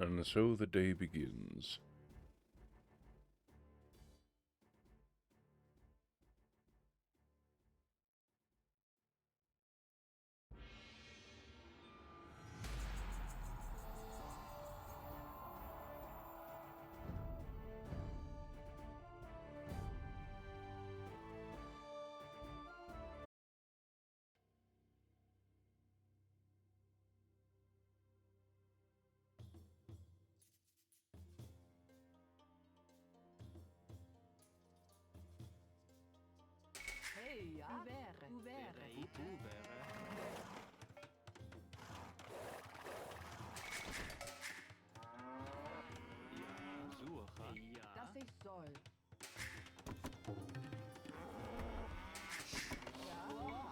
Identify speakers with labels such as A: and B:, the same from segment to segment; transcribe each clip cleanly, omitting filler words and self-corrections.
A: And so the day begins.
B: Hey, ja. Uvere. Ja, suche. Ja. Dass ich soll. Ja.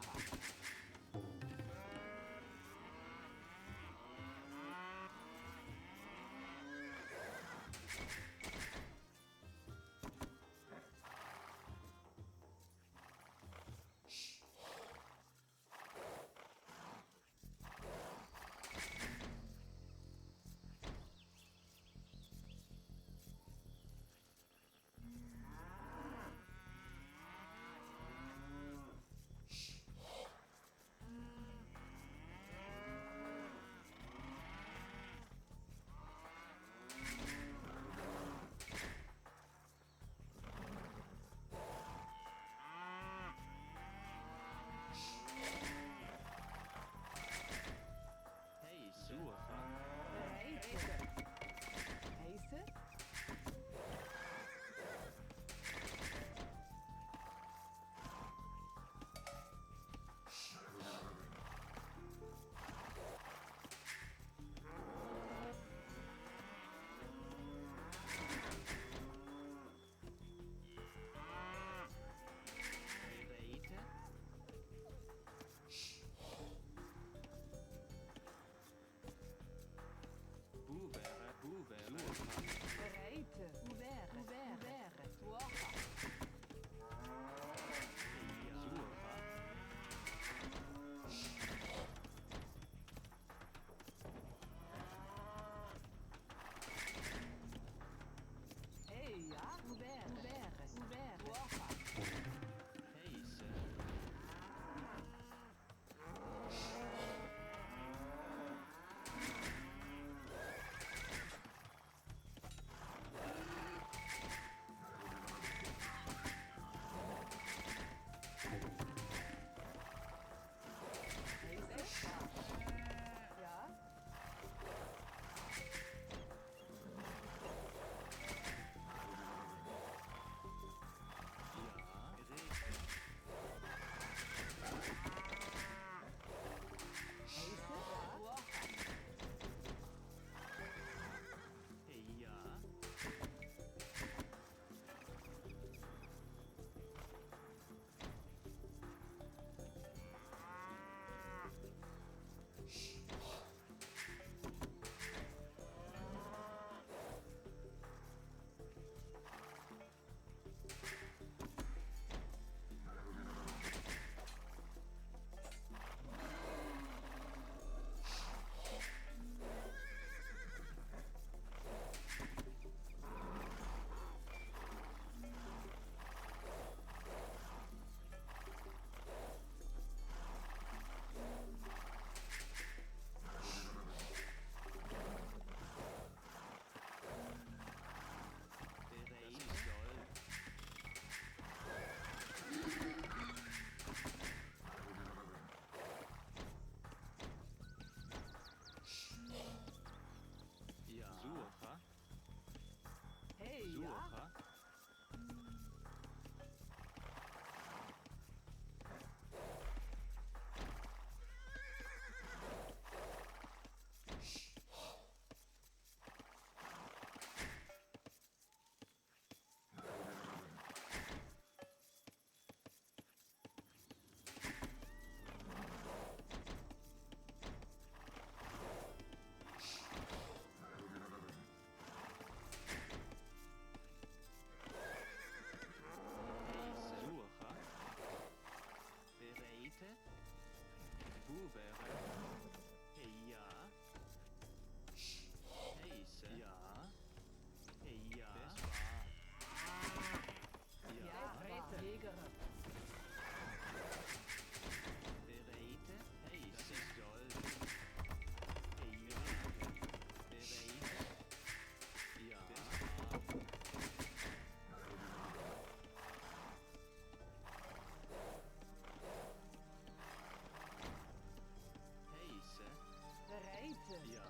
B: Bereite.
C: Ja,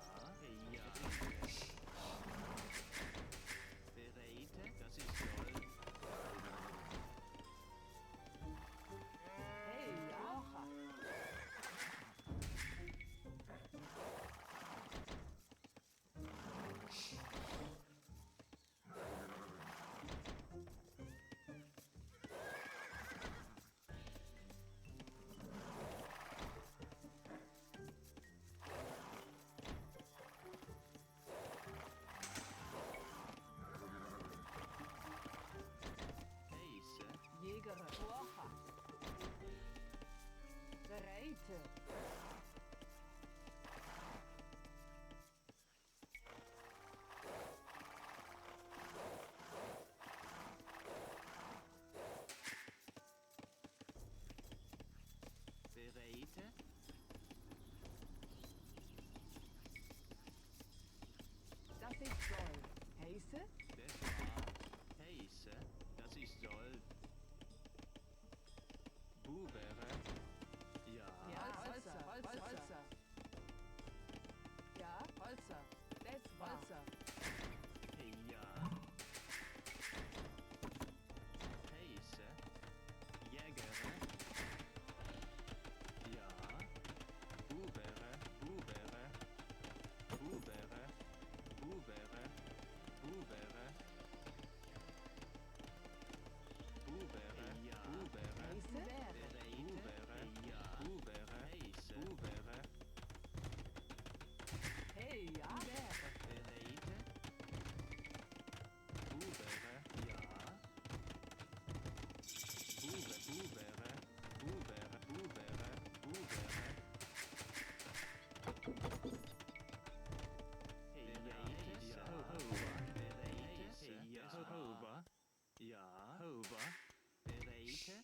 C: ja. Bereite, das ist toll.
B: Hey, Jocha.
C: Heise,
B: Jäger, Jocha. Bereite.
C: bereite,
B: Das ist soll. Heiße?
C: das war. Heise, das ist soll. Bubere, ja.
B: Ja, Holzer, Holzer. Ja, Holzer. Das war. Holzer.
C: Ja. Heise, Jägere, ja. Bubere, Bubere, Bubere, Bubere, Bubere, Bubere, ja. Bubere,
B: Heiße?
C: Bubere, ja. Bubere, Heise, Bubere,
B: Hey, ja.
C: bereite, Bubere, ja. Bubere, Bubere, Bubere, Bubere. Ja, Hova, bereite.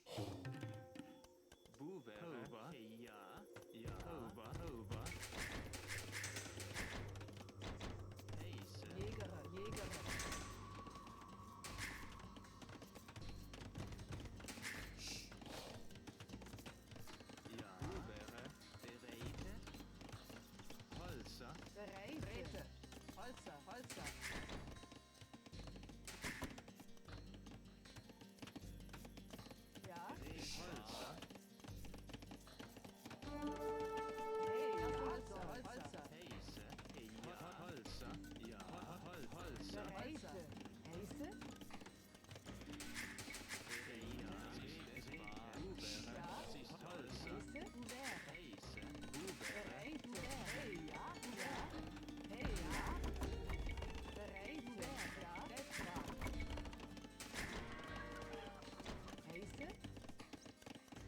C: Bubere, ja, ja, Hova. Heise,
B: Jäger.
C: ja, Bubere, bereite. Holzer,
B: Bereite. Holzer. Ja.
C: Holzer,
B: Hey, Holzer.
C: Heise, ja, Holzer, ja, Holzer,
B: Bereite. Heiße?
C: ja, das war Bubere,
B: Ja.
C: das ist Holzer,
B: Heiße? Uber.
C: Heise, Bubere,
B: Bereite. Hey, ja. Hey, ja. Bereite. Ja. Das war. Heiße?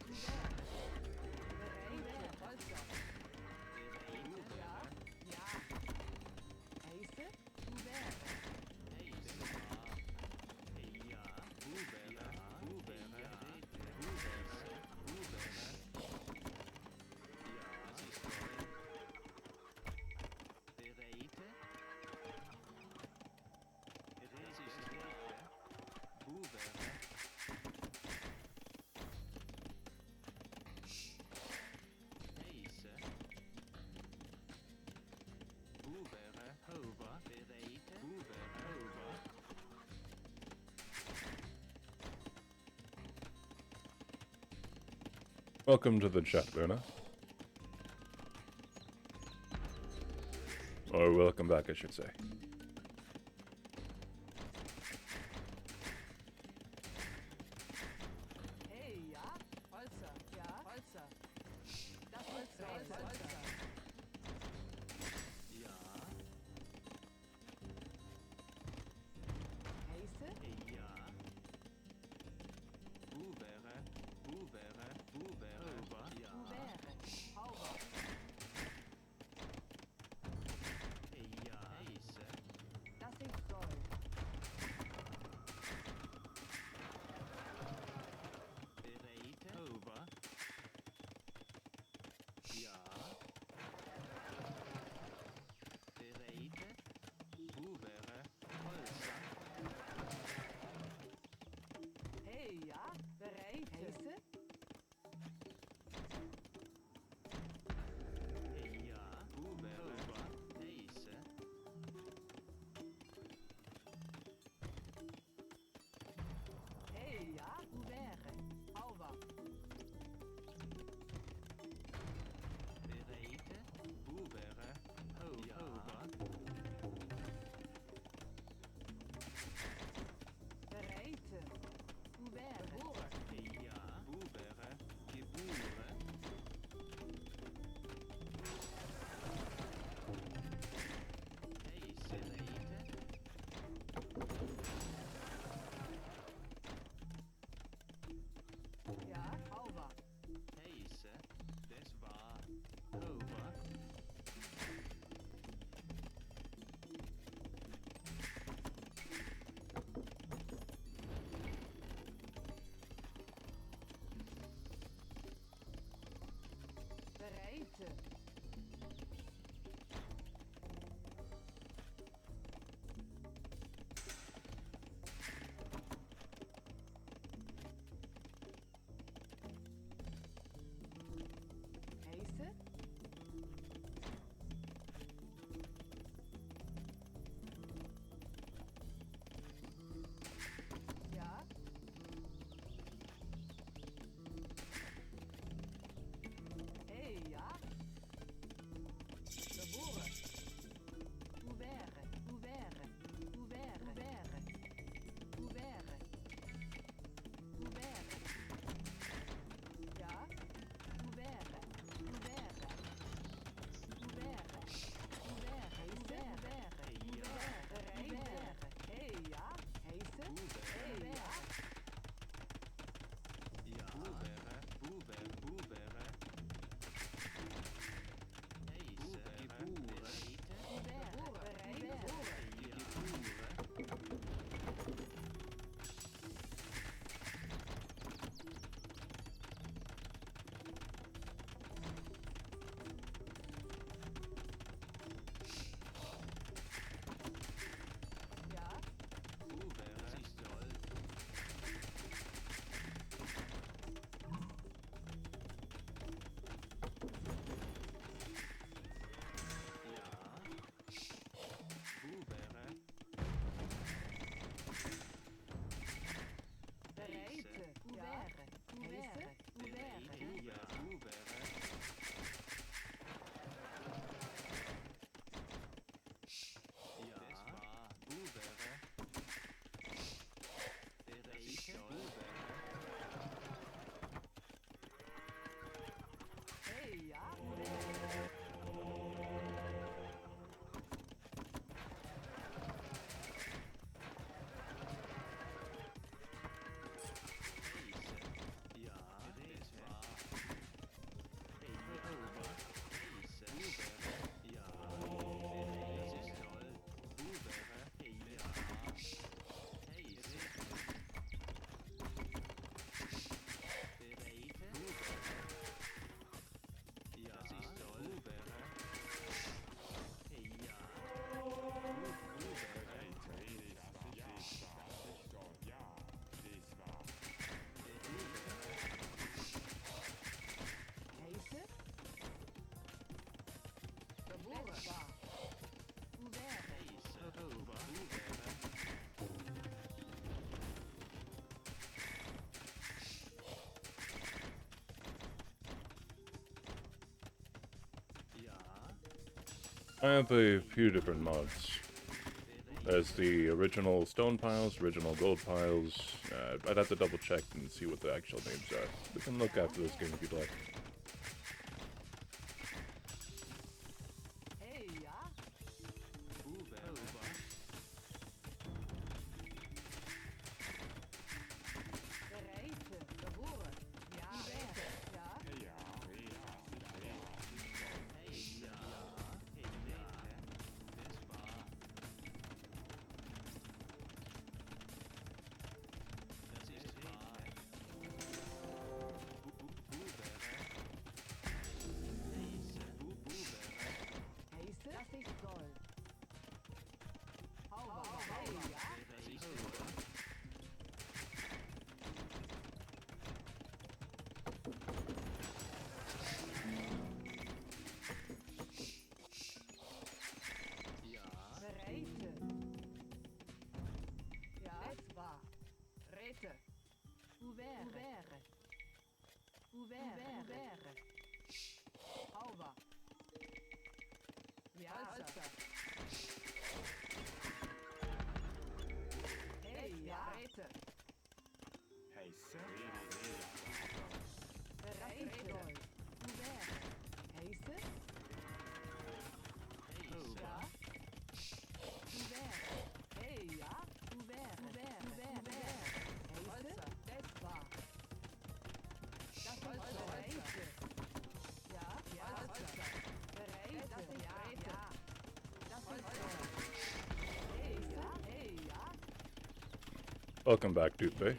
B: Uber. Bereite. Holzer.
C: bereite,
B: Ja. Ja. Heiße? Uber.
C: Heise, ja, Bubere, Bubere, Bubere, ja, das ist toll. Bereite, das ist Rede, Bubere, Heise, Bubere, Hova, bereite, Bubere, Hova.
A: Welcome to the chat, Luna. Or welcome back, I should say.
B: Hey, ja. Holzer. Ja. Holzer. Das Holzer.
C: Ja,
B: Heiße?
C: ja. Bubere, Bubere, Bubere, ja.
B: Uber. Hauber.
C: Ja, Heise,
A: I have a few different mods. There's the original stone piles, original gold piles. I'd have to double check and see what the actual names are. We can look after this game if you'd like. Welcome back, Toothpaste.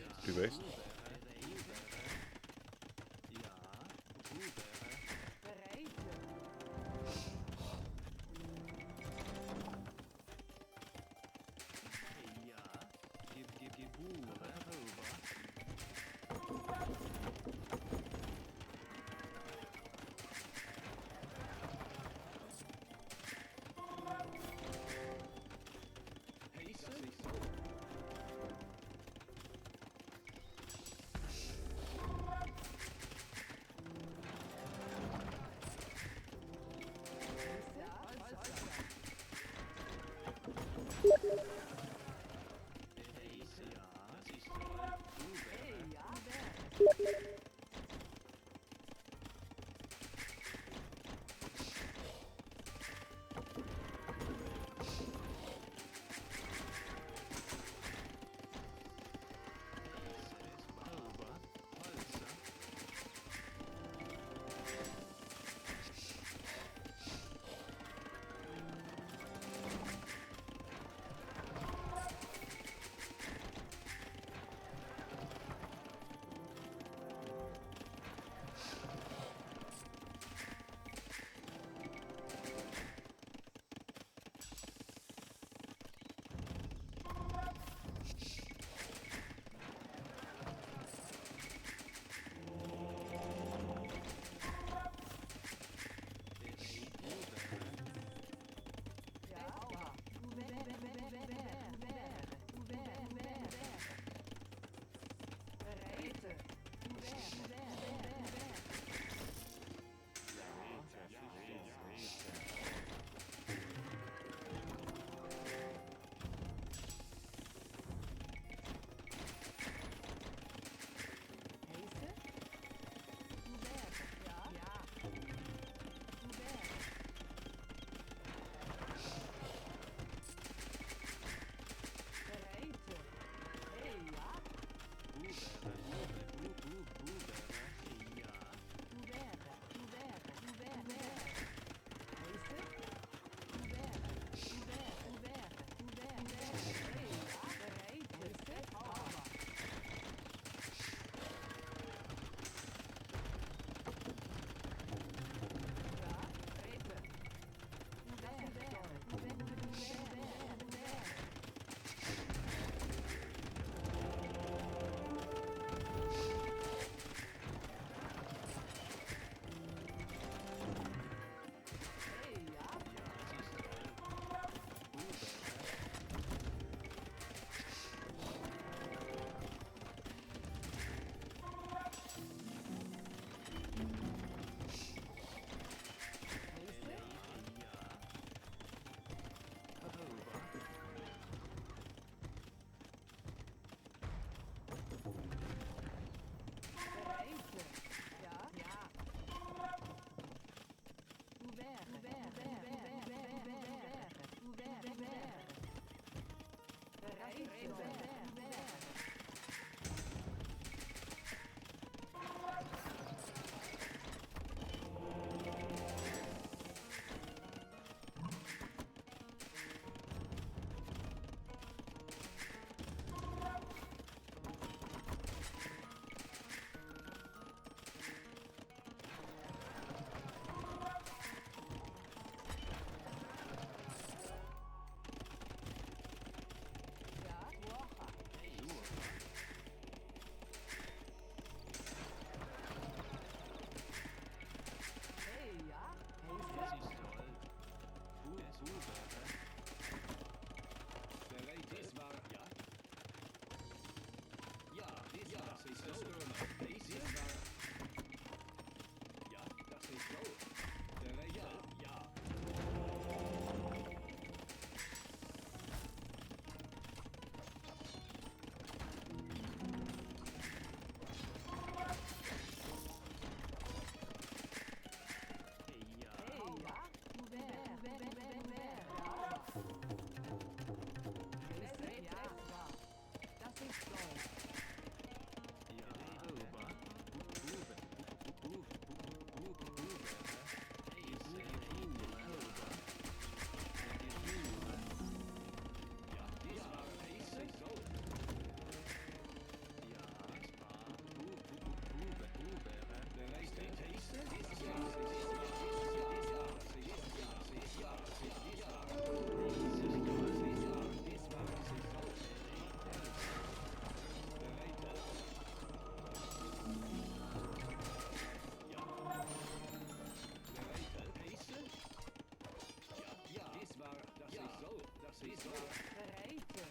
C: Das ist so.
B: Bereite.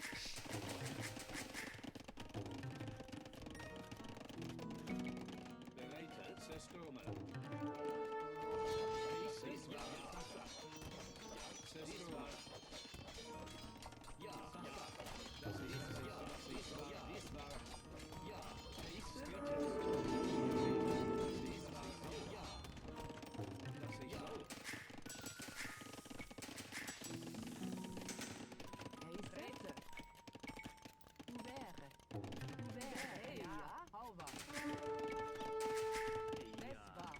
C: Bereite Zerstromer. Dies ist wahr. Zerstromer. Ja, ja. Das ist ja. Dies war. Ja, dies ist gut. Dies war. Ja. Das ist so.
B: Bereite. Ouvert. Ouvert. Ja, hou was. Es war.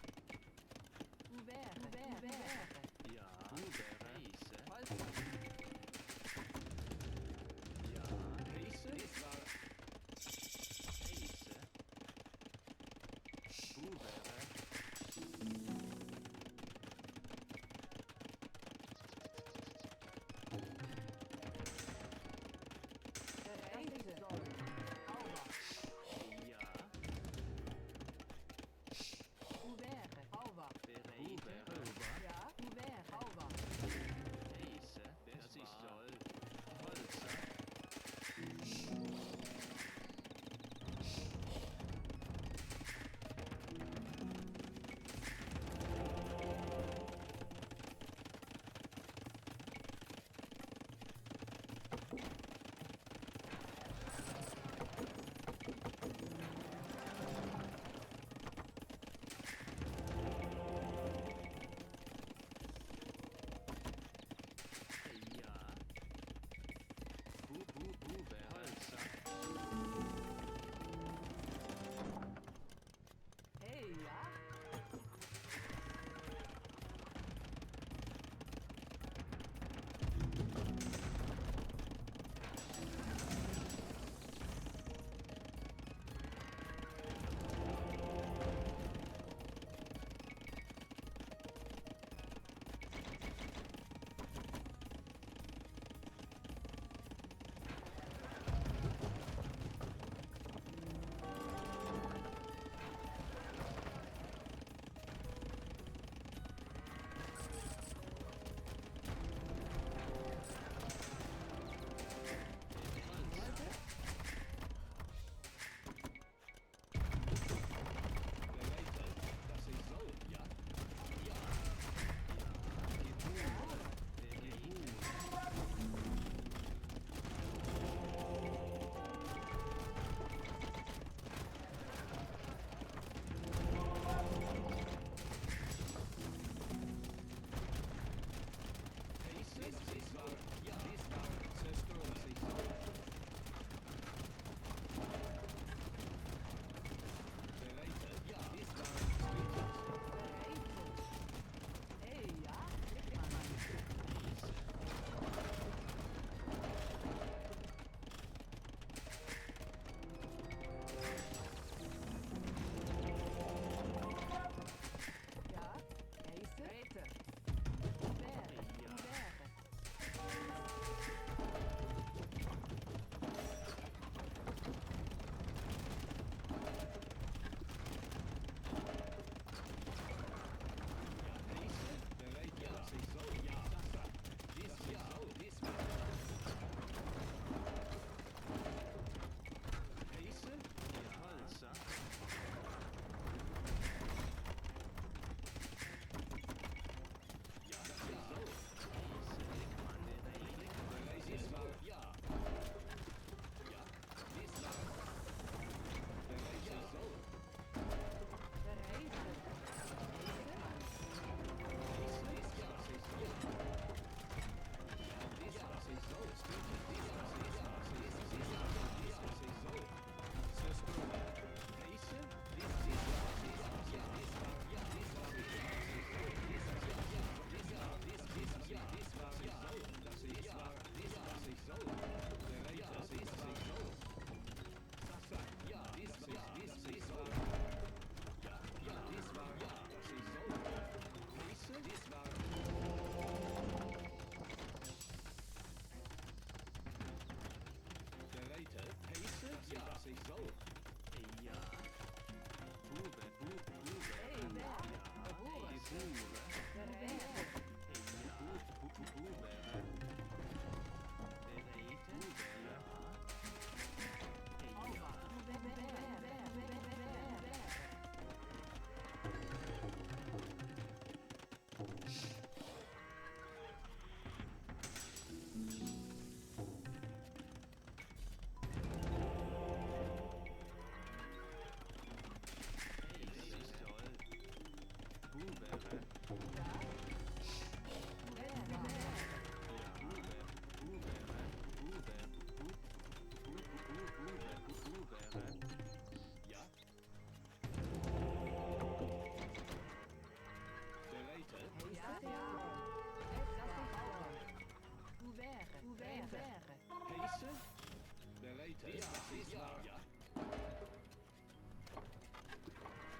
C: Bereitet. Ja, dies war. Ja.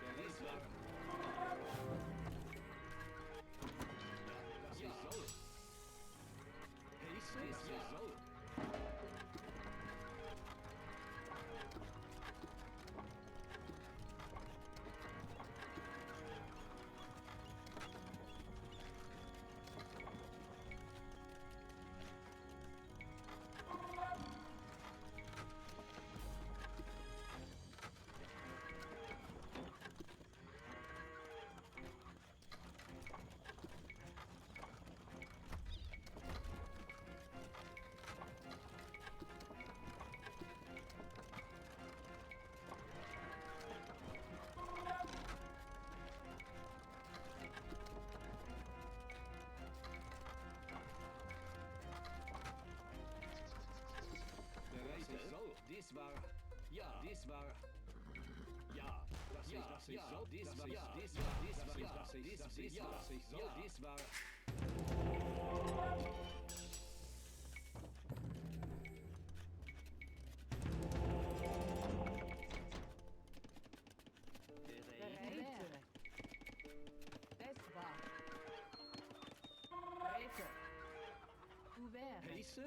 C: Bereitet. Ja, das ist so. Heiße, das ist so. Bereitet. So, dies war. Ja, dies war. Ja, das ist so. Dies war. Ja, dies war. Dies war. Dies war.
B: Bereite. Es war. Bereite. Ouvert.
C: Heiße?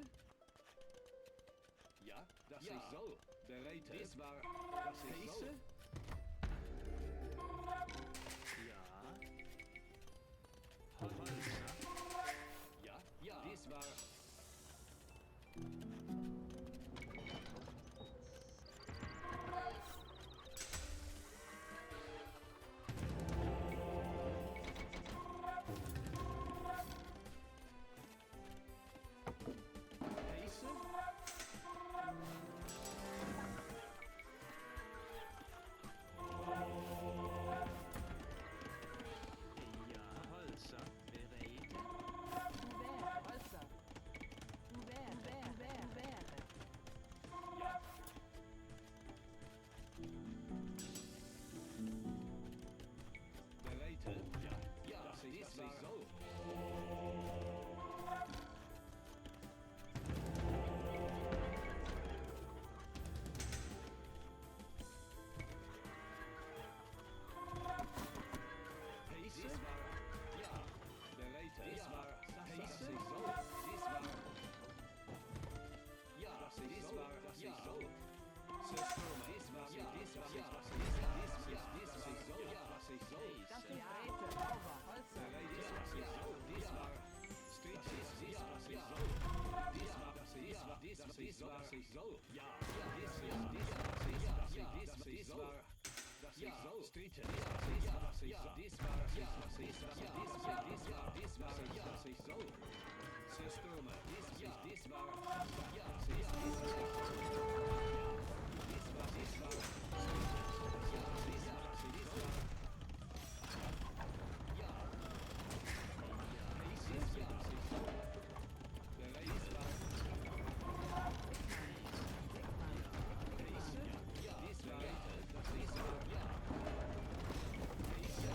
C: Ja, das ist so. Bereitet. Dies war. Das ist heiße? Ja. Holzer. Ja, ja. Dies war. Heiße? Ja, Holzer. Bereitet.
B: Ouvert. Holzer. Ouvert. Ouvert.
C: Ja. Bereitet. Ja, ja. Das ist so. Heiße? Dies war. Ja. Bereitet. Dies war. Heiße? So. Dies war. Ja, das ist so. Das ist so. System. Dies war. Ja, dies war. Ja, das ist so. Ja, das ist so.
B: Das ist Bereite. Sauber. Holzer.
C: Bereitet. Das ist so. Dies war. Street. Dies war. Das ist so. Dies war. Das ist so. Dies war. Das ist so. Ja, ja. Dies war. Dies war. Das ist so. Das ist so. Street. Dies war. Das ist so. Dies war. Ja, das ist so. Dies war. Das ist so. System. Dies war. Ja, das ist so. Dies war. Ja, dies war. Dies war. Ja. Dies ja. Bereitet war. Ja, dies war. Das ist so. Ja.
B: Heiße?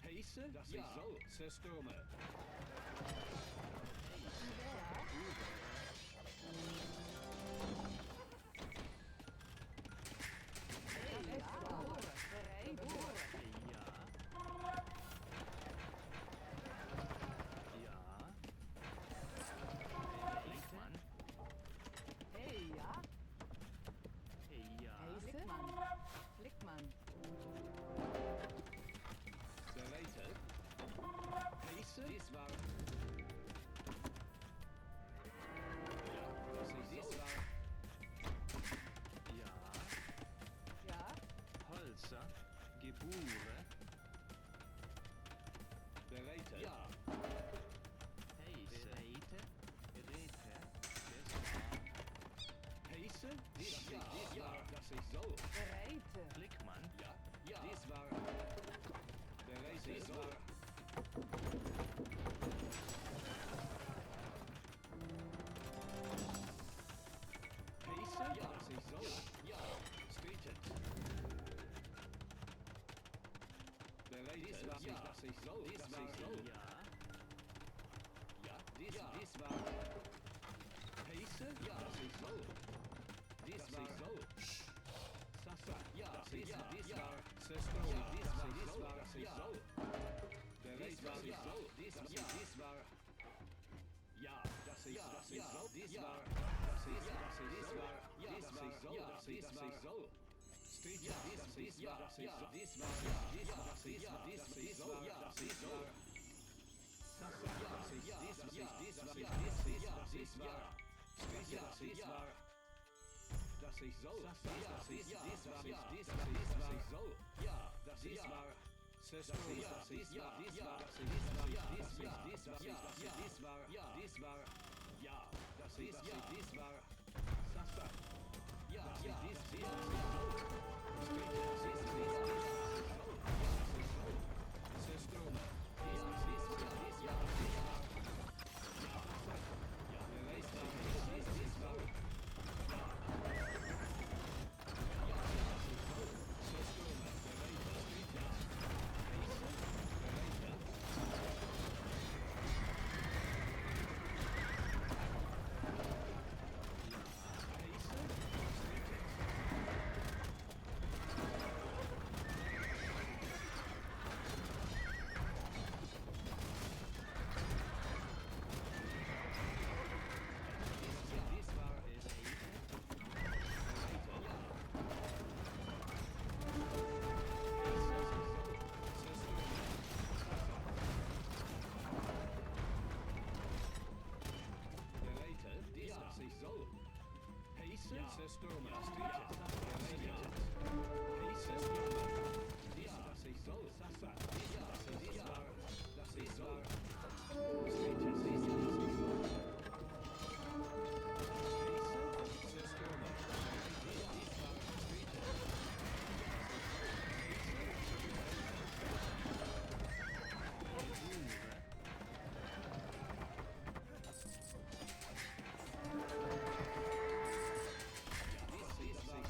C: Heiße? Das ist so. Systeme.
B: Flickmann.
C: Bereitet. Heiße? Dies war. Ja, das ist dies war. Ja.
B: Ja.
C: Holz. was ich soll.
B: Bereite.
D: Blickmann.
C: Ja, ja. Dies war. Bereit, dies war. Pacer, ja, was ich soll. Ja, streetet. Bereit, dies war, ja, was ich soll. Dies war,
D: Ja.
C: ja, dies war. Pacer, ja, was ich soll. Dies war, Sasa, ja, dies war. Sesto, ja, dies war, was ich soll. Bereit, was ich soll. Dies war. Ja, das ist, was ich soll. Dies war. Das ist, was ich soll. Ja, das ich soll. Das ist, was ich soll. Street, ja, das ist, was ich soll. Dies war, ja, dies war, das ist, was ich soll. Ja, das ist, war. Sasa, ja, das ist, dies, was ich, dies, was ich, dies, was ich war. Street, ja, das ist, war. Das ich soll. Sasa, ja, das ist, dies, was ich, dies, was ich soll. Ja, das ist, war. Sesto, ja, das ist, ja, dies war, das ist, dies war, ja, dies war, dies war, dies war, ja, dies war, ja, das ist, ja, dies war, Sasa, ja, das ist, dies, dies, das ist so, Street, das ist, dies, dies, das ist so, ja, das ist so, Sesto, dies, dies, ja, dies, ja, dies war, ja, ja, bereit, dies, dies, dies war, ja, ja, das ist so, Sesto, bereit, Street, ja.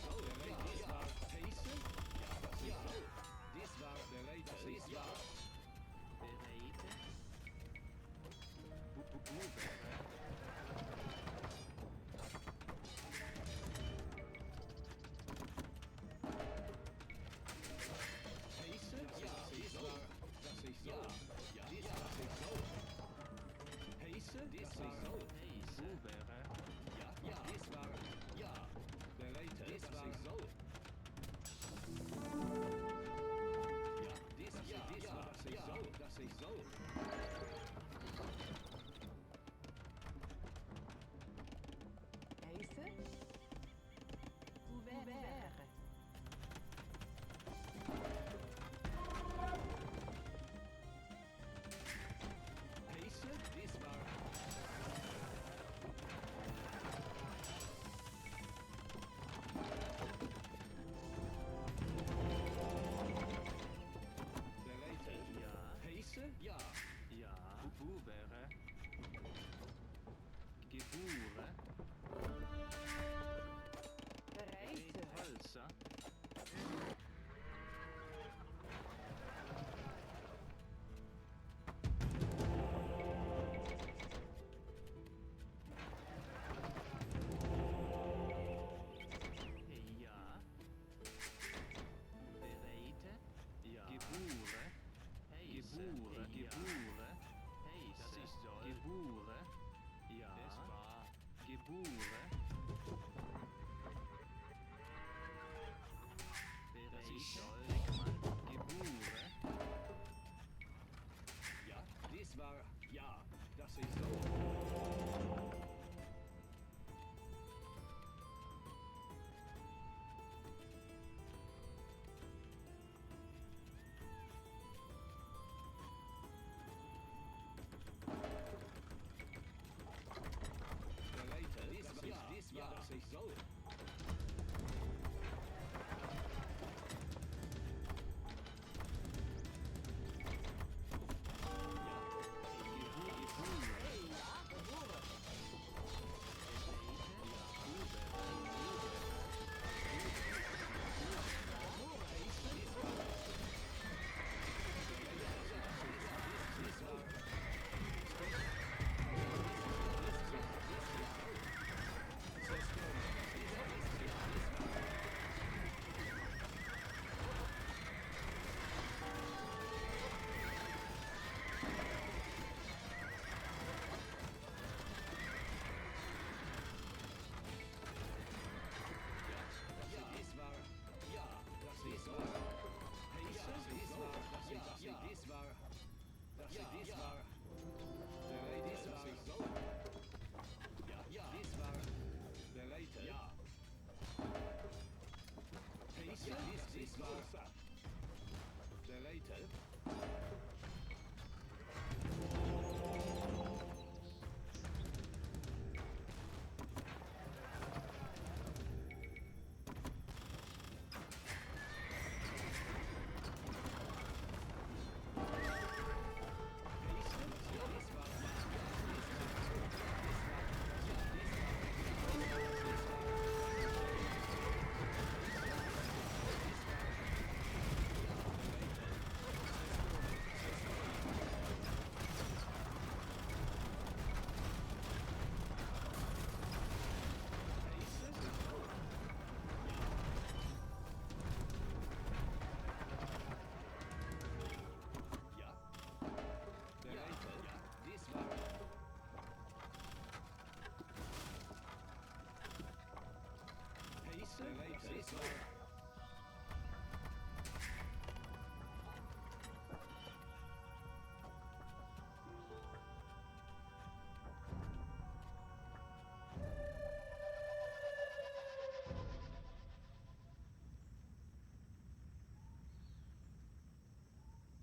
C: So.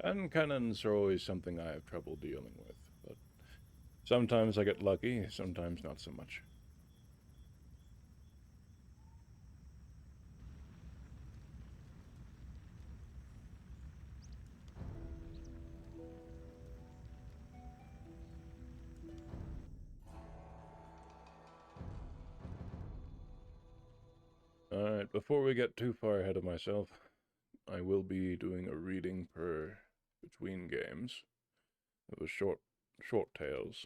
A: And cannons are always something I have trouble dealing with, but sometimes I get lucky, sometimes not so much. Alright, before we get too far ahead of myself, I will be doing a reading per between games. It was short tales.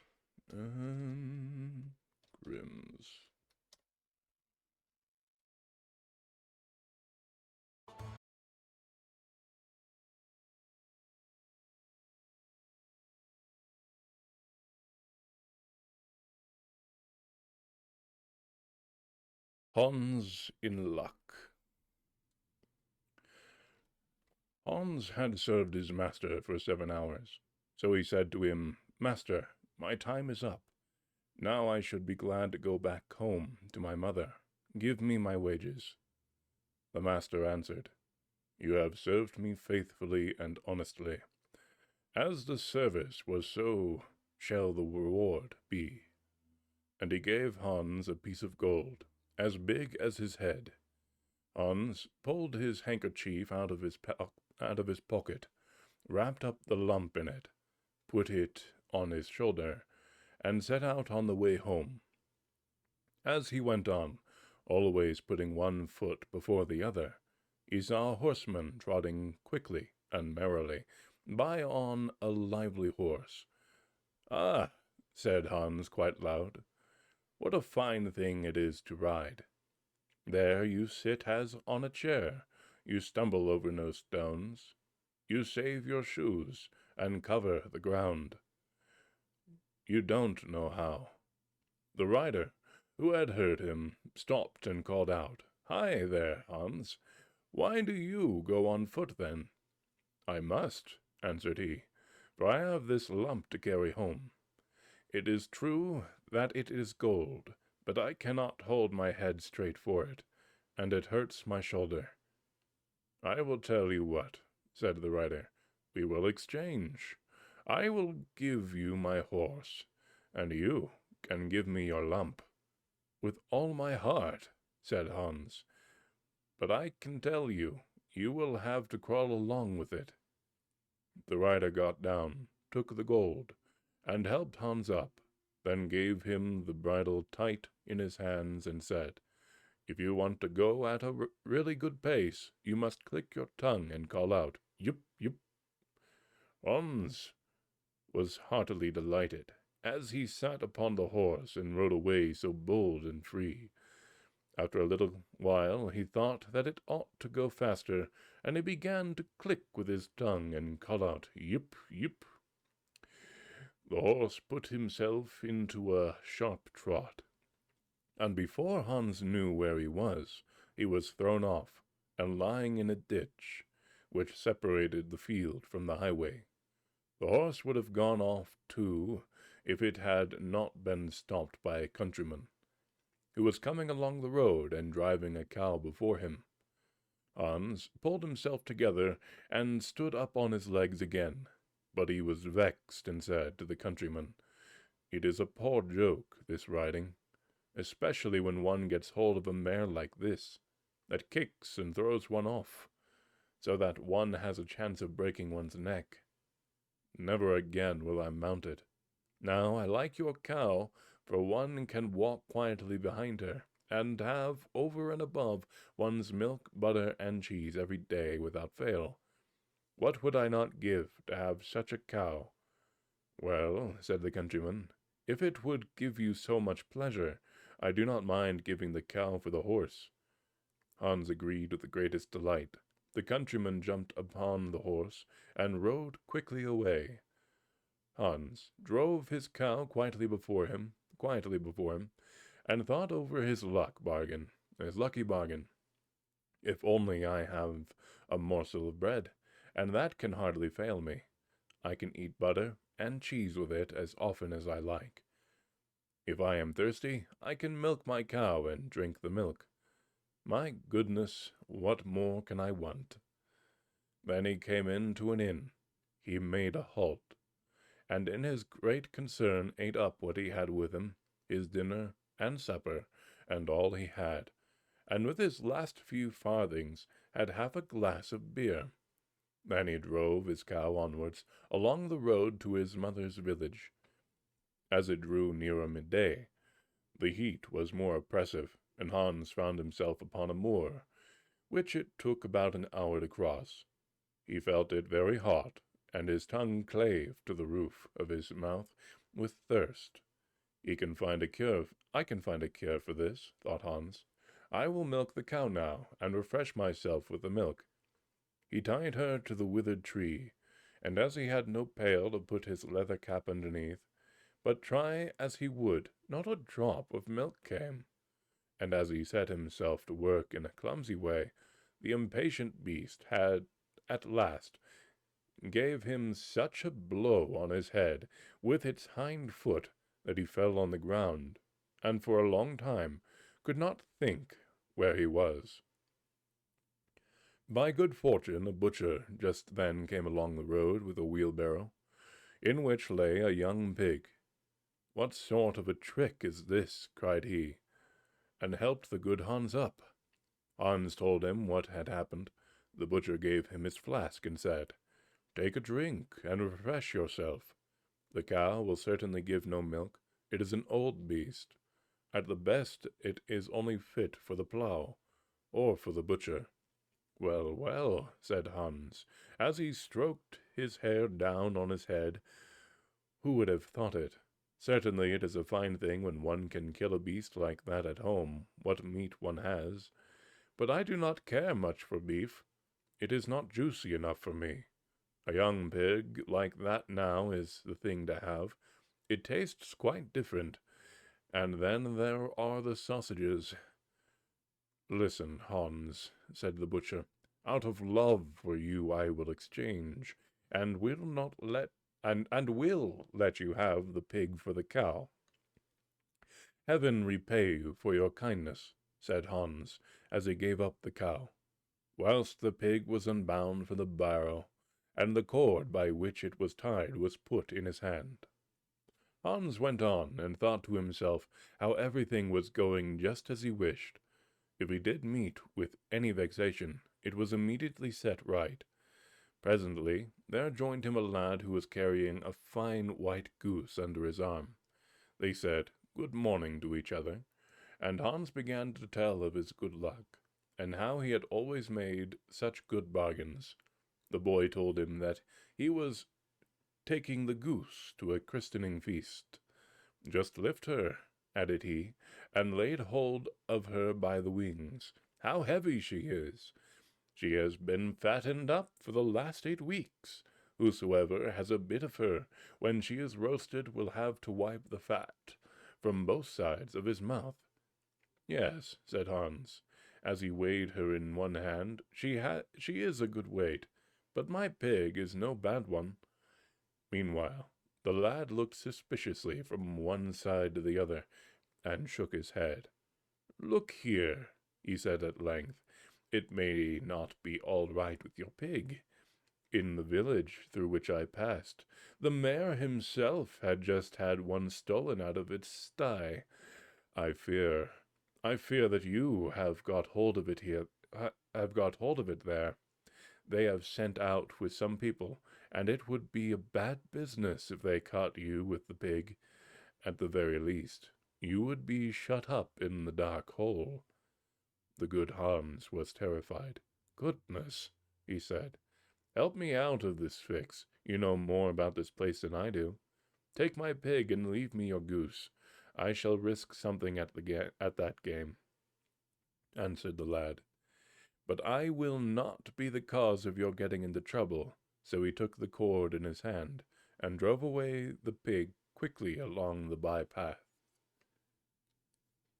A: Grimm's. Hans in luck. Hans had served his master for 7 hours, so he said to him, "Master, my time is up. Now I should be glad to go back home to my mother. Give me my wages." The master answered, "You have served me faithfully and honestly. As the service was, so shall the reward be." And he gave Hans a piece of gold, as big as his head. Hans pulled his handkerchief out of his pocket, wrapped up the lump in it, put it on his shoulder, and set out on the way home. As he went on, always putting one foot before the other, he saw a horseman trotting quickly and merrily by on a lively horse. "Ah," said Hans quite loud, "what a fine thing it is to ride! There you sit as on a chair, you stumble over no stones, you save your shoes, and cover the ground. You don't know how." The rider, who had heard him, stopped and called out, "Hi there, Hans! Why do you go on foot, then?" "I must," answered he, "for I have this lump to carry home. It is true that it is gold, but I cannot hold my head straight for it, and it hurts my shoulder." "I will tell you what," said the rider, "we will exchange. I will give you my horse, and you can give me your lump." "With all my heart," said Hans, "but I can tell you, you will have to crawl along with it." The rider got down, took the gold, and helped Hans up, then gave him the bridle tight in his hands and said, "If you want to go at a really good pace, you must click your tongue and call out, 'Yup, yup.'" Hans was heartily delighted, as he sat upon the horse and rode away so bold and free. After a little while he thought that it ought to go faster, and he began to click with his tongue and call out, "Yip, yip." The horse put himself into a sharp trot, and before Hans knew where he was thrown off and lying in a ditch which separated the field from the highway. The horse would have gone off too if it had not been stopped by a countryman who was coming along the road and driving a cow before him. Hans pulled himself together and stood up on his legs again, but he was vexed and said to the countryman, "It is a poor joke, this riding, especially when one gets hold of a mare like this, that kicks and throws one off, so that one has a chance of breaking one's neck. Never again will I mount it. Now I like your cow, for one can walk quietly behind her, and have, over and above, one's milk, butter, and cheese every day without fail. What would I not give to have such a cow?" "Well," said the countryman, "if it would give you so much pleasure, I do not mind giving the cow for the horse." Hans agreed with the greatest delight. The countryman jumped upon the horse and rode quickly away. Hans drove his cow quietly before him, and thought over his lucky bargain. If only I have a morsel of bread, and that can hardly fail me. I can eat butter and cheese with it as often as I like. If I am thirsty, I can milk my cow and drink the milk. My goodness, what more can I want? Then he came into an inn. He made a halt, and in his great concern ate up what he had with him, his dinner and supper, and all he had, and with his last few farthings had half a glass of beer. Then he drove his cow onwards along the road to his mother's village. As it drew nearer midday, the heat was more oppressive, and Hans found himself upon a moor, which it took about an hour to cross. He felt it very hot, and his tongue clave to the roof of his mouth with thirst. I can find a cure for this, thought Hans. I will milk the cow now, and refresh myself with the milk. He tied her to the withered tree, and as he had no pail to put his leather cap underneath, but try as he would, not a drop of milk came. And as he set himself to work in a clumsy way, the impatient beast had at last gave him such a blow on his head with its hind foot that he fell on the ground, and for a long time could not think where he was. By good fortune, a butcher just then came along the road with a wheelbarrow, in which lay a young pig. "What sort of a trick is this?" cried he, and helped the good Hans up. Hans told him what had happened. The butcher gave him his flask and said, "Take a drink and refresh yourself. The cow will certainly give no milk. It is an old beast. At the best it is only fit for the plough, or for the butcher." "Well, well," said Hans, as he stroked his hair down on his head. "Who would have thought it? Certainly it is a fine thing when one can kill a beast like that at home, what meat one has. But I do not care much for beef. It is not juicy enough for me. A young pig like that now is the thing to have. It tastes quite different. And then there are the sausages." "Listen, Hans," said the butcher. "Out of love for you I will exchange, and will let you have the pig for the cow." "Heaven repay you for your kindness," said Hans, as he gave up the cow, whilst the pig was unbound from the barrow, and the cord by which it was tied was put in his hand. Hans went on, and thought to himself how everything was going just as he wished. If he did meet with any vexation, it was immediately set right. Presently there joined him a lad who was carrying a fine white goose under his arm. They said good morning to each other, and Hans began to tell of his good luck, and how he had always made such good bargains. The boy told him that he was taking the goose to a christening feast. "Just lift her," added he, and laid hold of her by the wings. "How heavy she is! She has been fattened up for the last 8 weeks. Whosoever has a bit of her, when she is roasted, will have to wipe the fat from both sides of his mouth." "Yes," said Hans, as he weighed her in one hand, she is a good weight, but my pig is no bad one." Meanwhile, the lad looked suspiciously from one side to the other, and shook his head. "Look here," he said at length, "it may not be all right with your pig. In the village through which I passed, the mayor himself had just had one stolen out of its sty. I fear that you have got hold of it there. They have sent out with some people, and it would be a bad business if they caught you with the pig. At the very least, you would be shut up in the dark hole." The good Hans was terrified. "Goodness," he said, "help me out of this fix. You know more about this place than I do. Take my pig and leave me your goose. I shall risk something at that game," answered the lad. "But I will not be the cause of your getting into trouble." So he took the cord in his hand, and drove away the pig quickly along the by-path.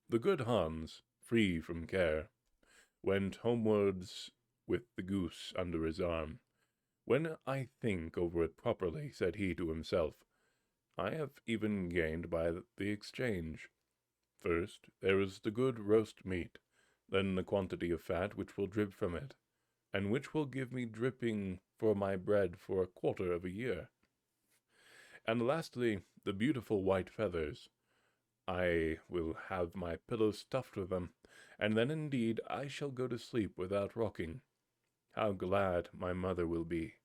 A: The good Hans, free from care, went homewards with the goose under his arm. "When I think over it properly," said he to himself, "I have even gained by the exchange. First, there is the good roast meat, then the quantity of fat which will drip from it, and which will give me dripping for my bread for a quarter of a year. And lastly, the beautiful white feathers. I will have my pillow stuffed with them, and then indeed I shall go to sleep without rocking. How glad my mother will be."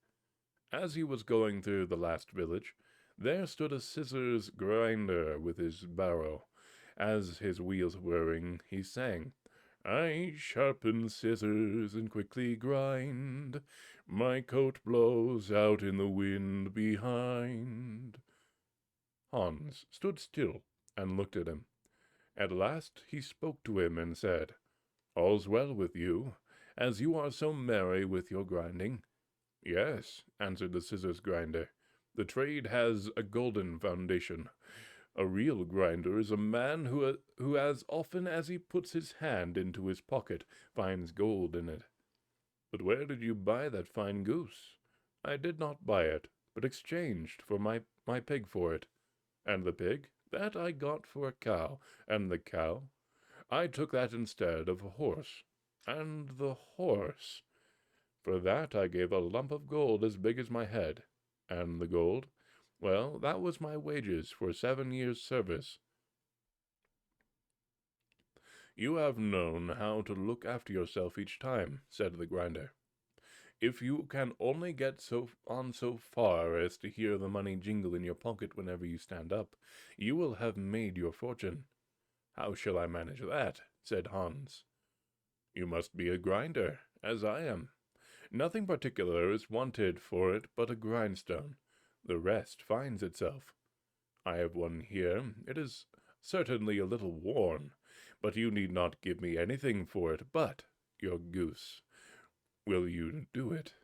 A: As he was going through the last village, there stood a scissors grinder with his barrow. As his wheels whirring, he sang, "I sharpen scissors and quickly grind. My coat blows out in the wind behind." Hans stood still and looked at him. At last he spoke to him and said, "All's well with you, as you are so merry with your grinding." "Yes," answered the scissors grinder, "the trade has a golden foundation. A real grinder is a man who as often as he puts his hand into his pocket finds gold in it. But where did you buy that fine goose?" "I did not buy it, but exchanged for my pig for it." "And the pig?" "That I got for a cow." "And the cow?" "I took that instead of a horse." "And the horse?" "For that I gave a lump of gold as big as my head." "And the gold?" "Well, that was my wages for 7 years' service." "You have known how to look after yourself each time," said the grinder. "If you can only get so far as to hear the money jingle in your pocket whenever you stand up, you will have made your fortune." "How shall I manage that?" said Hans. "You must be a grinder, as I am. Nothing particular is wanted for it but a grindstone. The rest finds itself. I have one here. It is certainly a little worn, but you need not give me anything for it but your goose. Will you do it?"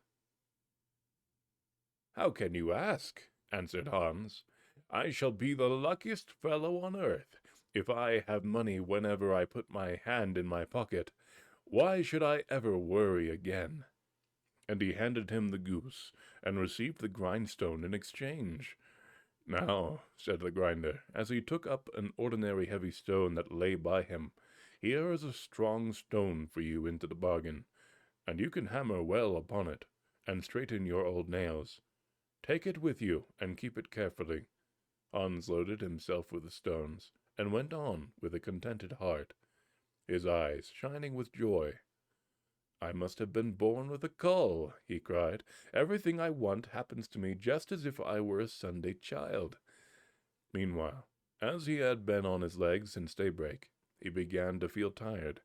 A: "How can you ask?" answered Hans. "I shall be the luckiest fellow on earth. If I have money whenever I put my hand in my pocket, why should I ever worry again?" And he handed him the goose, and received the grindstone in exchange. "Now," said the grinder, as he took up an ordinary heavy stone that lay by him, "here is a strong stone for you into the bargain, and you can hammer well upon it, and straighten your old nails. Take it with you, and keep it carefully." Hans loaded himself with the stones, and went on with a contented heart, his eyes shining with joy. "I must have been born with a cull," he cried. "Everything I want happens to me just as if I were a Sunday child." Meanwhile, as he had been on his legs since daybreak, he began to feel tired.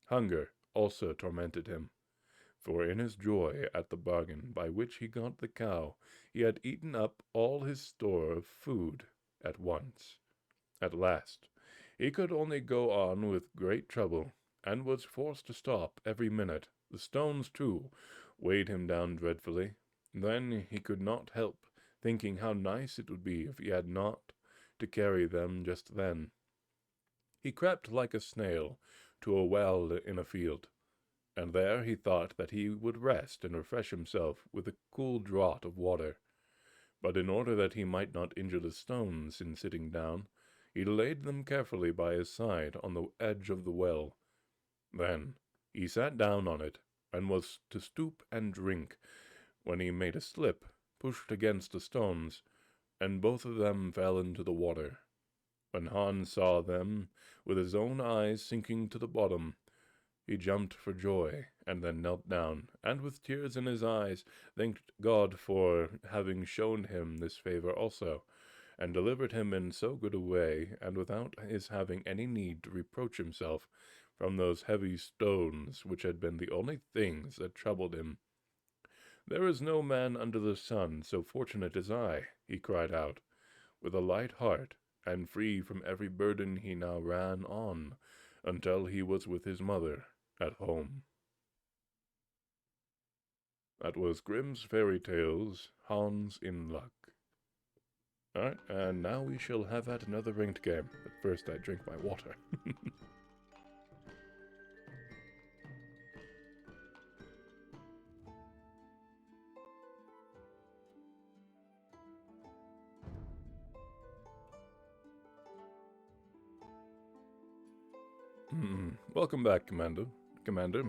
A: Hunger also tormented him, for in his joy at the bargain by which he got the cow, he had eaten up all his store of food at once. At last, he could only go on with great trouble, and was forced to stop every minute. The stones, too, weighed him down dreadfully. Then he could not help thinking how nice it would be if he had not to carry them just then. He crept like a snail to a well in a field, and there he thought that he would rest and refresh himself with a cool draught of water. But in order that he might not injure the stones in sitting down, he laid them carefully by his side on the edge of the well. Then he sat down on it, and was to stoop and drink, when he made a slip, pushed against the stones, and both of them fell into the water. When Hans saw them with his own eyes sinking to the bottom, he jumped for joy, and then knelt down, and with tears in his eyes thanked God for having shown him this favor also, and delivered him in so good a way, and without his having any need to reproach himself, from those heavy stones which had been the only things that troubled him. "There is no man under the sun so fortunate as I," he cried out. With a light heart, and free from every burden, he now ran on, until he was with his mother at home. That was Grimm's Fairy Tales, Hans in Luck. Alright, and now we shall have at another ranked game, but first I drink my water. Welcome back, Commander. Commander.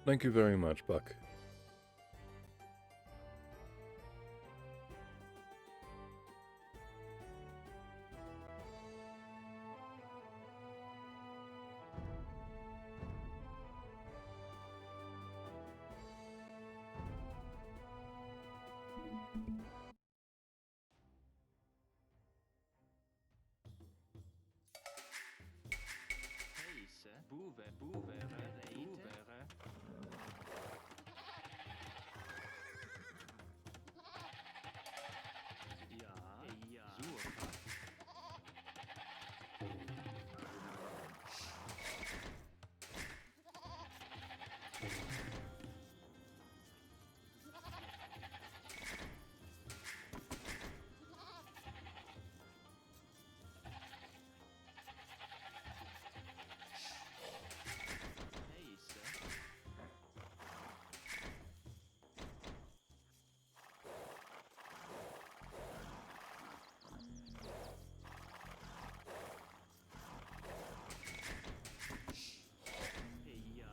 A: Thank you very much, Buck.
B: Heise, Buwe, Buwere, Buwere. Ja, ja, Suche. Heise. Ja.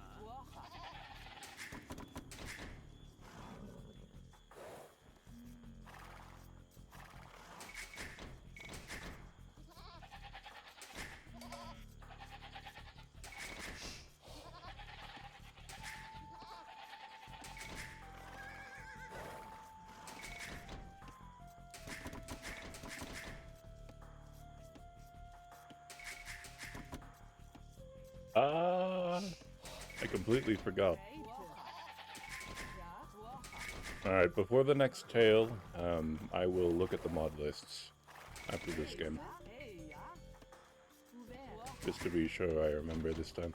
A: Ah, I completely forgot. Alright, before the next tale, I will look at the mod lists after this game, just to be sure I remember this time.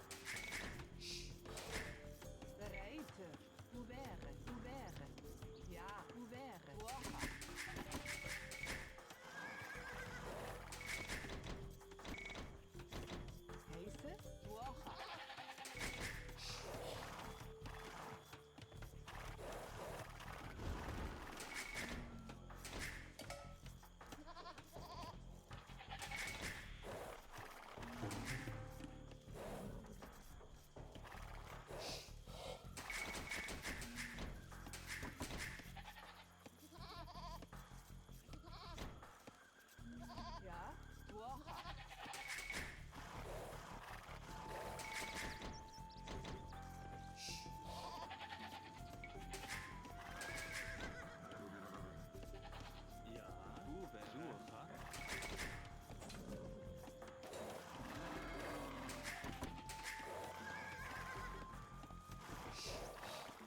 B: Ja, Buwe, Suche.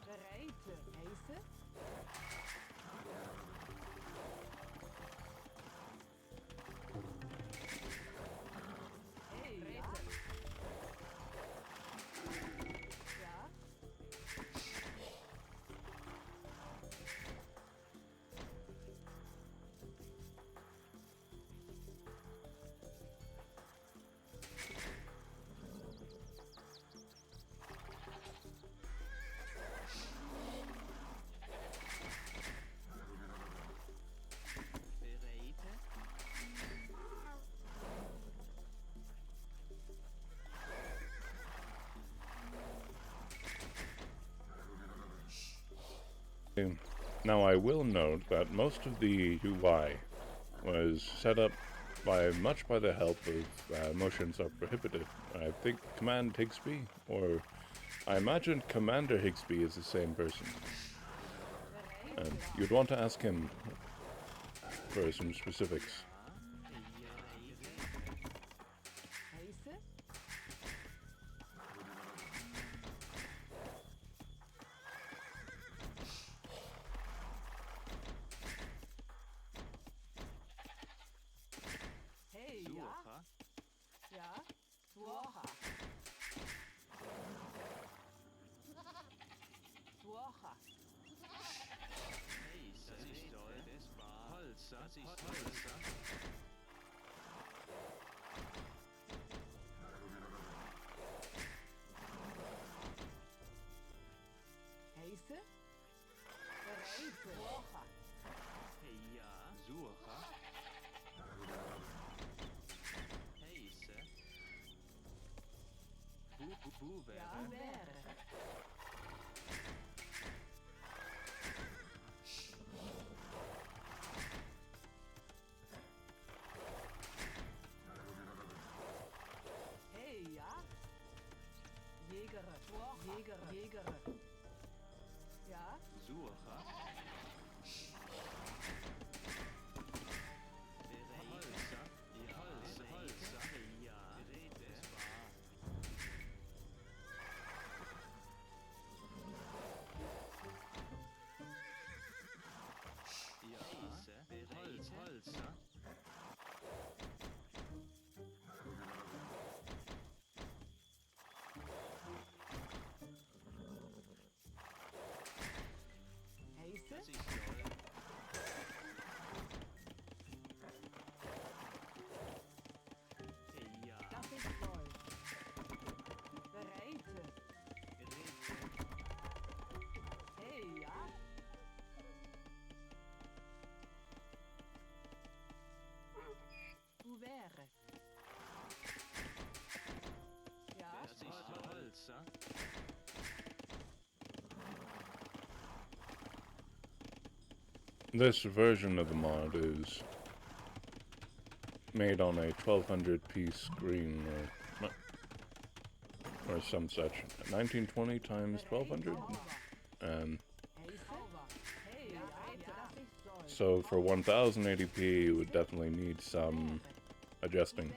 B: Bereite.
A: Now I will note that most of the UI was set up much by the help of Motions Are Prohibited. I think Command Higsby, or I imagine Commander Higsby is the same person. And you'd want to ask him for some specifics.
C: Das ist Hölzer.
B: Heiße? Bereite. Woche.
C: Ja. Suche. Heiße. Buvere.
B: Ja, wäre. Hey, ja? Jäger. Jäger. Jäger. Ja?
C: Suche. Hölzer. Ja. Hölzer. Ja. Geräte. Ja. Hölzer.
B: Heiße?
C: Das ist toll. Ja.
B: Das ist toll. Bereite.
C: Geräte.
B: Hey, ja? Ouvert. Ja?
C: Das ist Hölzer.
A: This version of the mod is made on a 1200 piece screen or some such. 1920 times 1200?
B: Heiße? Hey, ja? Das ist toll.
A: So for 1080p, you would definitely need some adjusting.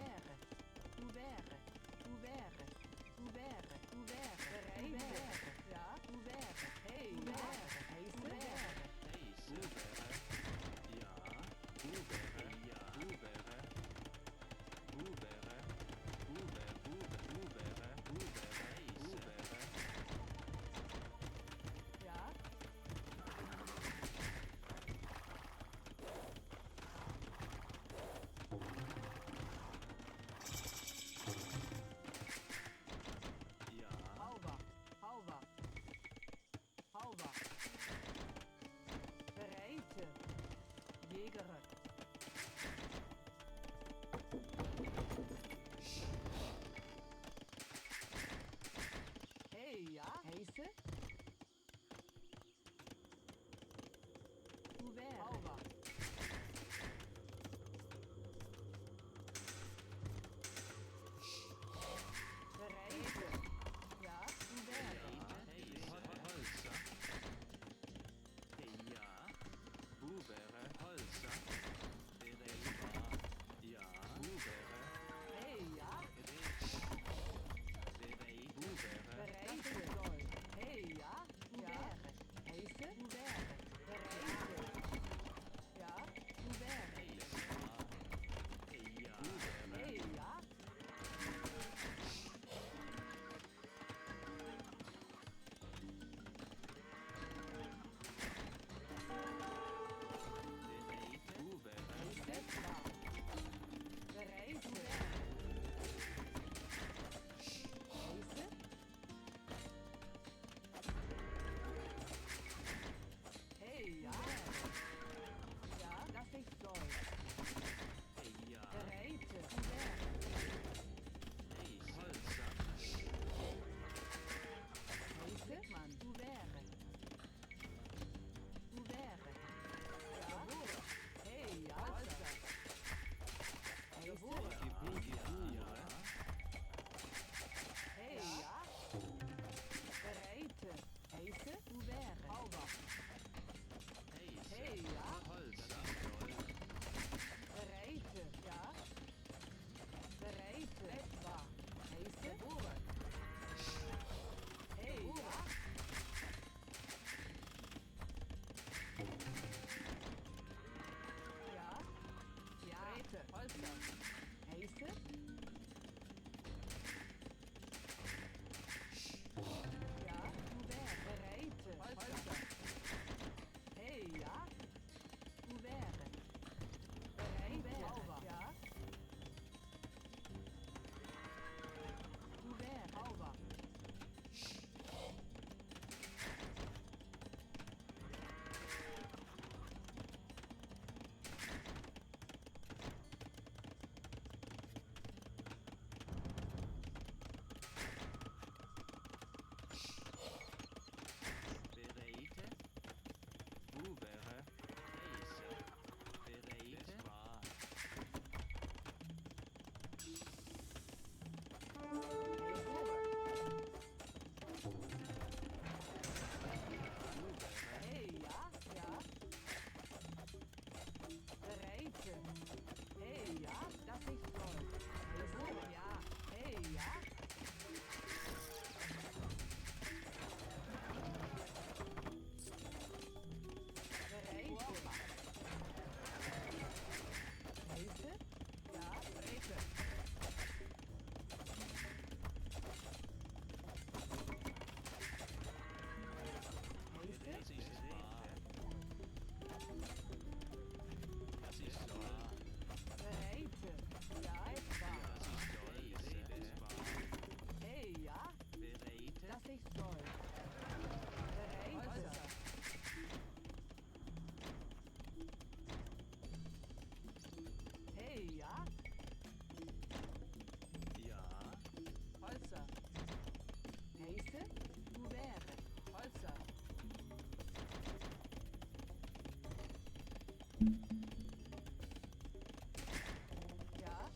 B: Ja.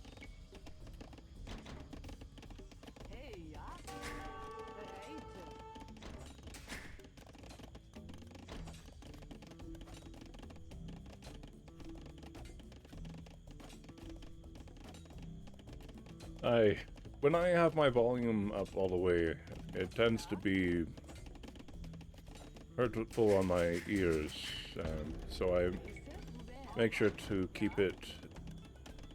B: Hey, ja. Bereite.
A: When I have my volume up all the way, it tends to be hurtful on my ears, so I make sure to keep it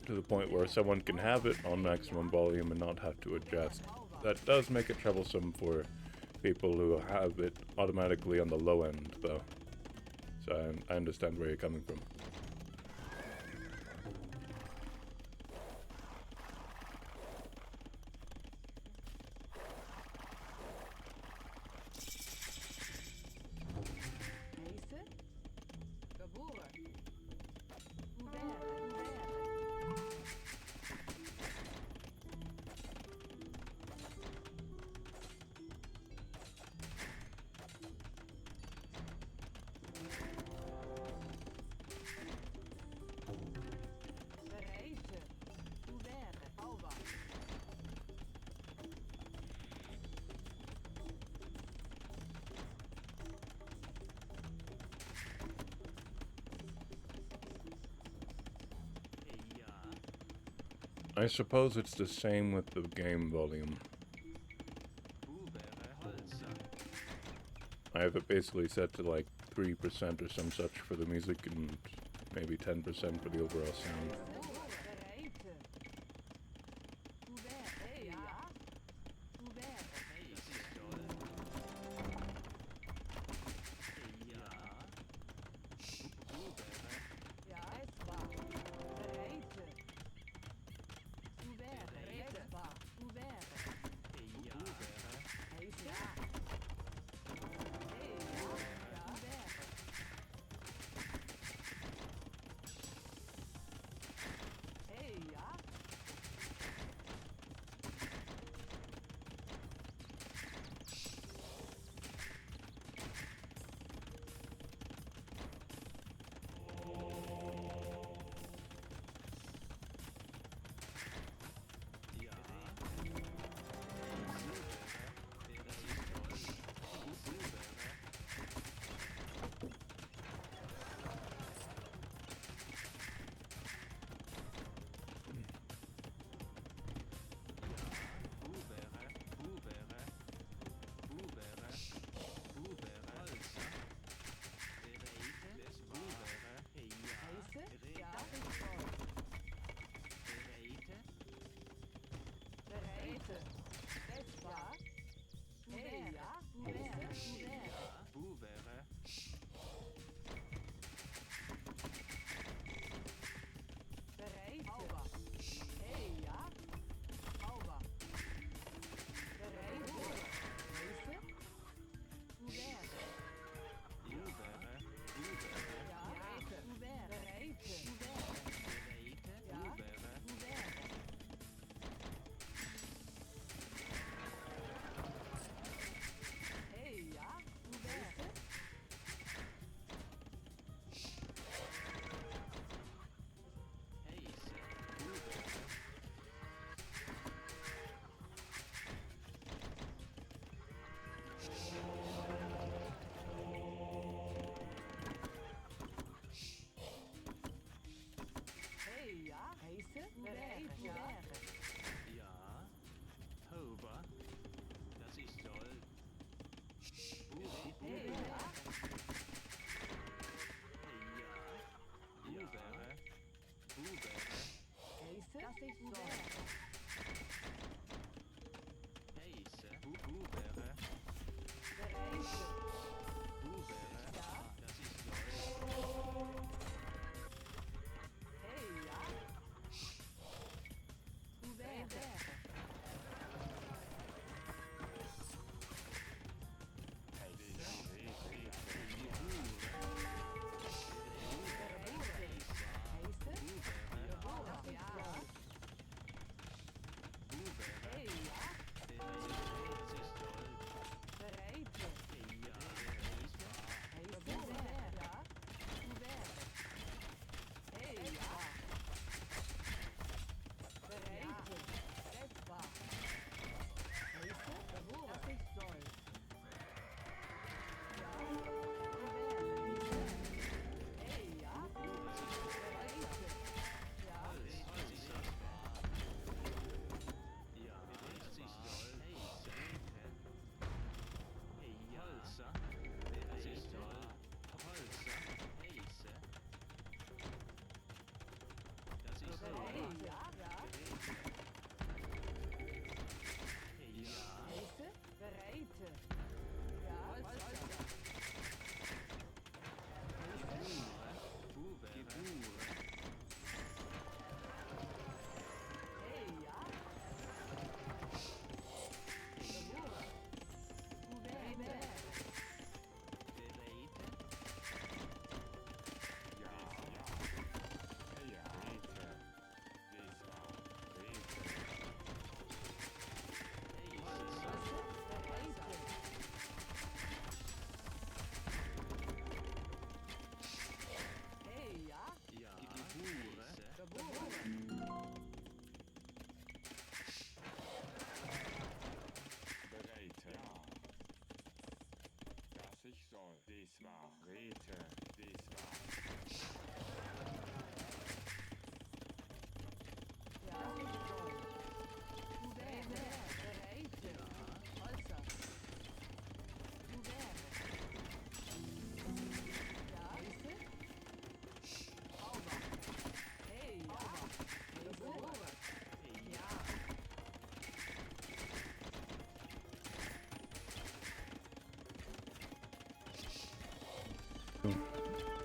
A: to the point where someone can have it on maximum volume and not have to adjust. That does make it troublesome for people who have it automatically on the low end, though. So I understand where you're coming from.
B: Heiße. Geboren. Ubere. Bereite. Ubere. Auwa.
A: I suppose it's the same with the game volume. I have it basically set to like 3% or some such for the music and maybe 10% for the overall sound.
B: Bereite. Ubere. Ja. Ubere. Ja, es war. Bereite. Ubere. Es war. Ubere. Heiße. Hey, ja. Ubere.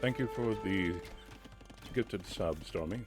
A: Thank you for the gifted sub, Stormy.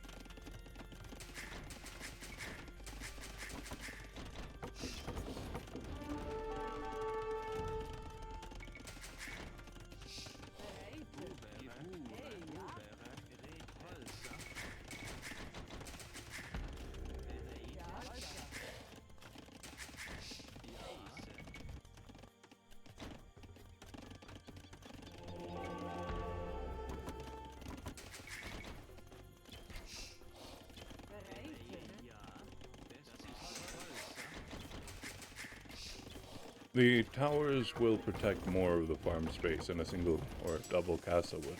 A: The towers will protect more of the farm space than a single or double castle would.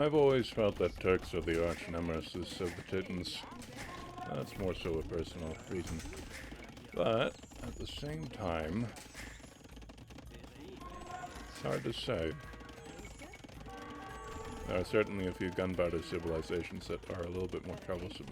A: I've always felt that Turks are the arch nemesis of the Teutons. That's more so a personal reason. But, at the same time, it's hard to say. There are certainly a few gunpowder civilizations that are a little bit more troublesome.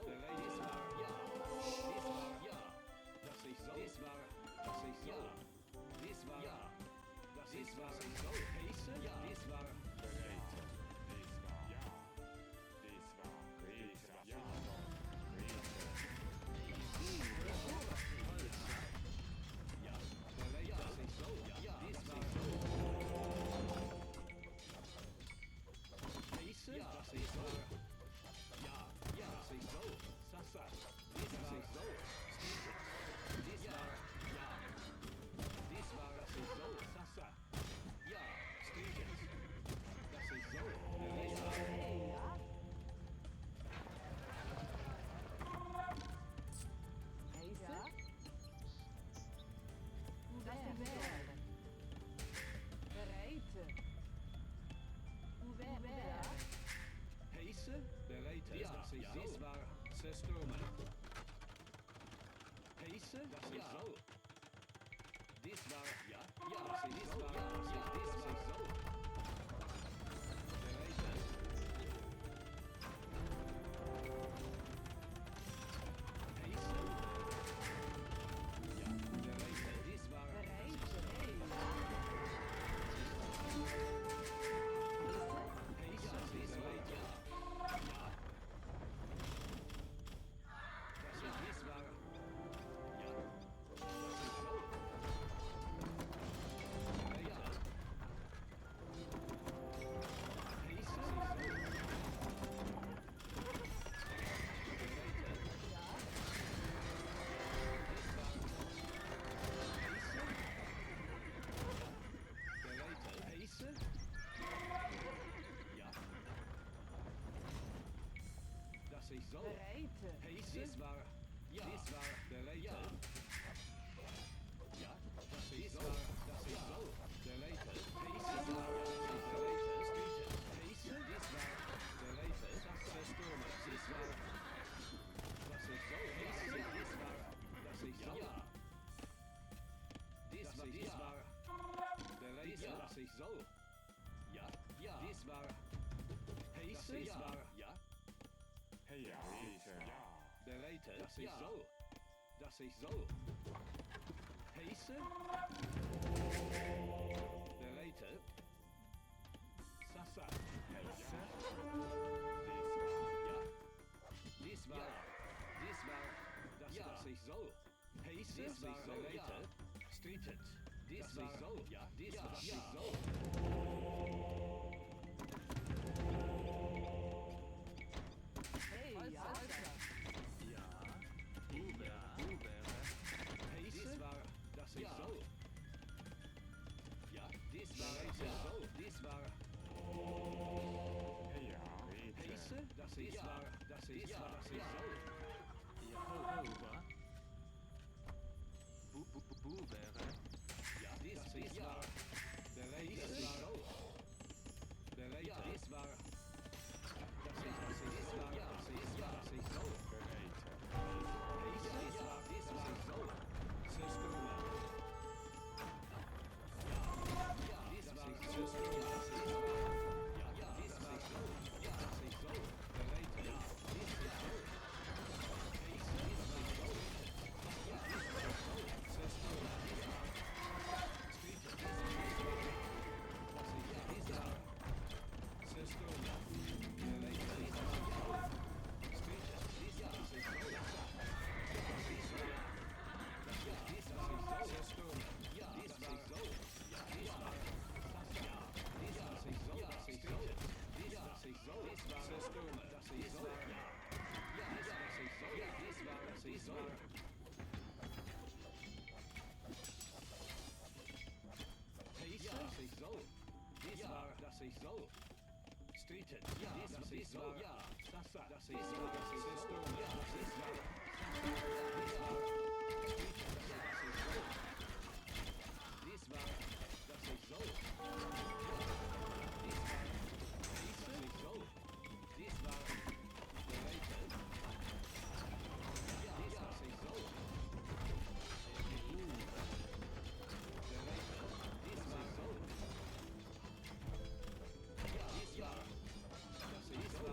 C: so. Dies war, ja. Dies war, ja. Das ist so. Dies war, das ist so. Dies war, ja. Das ist war, so. Heiße, ja. Dies war, bereit. Dies war, ja. Dies war, dies war, ja. Ja, bereit. Das ist so. Ja, dies war, heiße, das ist so. Ja, ja, das ist so. Sasa, dies war, so. Dies war, ja. Dies war, das ist so. Sasa. Ja, stinket. Das ist so.
B: Heiße? Bereit.
C: Heiße, bereit. Ja, das ist so. Dies war, zerstören. Heiße, das ist so. Dies war, ja, ja, das ist so. Ja, das ist so. Bereit. Heiße. Ja, bereit. Dies war, Heiße, dies war, ja. Ja. Das ist dies war, ja. Das ist so. Ja. Heiße, Heiße? Ja. Das ist so.
B: Bereit.
C: Heiße? Dies war, ja. Dies war bereit. Ja. Ja, das ist so. Das ist so. Bereit. Heiße? Dies war, das ist bereit. Heiße? Dies war bereit. Zerstören. Dies war, das ist so. Heiße? Dies war, das ist so. Ja. Dies war, bereit. Ja, das ist so. Ja, ja. Dies war, heiße? Dies war, ja. Hey, ja. Bereit. Das ist so. Das ist so. Heiße? Bereit. Sasa. Heiße? Dies war, ja. Dies war, das ist so. Heiße? Dies war, bereit. Streetet. Dies war so. Ja, dies war so.
B: Hey, Alter.
C: Ja. Uber. Heiße? Dies war, das ist so. Ja, dies war so. Dies war. Ja. Heiße? Das ist war, das ist so. Ja. Ja, dies war. Bereit. Dies war so. Bereit. Dies war. Das ist war, das ist so. Bereit. Dies war so. Zerstören. Ja, dies war zerstören. Ja, dies war so. Ja, das ist so. Bereit. Ja, dies war so. Dies war so. Ja, dies war so. Zerstören. Dies war. Streeter. Das ist ja, dies war. Zerstören. Bereit. Dies war so. Streeter. Dies ja, das ist so. Dies war. Dies war so. Zerstören. Ja, dies war so. Ja, dies war. Ja, dies war so. Das ist so. Dies war so. Dies war zerstören. Das ist so. Ja, ja, das ist so. Ja, dies war. Das ist so. Heiße? Ja, das ist so. Dies war. Das ist so. Streetet. Ja, das ist so. Ja, Sasa. Das ist so. Das ist zerstören. Ja, dies war. Dies war. Dies war, das ist so. Dies war, das ist so. Dies war, bereit. Ja, dies war, das ist so. Bereit. Dies war so. Ja, dies war, das ist so.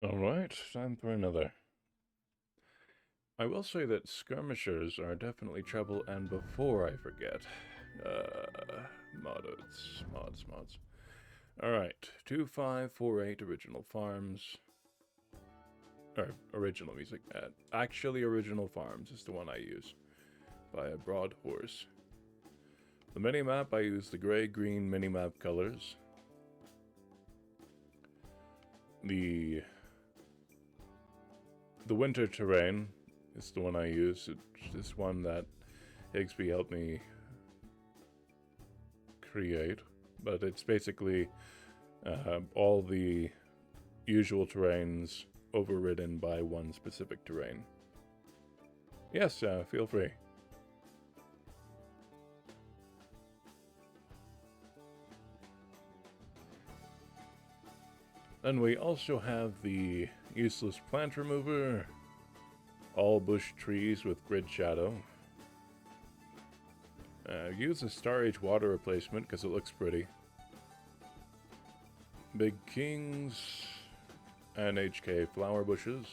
A: Alright, time for another. I will say that skirmishers are definitely trouble, and before I forget, mods. Alright, 2548 original farms. Or, original music. Actually, original farms is the one I use. By a broad horse. The minimap, I use the gray-green minimap colors. The winter terrain is the one I use. It's this one that Higsby helped me create. But it's basically all the usual terrains overridden by one specific terrain. Yes, feel free. Then we also have the useless plant remover, all bush trees with grid shadow. Use a Star Age water replacement because it looks pretty. Big Kings and HK flower bushes.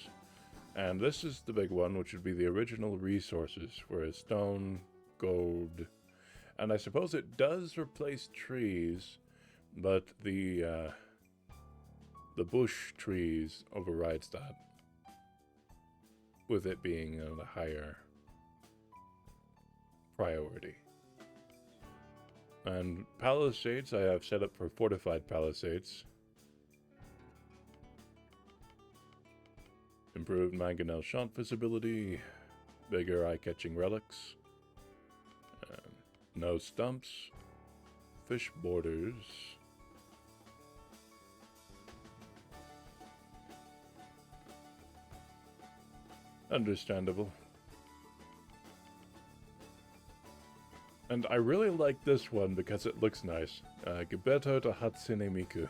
A: And this is the big one, which would be the original resources for a stone, gold, and I suppose it does replace trees, but the bush trees overrides that, with it being a higher priority. And palisades I have set up for fortified palisades. Improved mangonel shot visibility, bigger eye-catching relics, no stumps, fish borders, understandable. And I really like this one because it looks nice. Gebeto to Hatsune Miku.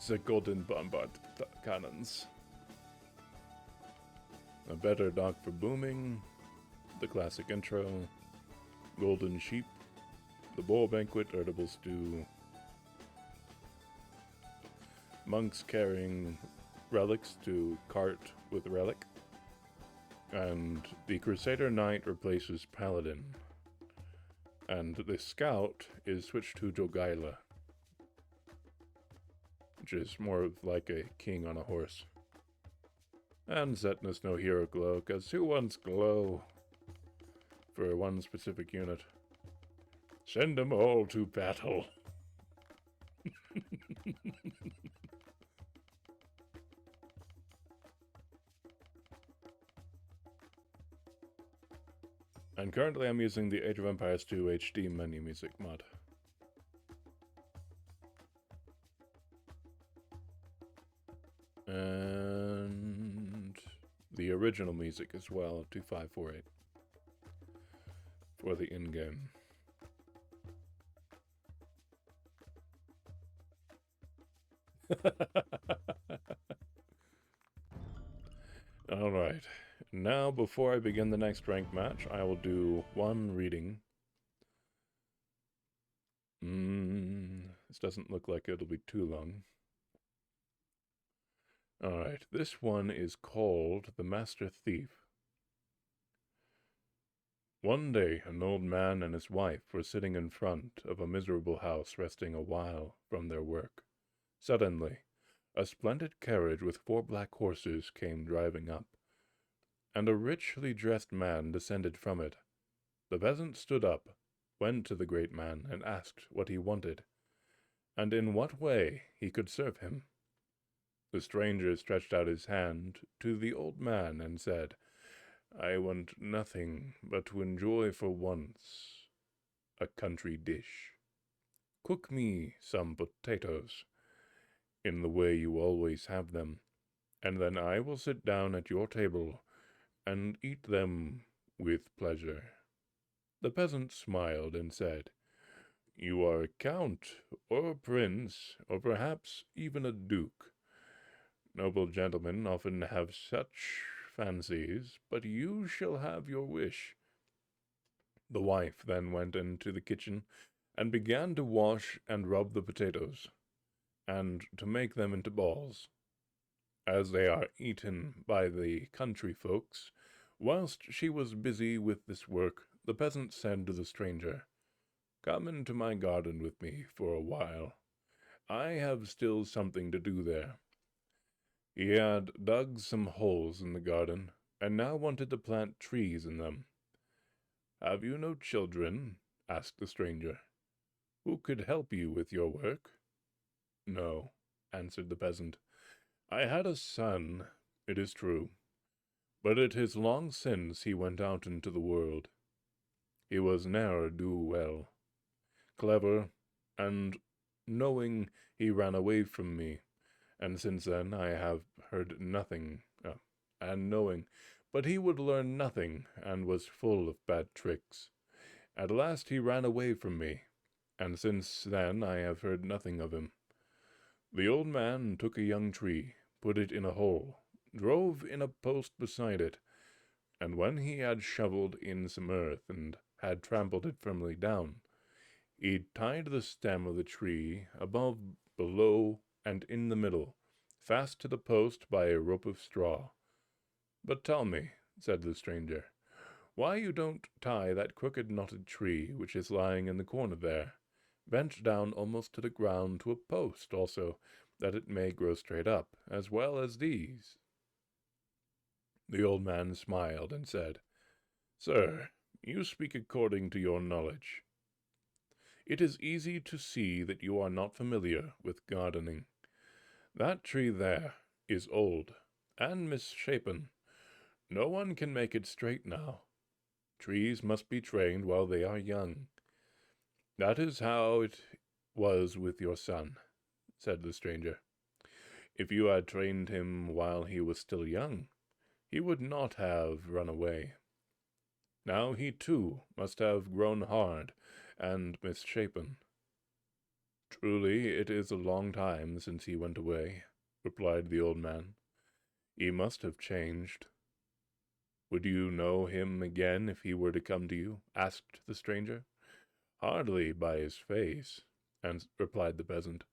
A: The golden bombard cannons. A better dock for booming. The classic intro. Golden sheep. The boar banquet, edible stew. Monks carrying relics to cart with relic. And the Crusader Knight replaces Paladin. And the Scout is switched to Jogaila, which is more of like a king on a horse. And Zetna's no hero glow, because who wants glow for one specific unit? Send them all to battle. And currently I'm using the Age of Empires 2 HD menu music mod. And the original music as well, 2548, for the in-game. Alright, now before I begin the next ranked match, I will do one reading. This doesn't look like it'll be too long. Alright, this one is called The Master Thief. One day, an old man and his wife were sitting in front of a miserable house resting a while from their work. Suddenly, a splendid carriage with 4 black horses came driving up, and a richly dressed man descended from it. The peasant stood up, went to the great man, and asked what he wanted, and in what way he could serve him. The stranger stretched out his hand to the old man and said, "I want nothing but to enjoy for once a country dish. Cook me some potatoes in the way you always have them, and then I will sit down at your table and eat them with pleasure." The peasant smiled and said, "You are a count, or a prince, or perhaps even a duke. Noble gentlemen often have such fancies, but you shall have your wish." The wife then went into the kitchen and began to wash and rub the potatoes, and to make them into balls, as they are eaten by the country folks. Whilst she was busy with this work, the peasant said to the stranger, "Come into my garden with me for a while. I have still something to do there." He had dug some holes in the garden, and now wanted to plant trees in them. "Have you no children?" asked the stranger, "who could help you with your work?" "No," answered the peasant. "I had a son, it is true, but it is long since he went out into the world. He was ne'er-do-well, clever, and knowing he ran away from me, and since then I have heard nothing, and knowing, but he would learn nothing, and was full of bad tricks. At last he ran away from me, and since then I have heard nothing of him." The old man took a young tree, put it in a hole, drove in a post beside it, and when he had shoveled in some earth and had trampled it firmly down, he tied the stem of the tree above, below, and in the middle, fast to the post by a rope of straw. "But tell me," said the stranger, "why you don't tie that crooked knotted tree which is lying in the corner there, bent down almost to the ground, to a post also, that it may grow straight up, as well as these?" The old man smiled and said, "Sir, you speak according to your knowledge. It is easy to see that you are not familiar with gardening. That tree there is old and misshapen. No one can make it straight now. Trees must be trained while they are young. That is how it was with your son," said the stranger. "If you had trained him while he was still young, he would not have run away. Now he too must have grown hard and misshapen." "Truly it is a long time since he went away," replied the old man. "He must have changed." "Would you know him again if he were to come to you?" asked the stranger. "Hardly by his face," replied the peasant,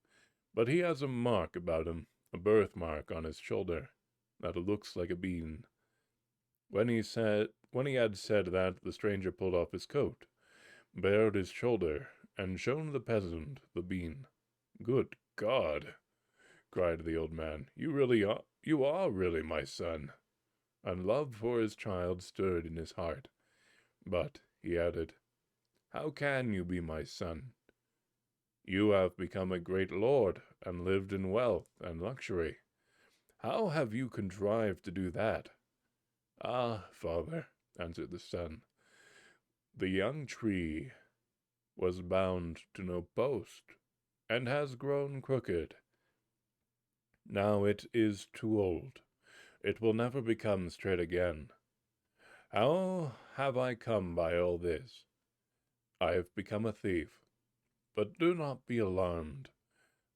A: "but he has a mark about him, a birthmark on his shoulder, that looks like a bean." When he had said that, the stranger pulled off his coat, bared his shoulder, and showed the peasant the bean. "Good God!" cried the old man, you are really my son." And love for his child stirred in his heart. "But," he added, "how can you be my son? You have become a great lord, and lived in wealth and luxury. How have you contrived to do that?" "Ah, father," answered the son, "the young tree was bound to no post, and has grown crooked. Now it is too old. It will never become straight again. How have I come by all this? I have become a thief. But do not be alarmed.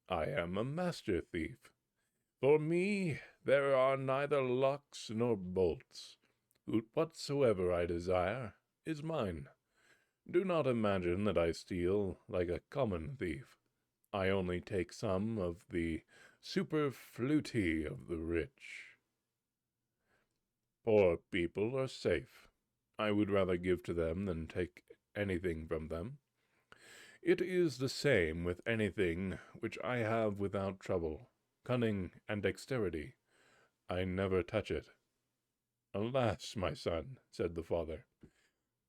A: I am a master thief. For me there are neither locks nor bolts. Whatsoever I desire is mine. Do not imagine that I steal like a common thief. I only take some of the superfluity of the rich. Poor people are safe. I would rather give to them than take anything from them. It is the same with anything which I have without trouble, cunning, and dexterity. I never touch it." "Alas, my son," said the father,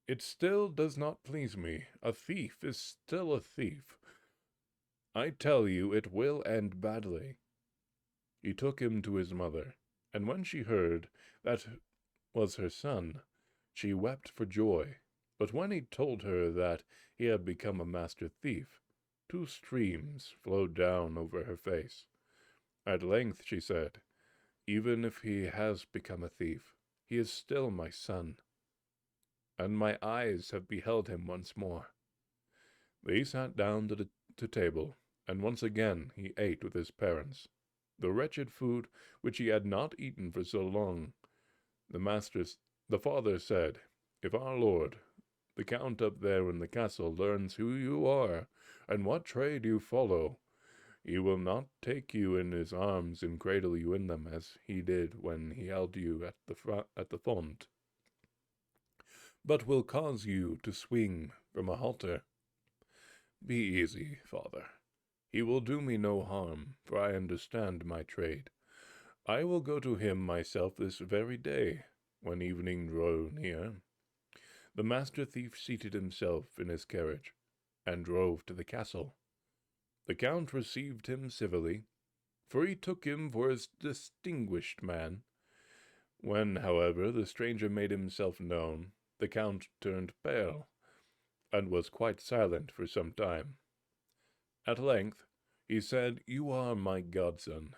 A: "it still does not please me. A thief is still a thief. I tell you it will end badly." He took him to his mother, and when she heard that was her son, she wept for joy. But when he told her that he had become a master thief, 2 streams flowed down over her face. At length she said, "Even if he has become a thief, he is still my son, and my eyes have beheld him once more." They sat down to table, and once again he ate with his parents the wretched food which he had not eaten for so long. The father said, "If our Lord, The Count up there in the castle learns who you are, and what trade you follow. He will not take you in his arms and cradle you in them, as he did when he held you at the font, but will cause you to swing from a halter. Be easy, father. He will do me no harm, for I understand my trade. I will go to him myself this very day, when evening drew near. The master thief seated himself in his carriage, and drove to the castle. The Count received him civilly, for he took him for a distinguished man. When, however, the stranger made himself known, the Count turned pale, and was quite silent for some time. At length he said, "You are my godson,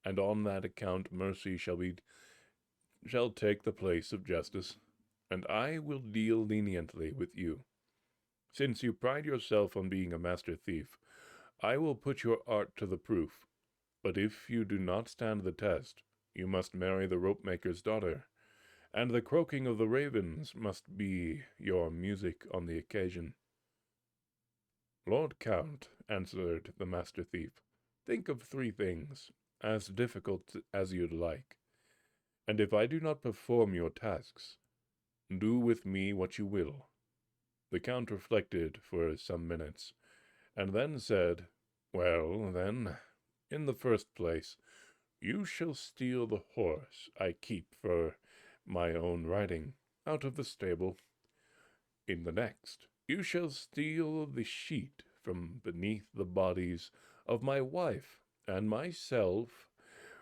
A: and on that account mercy shall take the place of justice, and I will deal leniently with you. Since you pride yourself on being a master thief, I will put your art to the proof. But if you do not stand the test, you must marry the rope-maker's daughter, and the croaking of the ravens must be your music on the occasion." "Lord Count," answered the master thief, "think of 3 things, as difficult as you'd like, and if I do not perform your tasks, do with me what you will." The Count reflected for some minutes, and then said, "Well, then, in the first place, you shall steal the horse I keep for my own riding out of the stable. In the next, you shall steal the sheet from beneath the bodies of my wife and myself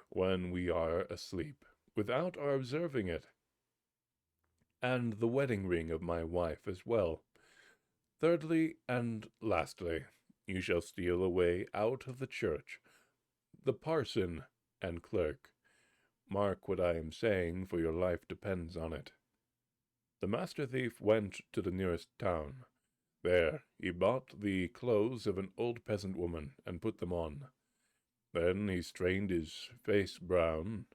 A: when we are asleep, without our observing it, and the wedding ring of my wife as well. Thirdly and lastly, you shall steal away out of the church the parson and clerk. Mark what I am saying, for your life depends on it." The master thief went to the nearest town. There he bought the clothes of an old peasant woman and put them on. Then he stained his face brown,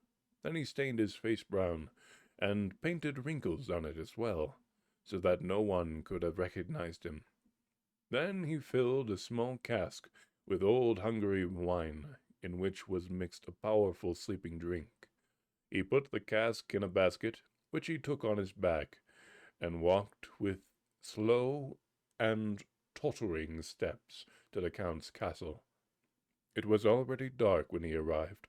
A: and painted wrinkles on it as well, so that no one could have recognized him. Then he filled a small cask with old Hungary wine, in which was mixed a powerful sleeping drink. He put the cask in a basket, which he took on his back, and walked with slow and tottering steps to the Count's castle. It was already dark when he arrived.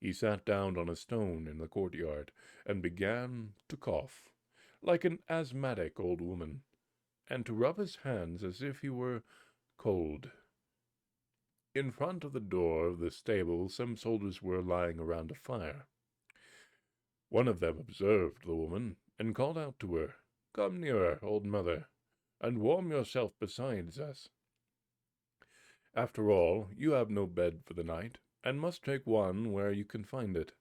A: He sat down on a stone in the courtyard, and began to cough, like an asthmatic old woman, and to rub his hands as if he were cold. In front of the door of the stable some soldiers were lying around a fire. One of them observed the woman, and called out to her, "Come nearer, old mother, and warm yourself beside us. After all, you have no bed for the night, and must take one where you can find it."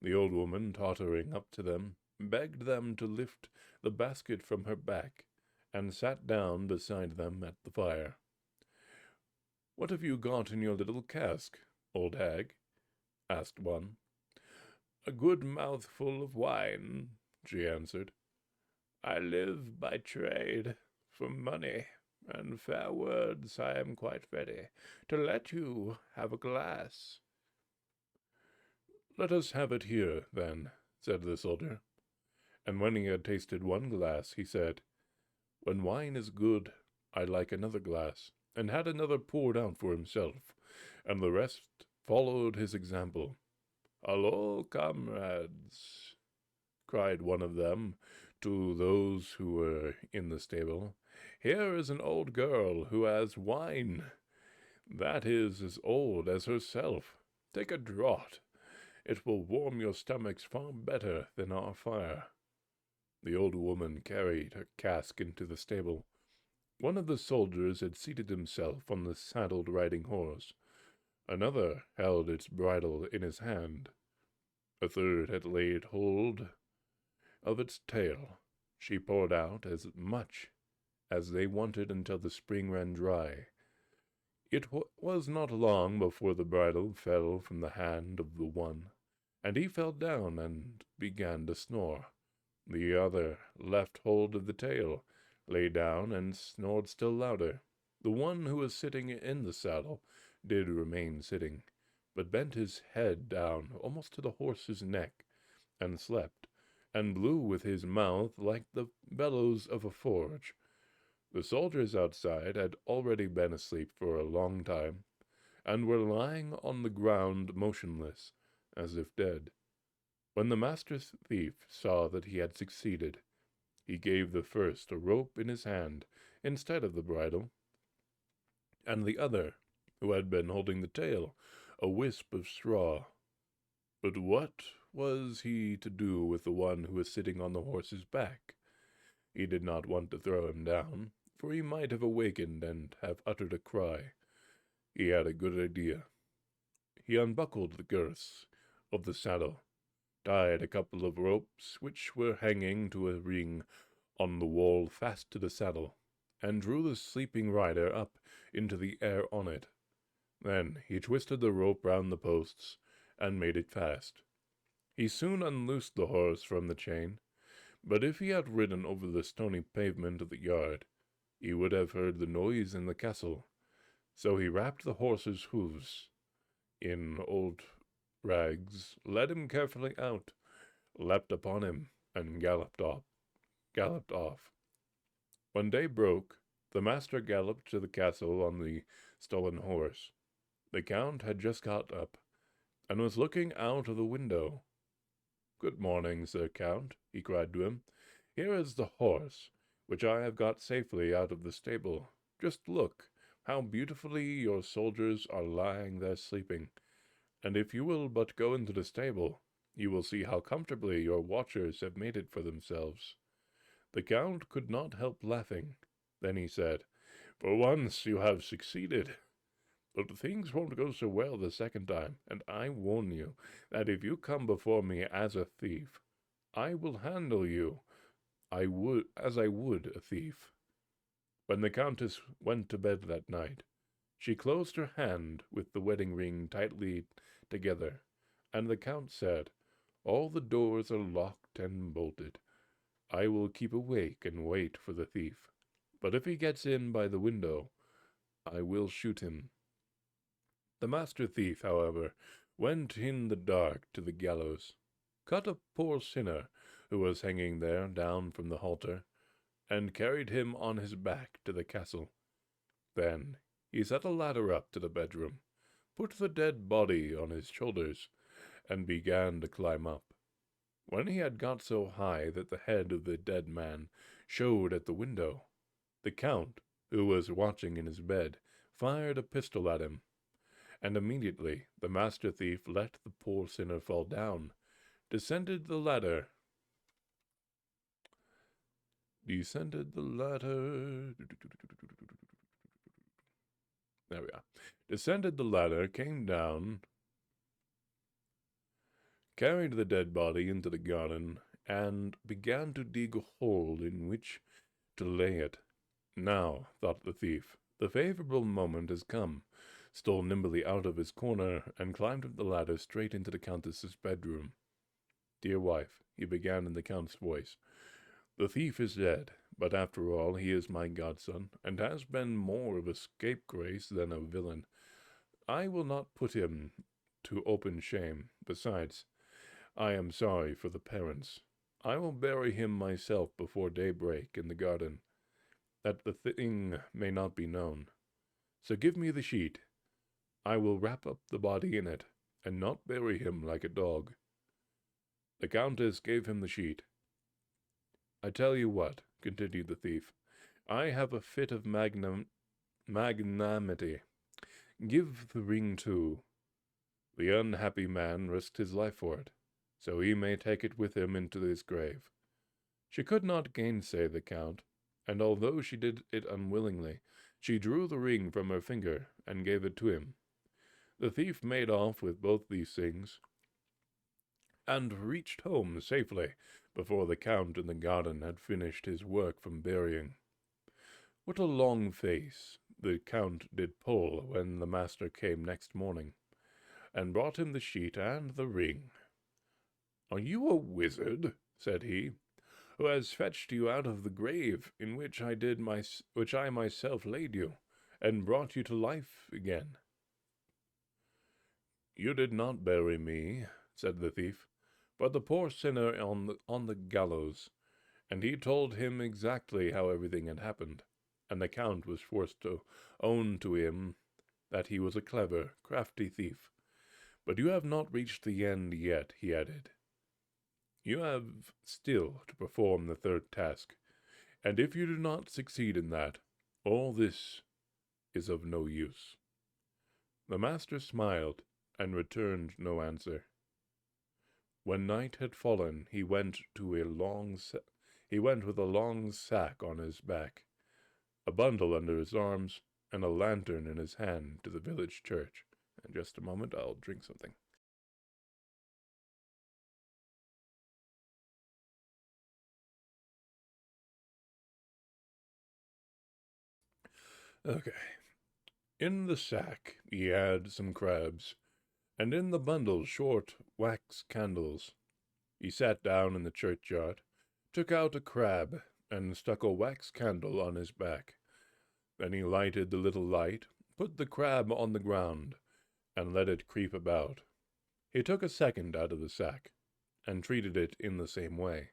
A: The old woman, tottering up to them, begged them to lift the basket from her back, and sat down beside them at the fire. "What have you got in your little cask, old hag?" asked one. "A good mouthful of wine," she answered. "I live by trade, for money and fair words I am quite ready to let you have a glass." "Let us have it here, then," said the soldier. And when he had tasted one glass, he said, "When wine is good, I like another glass," and had another poured out for himself, and the rest followed his example. "Hallo, comrades!" cried one of them to those who were in the stable. "Here is an old girl who has wine that is as old as herself. Take a draught. It will warm your stomachs far better than our fire." The old woman carried her cask into the stable. One of the soldiers had seated himself on the saddled riding horse. Another held its bridle in his hand. A third had laid hold of its tail. She poured out as much as they wanted until the spring ran dry. It was not long before the bridle fell from the hand of the one, and he fell down and began to snore. The other left hold of the tail, lay down, and snored still louder. The one who was sitting in the saddle did remain sitting, but bent his head down almost to the horse's neck, and slept, and blew with his mouth like the bellows of a forge. The soldiers outside had already been asleep for a long time, and were lying on the ground motionless, as if dead. When the master thief saw that he had succeeded, he gave the first a rope in his hand instead of the bridle, and the other, who had been holding the tail, a wisp of straw. But what was he to do with the one who was sitting on the horse's back? He did not want to throw him down, for he might have awakened and have uttered a cry. He had a good idea. He unbuckled the girths of the saddle, tied a couple of ropes which were hanging to a ring on the wall fast to the saddle, and drew the sleeping rider up into the air on it. Then he twisted the rope round the posts, and made it fast. He soon unloosed the horse from the chain, but if he had ridden over the stony pavement of the yard, he would have heard the noise in the castle. So he wrapped the horse's hoofs in old rags, led him carefully out, leapt upon him, and galloped off. When day broke, the master galloped to the castle on the stolen horse. The count had just got up, and was looking out of the window. "Good morning, Sir Count," he cried to him. "Here is the horse, which I have got safely out of the stable. Just look, how beautifully your soldiers are lying there sleeping, and if you will but go into the stable, you will see how comfortably your watchers have made it for themselves." The Count could not help laughing. Then he said, "For once you have succeeded. But things won't go so well the second time, and I warn you that if you come before me as a thief, I will handle you as I would a thief." When the Countess went to bed that night, she closed her hand with the wedding ring tightly together, and the Count said, "All the doors are locked and bolted. I will keep awake and wait for the thief, but if he gets in by the window, I will shoot him." The master thief, however, went in the dark to the gallows, cut a poor sinner who was hanging there down from the halter, and carried him on his back to the castle. Then he set a ladder up to the bedroom, put the dead body on his shoulders, and began to climb up. When he had got so high that the head of the dead man showed at the window, the Count, who was watching in his bed, fired a pistol at him, and immediately the master thief let the poor sinner fall down, descended the ladder, came down, carried the dead body into the garden, and began to dig a hole in which to lay it. "Now," thought the thief, "the favorable moment has come," stole nimbly out of his corner, and climbed up the ladder straight into the Countess's bedroom. "Dear wife," he began in the Count's voice, "the thief is dead, but after all he is my godson, and has been more of a scapegrace than a villain. I will not put him to open shame. Besides, I am sorry for the parents. I will bury him myself before daybreak in the garden, that the thing may not be known. So give me the sheet. I will wrap up the body in it, and not bury him like a dog." The Countess gave him the sheet. "I tell you what," continued the thief, "I have a fit of magnanimity. Give the ring too. The unhappy man risked his life for it, so he may take it with him into his grave." She could not gainsay the Count, and although she did it unwillingly, she drew the ring from her finger and gave it to him. The thief made off with both these things, and reached home safely before the Count in the garden had finished his work from burying. What a long face the Count did pull when the master came next morning, and brought him the sheet and the ring. "Are you a wizard?" said he. who has fetched you out of the grave in which I myself laid you, and brought you to life again." "You did not bury me," said the thief, "but the poor sinner on the gallows." And he told him exactly how everything had happened, and the Count was forced to own to him that he was a clever, crafty thief. "But you have not reached the end yet," he added. "You have still to perform the third task, and if you do not succeed in that, all this is of no use." The master smiled, and returned no answer. When night had fallen, he went with a long sack on his back, a bundle under his arms, and a lantern in his hand to the village church. In just a moment, I'll drink something. Okay. In the sack he had some crabs, and in the bundle short wax candles. He sat down in the churchyard, took out a crab, and stuck a wax candle on his back. Then he lighted the little light, put the crab on the ground, and let it creep about. He took a second out of the sack, and treated it in the same way,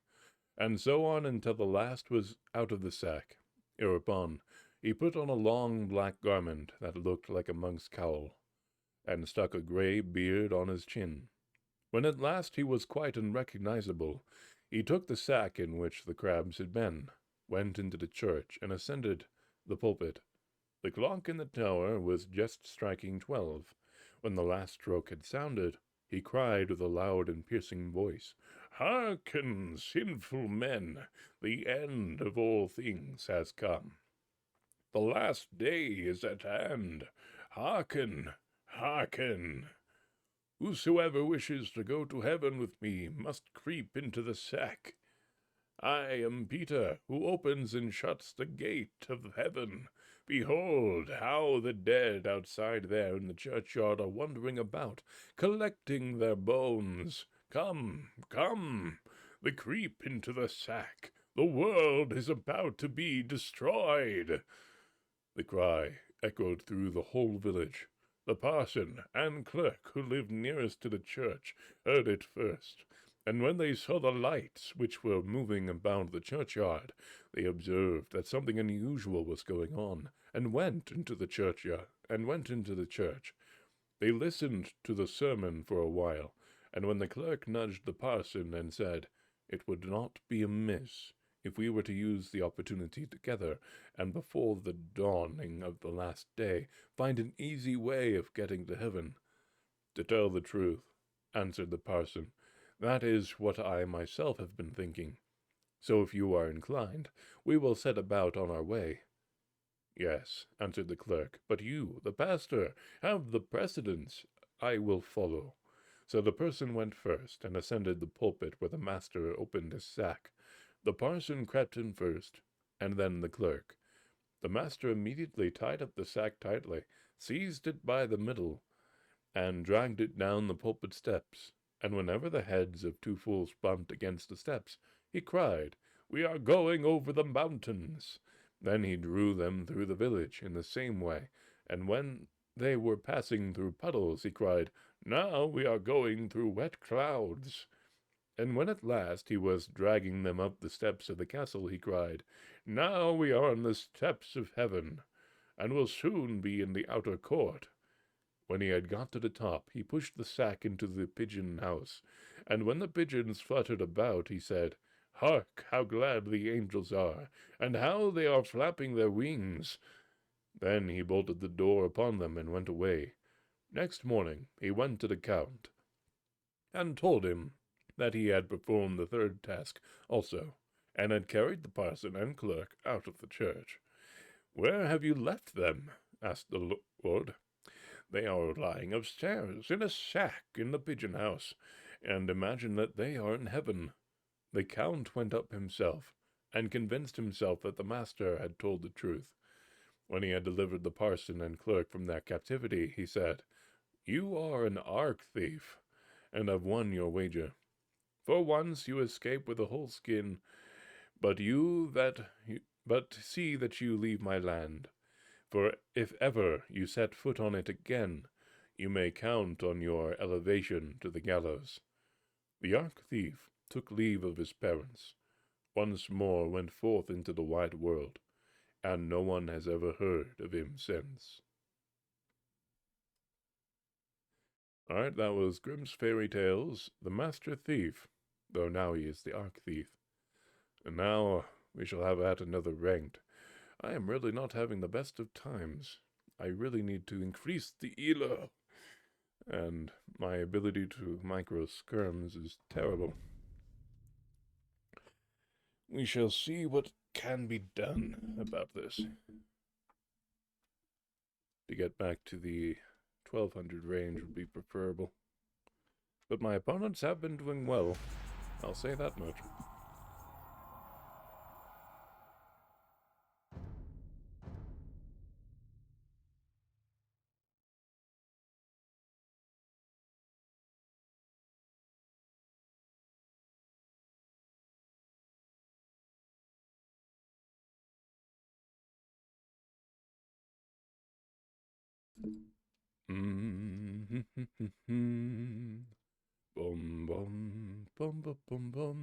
A: and so on until the last was out of the sack. Hereupon he put on a long black garment that looked like a monk's cowl, and stuck a grey beard on his chin. When at last he was quite unrecognizable, he took the sack in which the crabs had been, went into the church, and ascended the pulpit. The clock in the tower was just striking 12. When the last stroke had sounded, he cried with a loud and piercing voice, "Hearken, sinful men, the end of all things has come. The last day is at hand. Hearken, hearken. Whosoever wishes to go to heaven with me must creep into the sack. I am Peter, who opens and shuts the gate of heaven. Behold, how the dead outside there in the churchyard are wandering about, collecting their bones. Come, come, the creep into the sack. The world is about to be destroyed." The cry echoed through the whole village. The parson and clerk, who lived nearest to the church, heard it first, and when they saw the lights which were moving about the churchyard, they observed that something unusual was going on, and went into the church. They listened to the sermon for a while, and when the clerk nudged the parson and said, "It would not be amiss if we were to use the opportunity together, and before the dawning of the last day, find an easy way of getting to heaven." "To tell the truth," answered the parson, "that is what I myself have been thinking. So if you are inclined, we will set about on our way." "Yes," answered the clerk, "but you, the pastor, have the precedence. I will follow." So the parson went first, and ascended the pulpit where the master opened his sack. The parson crept in first, and then the clerk. The master immediately tied up the sack tightly, seized it by the middle, and dragged it down the pulpit steps. And whenever the heads of two fools bumped against the steps, he cried, "We are going over the mountains." Then he drew them through the village in the same way, and when they were passing through puddles, he cried, "Now we are going through wet clouds." And when at last he was dragging them up the steps of the castle, he cried, "Now we are on the steps of heaven, and will soon be in the outer court." When he had got to the top, he pushed the sack into the pigeon house, and when the pigeons fluttered about, he said, "Hark, how glad the angels are, and how they are flapping their wings." Then he bolted the door upon them and went away. Next morning he went to the Count, and told him that he had performed the third task also, and had carried the parson and clerk out of the church. "Where have you left them?" asked the lord. "They are lying upstairs in a sack in the pigeon house, and imagine that they are in heaven." The Count went up himself, and convinced himself that the master had told the truth. When he had delivered the parson and clerk from their captivity, he said, "You are an arch-thief, and have won your wager. For once you escape with a whole skin, But see that you leave my land, for if ever you set foot on it again, you may count on your elevation to the gallows. The arch-thief took leave of his parents, once more went forth into the wide world, and no one has ever heard of him since. Alright, that was Grimm's Fairy Tales, The Master Thief, though now he is the arch-thief. And now we shall have at another ranked. I am really not having the best of times. I really need to increase the ELO. And my ability to micro-skirms is terrible. We shall see what can be done about this. To get back to the 1200 range would be preferable. But my opponents have been doing well. I'll say that much. Bum bum bum bum bum bum.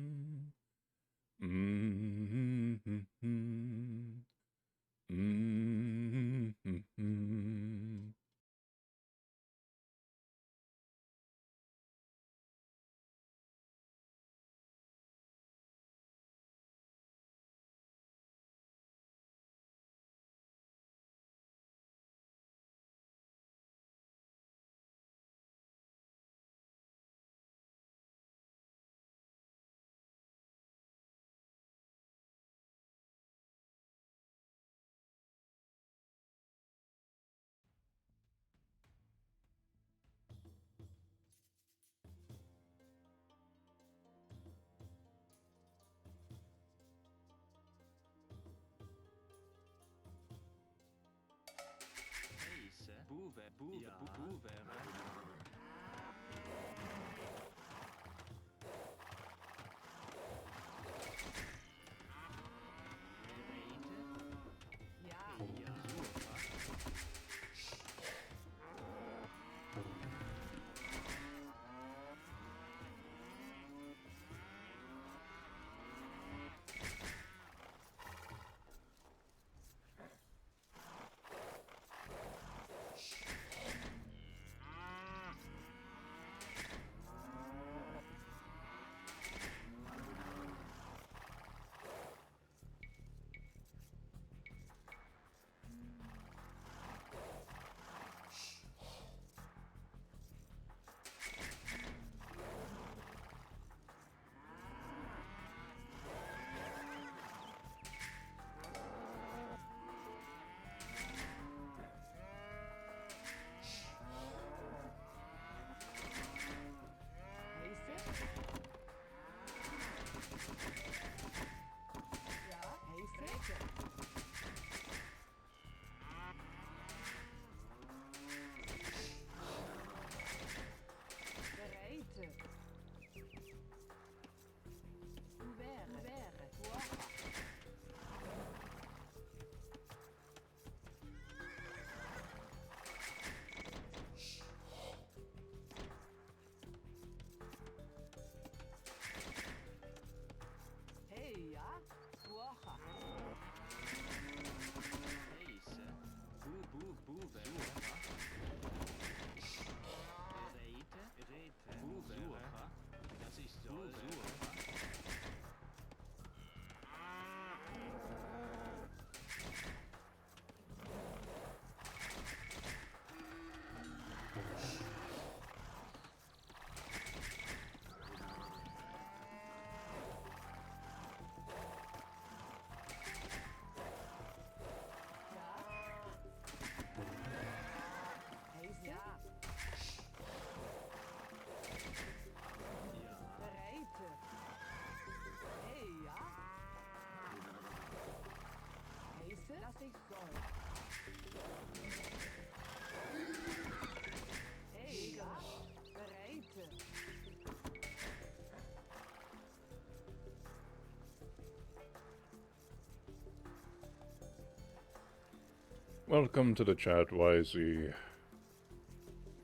A: Welcome to the chat, YZ,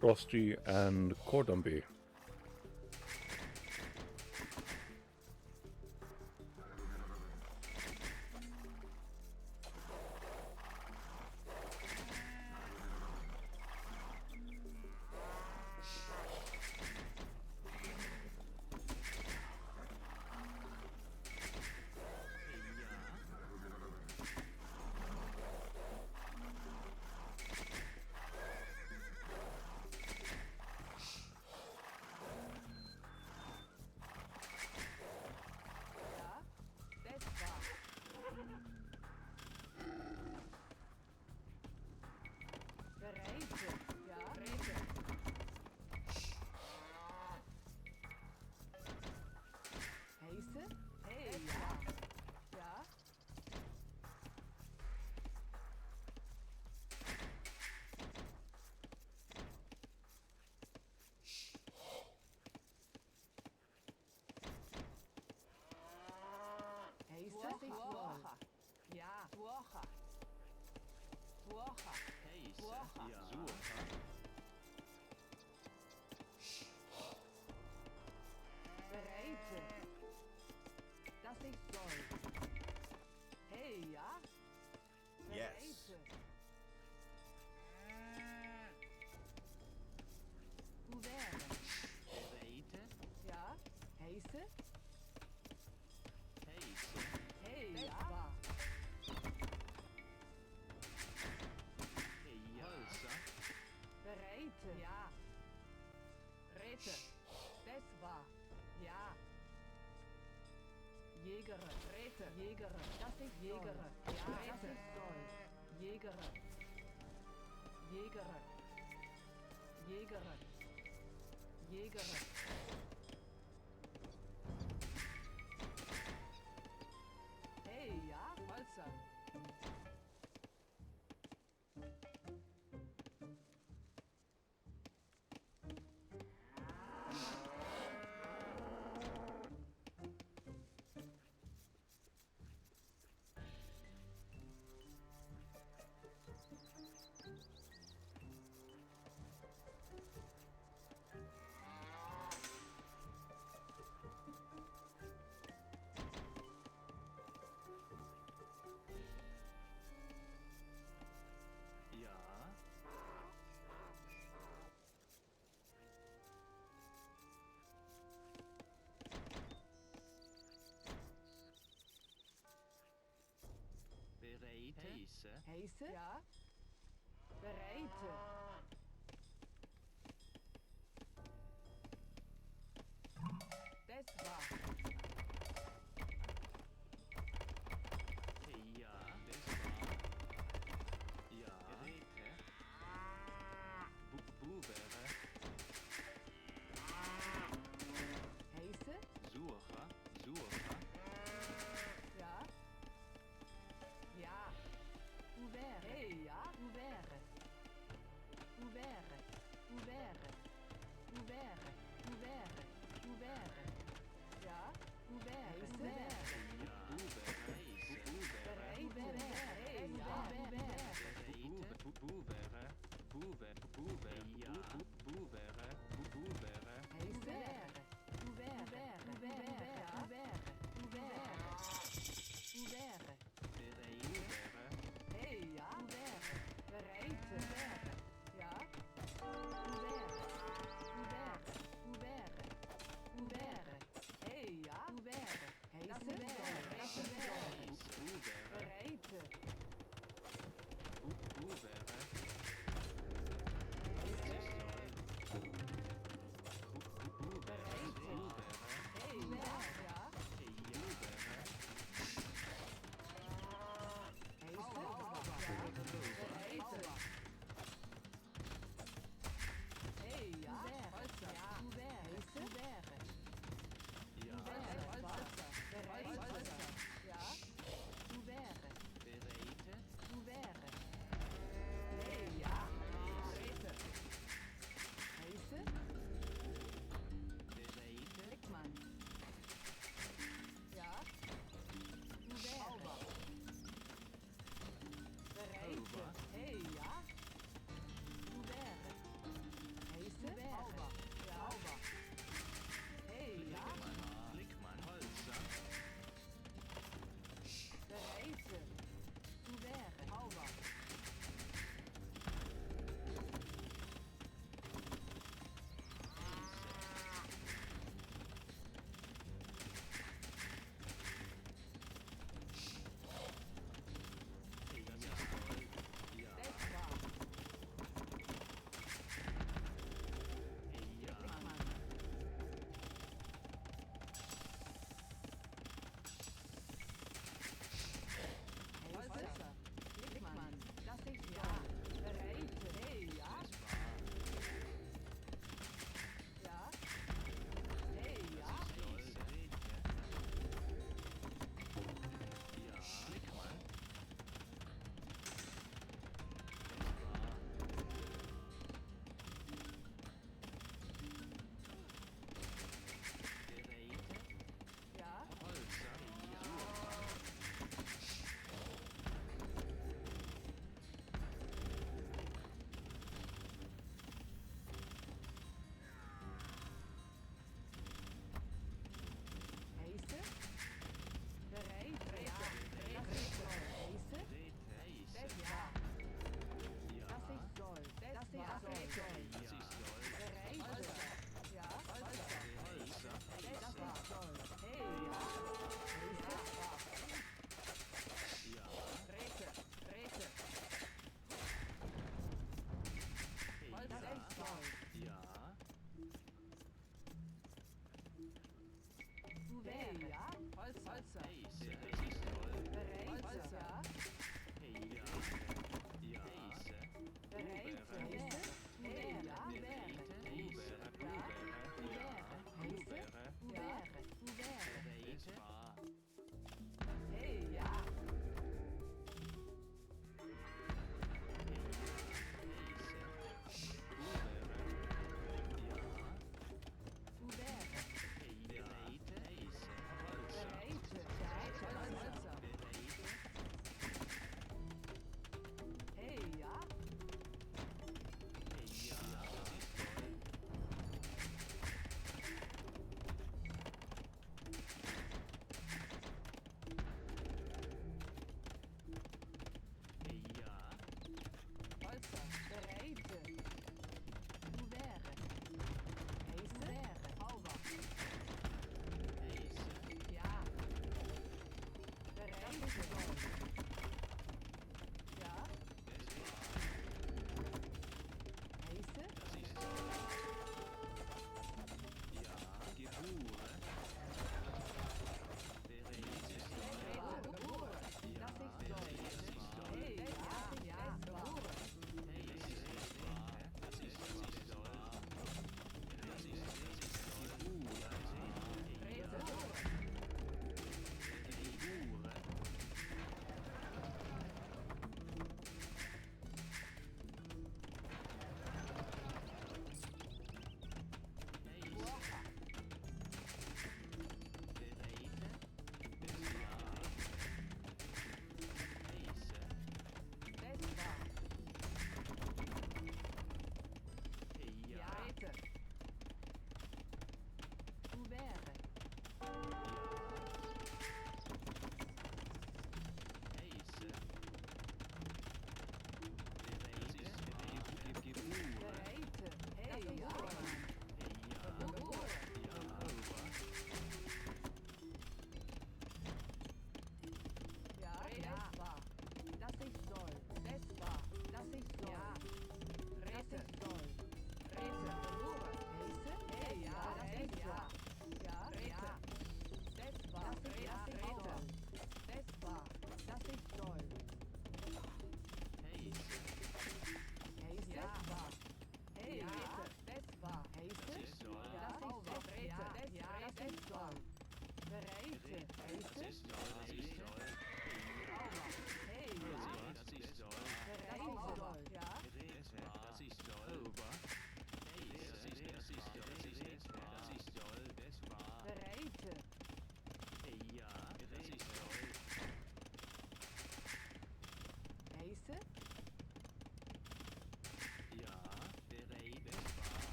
A: Frosty, and Cordumby.
B: Heise? Ja. Bereite. Das war. Hey, ja.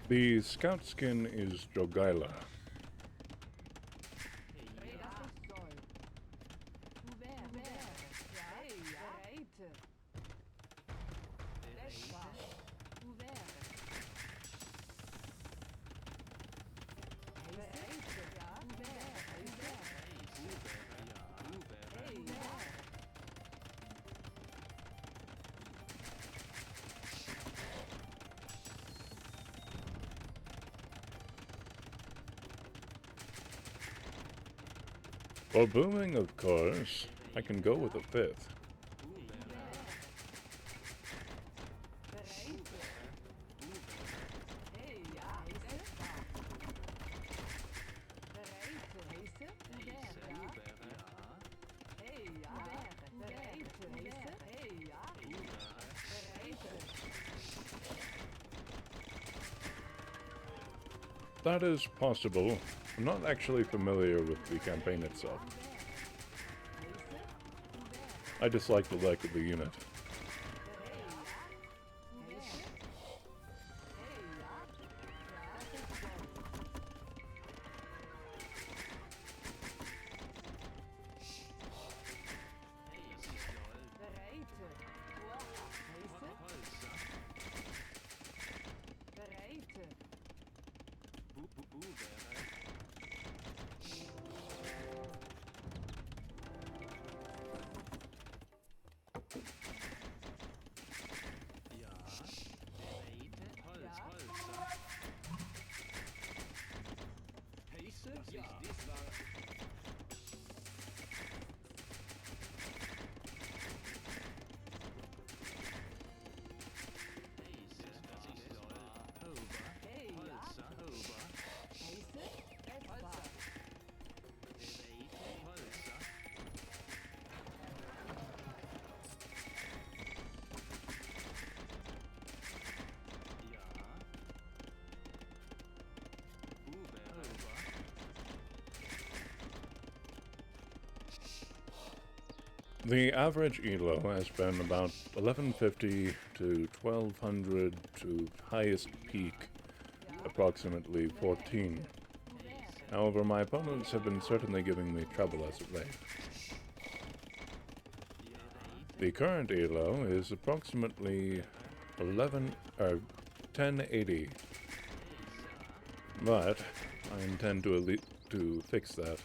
A: The scout skin is Jogaila. For booming, of course, I can go with a fifth. That is possible. I'm not actually familiar with the campaign itself. I dislike the lack of the unit. The average elo has been about 1150 to 1200 to highest peak approximately 14. However, my opponents have been certainly giving me trouble as of late. The current elo is approximately 1080, but I intend to fix that.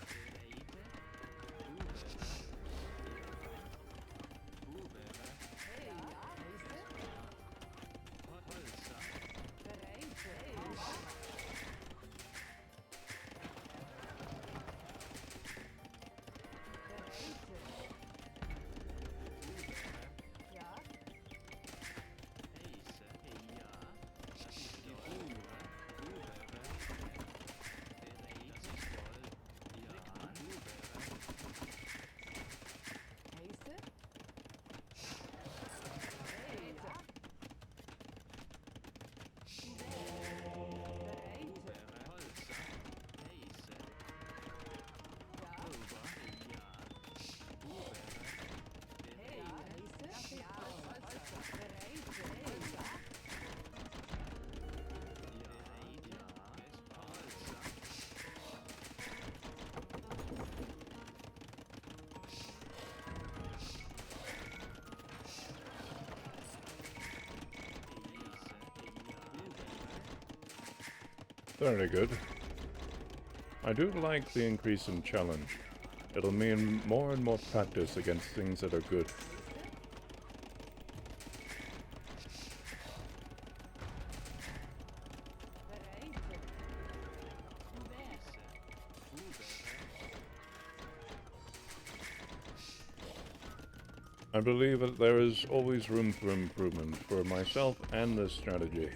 A: Very good. I do like the increase in challenge. It'll mean more and more practice against things that are good. I believe that there is always room for improvement for myself and this strategy.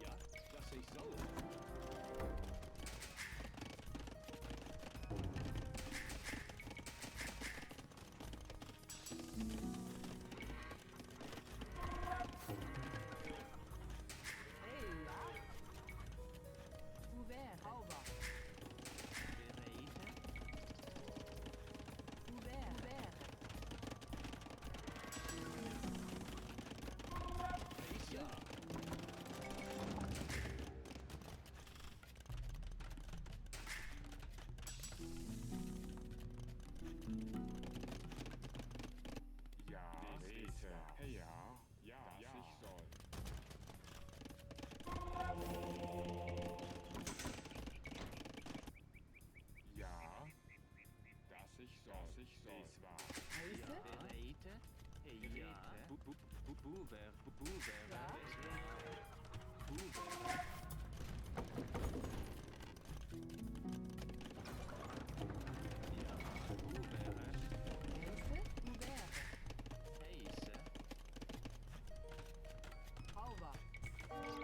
C: Ja, das ich soll.
B: Hey, ja. Ouvert. Hauber. Ouvert. Ouvert.
C: Ja.
B: Heiße? Heiße? Ouvert. Hauber. Hauber.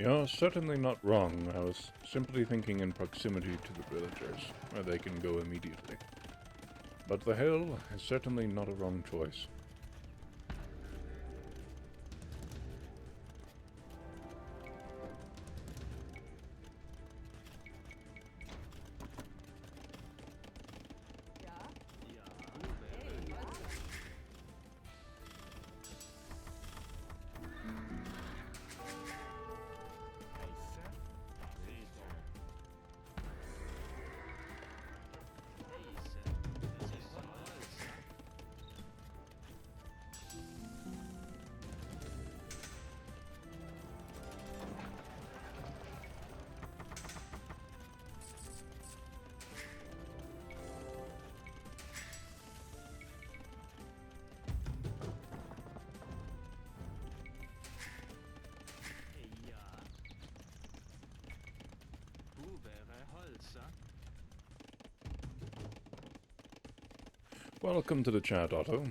A: You're certainly not wrong. I was simply thinking in proximity to the villagers, where they can go immediately. But the hill is certainly not a wrong choice. Welcome to the chat, Otto.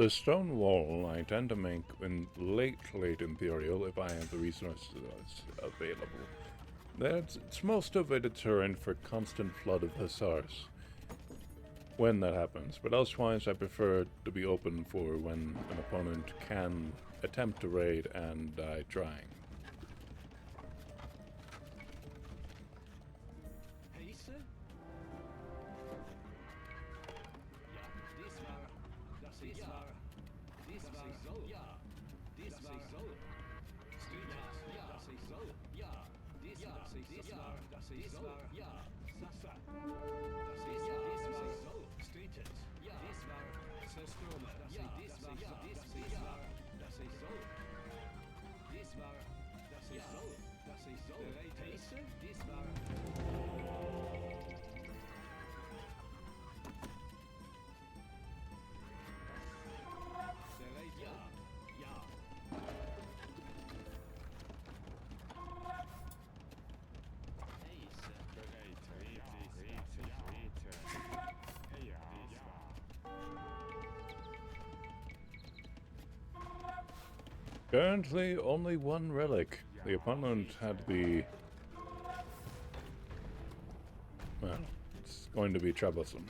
A: The stone wall I tend to make in late Imperial if I have the resources available. It's most of a deterrent for constant flood of hussars when that happens, but elsewise I prefer to be open for when an opponent can attempt to raid and die trying. Currently, only one relic. The opponent had the... Well, it's going to be troublesome.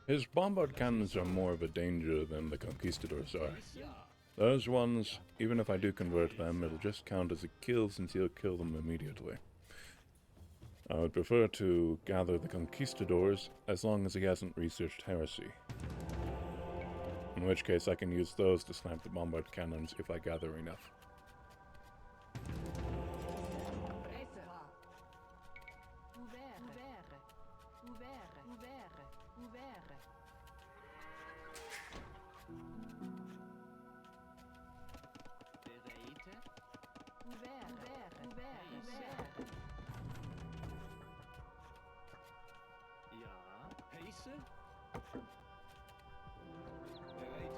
A: His bombard cannons are more of a danger than the conquistadors are. Those ones, even if I do convert them, it'll just count as a kill since he'll kill them immediately. I would prefer to gather the conquistadors as long as he hasn't researched heresy. In which case I can use those to snipe the bombard cannons if I gather enough.
C: Bereite.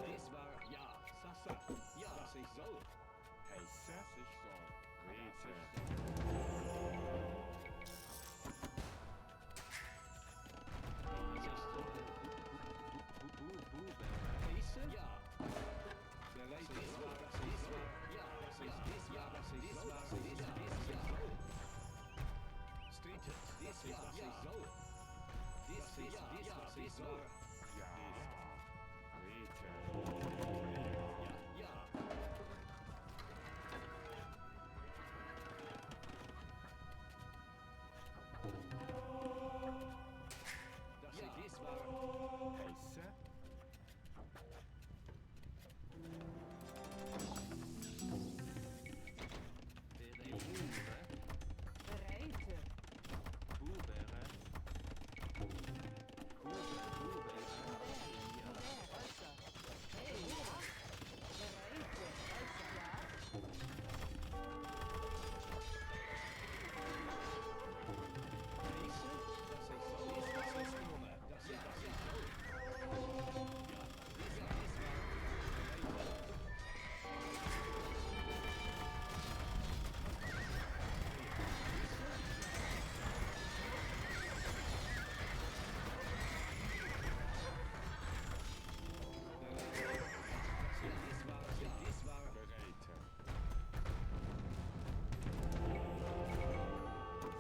C: Dies war, ja, Sasa. Ja, dass ich soll.
D: Heiße. Rete.
C: Heiße? Ja. Bereite. Dies war, dass ich soll. Ja, dass ich, dies war, dass ich soll. Dies, ja. Streetet. Dies war, dass ich soll. Dies, ja, was ich soll.
D: Ja. Rete.
C: Ja. Dass ich dies war.
D: Heiße.
B: Bereite.
D: Bereite.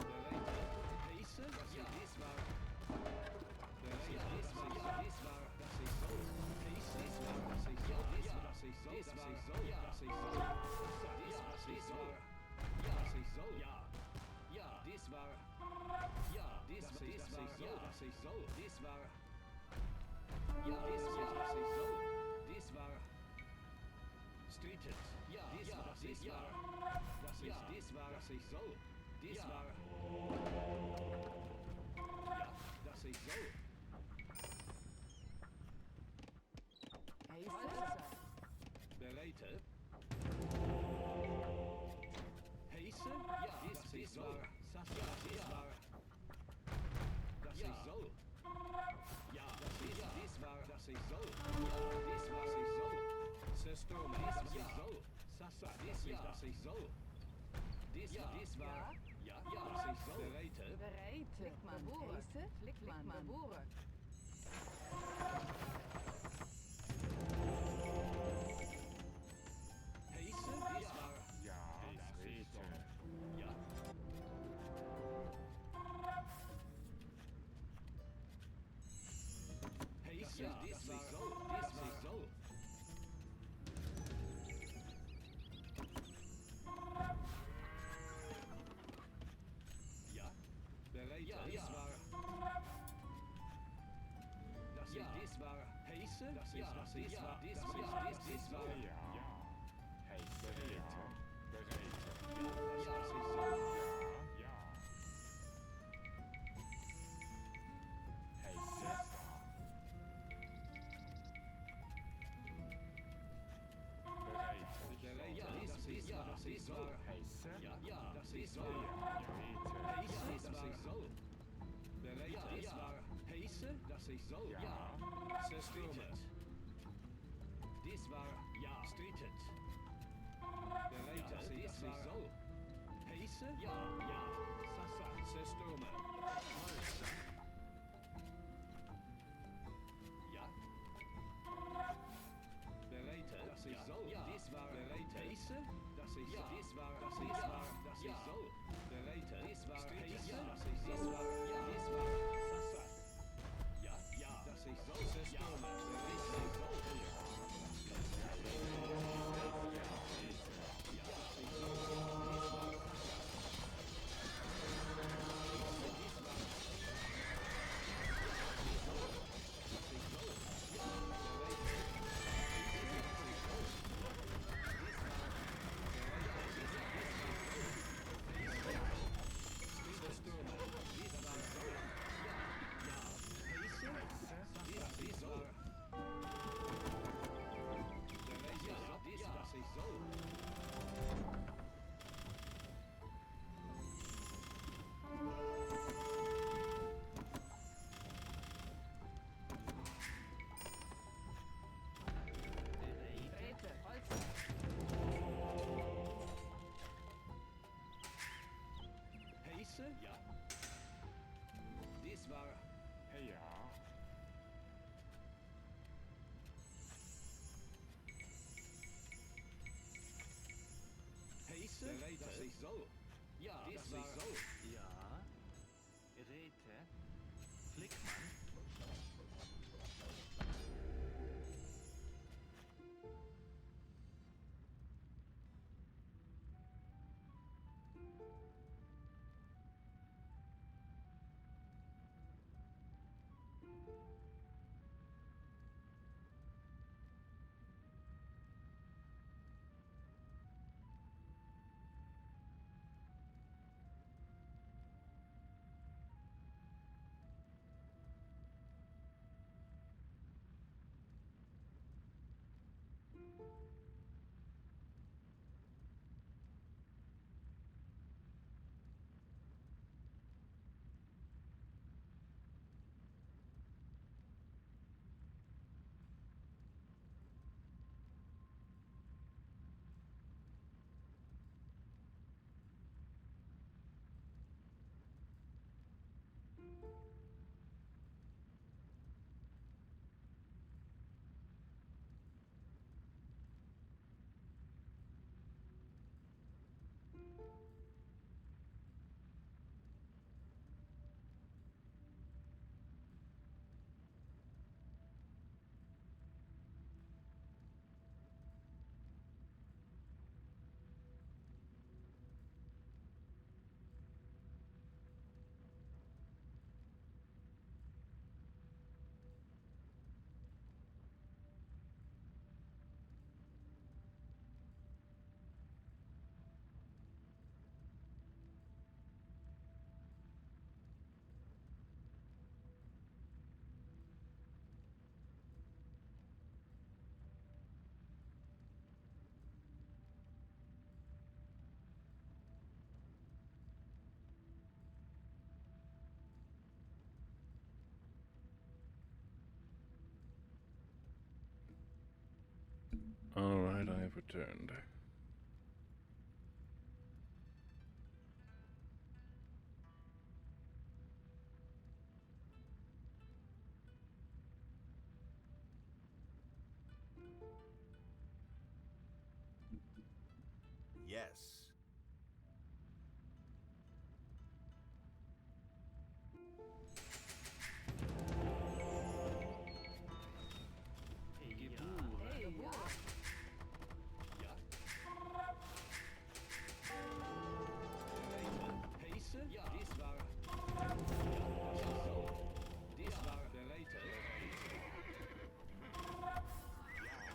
C: Streetet. Ja, dies war, das ich war. Das ist, dies war, das ich soll. Dies war. Ja, das ich soll. Bereite. Heiße? Ja, dies war. Sascha, dies war. Das ich soll. Ja, dies war, das ich soll. Ja, dies war, das ich soll. System, dies was ich soll. Sasa, dies das ich soll. Dies war. Ja, das ich soll. Bereite.
B: Bereite. Flikman. Heiße. Flikman. Beboeren.
C: Heiße? Dies war.
D: Ja. Rete.
C: Ja. Heiße? Dies war. Dies war soll. Ja. Bereite. Dies war. Das ich dies war. Heiße? Das ist was dies war. Dies war.
D: Ja. Heiße. Rete. Bereite.
C: Ja, das ich soll.
D: Ja. Heiße. Bereite.
C: Bereite. Das ich soll.
D: Heiße.
C: Ja, das ich soll.
D: Rete.
C: Heiße, das ich soll. Bereite, dies war. Heiße, das ich soll.
D: Ja.
C: Streetet. Dies war. Ja. Streetet. Bereite, das ich soll. Heiße? Ja. Sasa, Systeme. Ja. Bereite, das ich soll. Dies war. Bereite. Heiße, das ich soll. Dies war. Das ich soll. Bereite. Dies war. Heiße, das ich soll. Dies war. Dies war. Sasa. Ja. Das ich soll. Systeme. Bereite, ich soll. Systeme. Dies
A: Alright, I have returned.
E: Yes.
C: Heise? Ja, dies war... Dies war bereiter.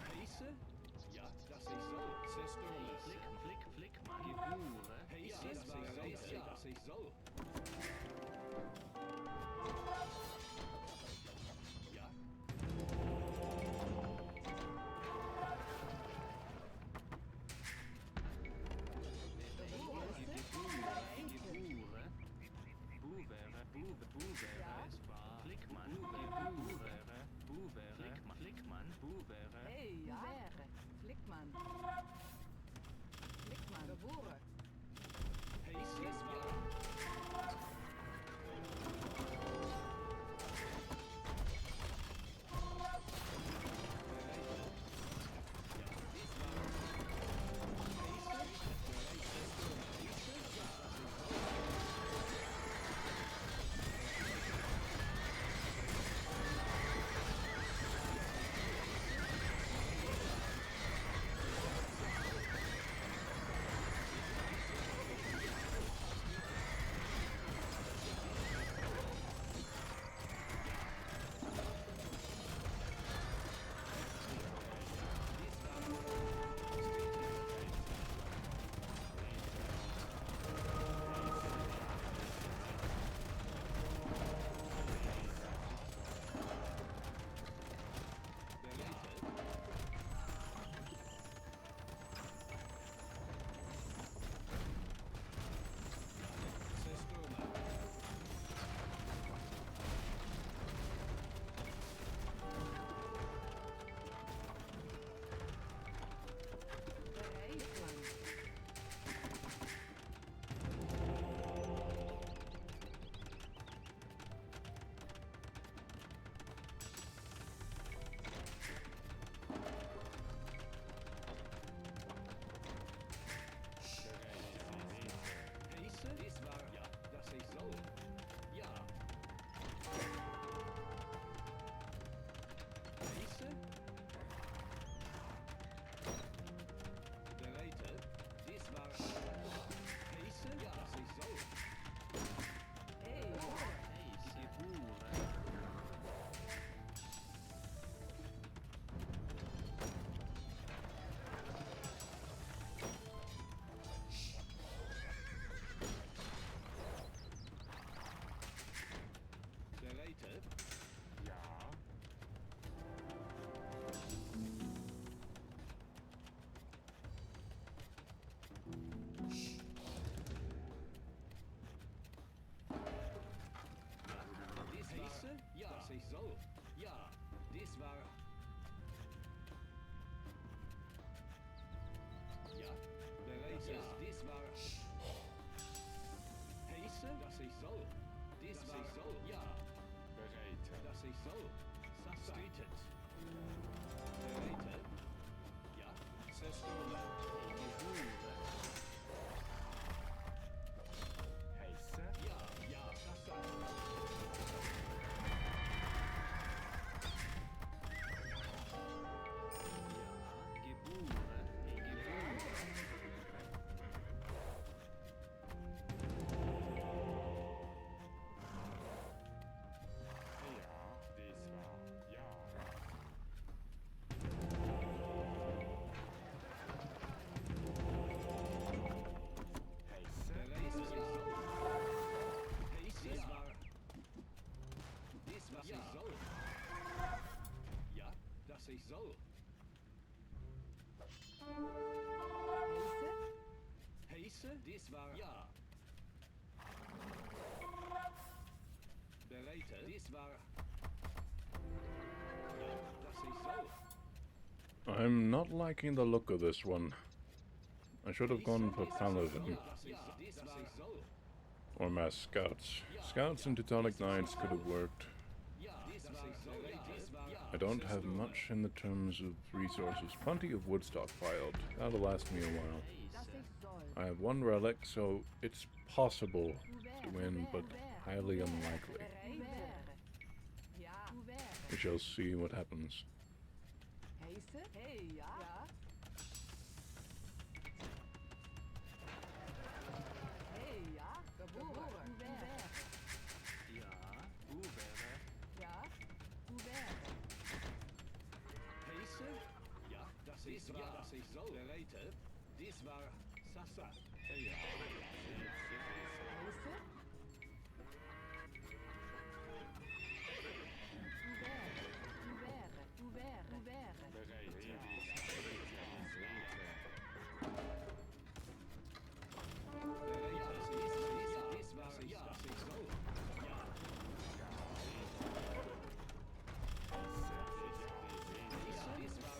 C: Heise? Ja, das ist so. Systems. Heise, das war bereiter. Das ist so. Ja.
B: Hey, ja. Flickmann. Flickmann. Geboren.
C: Heise, ja. sich soll.
B: Heiße?
C: Heiße? Dies war ja. Bereite? Dies war. Ja, das ich soll.
A: I'm not liking the look of this one. I should have gone for Paladin
C: Dies war ich soll.
A: or Mass Scouts. Scouts and Teutonic Knights could have worked.
C: Ja, dies war ich soll. Dies war ja.
A: I don't have much in the terms of resources. Plenty of wood stockpiled. That'll last me a while.
B: Das ich soll.
A: I have one relic, so it's possible to win, but highly unlikely.
B: Ja.
A: We shall see what happens.
B: Heiße? Hey, ja. Ja. Hey, ja. Geboren.
C: Ja, wo wäre?
B: Ja.
C: Heiße? Ja, das ist war, das ich soll. Bereite? Dies war Sasa. Ja.
B: Heiße?
C: Dies war ja, das ich soll. Ja. Dies war.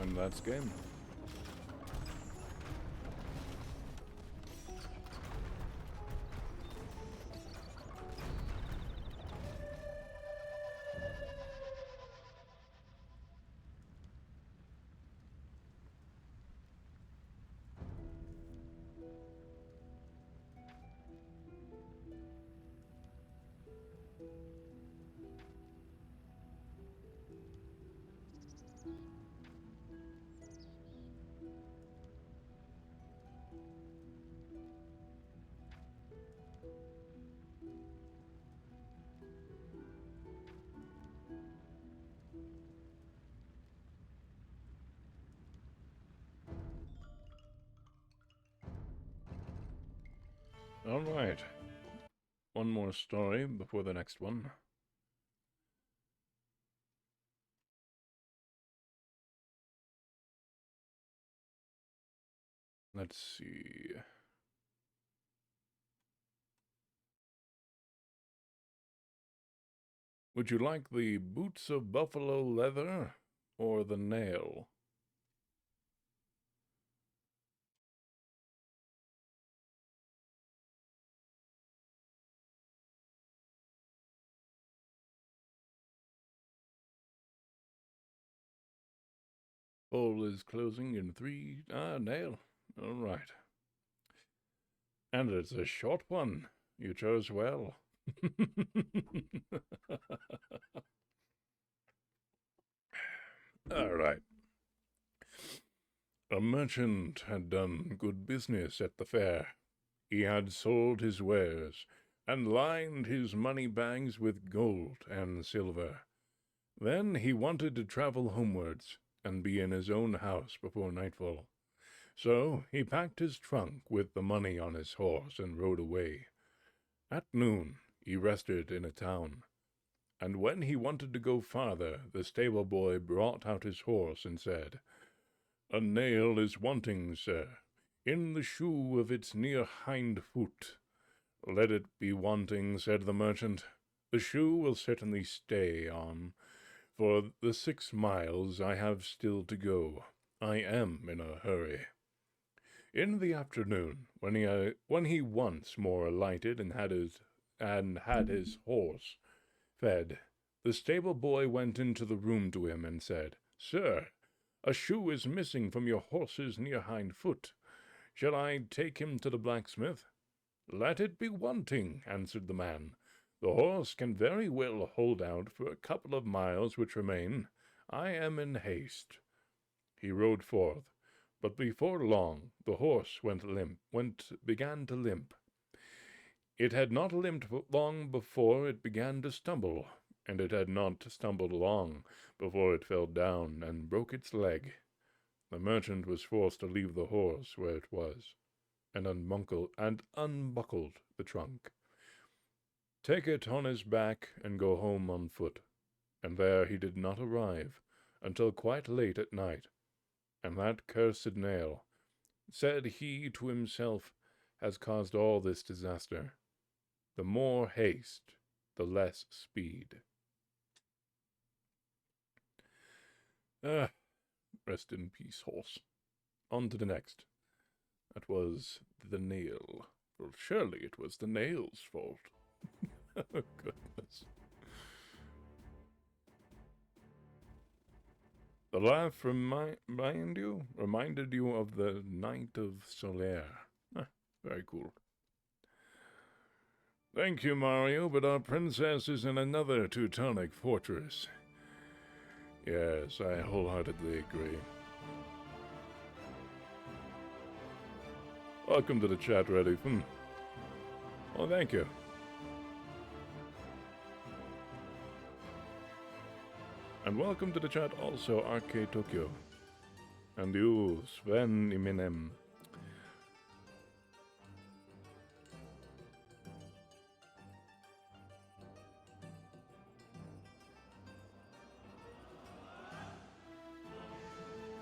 A: And that's game. All right. One more story before the next one. Let's see. Would you like the boots of buffalo leather or the nail? Poll is closing in 3. Nail. All right. And it's a short one. You chose well. All right. A merchant had done good business at the fair. He had sold his wares and lined his money bags with gold and silver. Then he wanted to travel homewards and be in his own house before nightfall. So he packed his trunk with the money on his horse and rode away. At noon he rested in a town, and when he wanted to go farther, the stable boy brought out his horse and said, "A nail is wanting, sir, in the shoe of its near hind foot." "Let it be wanting," said the merchant. "The shoe will certainly stay on, for the 6 miles I have still to go. I am in a hurry." In the afternoon, when he once more alighted and had his horse fed, the stable boy went into the room to him and said, "Sir, a shoe is missing from your horse's near hind foot. Shall I take him to the blacksmith?" "Let it be wanting," answered the man. "The horse can very well hold out for a couple of miles which remain. I am in haste." He rode forth, but before long the horse began to limp. It had not limped long before it began to stumble, and it had not stumbled long before it fell down and broke its leg. The merchant was forced to leave the horse where it was, and unbuckled the trunk. Take it on his back and go home on foot. And there he did not arrive until quite late at night. And that cursed nail, said he to himself, has caused all this disaster. The more haste, the less speed. Rest in peace, horse. On to the next. That was the nail. Well, surely it was the nail's fault. Oh, goodness. The laugh reminded you of the night of Solaire. Very cool. Thank you, Mario, but our princess is in another Teutonic Fortress. Yes, I wholeheartedly agree. Welcome to the chat, Ready. Oh, thank you. And welcome to the chat also, Arcade Tokyo. And you, Sven Iminem.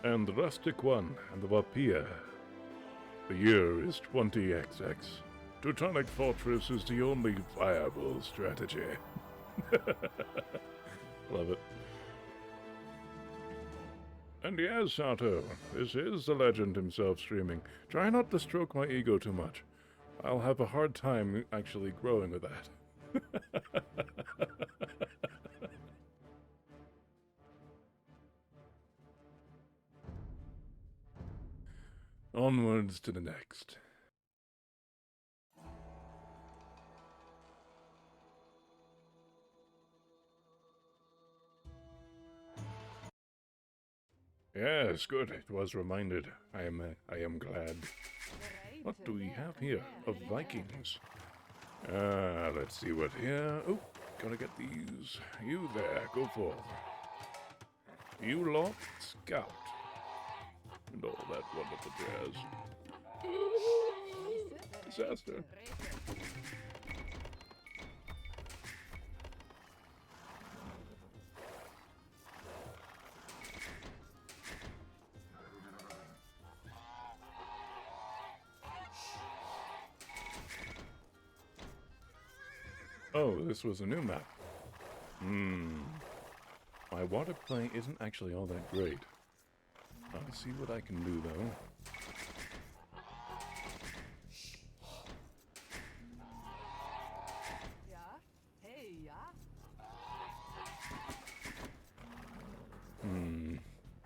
A: And the Rustic One, and the Vapia. The year is 20XX. Teutonic Fortress is the only viable strategy. Love it. And yes, Sato, this is the legend himself streaming. Try not to stroke my ego too much. I'll have a hard time actually growing with that. Onwards to the next. Yes, good. It was reminded. I am glad. What do we have here? Of Vikings. Let's see what here. Oh, gotta get these. You there, go forth. You lot, scout. And all that wonderful jazz. Disaster. Oh, this was a new map. My water play isn't actually all that great. I'll see what I can do, though.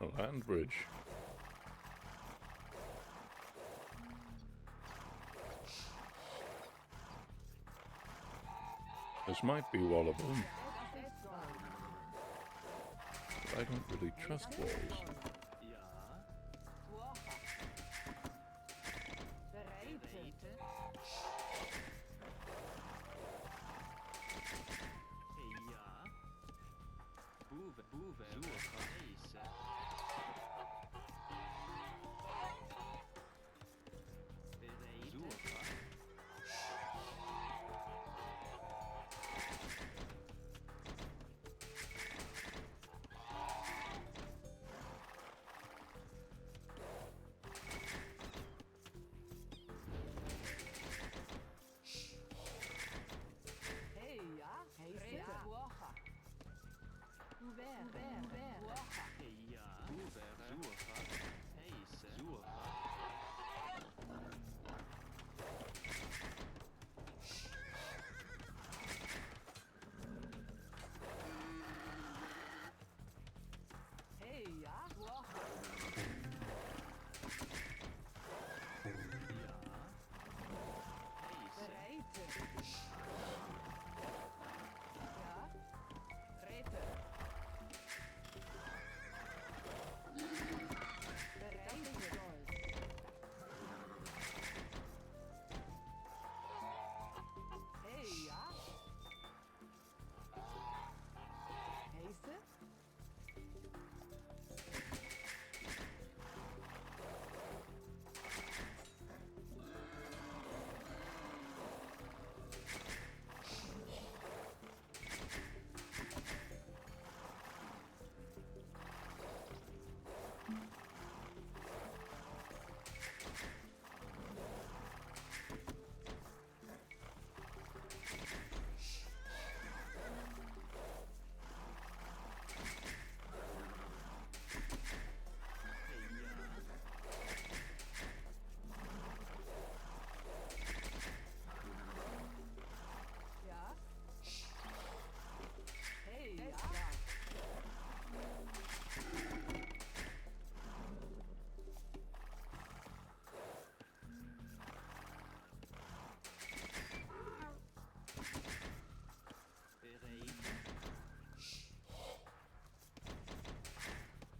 A: A land bridge. This might be wallable. But I don't really trust walls.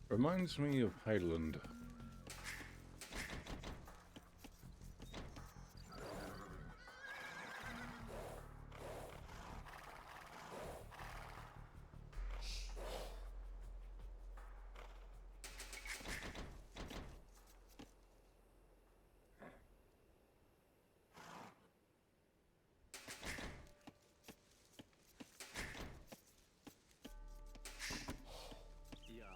A: Reminds me of Highland.
C: Ja,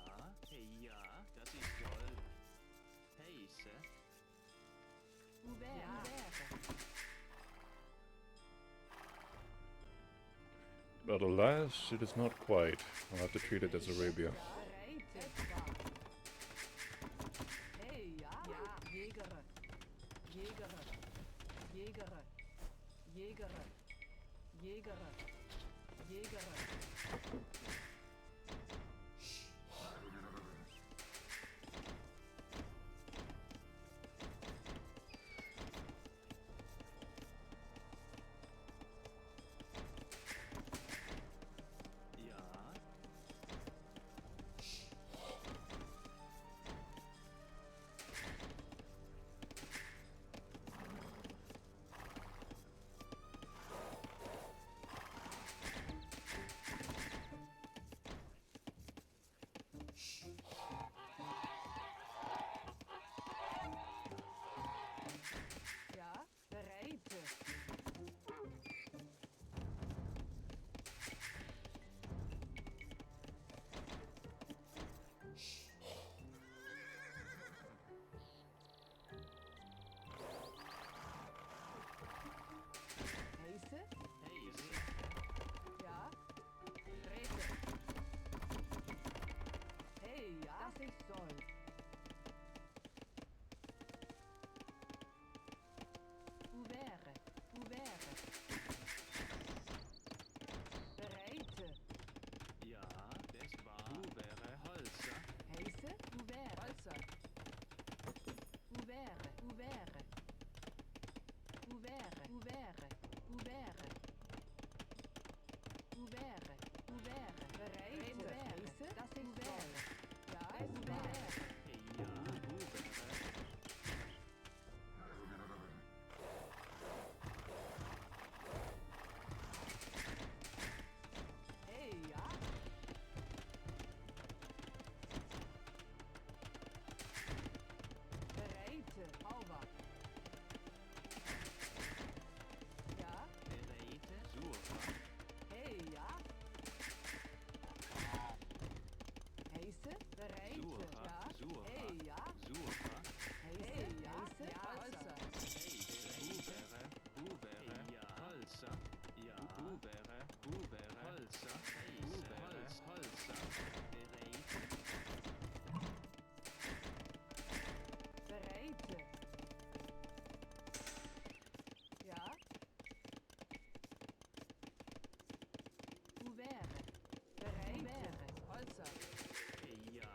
C: hey, ja, das ist toll. Heise.
A: But alas, it is not quite. I'll have to treat it as Arabia.
B: Hey, ja. Jäger. Jäger. Jäger. Jäger. Jäger. Jäger.
C: Ja,
B: Ja, bereit. Heise?
C: Heise.
B: Ja. Trete. Hey, ja. Das ich soll. Ouvert. Ouvert. Bereit.
C: Ja, das war Hubere Holzer.
B: Heise? Ouvert. Holzer. Ouvert. Ouvert. Ouvert. Ouvert. Ouvert. Ouvert. Ouvert. Bereit. Heise? Das ist ouvert. Ja, ouvert.
C: Hey, ja, Hubere.
B: Hey, ja. Bereit. Over. Ja.
C: Bereite. Suche.
B: Hey, ja. Heise. Bereit.
C: Suche.
B: Ja.
C: Suche.
B: Hey, ja.
C: Suche.
B: Heise. Ja. Ja. Holzer.
C: Heise. Hubere. Ja. Holzer. Ja. Hubere. Holzer. Heise. Holzer. Bereite.
B: Bereit. Ja. Ouvert. Bereit. Holzer.
C: Hey, ja.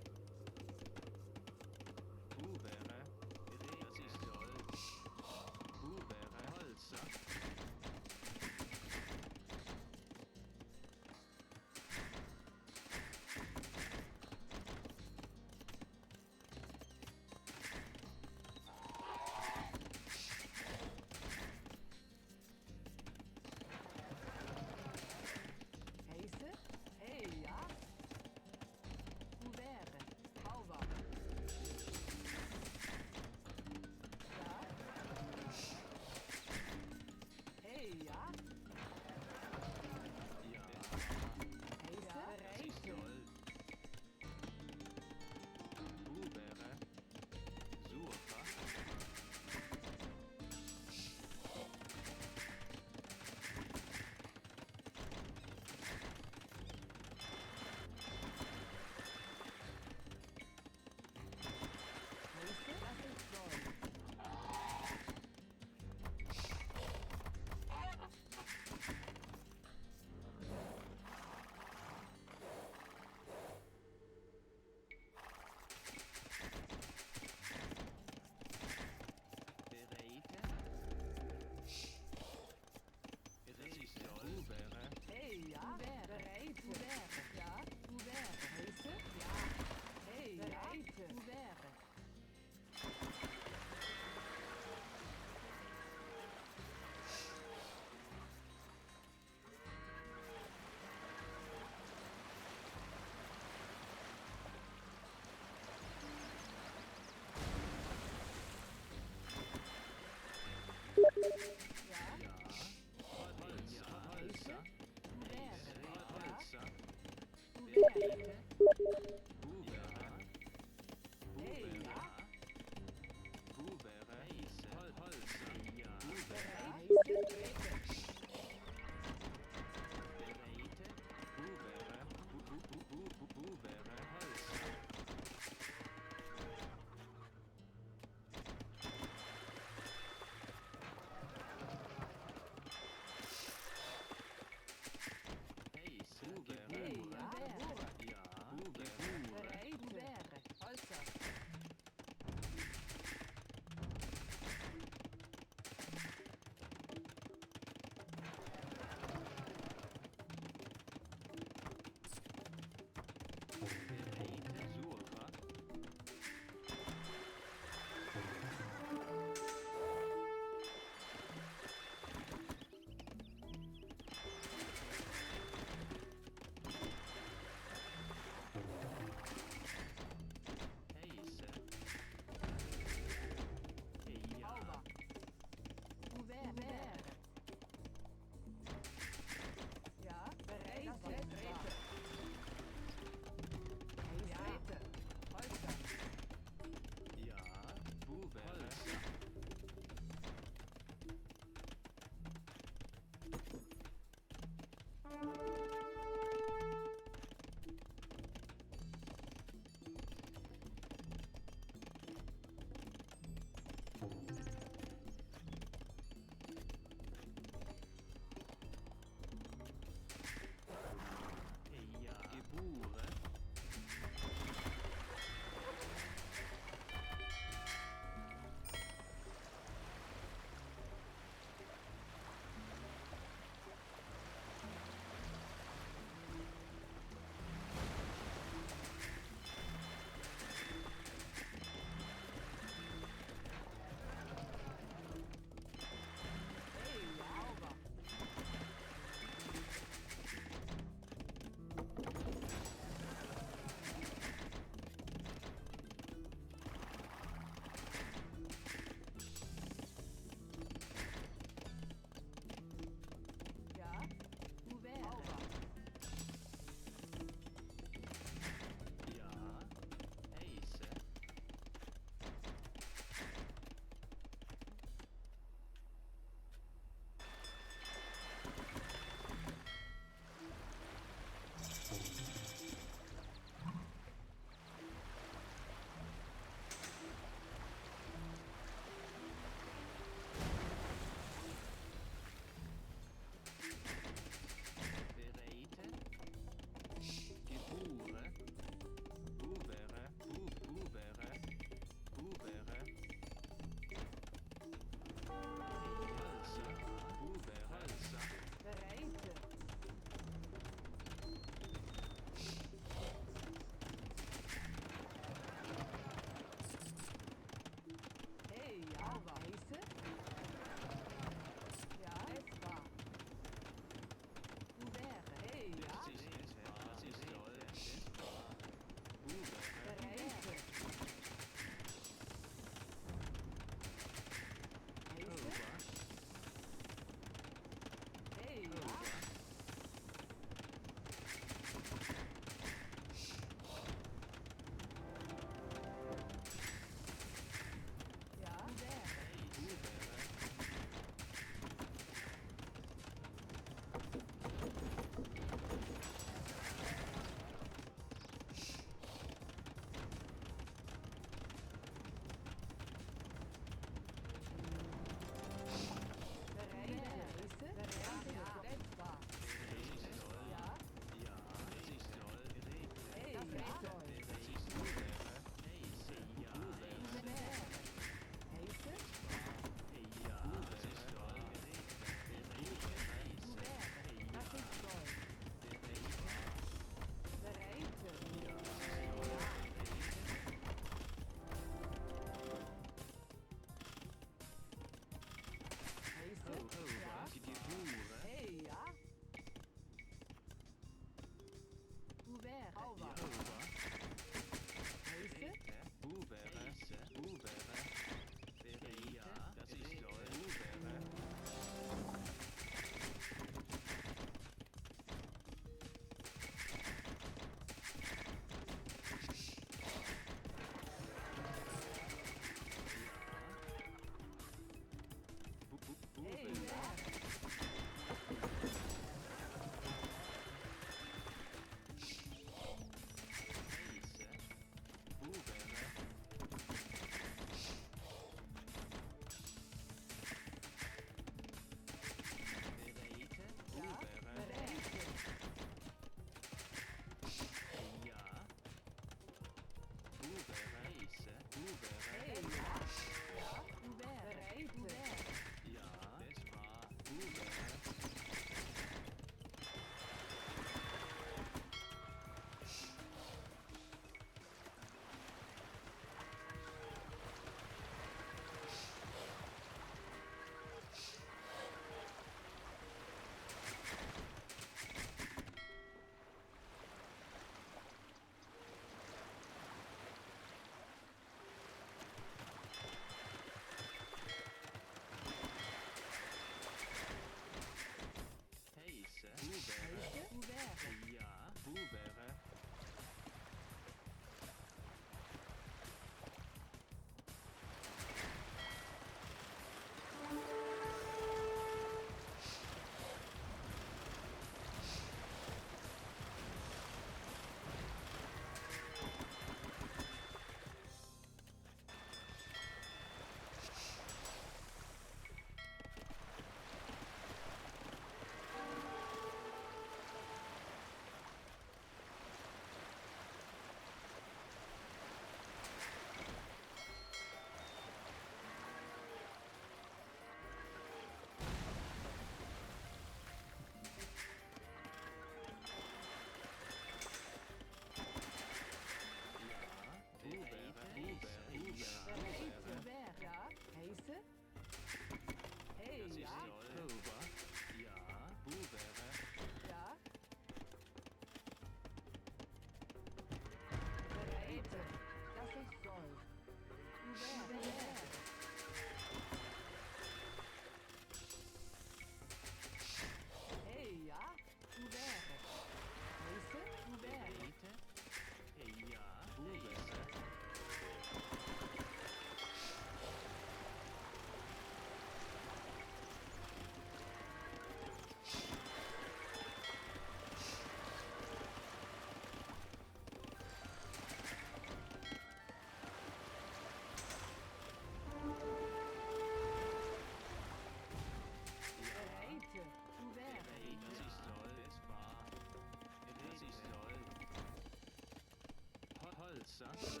C: Sasse.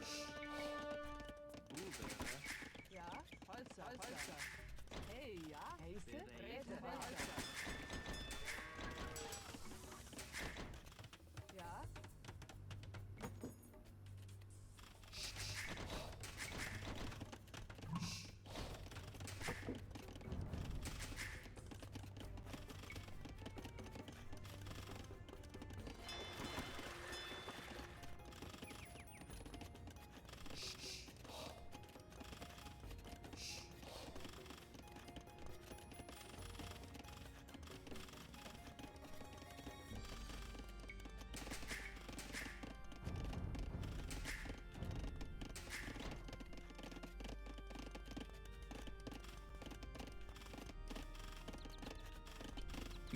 C: Bubere.
B: Ja, Holzer, Holzer. Hey, ja, Heiße,
C: Bereit.
B: Räte, Holzer. Ja,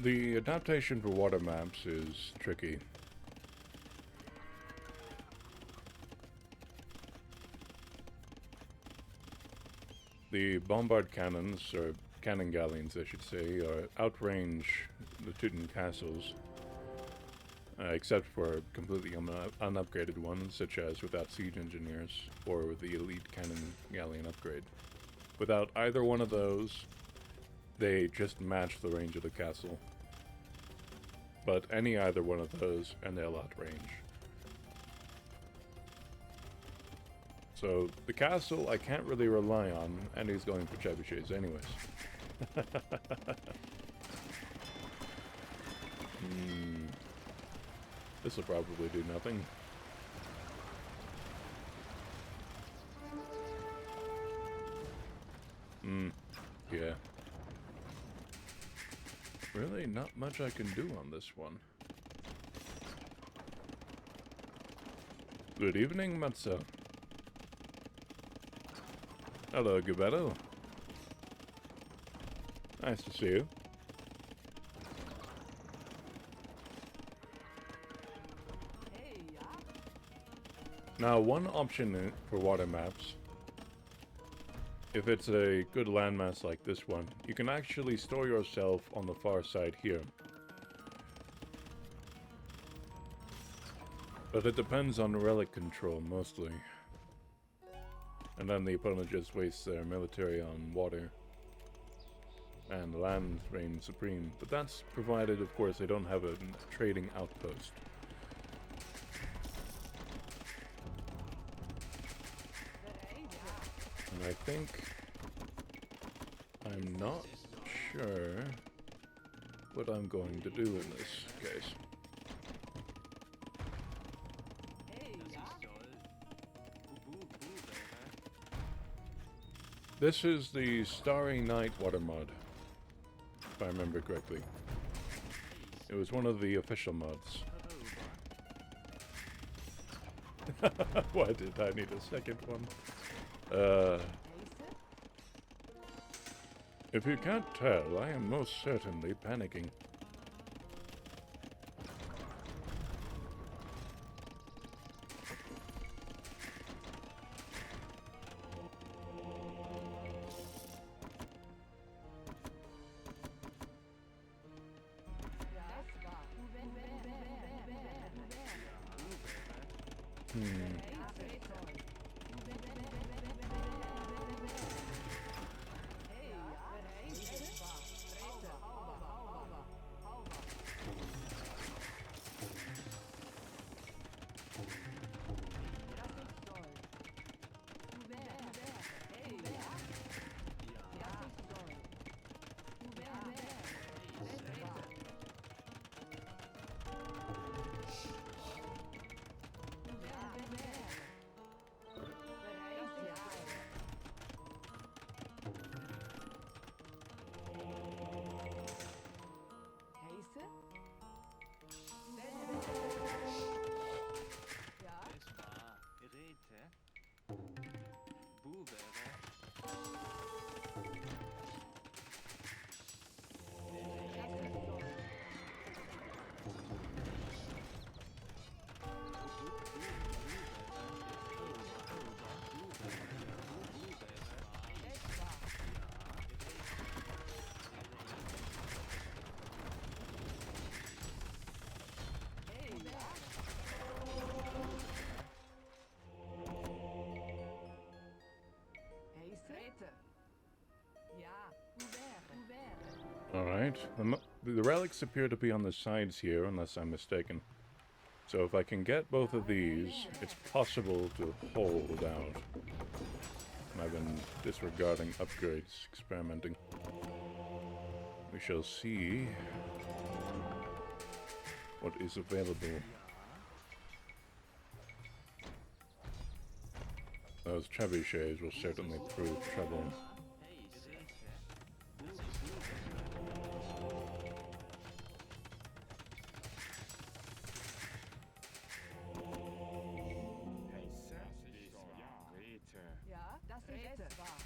A: The adaptation for water maps is tricky. The bombard cannons, or cannon galleons I should say, outrange the Teuton castles, except for completely unupgraded ones, such as without siege engineers, or with the elite cannon galleon upgrade. Without either one of those, they just match the range of the castle. But either one of those, and they'll outrange. So, the castle I can't really rely on, and he's going for trebuchets anyways. This'll probably do nothing. Yeah. Really, not much I can do on this one. Good evening, Matzo. Hello, Gubetto. Nice to see you.
B: hey, ja.
A: Now, one option for water maps, if it's a good landmass like this one, you can actually store yourself on the far side here. But it depends on relic control, mostly. And then the opponent just wastes their military on water. And land reigns supreme. But that's provided, of course, they don't have a trading outpost.
B: Bereit, ja.
A: And I think... I'm not sure what I'm going to do in this case.
B: Hey, ja.
A: This is the Starry Night water mod, if I remember correctly. It was one of the official mods. Why did I need a second one?
B: Heiße,
A: If you can't tell, I am most certainly panicking.
B: ja. Das war.
A: Alright. The relics appear to be on the sides here, unless I'm mistaken. So if I can get both of these, it's possible to hold out. I've been disregarding upgrades, experimenting. We shall see what is available. Those trebuchets will certainly prove trouble.
B: Ja, das ist wahr.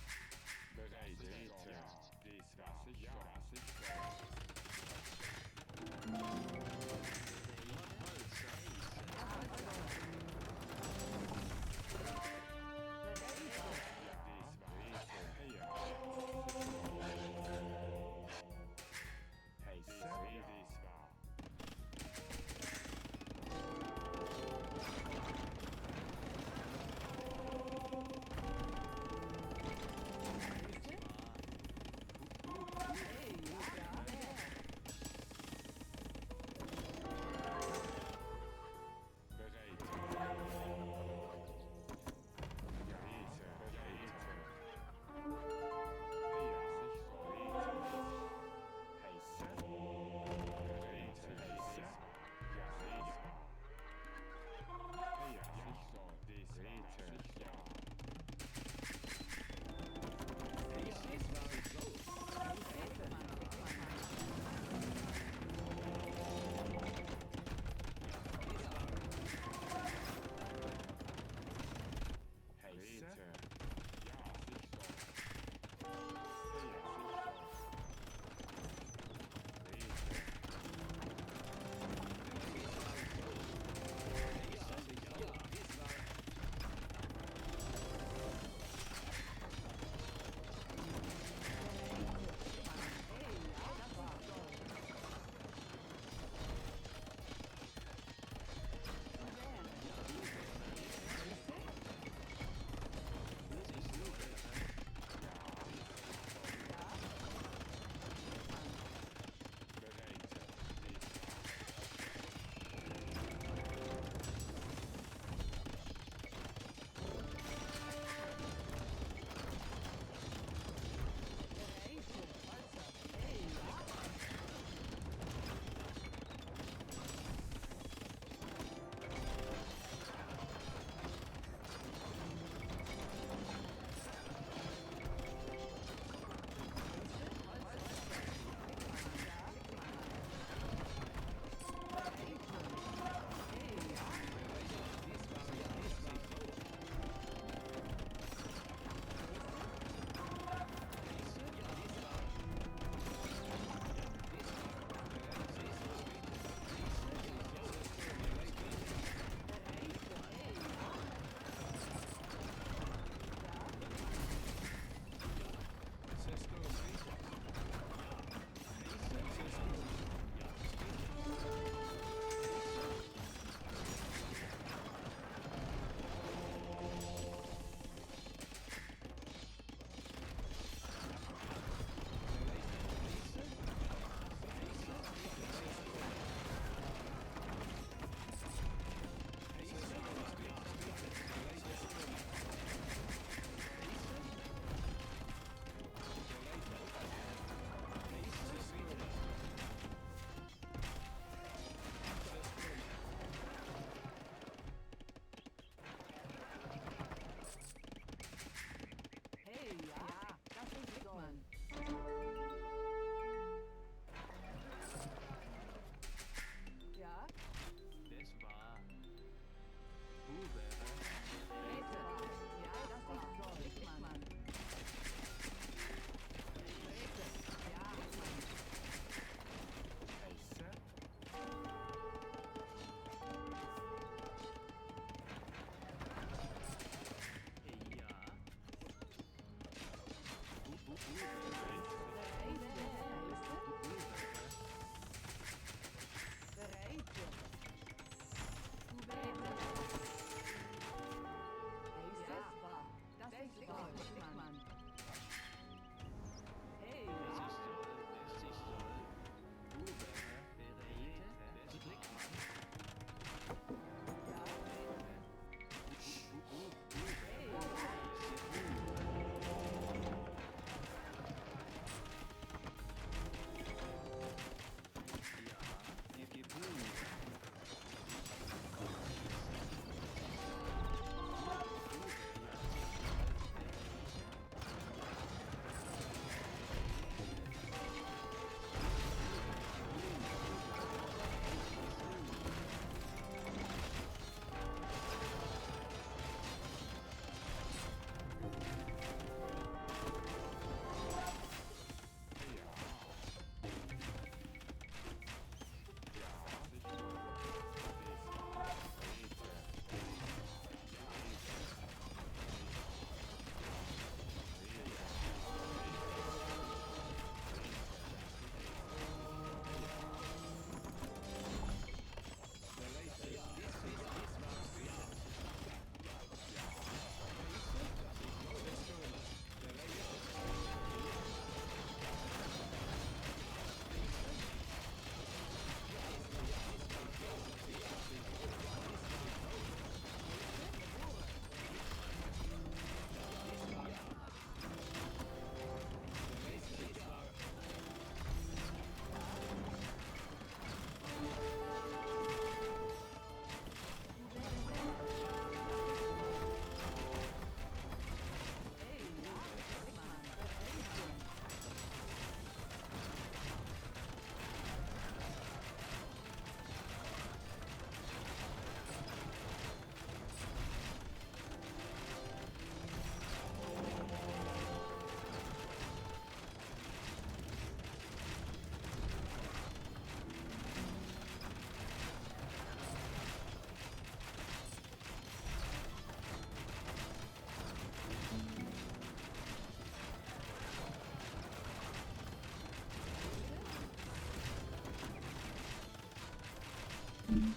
B: Das ist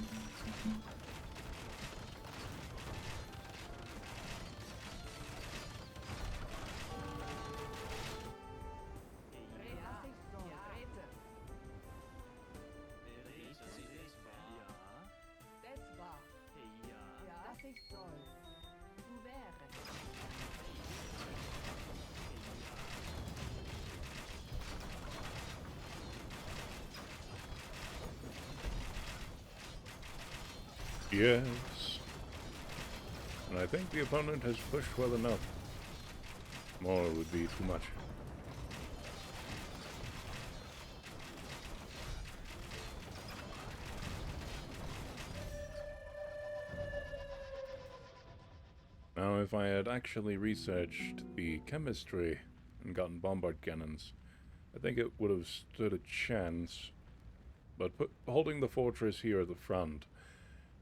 B: so. Rete. Das war. Ja. Das ist so. Du wäre.
A: Yes. And I think the opponent has pushed well enough. More would be too much. Now, if I had actually researched the chemistry and gotten bombard cannons, I think it would have stood a chance. But holding the fortress here at the front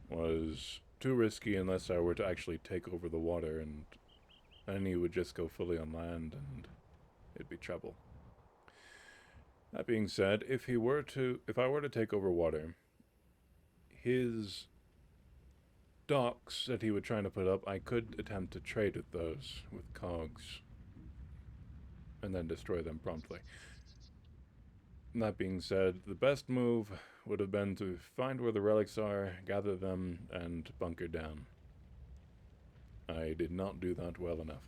A: was too risky unless I were to actually take over the water, and then he would just go fully on land and it'd be trouble. That being said, if I were to take over water, his docks that he would try to put up, I could attempt to trade with those, with cogs, and then destroy them promptly. That being said, the best move would have been to find where the relics are, gather them, and bunker down. I did not do that well enough.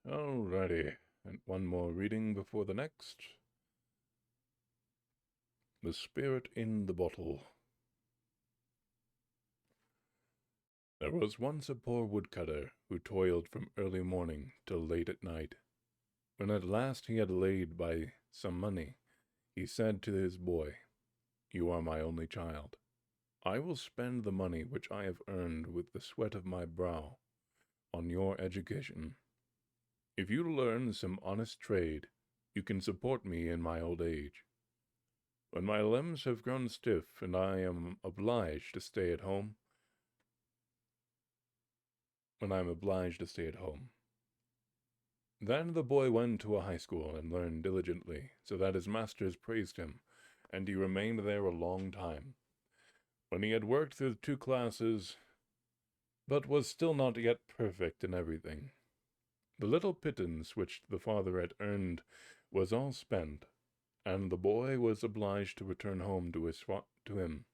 A: Alrighty, and one more reading before the next. The Spirit in the Bottle. There was once a poor woodcutter who toiled from early morning till late at night. When at last he had laid by some money, he said to his boy, "You are my only child. I will spend the money which I have earned with the sweat of my brow on your education. If you learn some honest trade, you can support me in my old age. When my limbs have grown stiff and I am obliged to stay at home, Then the boy went to a high school and learned diligently, so that his masters praised him, and he remained there a long time. When he had worked through 2 classes, but was still not yet perfect in everything, the little pittance which the father had earned was all spent, and the boy was obliged to return home to him.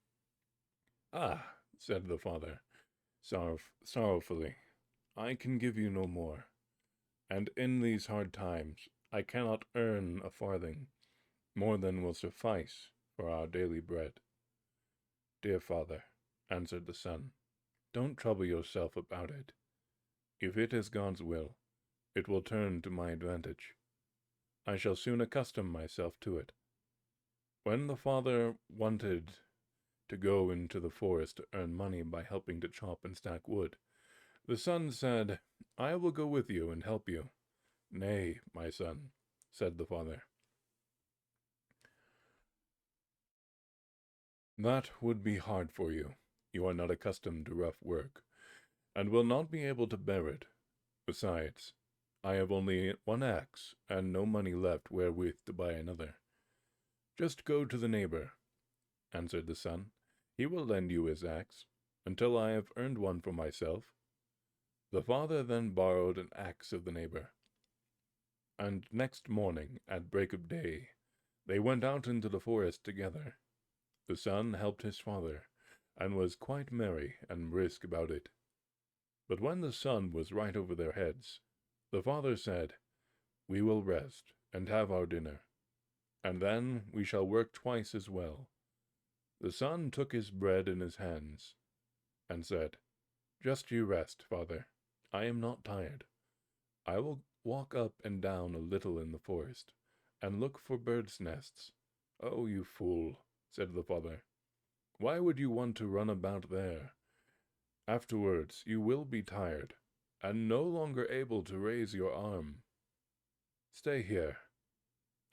A: "Ah," said the father, sorrowfully, "I can give you no more, and in these hard times I cannot earn a farthing, more than will suffice for our daily bread." "Dear father," answered the son, "don't trouble yourself about it. If it is God's will, it will turn to my advantage. I shall soon accustom myself to it." When the father wanted to go into the forest to earn money by helping to chop and stack wood, the son said, "I will go with you and help you." "Nay, my son," said the father, "that would be hard for you. You are not accustomed to rough work, and will not be able to bear it. Besides, I have only 1 axe, and no money left wherewith to buy another." "Just go to the neighbor," answered the son. "He will lend you his axe, until I have earned one for myself." The father then borrowed an axe of the neighbor, and next morning, at break of day, they went out into the forest together. The son helped his father, and was quite merry and brisk about it. But when the sun was right over their heads, the father said, "We will rest, and have our dinner, and then we shall work twice as well." The son took his bread in his hands, and said, "Just you rest, father. I am not tired. I will walk up and down a little in the forest, and look for birds' nests." "Oh, you fool," said the father. "Why would you want to run about there? Afterwards you will be tired, and no longer able to raise your arm. Stay here,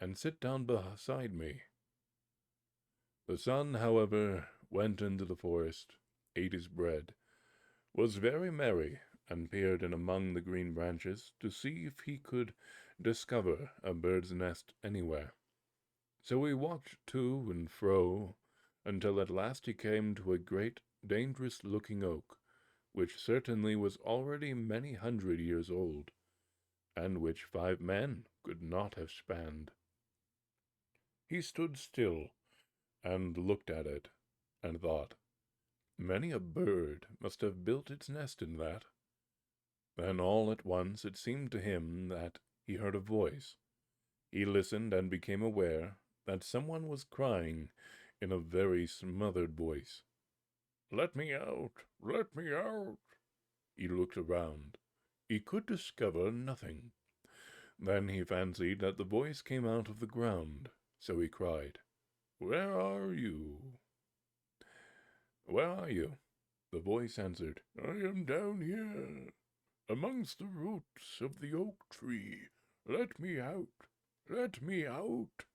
A: and sit down beside me." The son, however, went into the forest, ate his bread, was very merry, and peered in among the green branches to see if he could discover a bird's nest anywhere. So he walked to and fro, until at last he came to a great, dangerous-looking oak, which certainly was already many 100 years old, and which 5 men could not have spanned. He stood still, and looked at it, and thought, many a bird must have built its nest in that. Then all at once it seemed to him that he heard a voice. He listened and became aware that someone was crying in a very smothered voice, "Let me out! Let me out!" He looked around. He could discover nothing. Then he fancied that the voice came out of the ground, so he cried, "Where are you? Where are you?" The voice answered, "I am down here, amongst the roots of the oak tree. Let me out! Let me out!"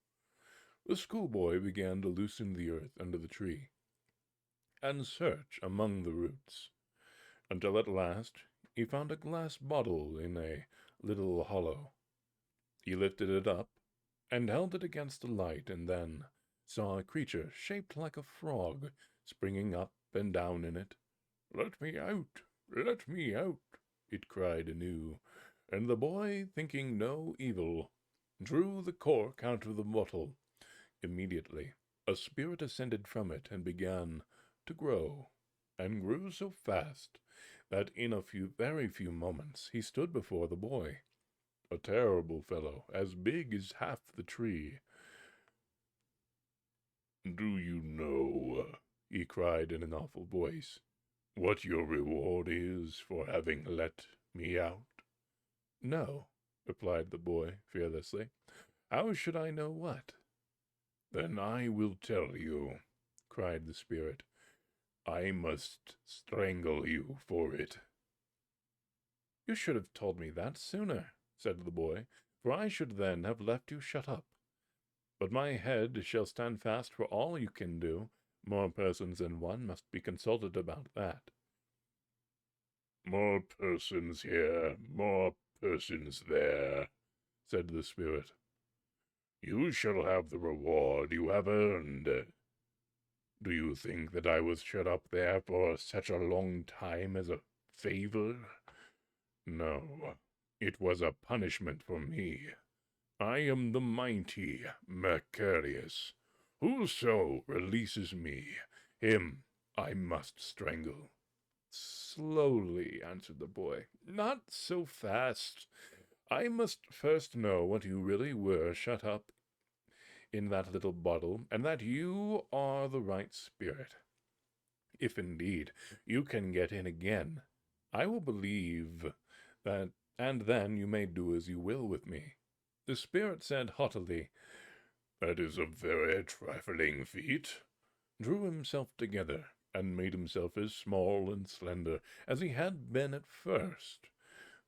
A: The schoolboy began to loosen the earth under the tree, and search among the roots, until at last he found a glass bottle in a little hollow. He lifted it up, and held it against the light, and then saw a creature shaped like a frog springing up and down in it. "Let me out! Let me out!" it cried anew, and the boy, thinking no evil, drew the cork out of the bottle. Immediately a spirit ascended from it and began to grow, and grew so fast that in a very few moments he stood before the boy, a terrible fellow, as big as half the tree. "Do you know," he cried in an awful voice, "what your reward is for having let me out?" "No," replied the boy fearlessly. "How should I know what?" "Then I will tell you," cried the spirit. "I must strangle you for it." "You should have told me that sooner," said the boy, "for I should then have left you shut up. But my head shall stand fast for all you can do. More persons than one must be consulted about that." "More persons here, more persons there," said the spirit. "You shall have the reward you have earned. Do you think that I was shut up there for such a long time as a favor? No, it was a punishment for me. I am the mighty Mercurius. Whoso releases me, him I must strangle." "Slowly," answered the boy. "Not so fast. I must first know what you really were shut up in that little bottle, and that you are the right spirit. If indeed you can get in again, I will believe that, and then you may do as you will with me." The spirit said haughtily, "That is a very trifling feat," drew himself together, and made himself as small and slender as he had been at first,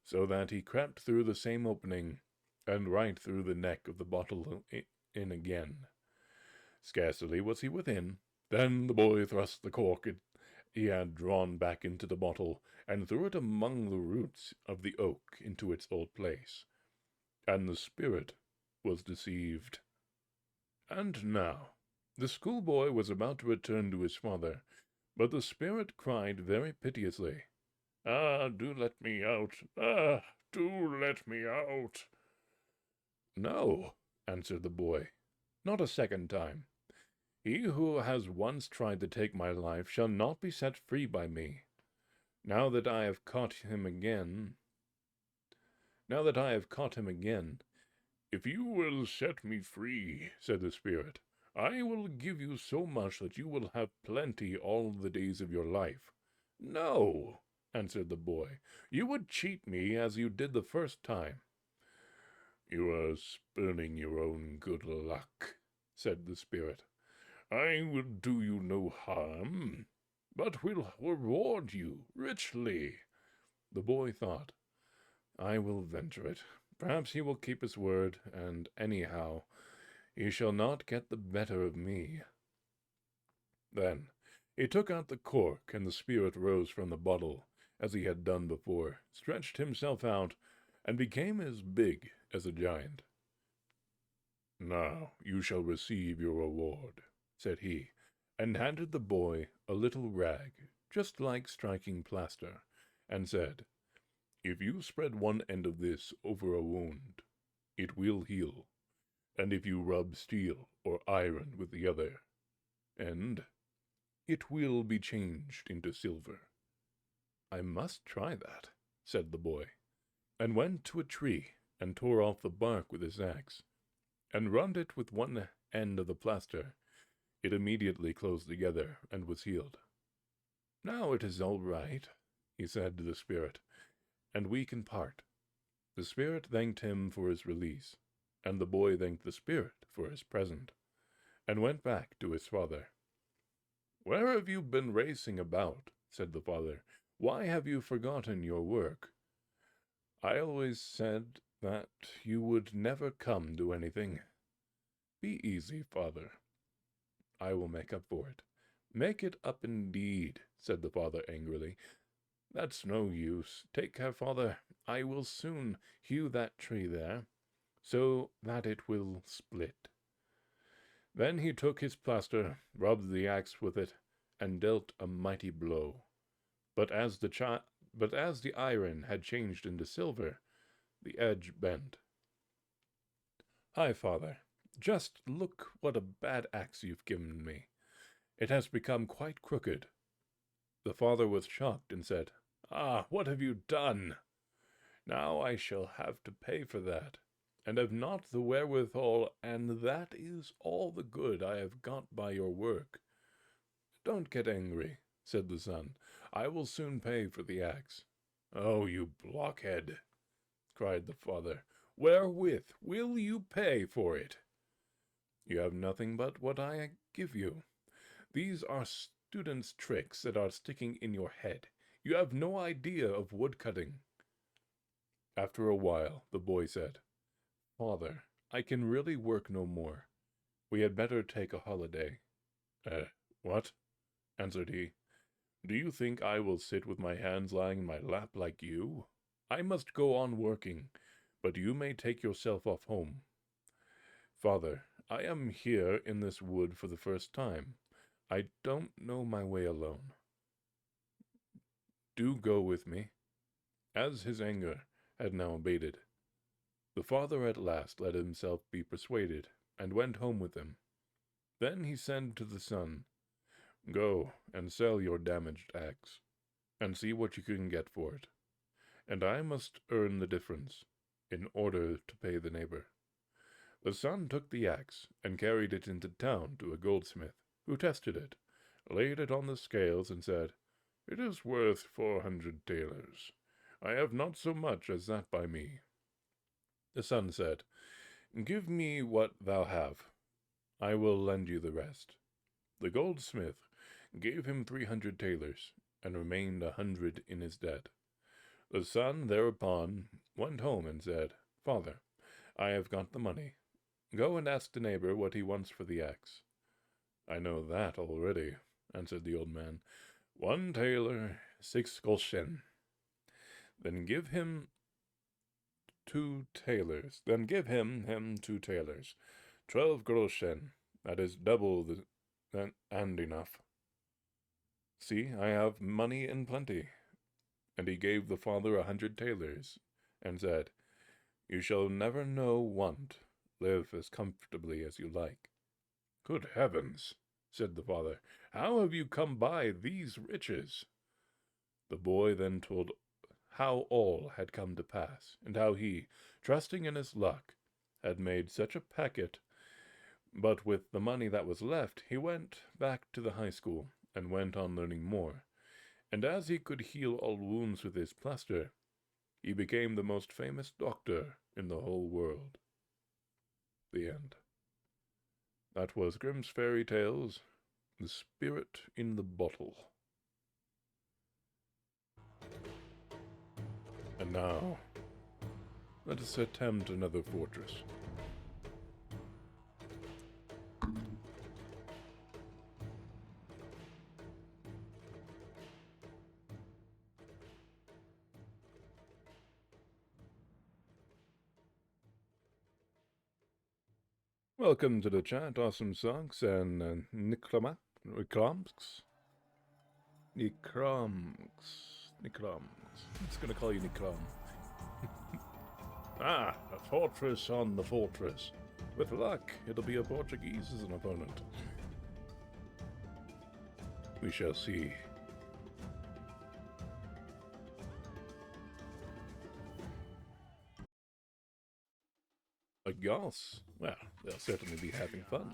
A: so that he crept through the same opening, and right through the neck of the bottle in again. Scarcely was he within, then the boy thrust the cork he had drawn back into the bottle, and threw it among the roots of the oak into its old place, and the spirit was deceived. And now the schoolboy was about to return to his father, but the spirit cried very piteously, "Ah, do let me out! Ah, do let me out!" "No," answered the boy, "not a second time. He who has once tried to take my life shall not be set free by me. Now that I have caught him again,
E: "If you will set me free," said the spirit, "I will give you so much that you will have plenty all the days of your life."
A: "No," answered the boy, "you would cheat me as you did the first time."
E: "You are spurning your own good luck," said the spirit. "I will do you no harm, but will reward you richly."
A: The boy thought, "I will venture it. Perhaps he will keep his word, and anyhow, he shall not get the better of me."
E: Then he took out the cork, and the spirit rose from the bottle, as he had done before, stretched himself out, and became as big as a giant. "Now you shall receive your reward," said he, and handed the boy a little rag, just like striking plaster, and said, "If you spread one end of this over a wound, it will heal, and if you rub steel or iron with the other end, it will be changed into silver." "I must try that," said the boy, and went to a tree and tore off the bark with his axe, and rubbed it with one end of the plaster. It immediately closed together and was healed. "Now it is all right," he said to the spirit, "and we can part." The spirit thanked him for his release, and the boy thanked the spirit for his present, and went back to his father. "Where have you been racing about?" said the father. "Why have you forgotten your work?" "I always said that you would never come to anything." "Be easy, father. I will make up for it." "Make it up indeed," said the father angrily. "That's no use. Take care, father. I will soon hew that tree there, so that it will split." Then he took his plaster, rubbed the axe with it, and dealt a mighty blow. But as the iron had changed into silver, the edge bent. "Hi, father. Just look what a bad axe you've given me. It has become quite crooked." The father was shocked and said, "Ah, what have you done? Now I shall have to pay for that, and have not the wherewithal, and that is all the good I have got by your work." "Don't get angry," said the son. "I will soon pay for the axe." "Oh, you blockhead!" cried the father. "Wherewith will you pay for it?" "You have nothing but what I give you. These are students' tricks that are sticking in your head. You have no idea of woodcutting." After a while, the boy said, "Father, I can really work no more. We had better take a holiday." What?" answered he. "Do you think I will sit with my hands lying in my lap like you? I must go on working, but you may take yourself off home." "Father, I am here in this wood for the first time. I don't know my way alone. Do go with me." As his anger had now abated, the father at last let himself be persuaded, and went home with him. Then he said to the son, "Go and sell your damaged axe, and see what you can get for it, and I must earn the difference, in order to pay the neighbor." The son took the axe, and carried it into town to a goldsmith, who tested it, laid it on the scales, and said, "It is worth 400 talers. I have not so much as that by me." The son said, "Give me what thou have. I will lend you the rest." The goldsmith gave him 300 talers, and remained 100 in his debt. The son thereupon went home and said, "Father, I have got the money. Go and ask the neighbor what he wants for the axe." "I know that already," answered the old man. 1 taler, 6 groschen. Then give him 2 talers. Then give him 2 talers. 12 groschen. That is double and enough. See, I have money in plenty." And he gave the father 100 talers, and said, "You shall never know want. Live as comfortably as you like." "Good heavens!" said the father. "How have you come by these riches?" The boy then told how all had come to pass, and how he, trusting in his luck, had made such a packet. But with the money that was left, he went back to the high school, and went on learning more. And as he could heal all wounds with his plaster, he became the most famous doctor in the whole world. The end. That was Grimm's Fairy Tales, The Spirit in the Bottle. And now, let us attempt another fortress.
A: Welcome to the chat, Awesome Socks and Nikromx. I'm just gonna call you Nikrom. Ah, a fortress on the fortress. With luck, it'll be a Portuguese as an opponent. We shall see. A Goss? Well, they'll certainly be having fun.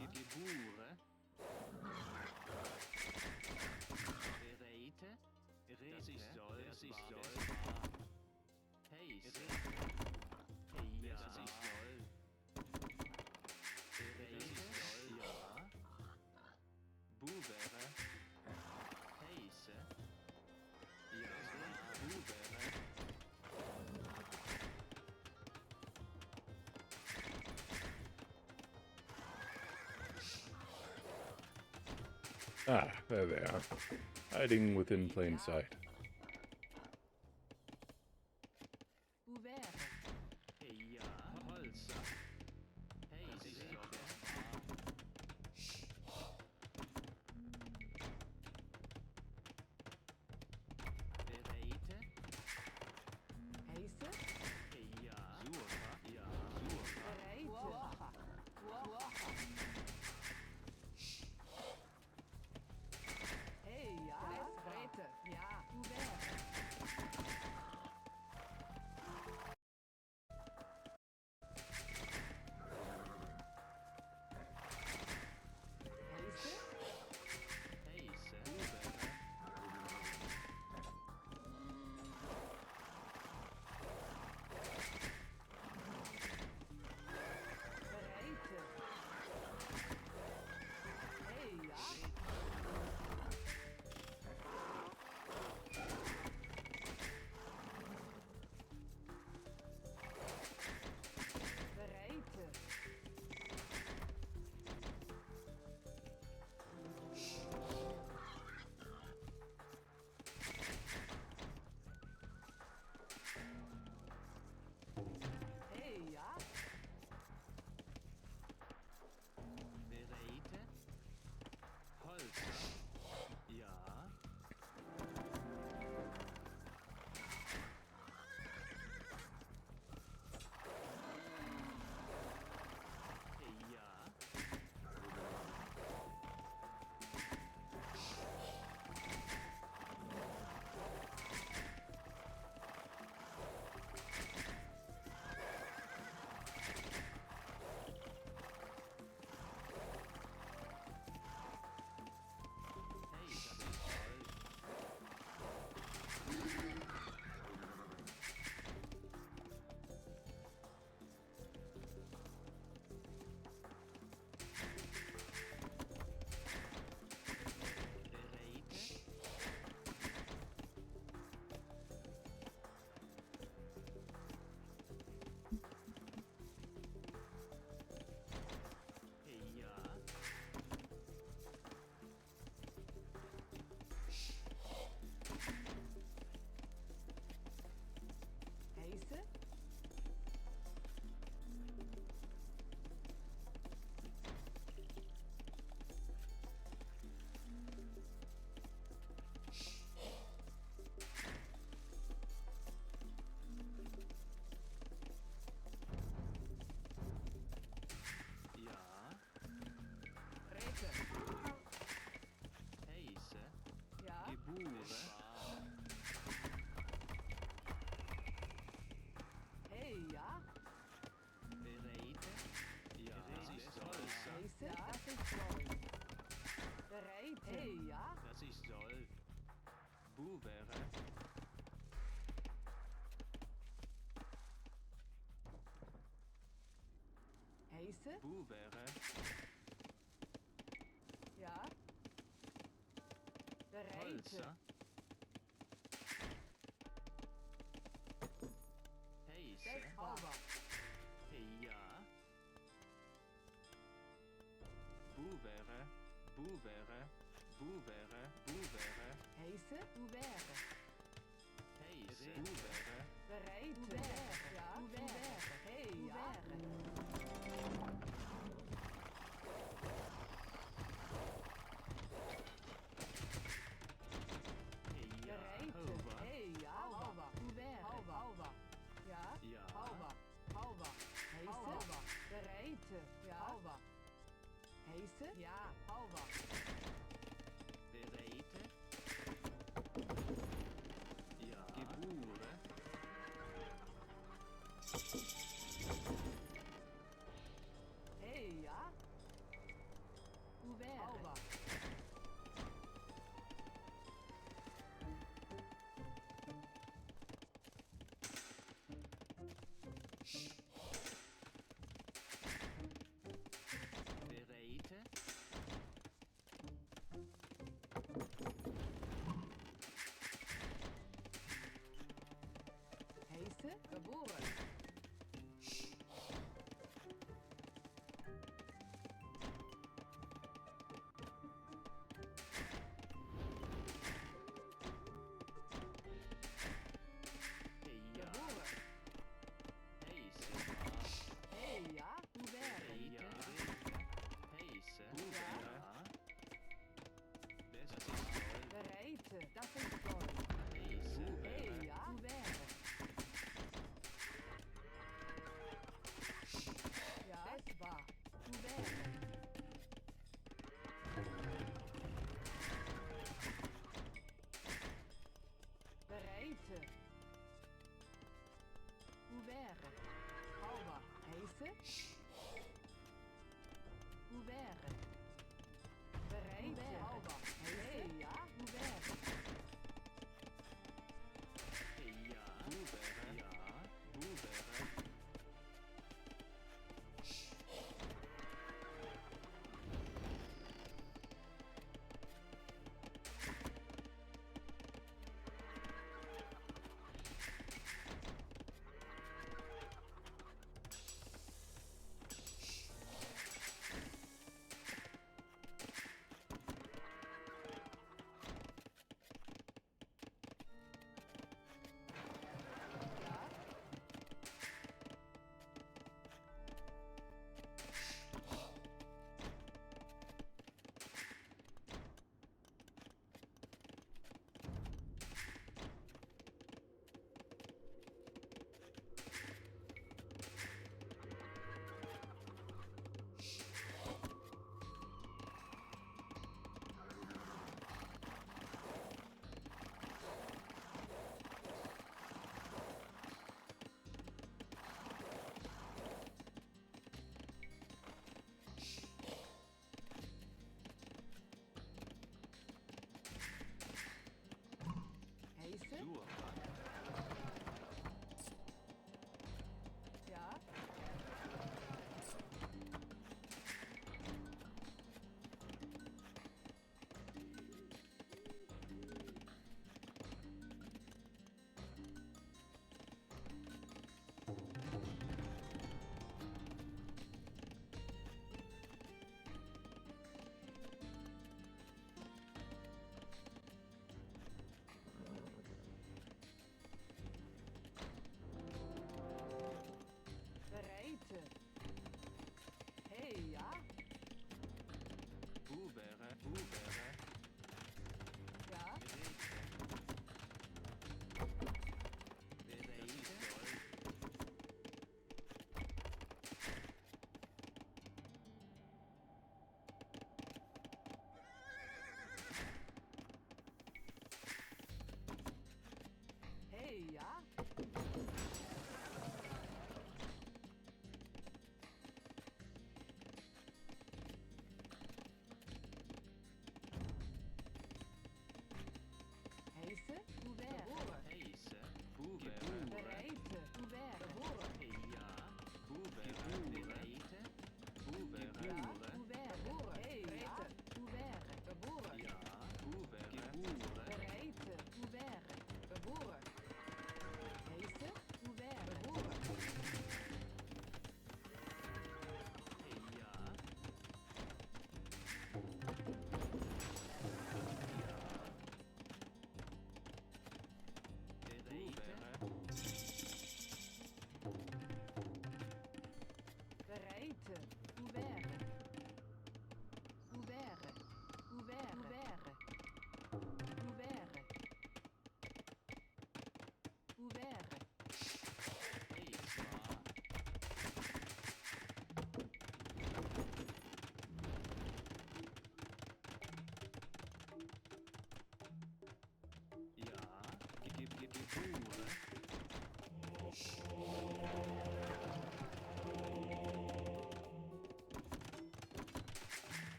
A: Ah, there they are, hiding within plain sight.
B: Bereite. Ja. Over. Heise? Ja. Over.
C: Bereite. Ja. Gebure.
B: Hey, ja. Ouvert. Over.
C: Bereite.
B: Heise? Geboren.
C: Ja.
B: Geboren.
C: Heise.
B: Hey, ja. Ouvert.
C: Ja. Heise.
B: Ja.
C: Ja. Das ist toll.
B: Bereite. Das ist toll.
C: Heise.
B: Hey, ja. Ouvert. Ja. Es war. Ouvert. Bereite. Ouvert. Over. Heise. Ouvert. Bereite. Over. Heise. Ja. Ouvert.
C: Ja. Bubere. Ja. Bubere.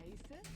B: Heise?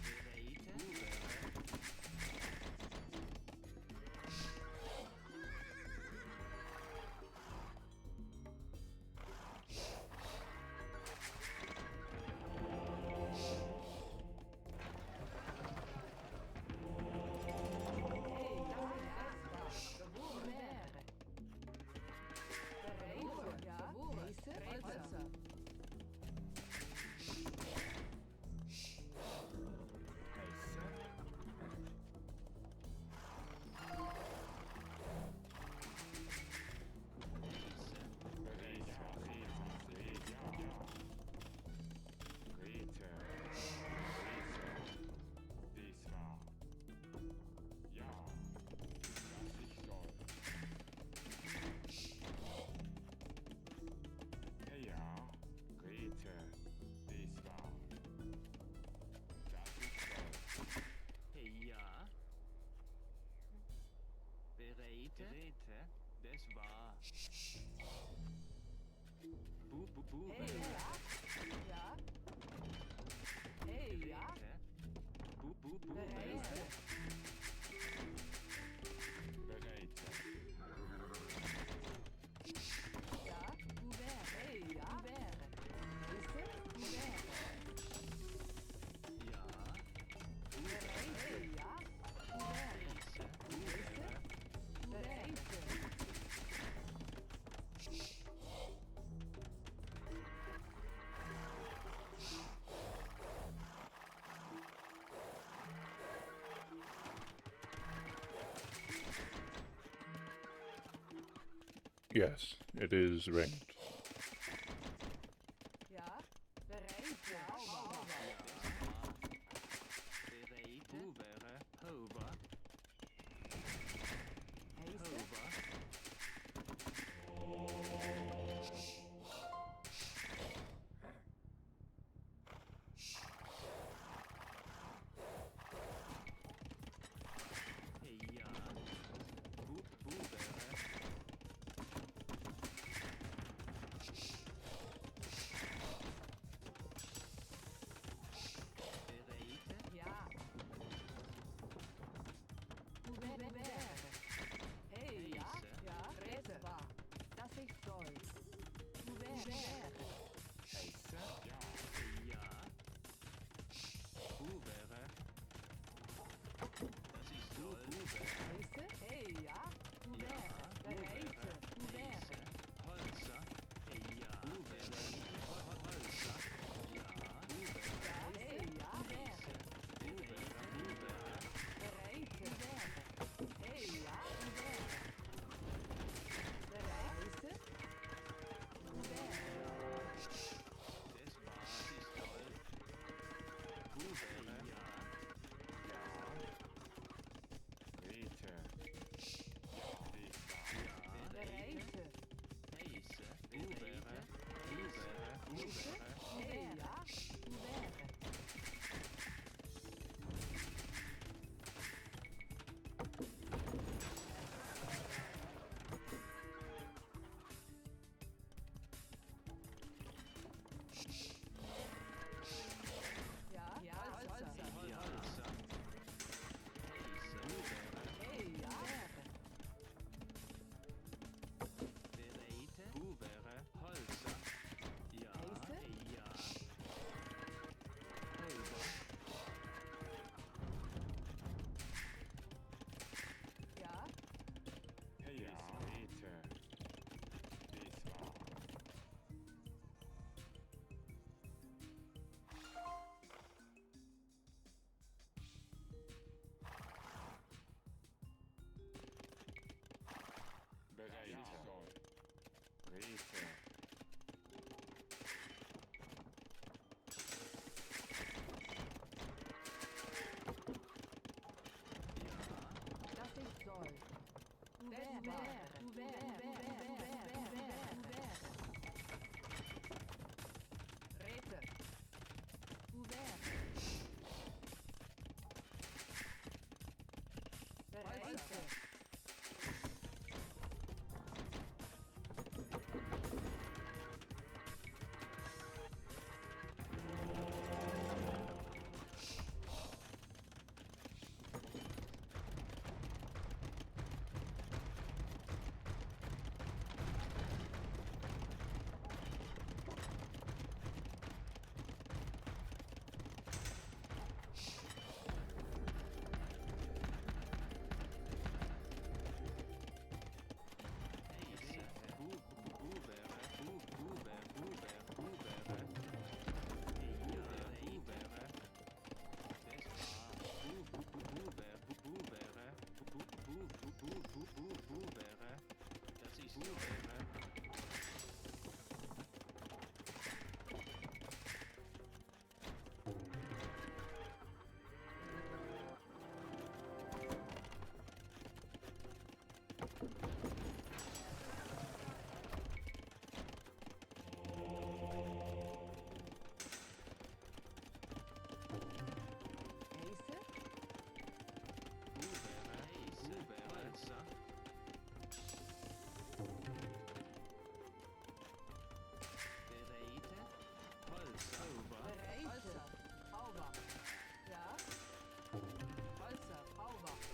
B: Hey, ja. Ja. Bereiten. Geboren. Heise? Hey, ja. Bereiten. Ja. Heise?
A: Yes, it is ranked.
B: Ja. Bereiten. Heise?
D: Rete.
B: Das ist soll. Ouvert. Rete. Ouvert.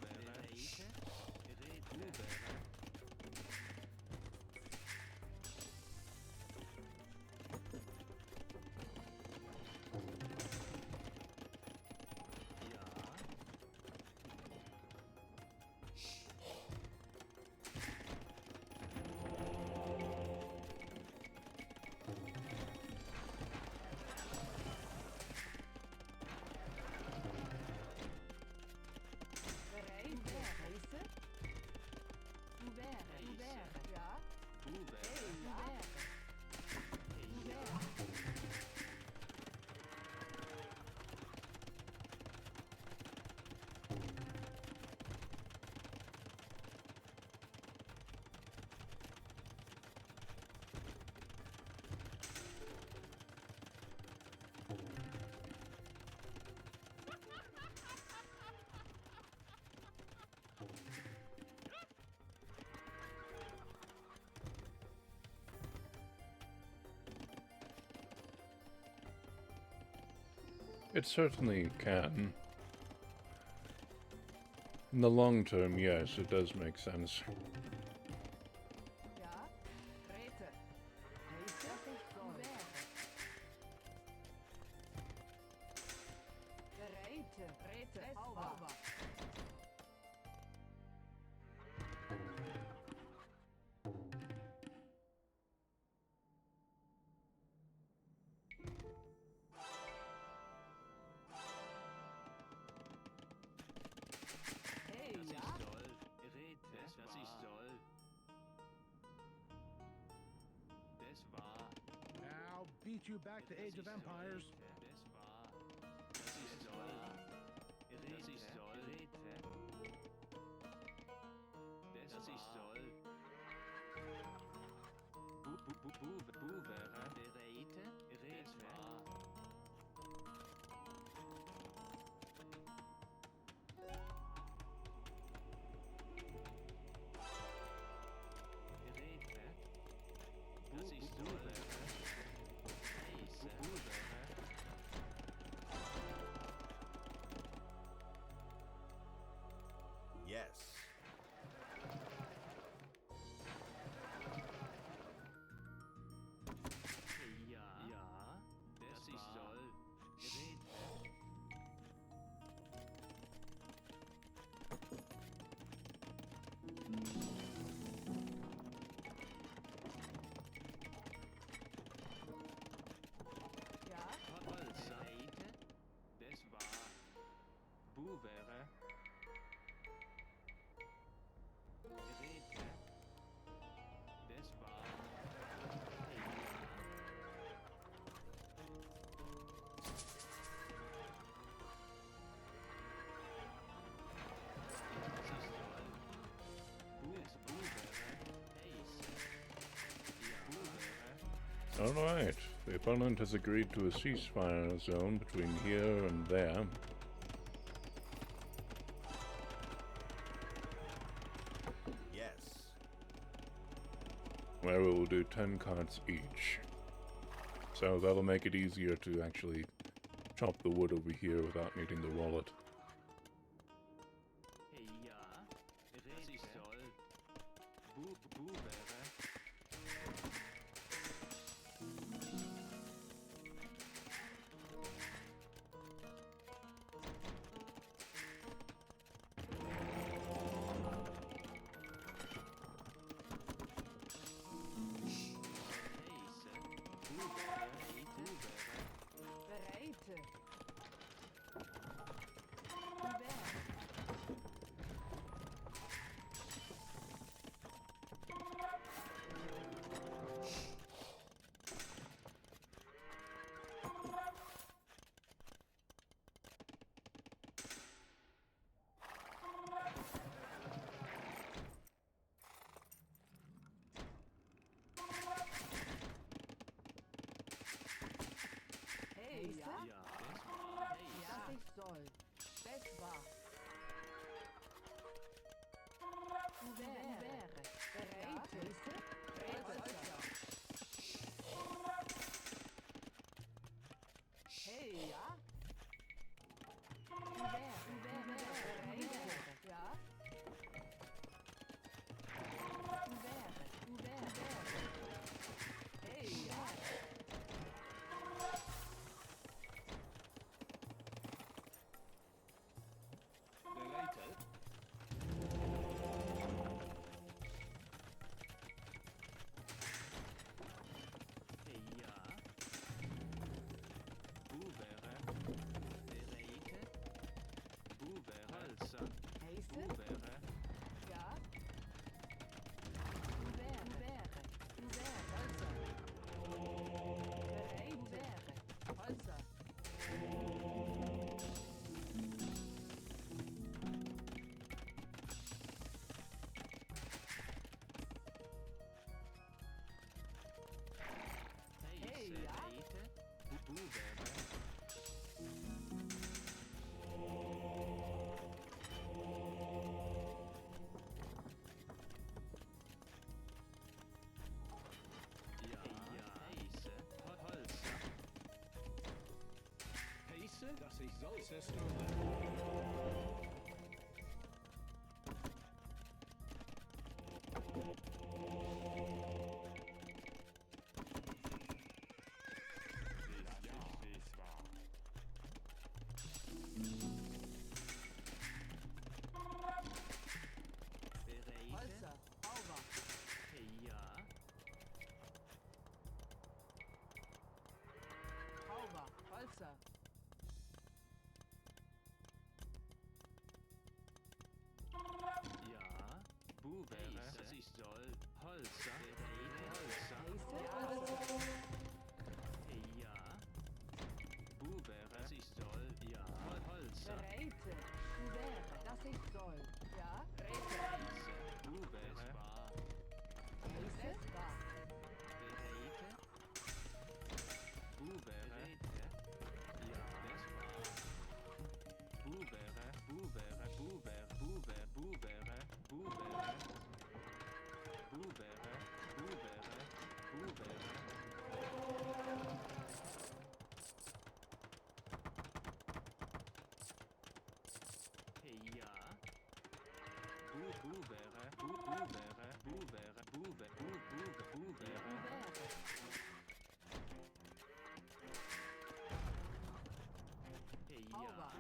B: Bereit.
A: It certainly can. In the long term, yes, it does make sense.
B: Ja. Rete. Heiße. Das ist soll. Bereit. Rete. Sauber. Hey, ja.
C: Das ist soll. Das war.
F: I'll beat you back to Age of Empires.
C: Das war. Das ist soll. Das ist soll. Das ist soll. Buvere. Bereite. Das war. Das ist soll.
G: Yes.
A: Alright, the opponent has agreed to a ceasefire zone between here and there.
G: Yes.
A: Where we will do 10 cards each. So that'll make it easier to actually chop the wood over here without needing the wallet.
C: Hey, ja. Das ist toll. Wäre.
B: Bereite. Hey, ja?
C: Ja, das war. Hey,
B: Was ich soll. Das war. Wäre. Bereite. Hey, ja? Wäre. Ja? Hey, ja?
C: Bereitet. Hey, ja. Wäre. Bereitet. Wäre. Halser.
B: Heiße?
C: Wäre.
B: Ja? Wäre. Holzer. Bereit. Holzer. Hey, ja?
C: Bereitet. Wäre. Ja, heiße. Holzer.
G: Heiße, dass ich soll.
F: System
D: Dies war.
C: Bereitet.
B: Holzer. Auber.
C: Hey, ja.
B: Auber. Holzer.
C: Ja. Wäre. Das ist soll. Holzer. Holzer.
B: Heiße?
C: Hey, ja. Wäre. Das ist soll. Ja. Holzer.
B: Bereite. Wäre. Das ich soll. Ja?
C: Heiße. Wäre. War.
B: Heiße? War.
C: Bereitet. Wäre. Ja, das war. Wäre. Wäre. Wäre. Wäre. Hey, ja. Hey, ja.
B: Auber.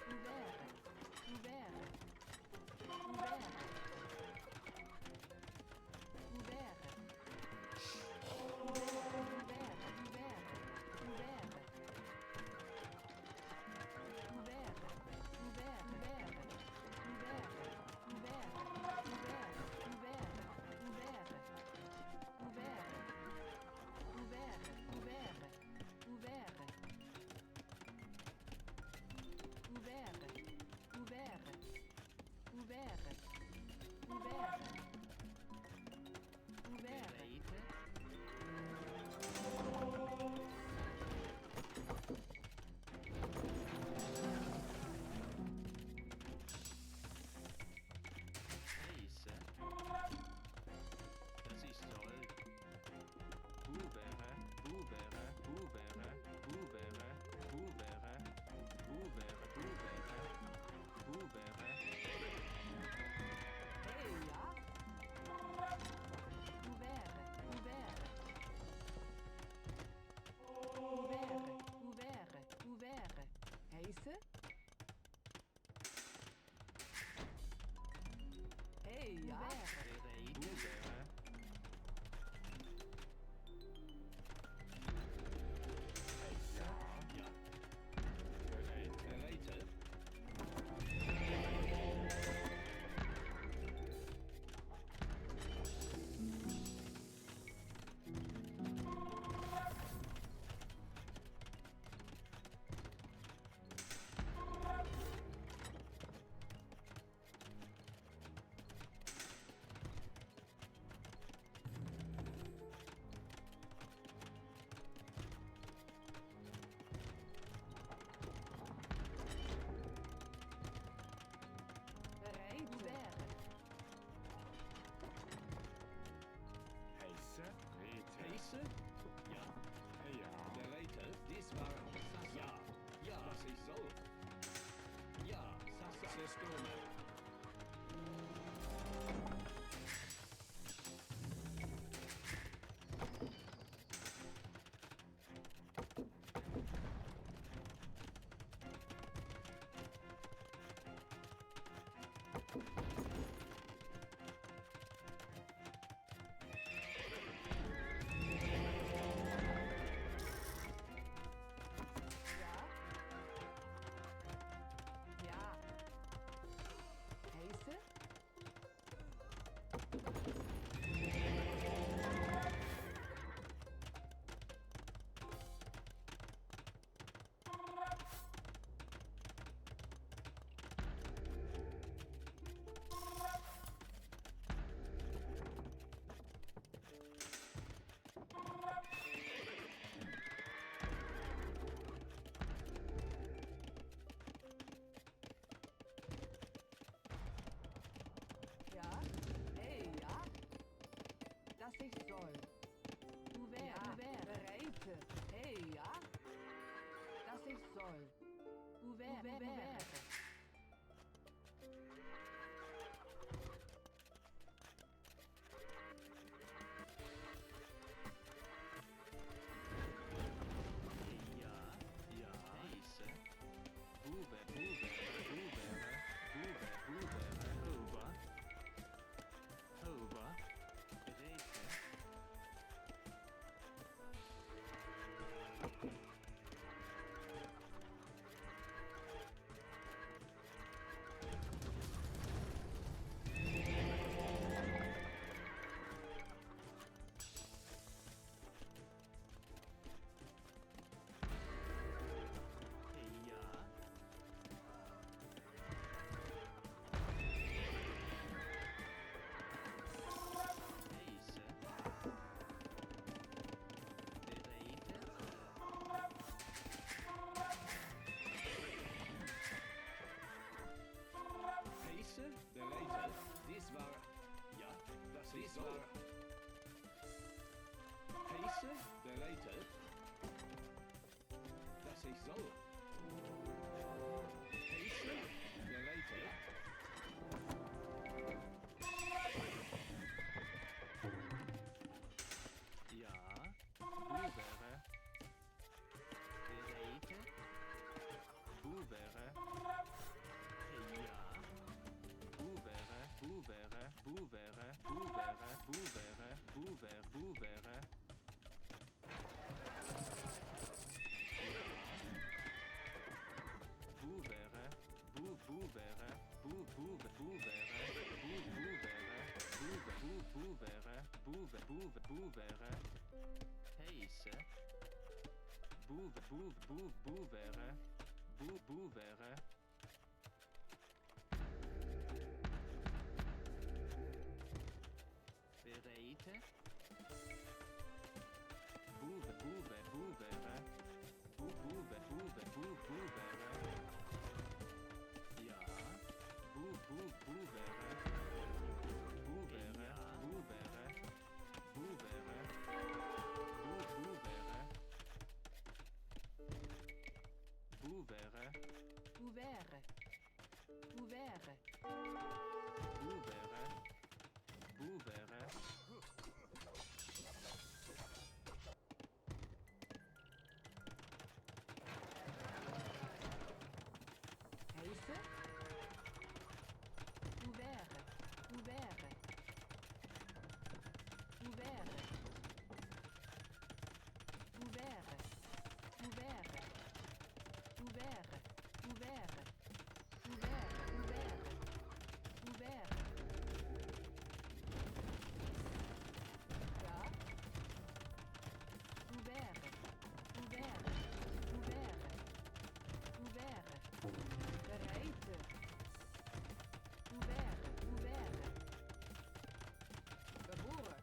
B: Wäre. Wäre. Wäre. Ouvert.
C: Heiße, der Leiter, dies war. Ja, das ist so. Heiße, der Leiter. Das ist so. Heiße, der Leiter.
H: Ja, Buvere. Bereite. Buvere. Ja. Buvere, Buvere, Buvere, Buvere, Buvere, Buvere, Buvere. Buvere, Buvere, Buvere, Buvere, Buvere. Heise. Buvere. Buvere. Bereite. Buvere. Buvere. Ja. Buvere. Buvere. Buvere. Buvere. Buvere.
B: Ouvert. Ouvert.
H: Buvere. Buvere.
B: Heiße. Ouvert. Ouvert. Ouvert. Ouvert. Ouvert. Ouvert. Ouvert. Ouvert. Ouvert. Ouvert. Ja. Ouvert. Ouvert. Ouvert. Ouvert. Bereite. Ouvert. Ouvert. Geboren.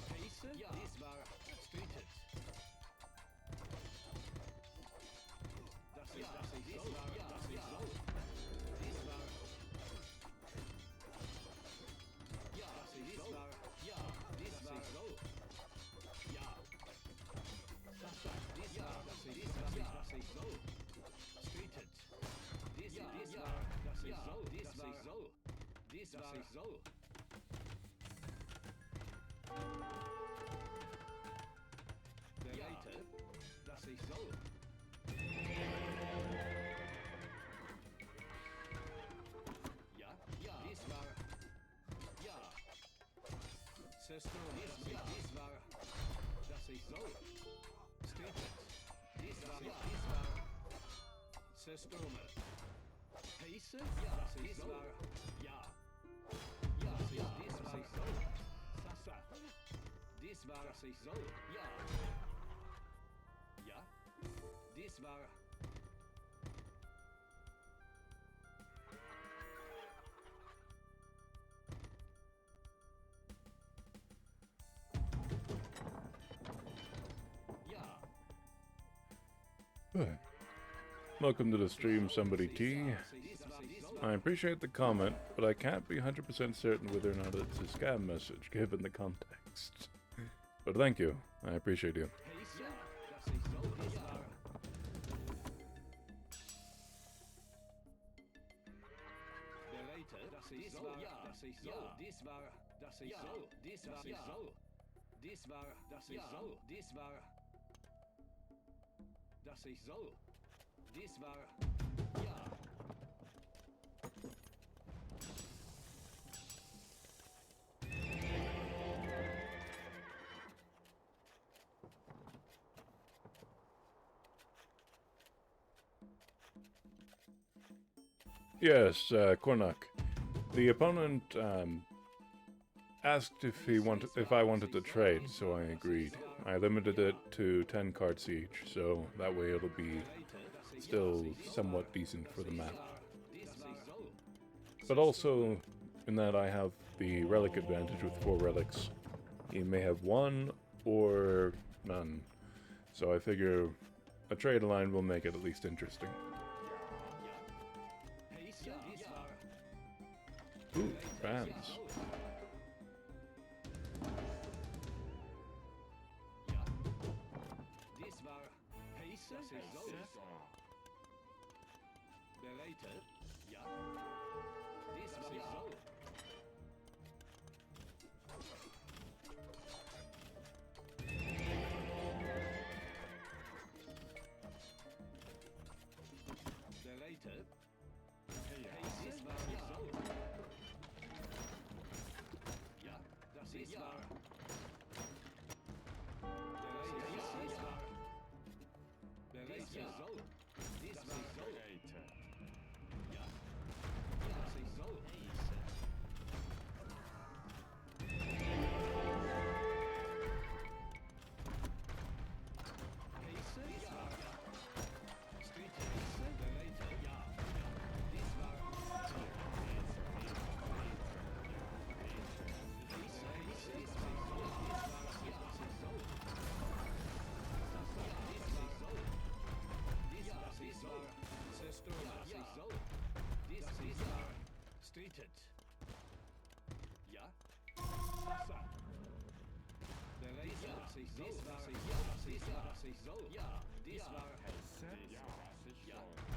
C: Heiße, ja, dies war. Streetet. Das ist, das ist so. Ja, das ist so. Dies war. Ja, das ist so. Ja, dies war so. Ja. Das war, dies war, das ist, das ist so. Streetet. Dies, ja, dies war, das ist so. Dies war so. Dies war so. Der Leiter, das ist so. Ja, ja, dies war. Ja. Zerstört, dies war. Das ist so. Streetet. Dies war, ja, dies war. Zerstürmer. Heiße, ja, das ist so. Ja. Ja, ja, dies war so. Sasa. Dies war, das ist so. Ja. Ja. Dies war. Ja.
A: Welcome to the stream, somebody T.
C: Dies war,
A: I appreciate the comment, but I can't be 100% certain whether or not it's a scam message, given the context. But thank you. I appreciate you.
C: Heiße, dass ich so dies war. Bereite, dass ich so, dass ich so, dies war, dass ich so, dies war, ich so. Dies war, dass ich so, dies war. Dass ich so, dies war, ja.
A: Yes, Kornak. The opponent asked if I wanted to trade, so I agreed. I limited it to 10 cards each, so that way it'll be still somewhat decent for the map. But also, in that I have the relic advantage with 4 relics. You may have 1 or none, so I figure a trade line will make it at least interesting. Ooh, fans.
C: Dies war heiße, dass ich so. Bereite, ja. Dies war ich so. Bereite, heiße, dies war ich so. Ja, das ist wahr. Bereite, dies war. Bereite, so. Dies war so. Ja. Das ist so. Heiße, dies war. Street heiße, bereite, ja. Dies war. Heiße, heiße, dies war so. Dies war, das ist so. Dies war so. Dies war. Zerstört, das ist so. Dies war. Streetet. Ja. Sasa. Bereite, das ist so. Das ist so. Dies war, das ist so. Ja. Dies war. Ja.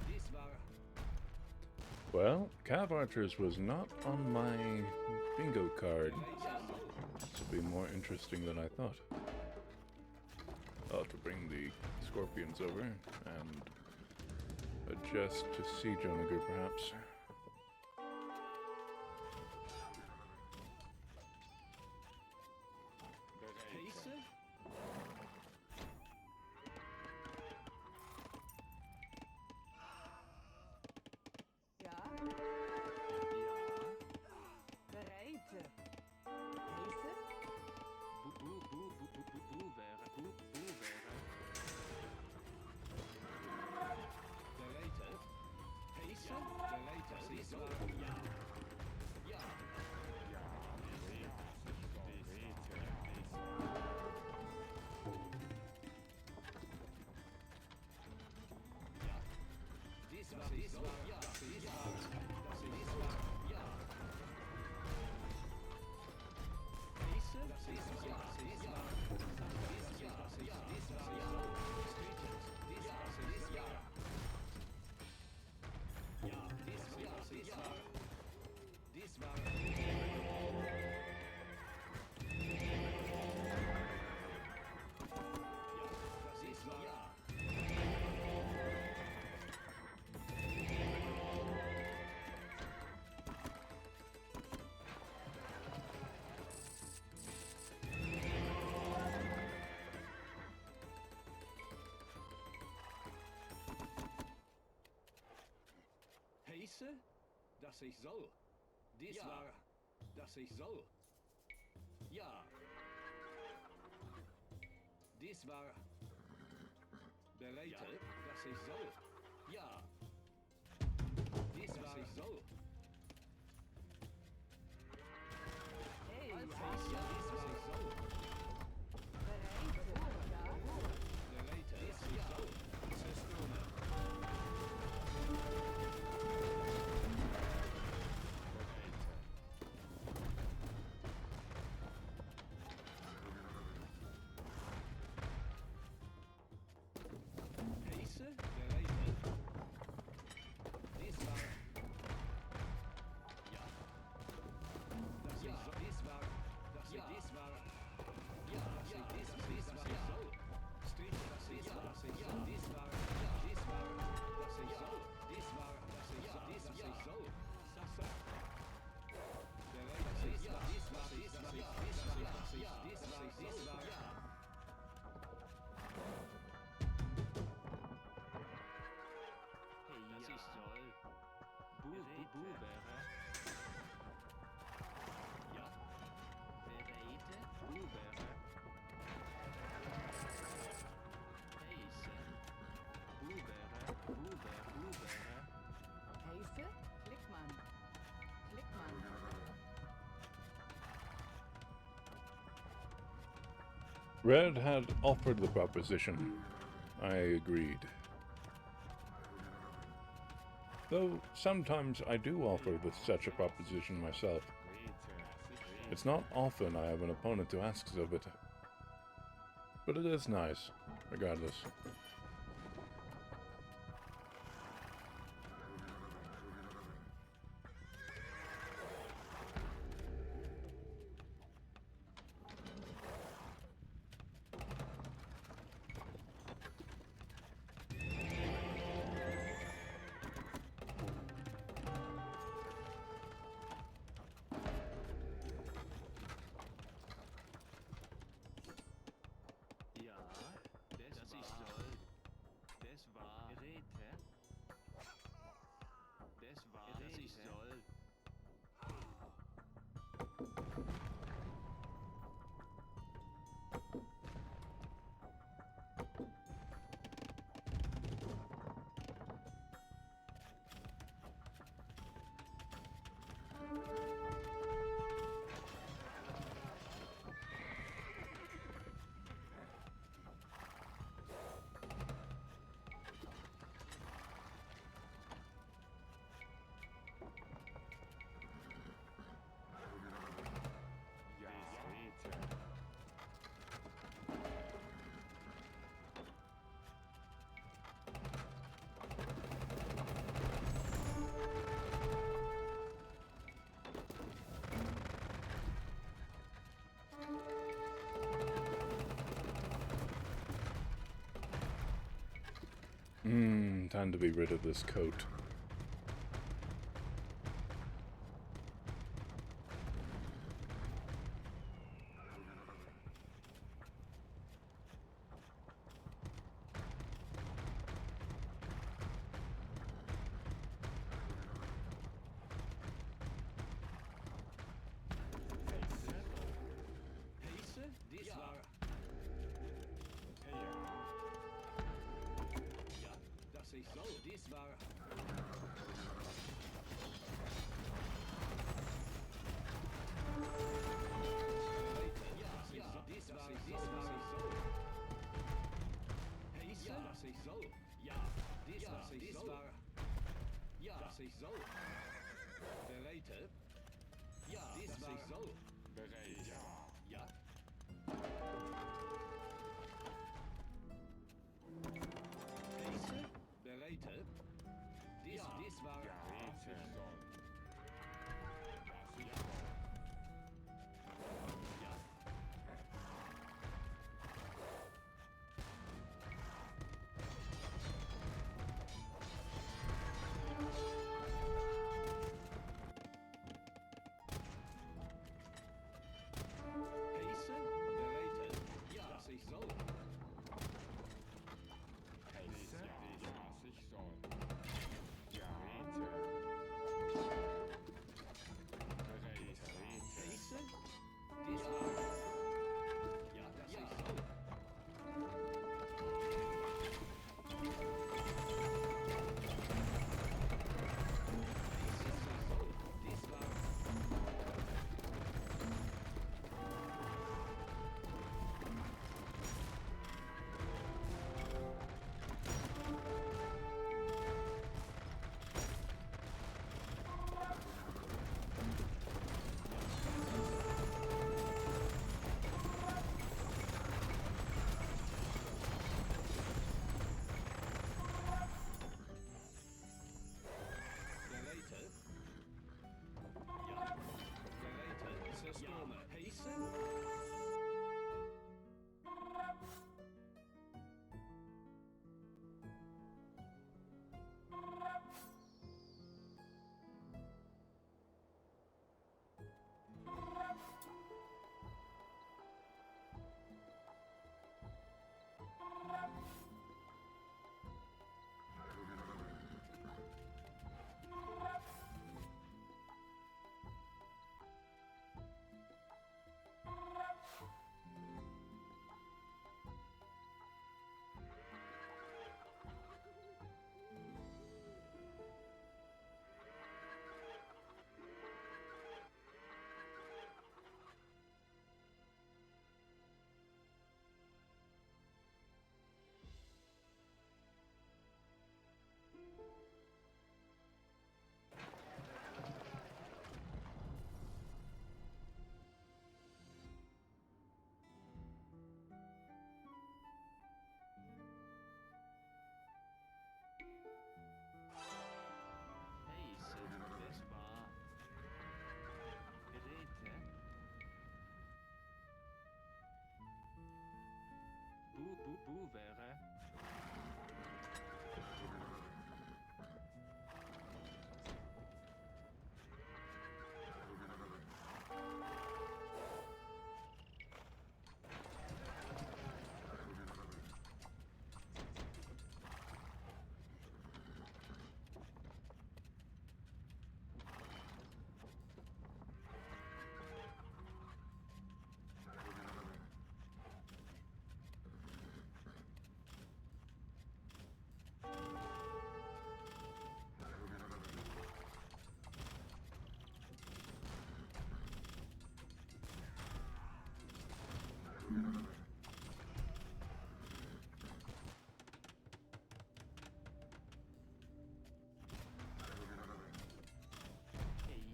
C: Dies war.
A: Well, Cav Archers was not on my bingo card. This will be more interesting than I thought. I'll have to bring the scorpions over and adjust to siege onager, perhaps.
C: Heiße?
B: Ja,
H: Ja.
B: bereite. Heiße?
C: Bereite. Heiße? Bereite. Dies war. Ja. Ja. Dies war. Dies war. Ja. Dies war. Das ist dies war. Ja. Heiße? Das ist ja. Dies war. Dies ja. Das ist dies war. Ja. Streetet. Dies war. Dies ja. Ja. Dies ja. Dies war. Dies war. Ja. Das ist war. Ja. Heiße, dass ich soll. Dies war, dass ich soll. Ja. Dies war. Bereite, dass ich soll. Ja. Dies war ich soll.
B: Hey,
C: Heiße, dies war ich soll.
B: bereite. Ja,
C: Bereite, dies ich soll. Zerstörte.
A: Red had offered the proposition. I agreed. Though sometimes I do offer such a proposition myself. It's not often I have an opponent who asks of it. But it is nice, regardless.
H: Ja, das ich soll. Das war Räte. Das war das ich soll.
D: Ja, Räte.
A: Time to be rid of this coat.
C: Pace, dies war. Ja, dass ich soll. Dies war. Ja, dies war. Dies war. Pace, dass ich soll. Ja, dies war. Dies war. Ja, dass ich soll. Bereite. Ja, dies war. Ich soll.
D: Bereit.
C: Ja. Pace, bereite. Dies war.
D: Ja, Räte. Das ich soll.
C: Ja. Pace, bereite. Ja, dass ich soll.
D: Pace, das ich soll. Ja, Räte.
H: Boevere.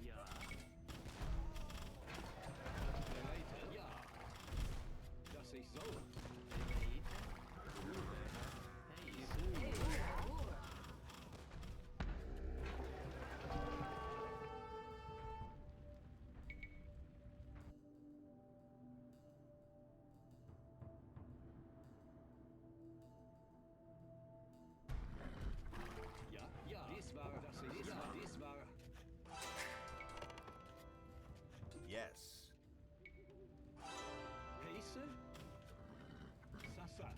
H: Ja.
C: Bereite? Ja. Das ich soll.
H: Bereite. Boevere. Hey,
C: Ja, ja. Dies war, das ich, ja, dies war.
G: Yes.
C: Pace? Sasa.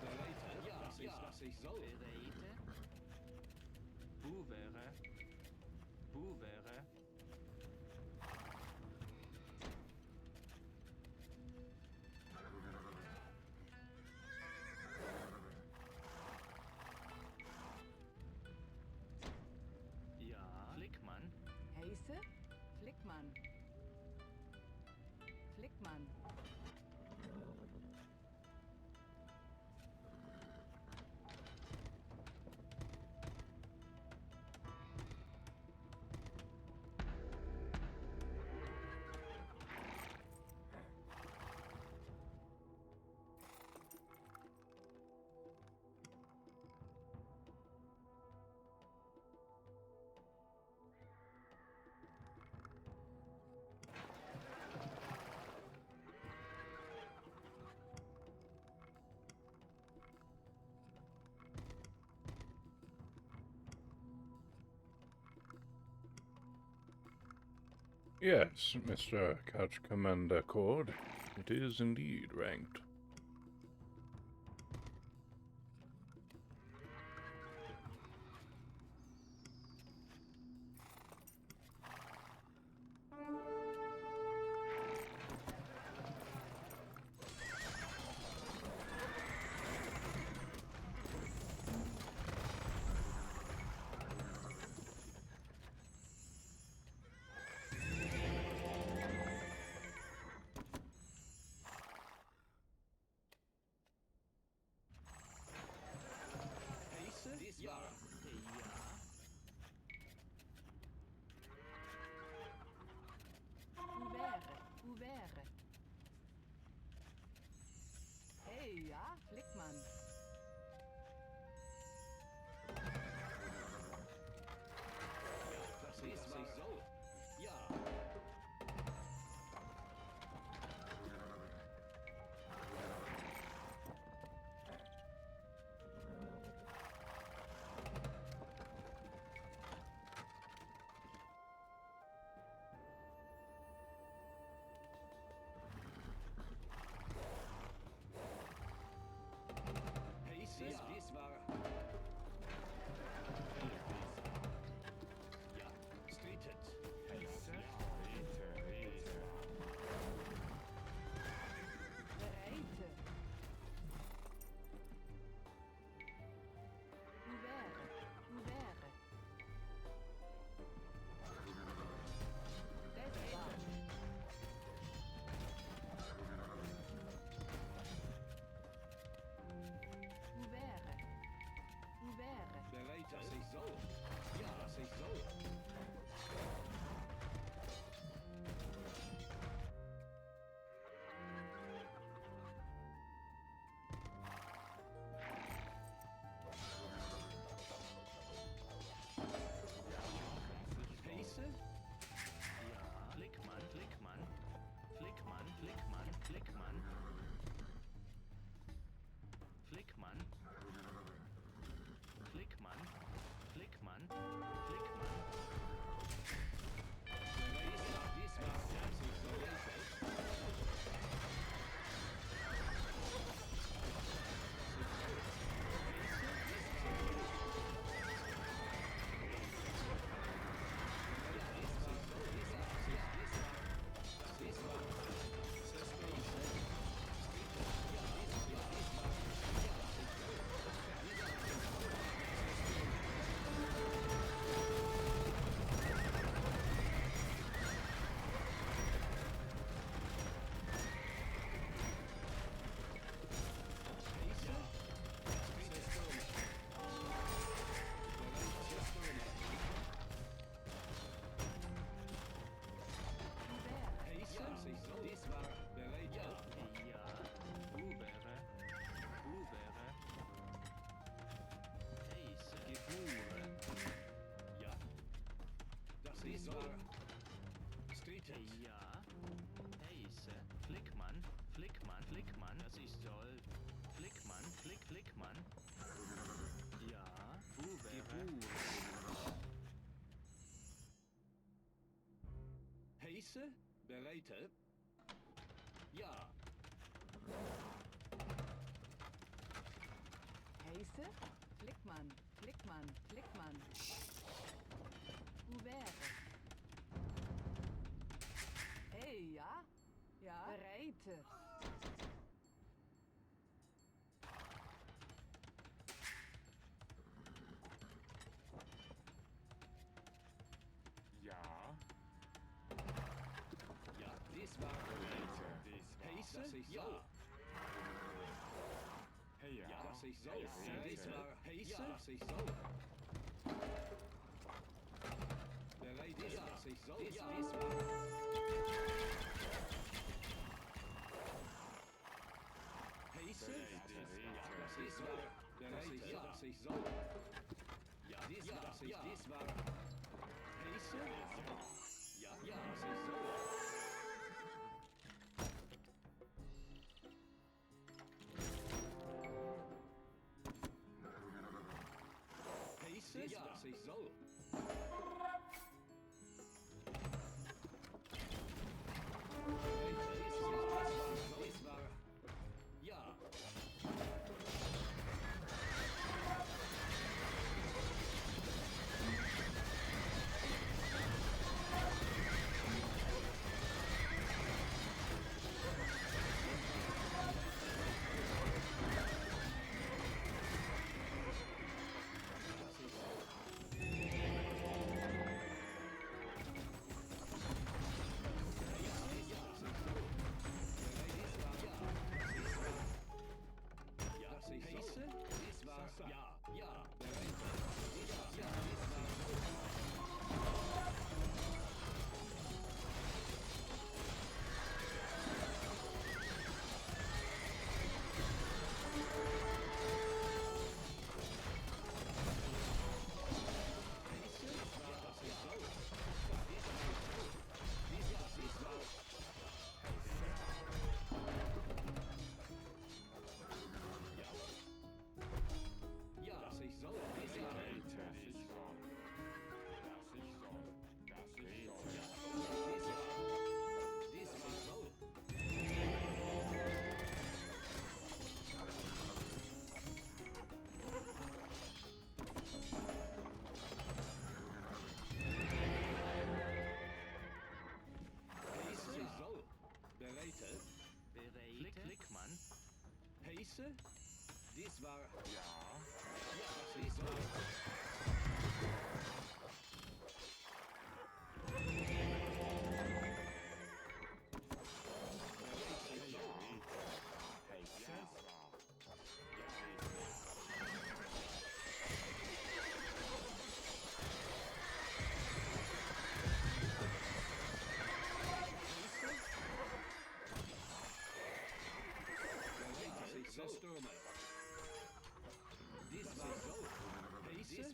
C: Bereite? Ja, das ich soll.
H: Bereite. Boevere. Boevere. Ja. Flickmann.
B: Heise, Flickmann. Flickmann.
E: Yes, Mr. Couch Commander Cord. It is indeed ranked.
C: bereitet.
H: Ja. Heise. Flickmann. Flickmann. Flickmann. Das ist soll. Flickmann. Flickmann. Ja. Wo wäre?
C: Heise. Bereitet. Ja.
B: Heise? Flickmann, Flickmann, Flickmann. Ouvert. Hey, ja? Ja. Bereit.
D: Ja.
C: Ja, dies war
D: Heise.
C: Heise. Ja.
D: Hey, ja.
C: Ja, das ich soll.
D: Heise.
C: Dies war Heise. Ja, das ich soll. Bereit ist, was ich soll. Dies war. Heise. Ja, das ist war. Bereit ist, was ich soll. Ja, dies war. Dies war. Heise. Ja, was ich soll. Heise. Ja, was ich soll. Dies war. Ja. Ja, Heise. Dies war. Ja. Ja. Dies war. Ja, das ich soll.
D: Das ich soll. Das ich soll. Das ich soll.
C: Dies ich soll. Dies ich soll. Bereitet.
H: Flickmann.
C: Heise. Dies war.
D: Ja.
C: Ja, das ich soll. Zerstörme. Dies war so. Heise.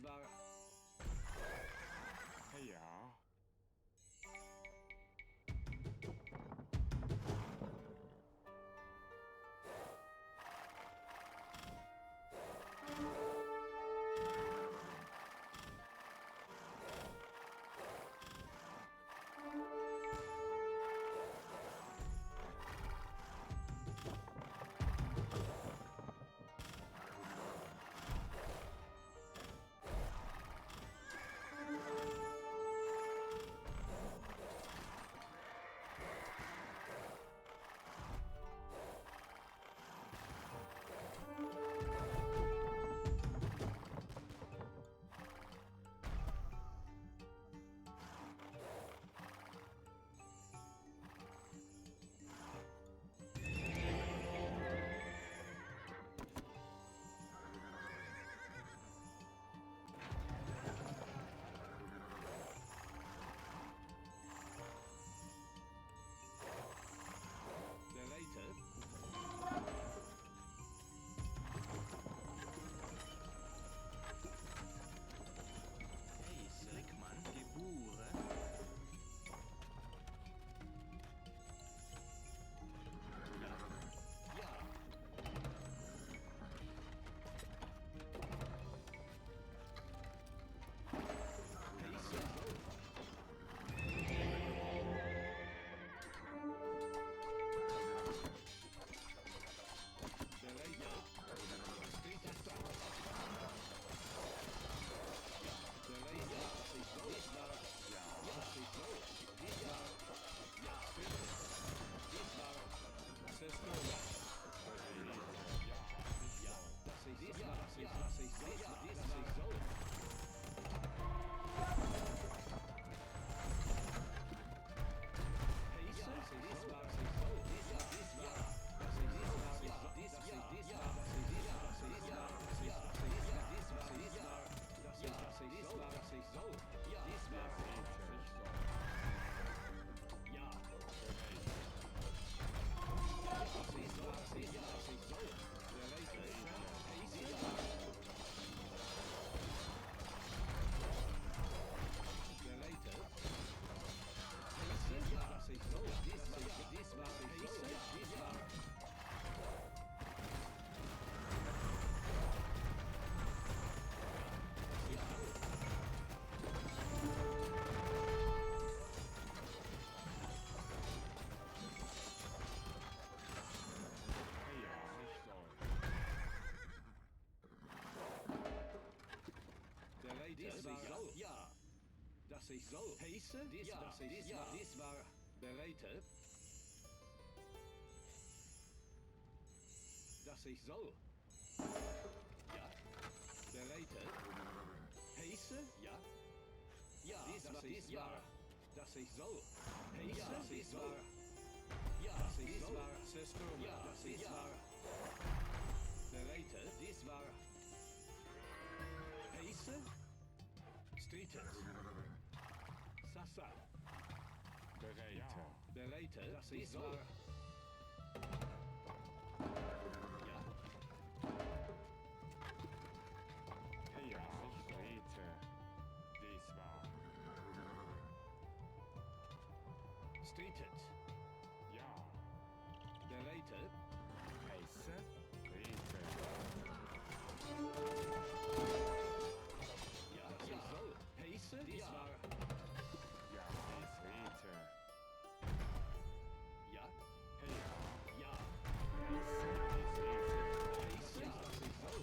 C: ich soll. Heiße? Dies war bereitet. Dass ich soll. Ja. Bereitet. Heiße? Ja. Ja, dies war. Dass ich soll. Heiße? Dies war. Ja, dies war. System. Ja, dies war. Bereitet. Dies war. Heiße? Streetet. Sasa.
D: Bereite.
C: Bereitet. Dass ich soll. Ja.
D: Ja, Rete. Dies war.
C: Streetet.
D: Ja.
C: Bereitet.
D: Heiße. Rete.
C: Ja, dass ich soll. Heiße? Dies war.
D: Ja, dies Rete.
C: Ja.
D: Ja.
C: Ja.
D: Heiße. Dies Rete.
C: Heiße? Ja, dass ich soll.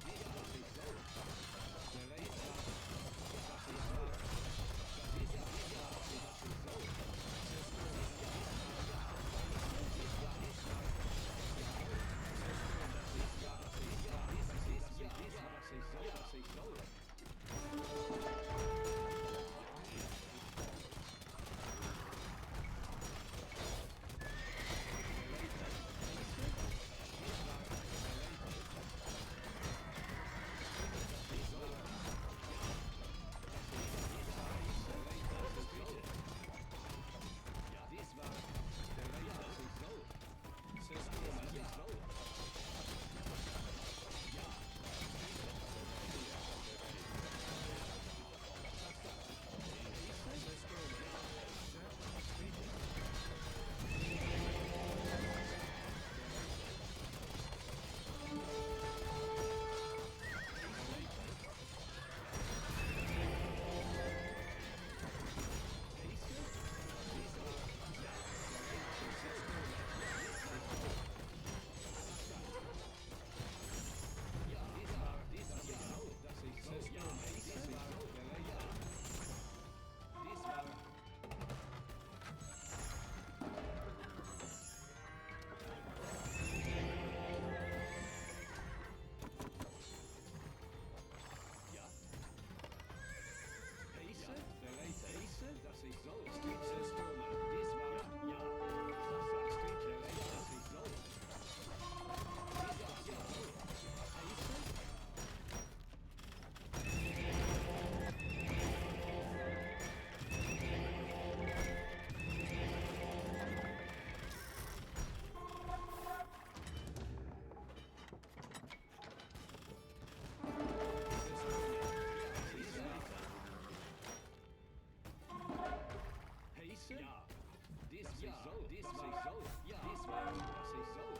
C: Dies, dass ich soll. Bereit war. Dass ich war. Das ist ja. Ja, dass ich soll. System. Ja. Dies war. Dies war. System. Das ist ja. Das ist ja. Dies ist ja. Dies war. Dass ich soll. Dass ich soll. Ja, dies war bereit, dass ich soll. System, dass ich soll. Ja. Dass ich soll. Street System. Dies war. Ja. Sasa. Street bereit, dass ich soll. Dies, dass ich soll. Heiße? Heiße? Ja. Dies, dass ich soll. Dies, was ich soll. Ja. Dies war, was ich soll.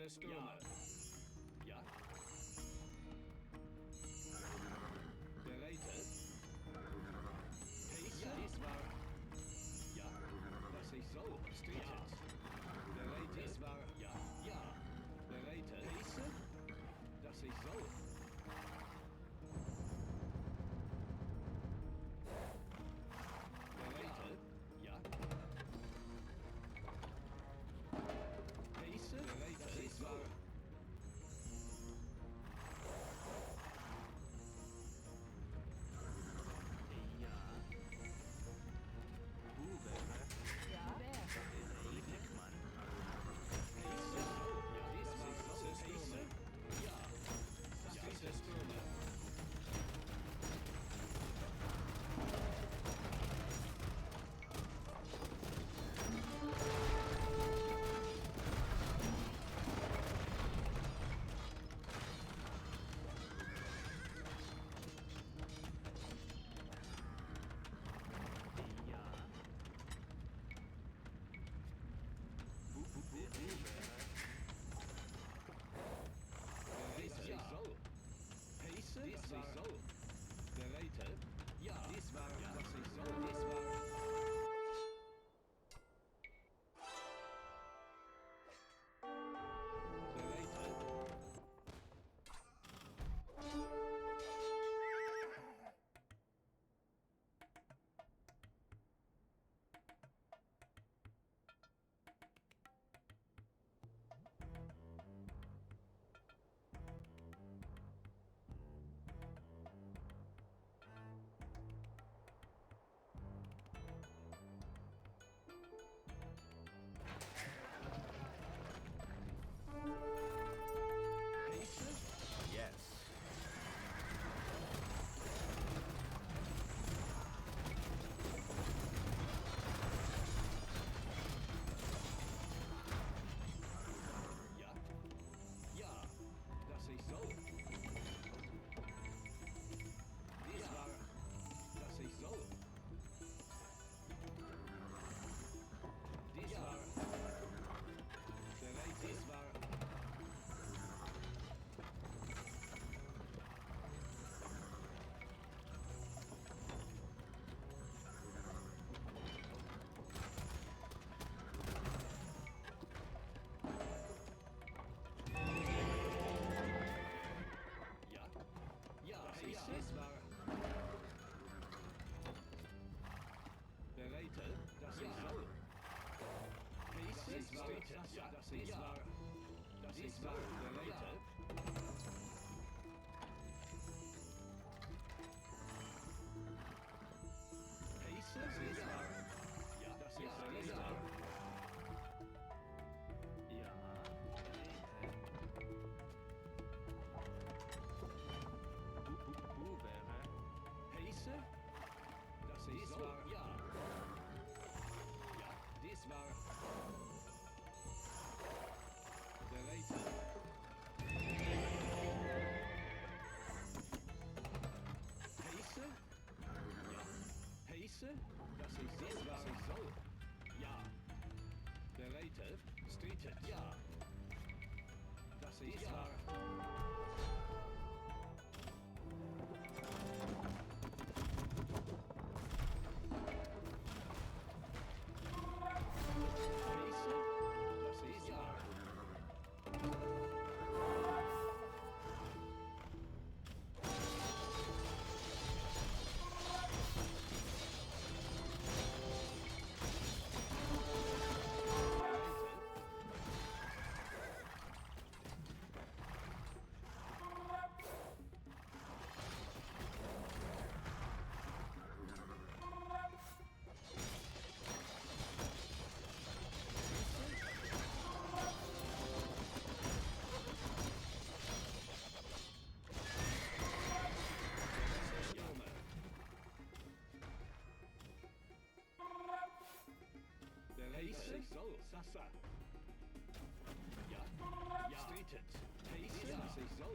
C: Zerstören. Ja. Bereitet. Pace. Ja, dies war. Ja, dass ich soll. Streetet. Bereitet. Dies war. Ja, ja. Bereitet. Pace. Dass ich soll. Bereitet. Ja. Pace. Bereitet. Dies war.
H: Ja. Hoe wäre?
B: Ja.
H: Bereitet man. Ja. Hoe wäre?
C: Ja, dies war, was ich soll. Dies war. Bereitet.
G: Yes.
C: Ja. Ja, dass ich soll. Dies war, dass ich soll. Dies war. Bereit, dies war. Ja. Ja, dies war. Bereitet, dass ich soll. Dies war, ja, dies war. Dies war, bereitet. Pace, dies war. Ja, das ist bereitet.
H: Ja. Hoe wäre?
C: Pace, das ist war. Ja. Ja, dies war. Bereitet. Pace? Ja. Pace? Das ist dies war. Ich soll. Ja. Bereitet. Streetet. Ja. Das ist war. Pace? Das ist war. Pace? So, Sasa. Ja. Ja. Streetet. Pace? Ja. Das ist so.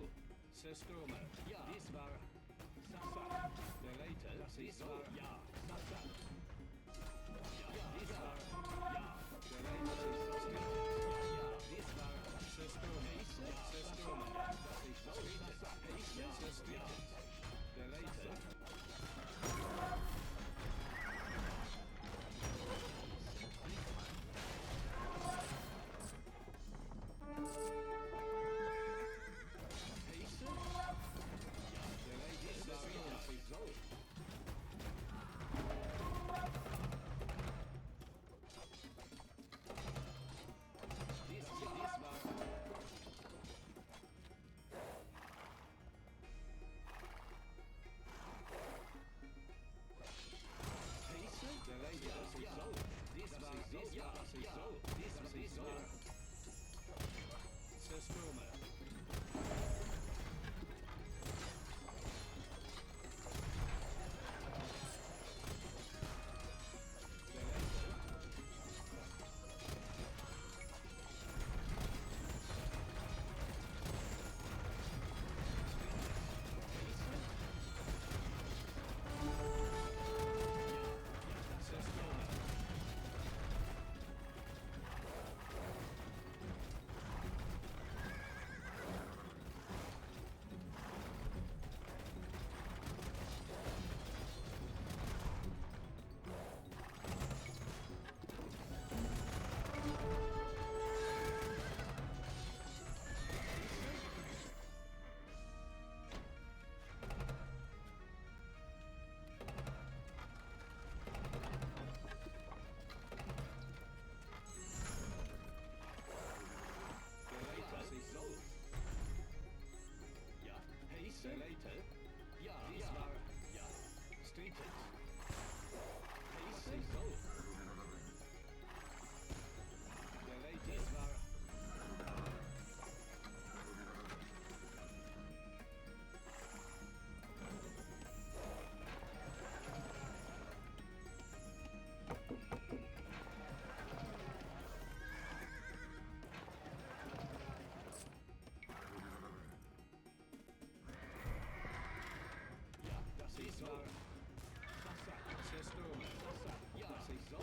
C: Zerstörer. Ja. Dies war. Sasa. Bereitet. Das ist so. Ja. Sasa. Ja. Dies war. Ja. Bereitet. Das ist so. Ja. Dies war. Zerstörer. Heiße? Later? Ja, dies war... Ja. Streetet? Heiße? So. Der Later? Dies war... Ja, das ist wahr. Zerstörung. Ja, das ist so.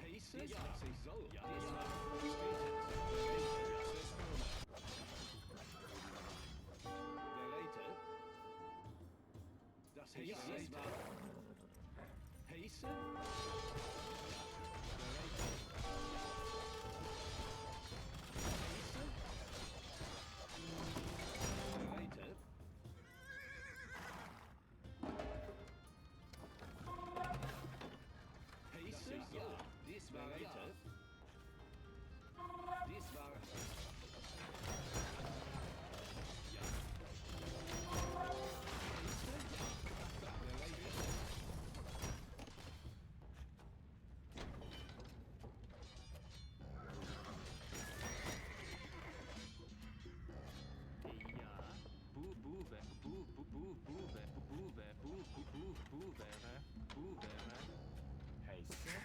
C: Heiße? Ja, das ist so. Ja, dies war. Zerstörung. Der Later. Das Heiße war. Heiße? Der Later. Heiße? Der Later. Heiße? Ja, dies war Later. Dies war... Ja. Heiße? Ja, der Later.
H: Ja. Buwe.
D: Heiße?
C: Heiße?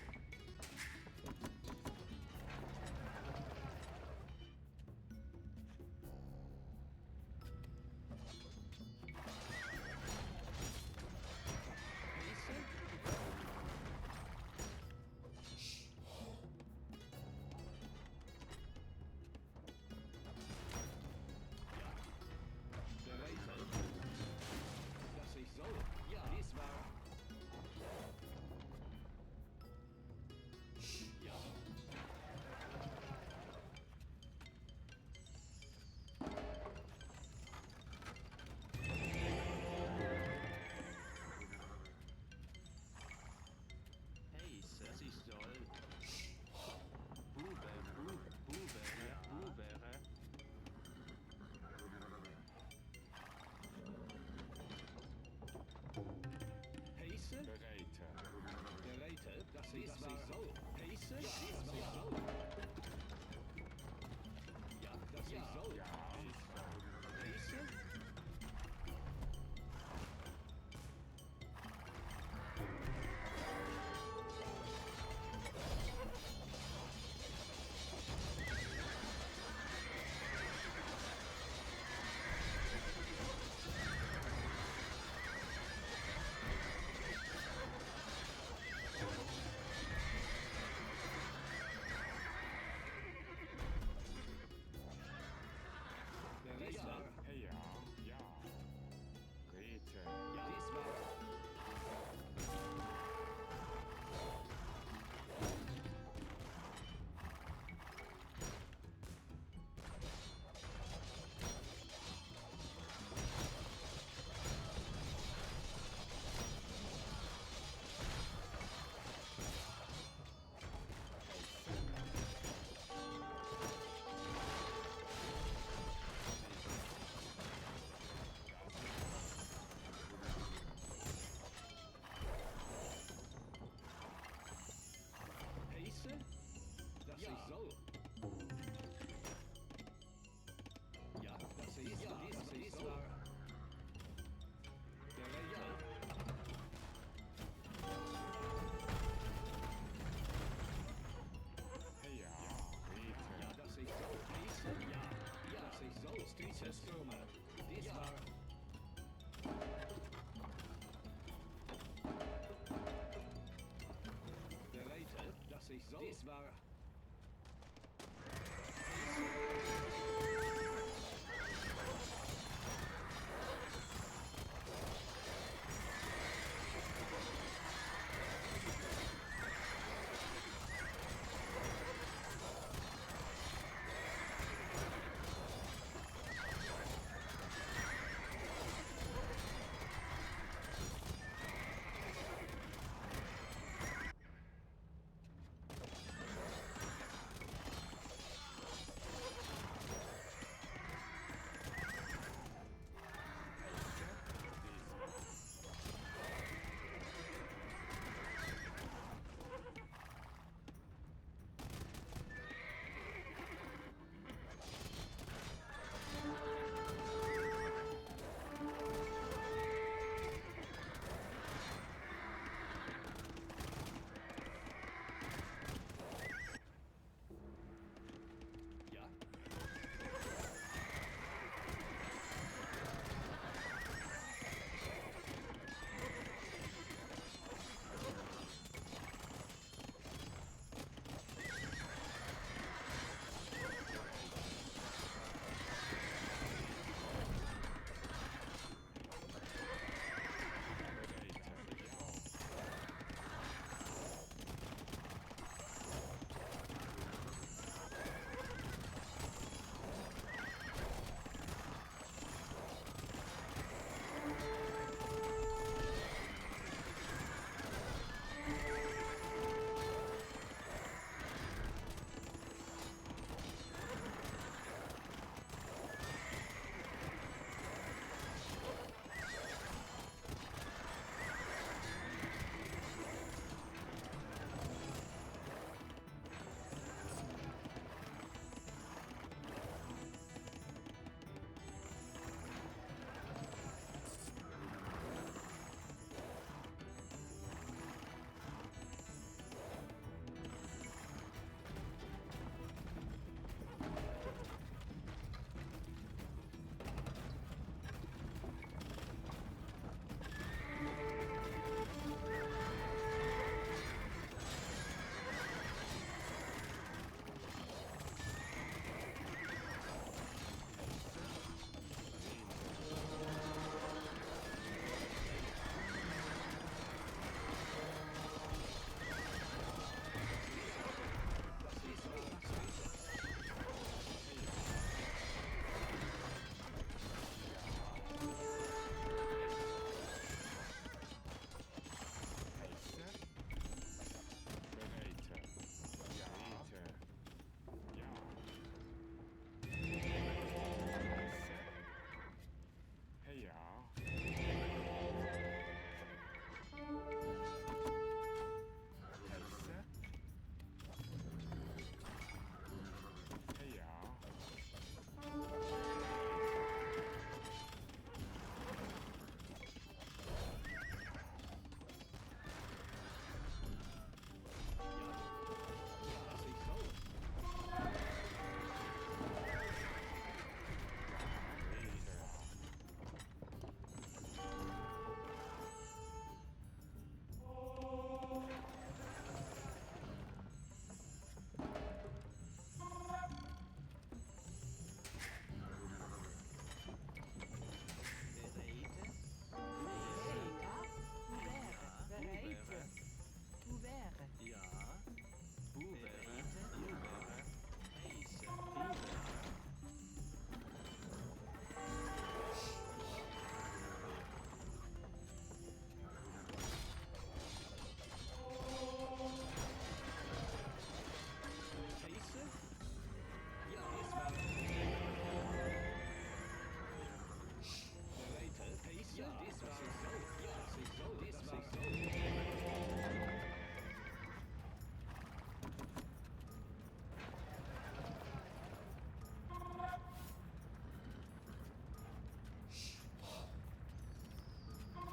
C: Der Later. Das ich soll. Ja, dies war... Ja.
H: Heiße, das ist soll. Buwe.
C: Heiße?
D: Bereiter.
C: Der Later. Das ich soll. Heiße? Ja, dies war soll. Ja, das ich soll.
D: Ja, dies war.
C: Heiße? Der Later.
D: Ja, ja. Rete.
C: Ja, dies war... Heiße? Das ich soll. Ja, das ist ja, das ist war. Der Later.
D: Ja, Rete.
C: Ja, das ich soll. Heiße? Ja, ja, das ich soll. Zerstörung. Dies war... Der Later. Das ich soll. Dies war...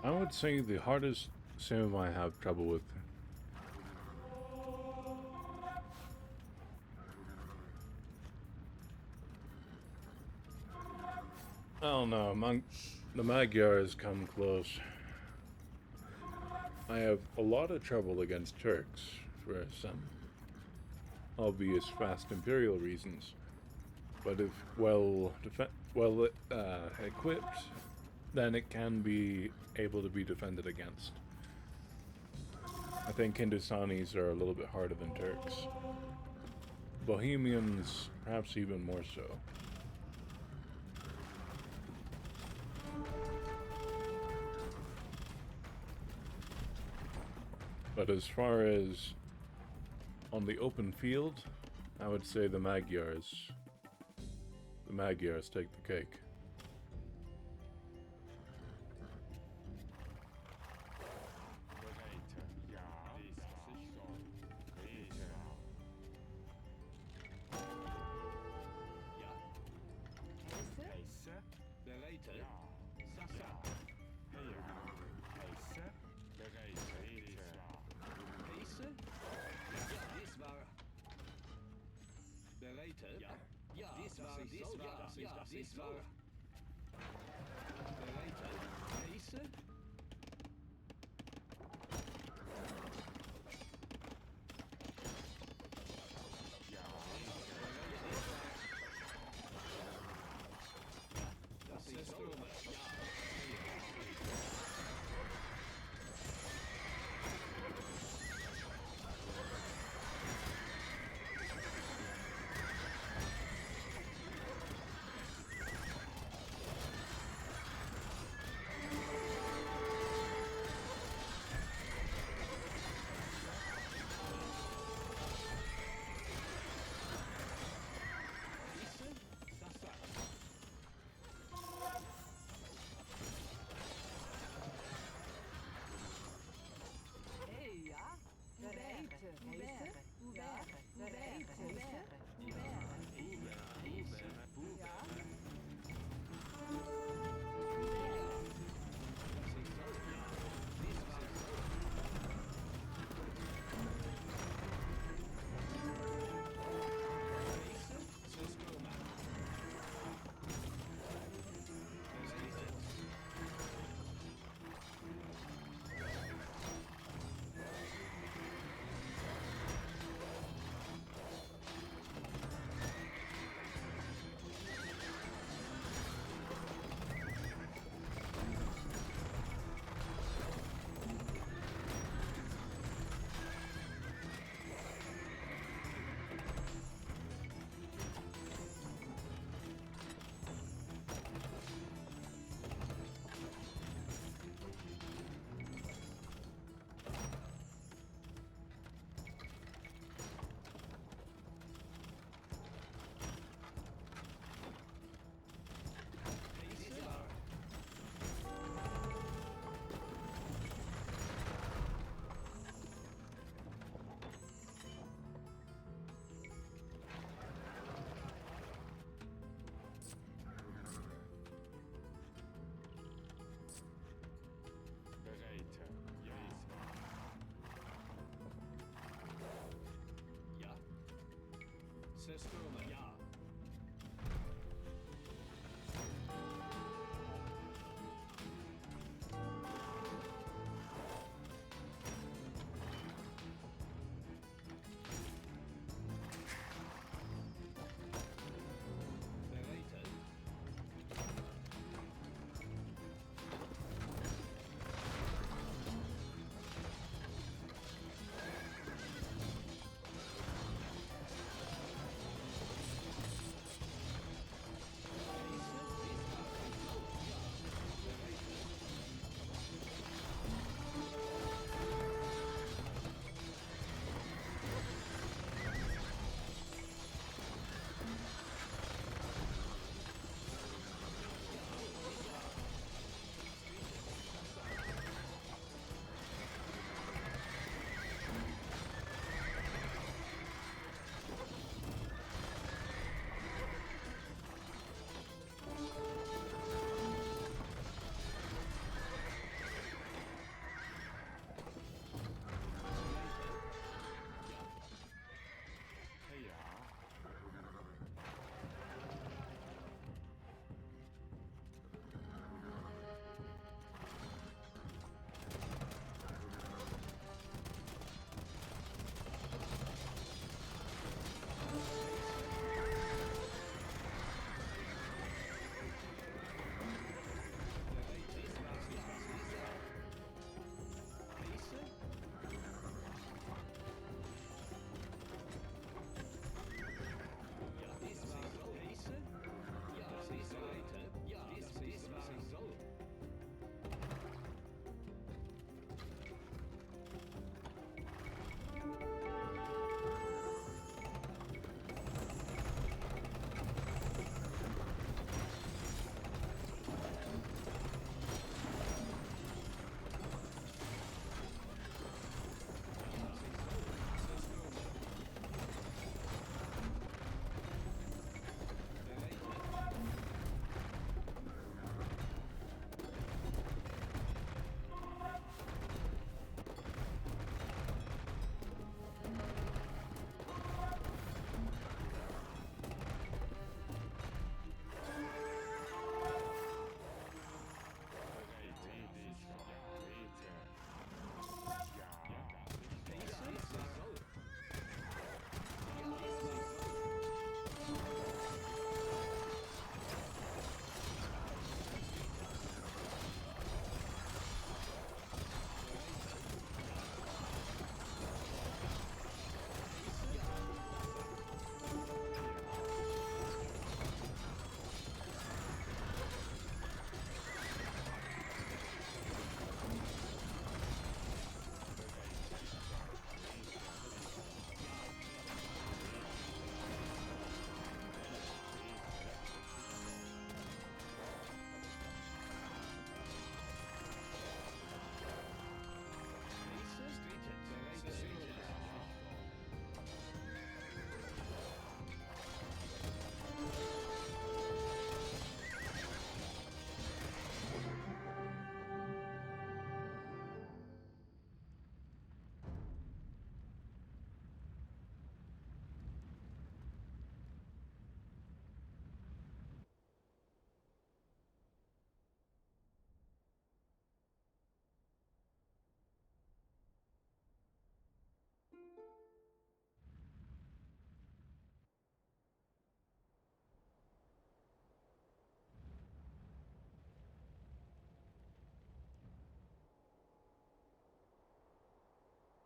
A: I would say the hardest sim I have trouble with. Oh no, the Magyars come close. I have a lot of trouble against Turks for some obvious fast imperial reasons, but if equipped, then it can be able to be defended against. I think Hindustanis are a little bit harder than Turks. Bohemians, perhaps even more so. But as far as on the open field, I would say the Magyars take the cake.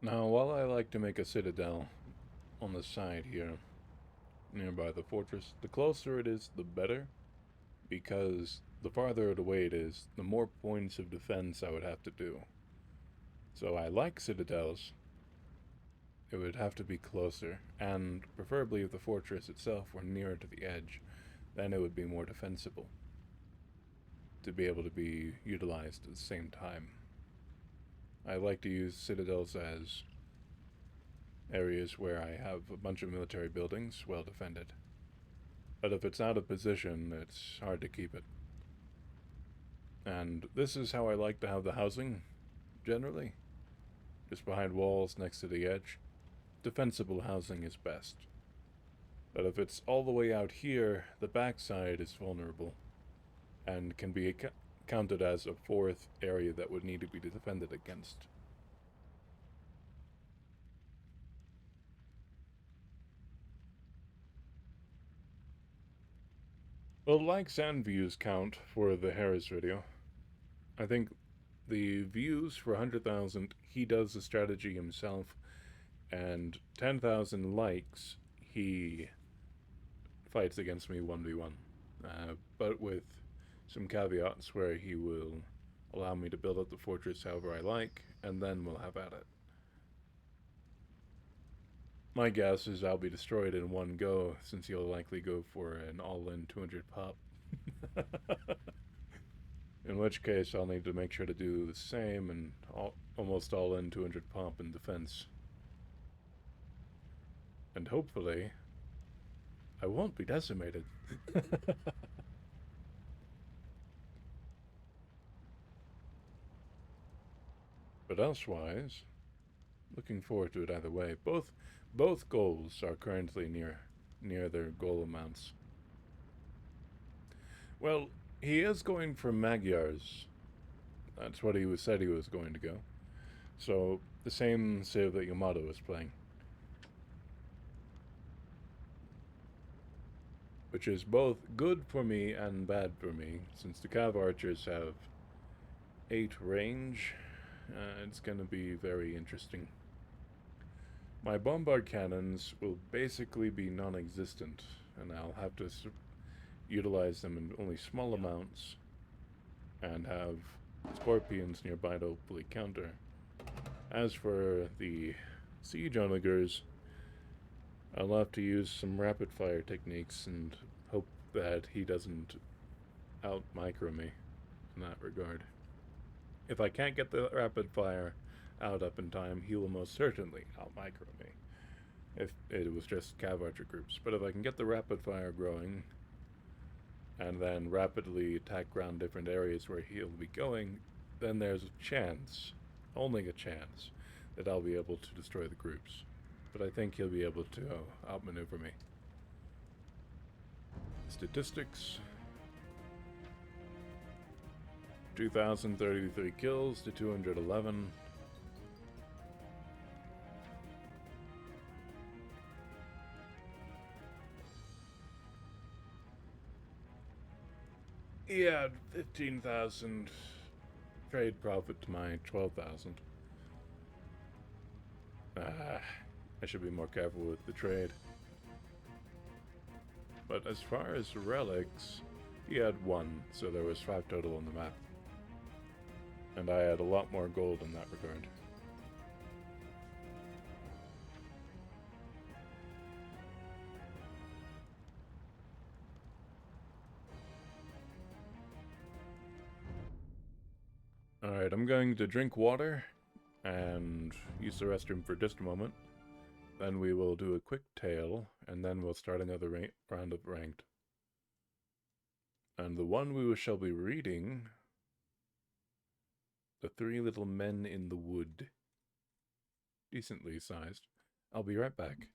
A: Now, while I like to make a citadel on the side here, nearby the fortress, the closer it is, the better, because the farther away it is, the more points of defense I would have to do. So I like citadels. It would have to be closer, and preferably if the fortress itself were nearer to the edge, then it would be more defensible to be able to be utilized at the same time. I like to use citadels as areas where I have a bunch of military buildings well defended. But if it's out of position, it's hard to keep it. And this is how I like to have the housing, generally. Just behind walls next to the edge. Defensible housing is best. But if it's all the way out here, the backside is vulnerable and can be counted as a fourth area that would need to be defended against. Well, likes and views count for the Harris video. I think the views for 100,000, he does the strategy himself, and 10,000 likes, he fights against me 1v1. But with some caveats where he will allow me to build up the fortress however I like, and then we'll have at it. My guess is I'll be destroyed in one go, since he'll likely go for an all-in 200 pop. In which case, I'll need to make sure to do the same and almost all-in 200 pop in defense. And hopefully, I won't be decimated. But elsewise, looking forward to it either way. Both goals are currently near their goal amounts. Well, he is going for Magyars. That's what he said he was going to go. So, the same civ that Yamato is playing. Which is both good for me and bad for me, since the Cav Archers have 8 range. It's going to be very interesting. My bombard cannons will basically be non-existent, and I'll have to utilize them in only small amounts, and have scorpions nearby to hopefully counter. As for the siege onagers, I'll have to use some rapid fire techniques and hope that he doesn't out-micro me in that regard. If I can't get the rapid fire out up in time, he will most certainly out-micro me. If it was just Cav Archer groups. But if I can get the rapid fire growing, and then rapidly attack around different areas where he'll be going, then there's a chance, only a chance, that I'll be able to destroy the groups. But I think he'll be able to outmaneuver me. Statistics. 2,033 kills to 211. He had 15,000 trade profit to my 12,000. I should be more careful with the trade. But as far as relics, he had 1, so there was 5 total on the map. And I had a lot more gold in that regard. Alright, I'm going to drink water and use the restroom for just a moment. Then we will do a quick tale, and then we'll start another round of ranked. And the one we shall be reading, The 3 Little Men in the Wood. Decently sized. I'll be right back.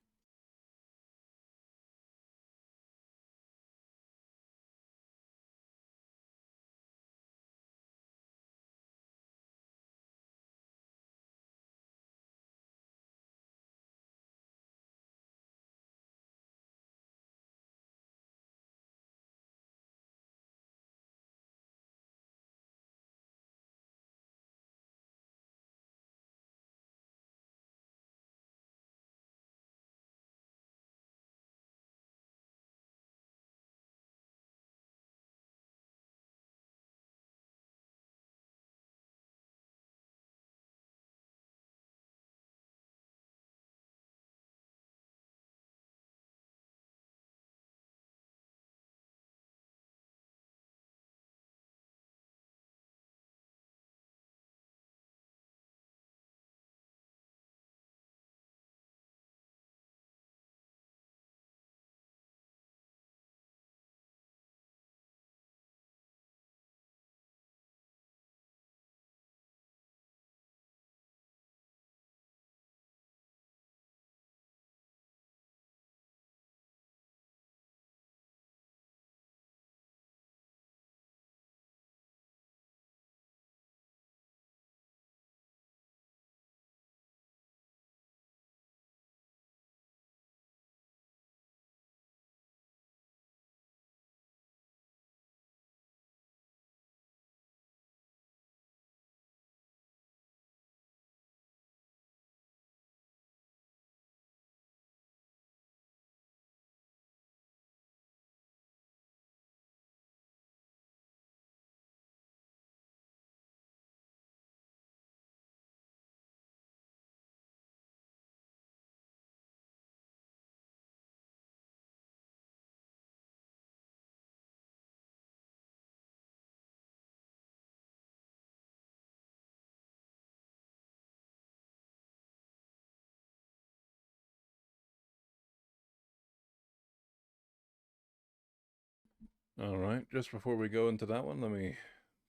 A: Alright, just before we go into that one, let me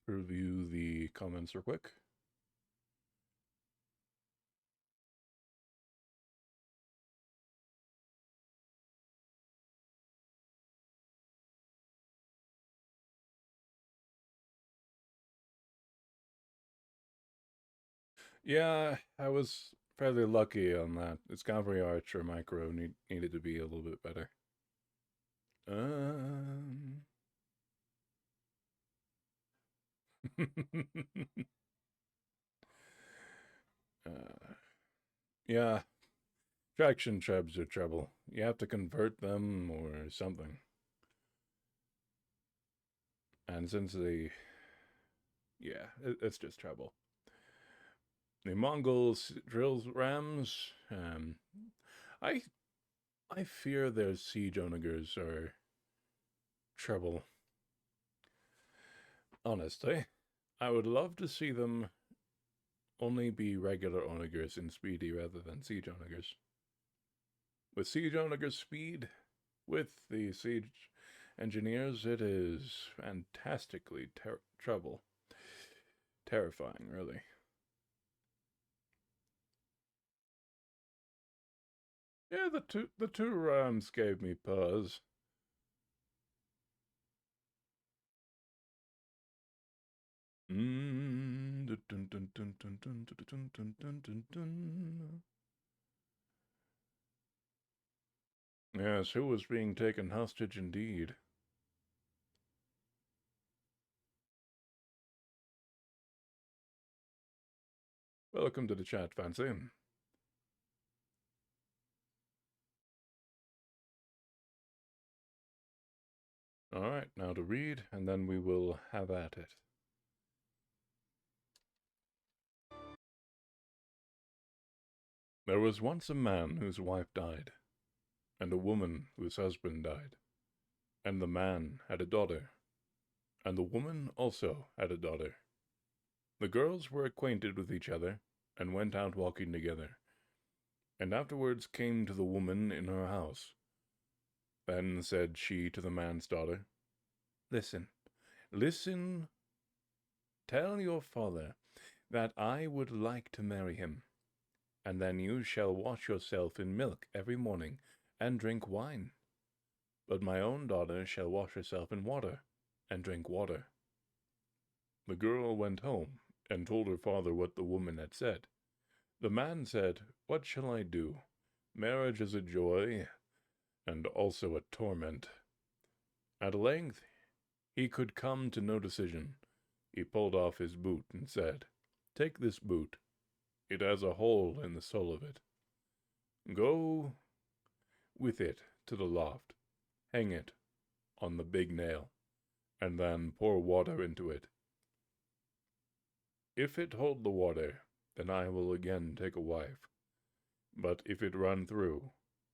A: review the comments real quick. Yeah, I was fairly lucky on that. Its Cavalry Archer micro needed to be a little bit better. Yeah, traction trebs are trouble. You have to convert them or something. And since it's just trouble. The Mongols drills rams. I I fear their siege onagers are trouble. Honestly, I would love to see them only be regular onagers in speedy rather than siege onagers. With siege onagers speed, with the siege engineers, it is fantastically trouble. Terrifying, really. Yeah, the two rams gave me pause. Yes, who was being taken hostage indeed? Welcome to the chat, Fancy. Alright, now to read, and then we will have at it. There was once a man whose wife died, and a woman whose husband died. And the man had a daughter, and the woman also had a daughter. The girls were acquainted with each other, and went out walking together, and afterwards came to the woman in her house. Then said she to the man's daughter, Listen, tell your father that I would like to marry him, and then you shall wash yourself in milk every morning, and drink wine. But my own daughter shall wash herself in water, and drink water. The girl went home, and told her father what the woman had said. The man said, What shall I do? Marriage is a joy, and also a torment. At length he could come to no decision. He pulled off his boot and said, Take this boot. It has a hole in the sole of it. Go with it to the loft, hang it on the big nail, and then pour water into it. If it hold the water, then I will again take a wife. But if it run through,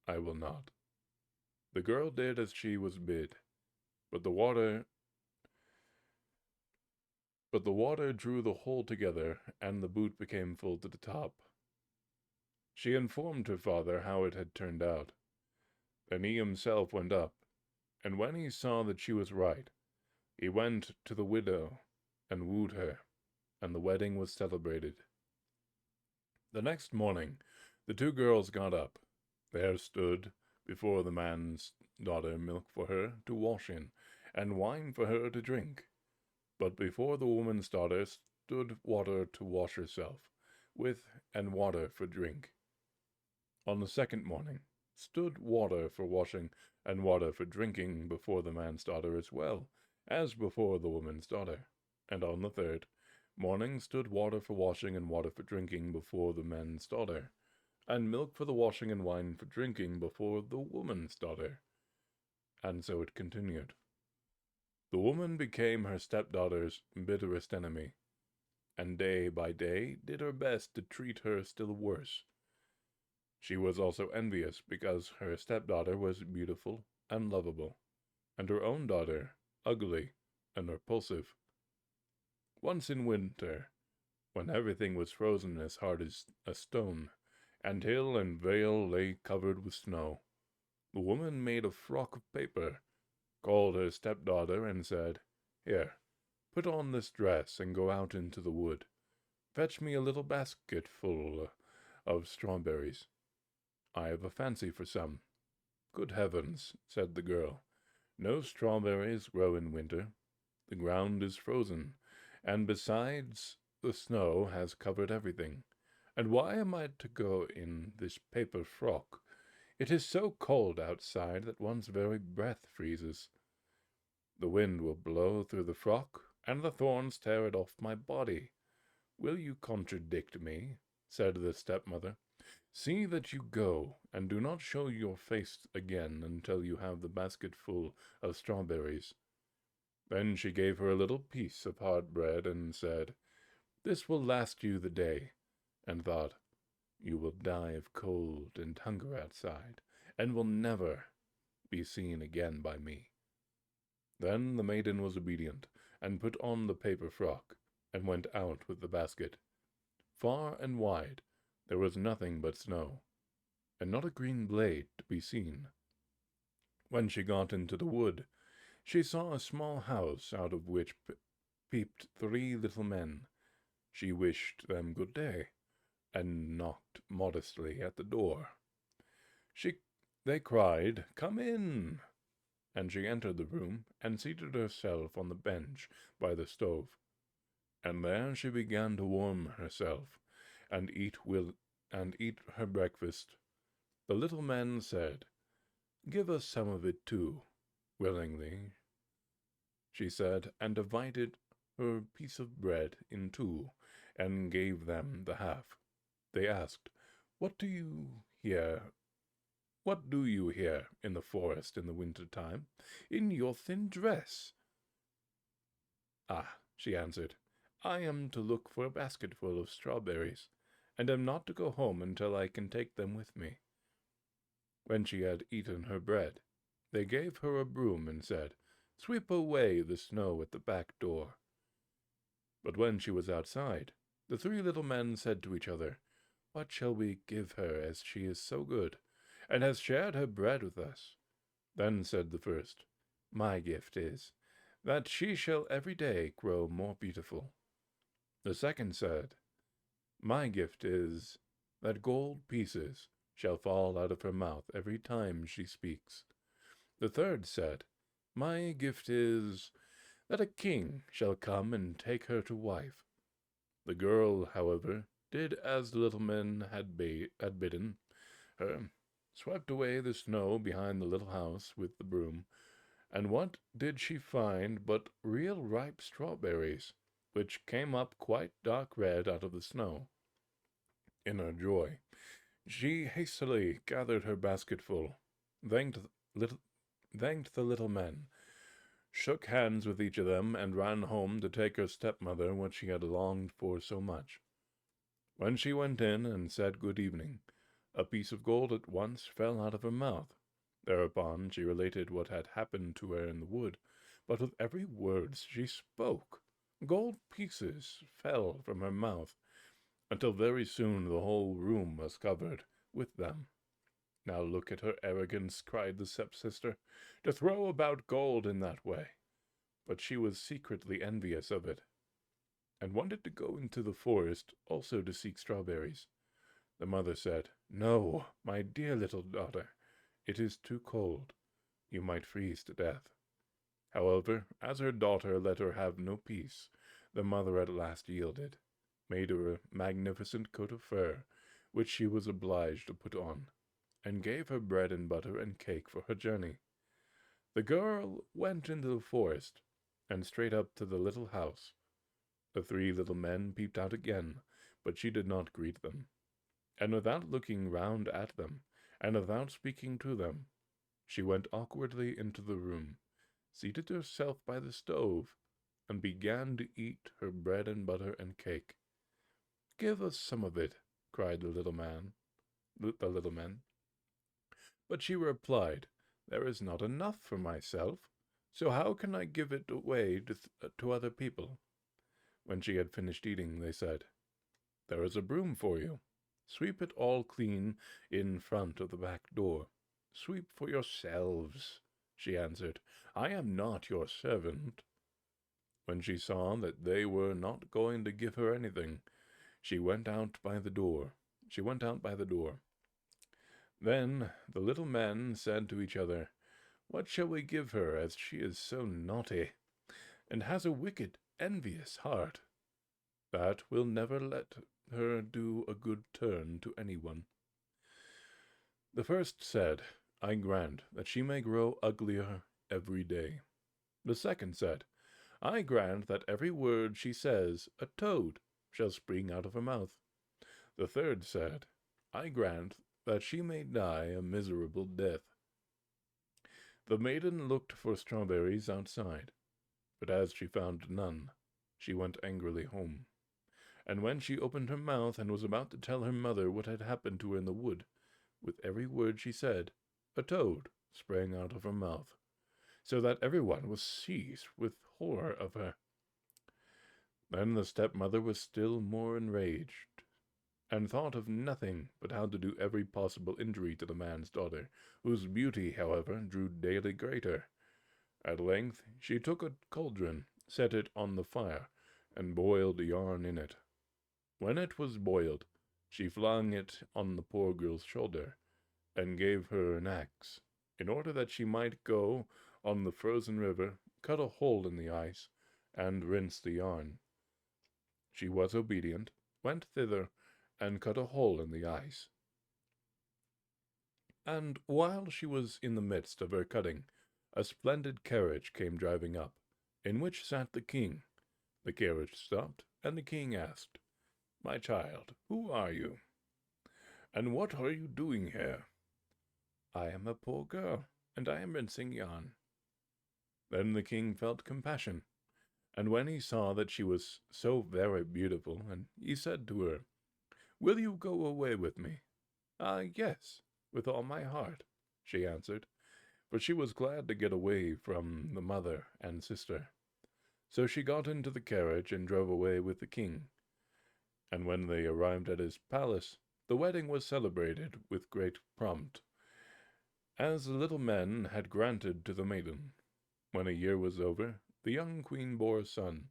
A: I will not. The girl did as she was bid, but the water drew the hole together, and the boot became full to the top. She informed her father how it had turned out. Then he himself went up, and when he saw that she was right, he went to the widow and wooed her, and the wedding was celebrated. The next morning the two girls got up. There stood before the man's daughter milk for her to wash in, and wine for her to drink. But before the woman's daughter stood water to wash herself with, and water for drink. On the second morning stood water for washing and water for drinking before the man's daughter as well as before the woman's daughter. And on the third morning stood water for washing and water for drinking before the man's daughter, and milk for the washing and wine for drinking before the woman's daughter. And so it continued. The woman became her stepdaughter's bitterest enemy, and day by day did her best to treat her still worse. She was also envious because her stepdaughter was beautiful and lovable, and her own daughter ugly and repulsive. Once in winter, when everything was frozen as hard as a stone, and hill and vale lay covered with snow, the woman made a frock of paper,
E: called her stepdaughter and said, "Here, put on this dress and go out into the wood. Fetch me a little basket full of strawberries. I have a fancy for some." "Good heavens," said the girl, "no strawberries grow in winter. The ground is frozen, and besides, the snow has covered everything. And why am I to go in this paper frock? It is so cold outside that one's very breath freezes. The wind will blow through the frock, and the thorns tear it off my body. Will you contradict me?" said the stepmother. "See that you go, and do not show your face again until you have the basket full of strawberries." Then she gave her a little piece of hard bread and said, "This will last you the day," and thought, "You will die of cold and hunger outside, and will never be seen again by me." Then the maiden was obedient, and put on the paper frock, and went out with the basket. Far and wide there was nothing but snow, and not a green blade to be seen. When she got into the wood, she saw a small house out of which peeped 3 little men. She wished them good day, and knocked modestly at the door. They cried, "Come in!" and she entered the room and seated herself on the bench by the stove. And there she began to warm herself and eat her breakfast. The little men said, "Give us some of it too." "Willingly," she said, and divided her piece of bread in 2, and gave them the half. They asked, What do you here in the forest in the winter time, in your thin dress?" "Ah," she answered, "I am to look for a basketful of strawberries, and am not to go home until I can take them with me." When she had eaten her bread, they gave her a broom and said, "Sweep away the snow at the back door." But when she was outside, the 3 little men said to each other, "What shall we give her, as she is so good, and has shared her bread with us?" Then said the first, "My gift is, that she shall every day grow more beautiful." The second said, "My gift is, that gold pieces shall fall out of her mouth every time she speaks." The third said, "My gift is, that a king shall come and take her to wife." The girl, however, did as the little men had bidden her, swept away the snow behind the little house with the broom, and what did she find but real ripe strawberries, which came up quite dark red out of the snow. In her joy, she hastily gathered her basketful, thanked the little men, shook hands with each of them, and ran home to take her stepmother what she had longed for so much. When she went in and said good evening, a piece of gold at once fell out of her mouth. Thereupon she related what had happened to her in the wood, but with every word she spoke, gold pieces fell from her mouth, until very soon the whole room was covered with them. "Now look at her arrogance," cried the stepsister, "to throw about gold in that way." But she was secretly envious of it, and wanted to go into the forest also to seek strawberries. The mother said, "No, my dear little daughter, it is too cold. You might freeze to death." However, as her daughter let her have no peace, the mother at last yielded, made her a magnificent coat of fur, which she was obliged to put on, and gave her bread and butter and cake for her journey. The girl went into the forest, and straight up to the little house. The 3 little men peeped out again, but she did not greet them. And without looking round at them, and without speaking to them, she went awkwardly into the room, seated herself by the stove, and began to eat her bread and butter and cake. "Give us some of it," cried the little men. But she replied, "There is not enough for myself, so how can I give it away to other people?" When she had finished eating, they said, "There is a broom for you. Sweep it all clean in front of the back door. Sweep for yourselves," she answered. "I am not your servant." When she saw that they were not going to give her anything, she went out by the door. Then the little men said to each other, "What shall we give her, as she is so naughty, and has a wicked, envious heart? That will never let her do a good turn to anyone." The first said, "I grant that she may grow uglier every day." The second said, "I grant that every word she says, a toad shall spring out of her mouth." The third said, "I grant that she may die a miserable death." The maiden looked for strawberries outside, but as she found none, she went angrily home. And when she opened her mouth and was about to tell her mother what had happened to her in the wood, with every word she said, a toad sprang out of her mouth, so that everyone was seized with horror of her. Then the stepmother was still more enraged, and thought of nothing but how to do every possible injury to the man's daughter, whose beauty, however, grew daily greater. At length she took a cauldron, set it on the fire, and boiled yarn in it. When it was boiled, she flung it on the poor girl's shoulder, and gave her an axe, in order that she might go on the frozen river, cut a hole in the ice, and rinse the yarn. She was obedient, went thither, and cut a hole in the ice. And while she was in the midst of her cutting, a splendid carriage came driving up, in which sat the king. The carriage stopped, and the king asked, "My child, who are you? And what are you doing here?" "I am a poor girl, and I am rinsing yarn." Then the king felt compassion, and when he saw that she was so very beautiful, and he said to her, "Will you go away with me?" Yes, with all my heart," she answered, for she was glad to get away from the mother and sister. So she got into the carriage and drove away with the king. And when they arrived at his palace, the wedding was celebrated with great pomp, as the little men had granted to the maiden. When a year was over, the young queen bore a son,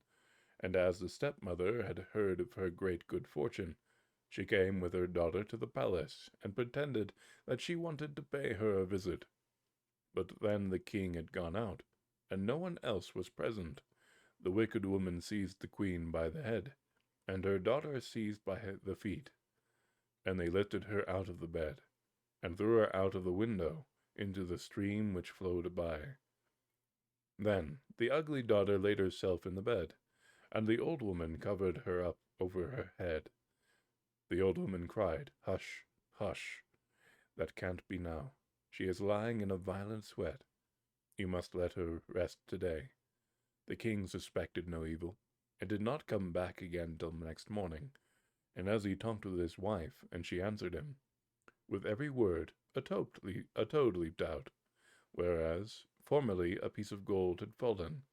E: and as the stepmother had heard of her great good fortune, she came with her daughter to the palace, and pretended that she wanted to pay her a visit. But then the king had gone out, and no one else was present. The wicked woman seized the queen by the head, and her daughter seized by the feet, and they lifted her out of the bed, and threw her out of the window into the stream which flowed by. Then the ugly daughter laid herself in the bed, and the old woman covered her up over her head. The old woman cried, "Hush, hush, that can't be now. She is lying in a violent sweat. You must let her rest today." The king suspected no evil, and did not come back again till next morning, and as he talked with his wife, and she answered him, with every word a toad leaped out, whereas formerly a piece of gold had fallen.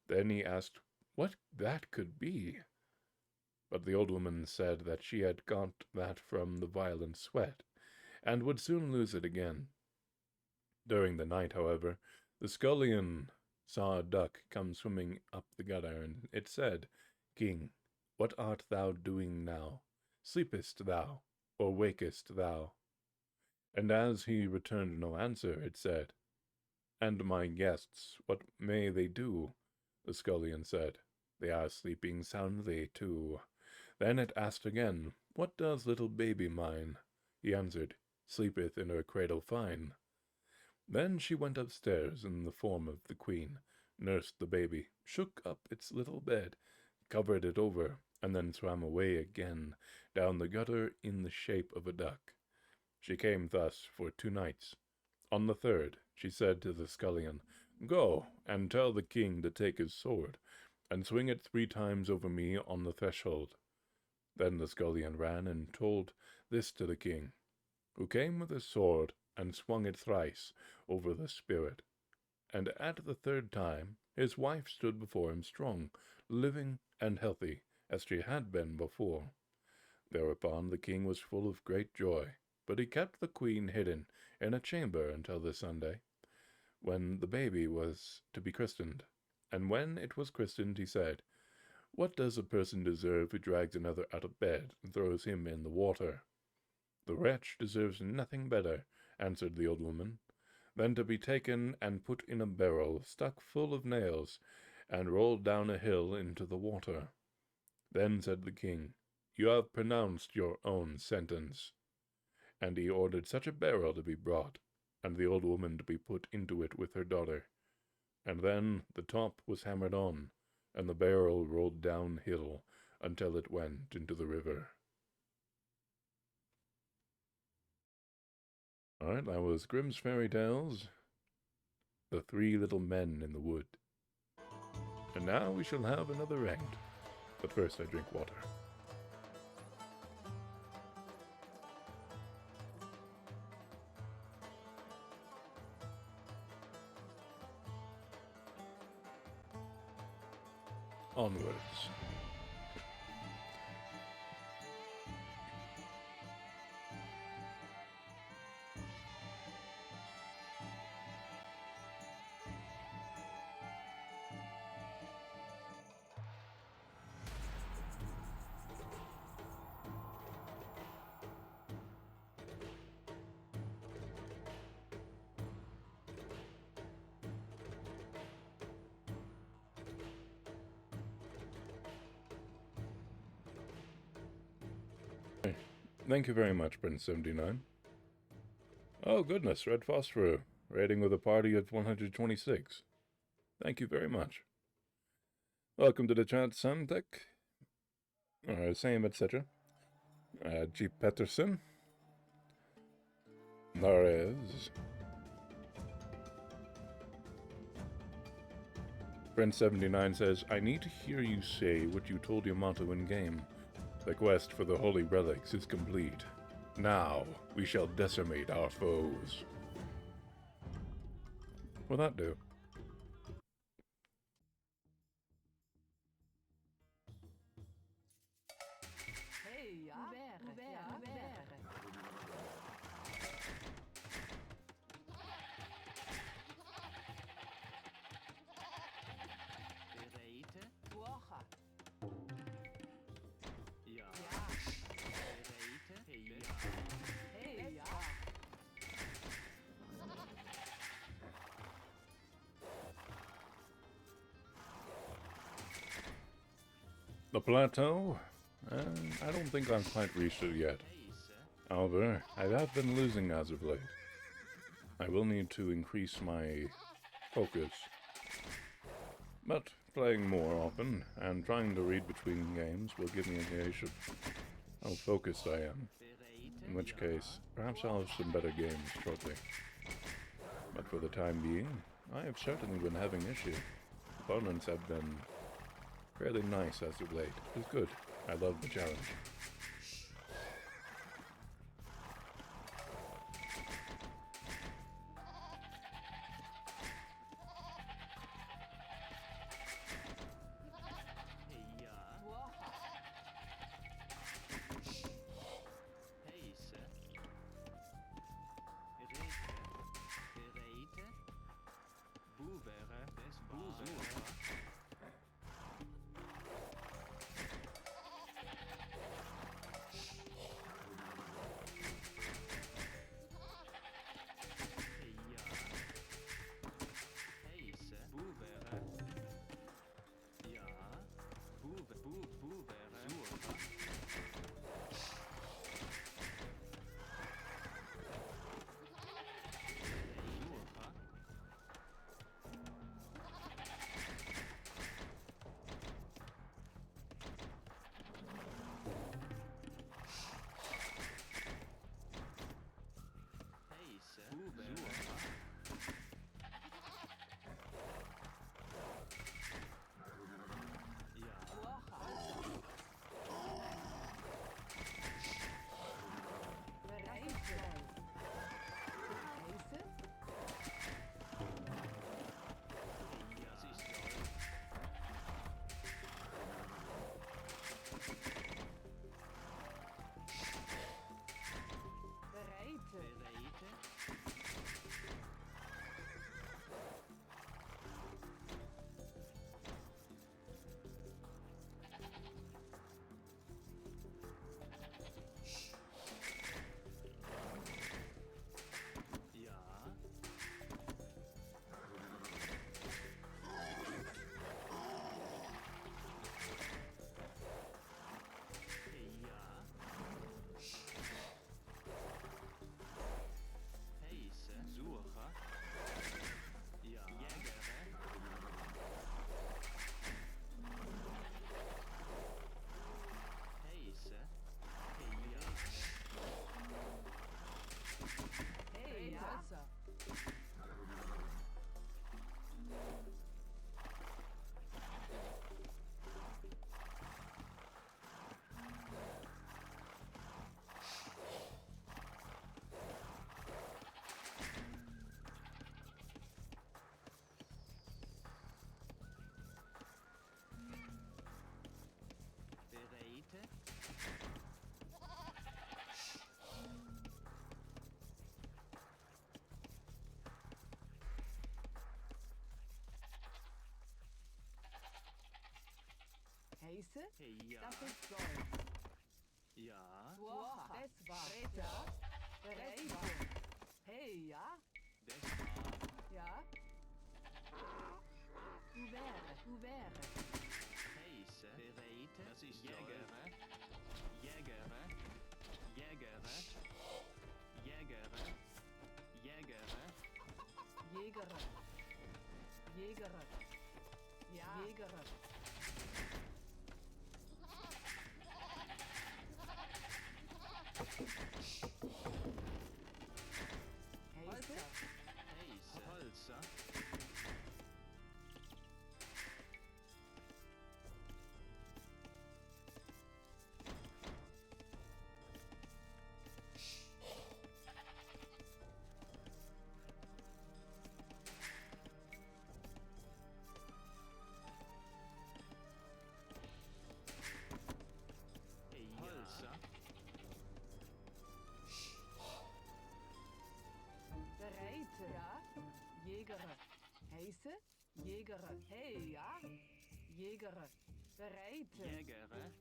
E: Then he asked what that could be. But the old woman said that she had got that from the violent sweat, and would soon lose it again. During the night, however, the scullion saw a duck come swimming up the gutter, and it said, "King, what art thou doing now? Sleepest thou, or wakest thou?" And as he returned no answer, it said, "And my guests, what may they do?" The scullion said, "They are sleeping soundly too." Then it asked again, "What does little baby mine?" He answered, "Sleepeth in her cradle fine." Then she went upstairs in the form of the queen, nursed the baby, shook up its little bed, covered it over, and then swam away again down the gutter in the shape of a duck. She came thus for 2 nights. On the third, she said to the scullion, "Go and tell the king to take his sword, and swing it 3 times over me on the threshold." Then the scullion ran and told this to the king, who came with his sword and swung it thrice over the spirit. And at the 3rd time his wife stood before him strong, living and healthy, as she had been before. Thereupon the king was full of great joy, but he kept the queen hidden in a chamber until the Sunday.
A: when the baby was to be christened. And when it was christened, he said, "What does a person deserve who drags another out of bed and throws him in the water?" "The wretch deserves nothing better," answered the old woman, "than to be taken and put in a barrel stuck full of nails and rolled down a hill into the water." Then said the king, "You have pronounced your own sentence." And he ordered such a barrel to be brought, and the old woman to be put into it with her daughter. And then the top was hammered on, and the barrel rolled downhill until it went into the river. Alright, that was Grimm's Fairy Tales, The Three Little Men in the Wood. And now we shall have another round. But first I drink water. Onwards. Thank you very much, Prince 79. Oh goodness, Red Phosphor, raiding with a party of 126. Thank you very much. Welcome to the chat, Samtech. Same, etc. G. Petterson. Narez. Prince 79 says, "I need to hear you say what you told Yamato in game. The quest for the holy relics is complete. Now we shall decimate our foes." What'll that do?
B: Hey, ja. Ouvert.
H: Bereite?
B: Woche.
H: Ja.
B: Ja.
H: Bereite? Ja.
B: Hey, ja.
A: The plateau? I don't think I've quite reached it yet.
H: Heise?
A: However, I have been losing as of late. I will need to increase my focus. But playing more often and trying to read between games will give me a gauge of how focused I am.
H: Bereite?
A: In which case, perhaps I'll have some better games shortly. But for the time being, I have certainly been having issues. Opponents have been fairly nice as of late. It's good. I love the challenge.
H: Ja.
B: Woche.
H: Heise? Rete? Bereite? Boevere? Des boevere?
B: 1, Heiße?
H: Hey, ja.
B: Das ist Gold.
H: Ja.
B: Woche. Das war. Ja. Bereite. Hey, ja?
H: Das war.
B: Ja. Ouvert.
H: Heiße. Bereite. Das ist Jägere. Jägere. Jägere. Jägere. Jägere.
B: Jägere. Ja. Jägere. Heiße?
H: Heiße. Holzer. Hey, Holzer.
B: Bereite. Ja. Jägere. Heiße? Jägere. Hey, ja? Jägere. Bereite.
H: Jägere.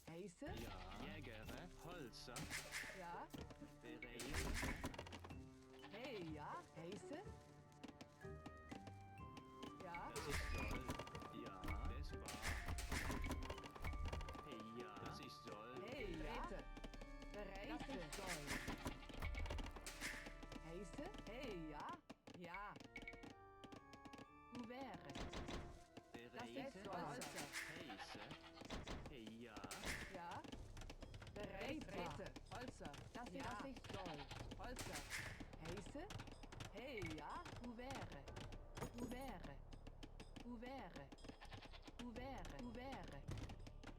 B: Heiße?
H: Ja. Jägere. Holzer.
B: Ja.
H: Bereite.
B: Hey, ja? Heiße? Ja.
H: Das ist Soll. Ja. Das war. Hey, ja. Das ist Soll.
B: Hey, ja? Bereite. Heiße? Hey, ja? Ja. Ouvert.
H: Bereite.
B: ist Holzer.
H: Heiße. Hey, ja.
B: Ja. Bereite. Holzer. Das ist Gold. Holzer. Heiße? Hey, ja? Ouvert.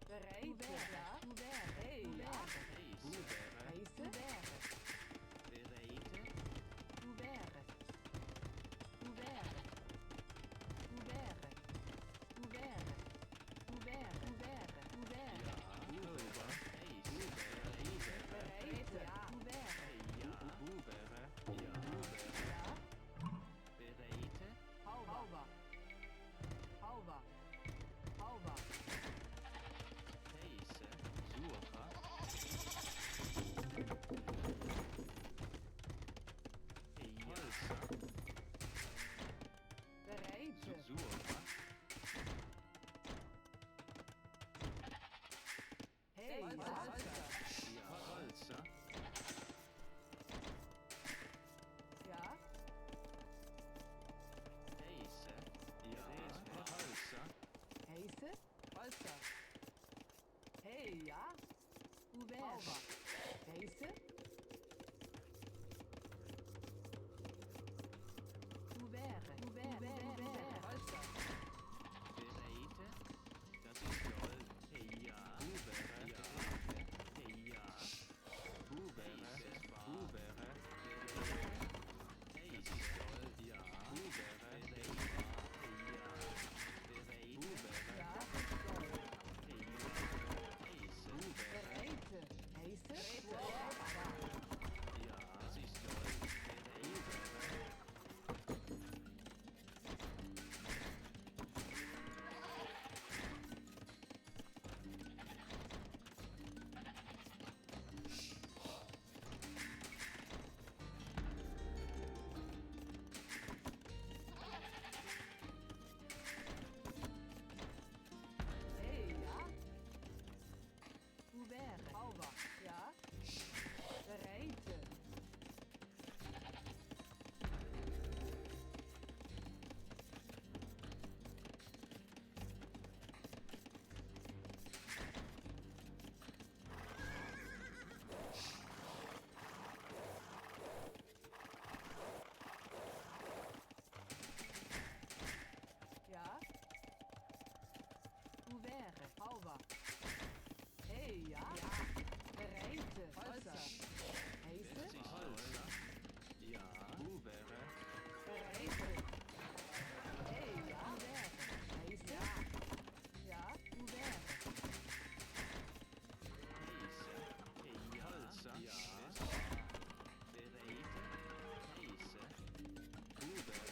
B: Bereite. Ja. Hey, ja?
H: Heiße.
B: Heiße?
H: Bereite. Ja. Pulver. Heiße. Bereite.
B: Ja.
H: Hey, ja. Bubere. Ja. Bubere.
B: Ja.
H: Bereite.
B: Hauber.
H: Heiße. Sucher. Hey, Holzer.
B: Bereite.
H: Sucher.
B: Hey, Holzer.
H: Ja. Holzer.
B: Ja.
H: Heiße. Ja. Holzer.
B: Heiße? Holzer. Hey, ja? Ouvert. Heiße? Ouvert. Holzer.
H: Bereite. Das ist Gold. Hey, ja. Bubere. Ja. Hey, ja. Bubere. Bubere. Bereite. Hey, das ist Gold. Ja. Bubere. Bereite. Hey, ja. Bereite. Bubere.
B: Ja, das ist Gold.
H: Hey, ja. Heiße. Bubere.
B: Bereite. Heiße?
H: Ja. Das ist Gold. Bereite.
B: Hey, ja? Ouvert. Hauber. Ja? Bereite. Ja? Ouvert. Hauber. Hey, ja? Bereite. Holzer. Heiße?
H: Das ist Holzer. Ja. Bubere.
B: Bereite. Hey, ja? Heiße? Ja? Ouvert.
H: Heiße. Hey, Holzer. Ja. Bereite. Heiße. Bubere.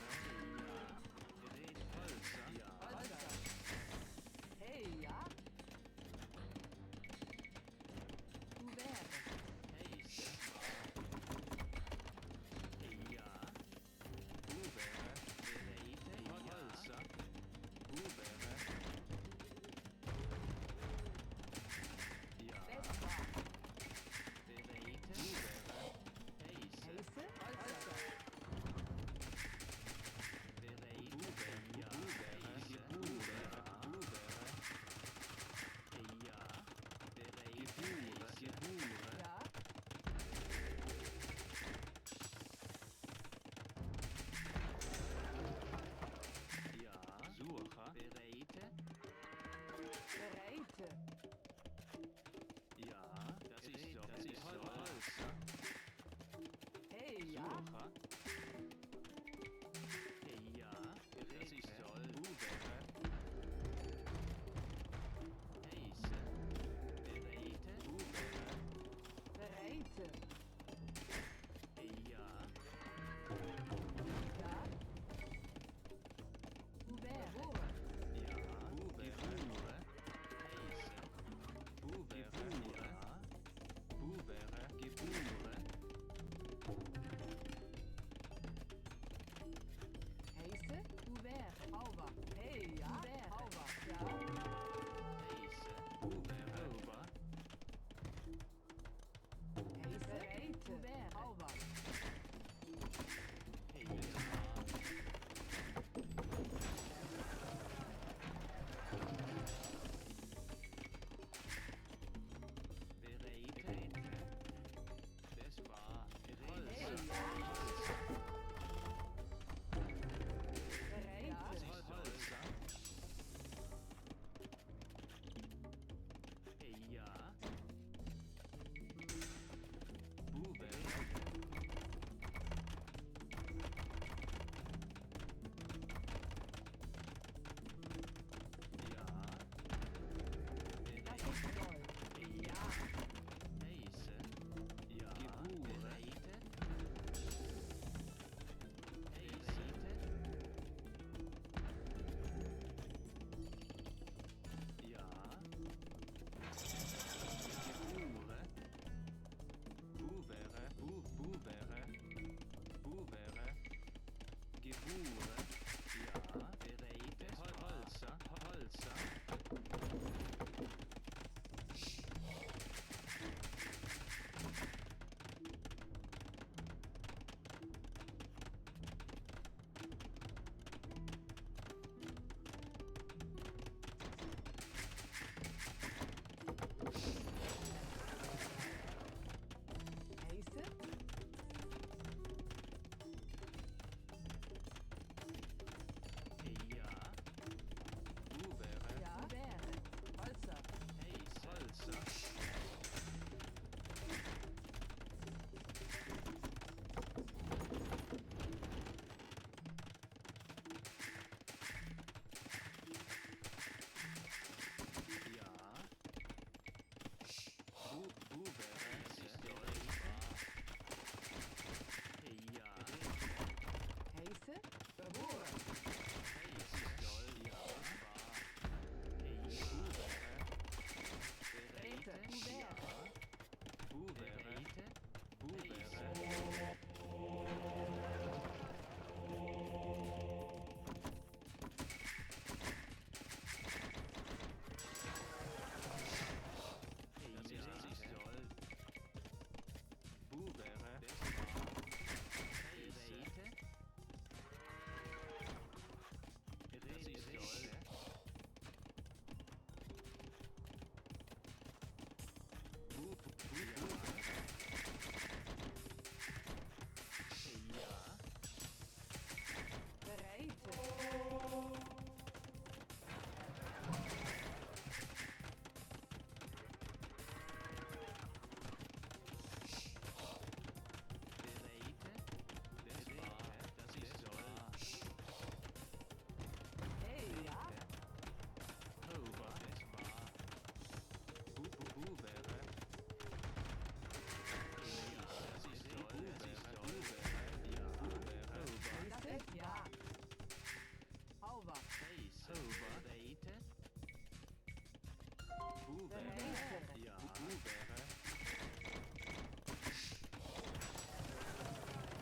B: Bereite.
H: Ja. Wäre.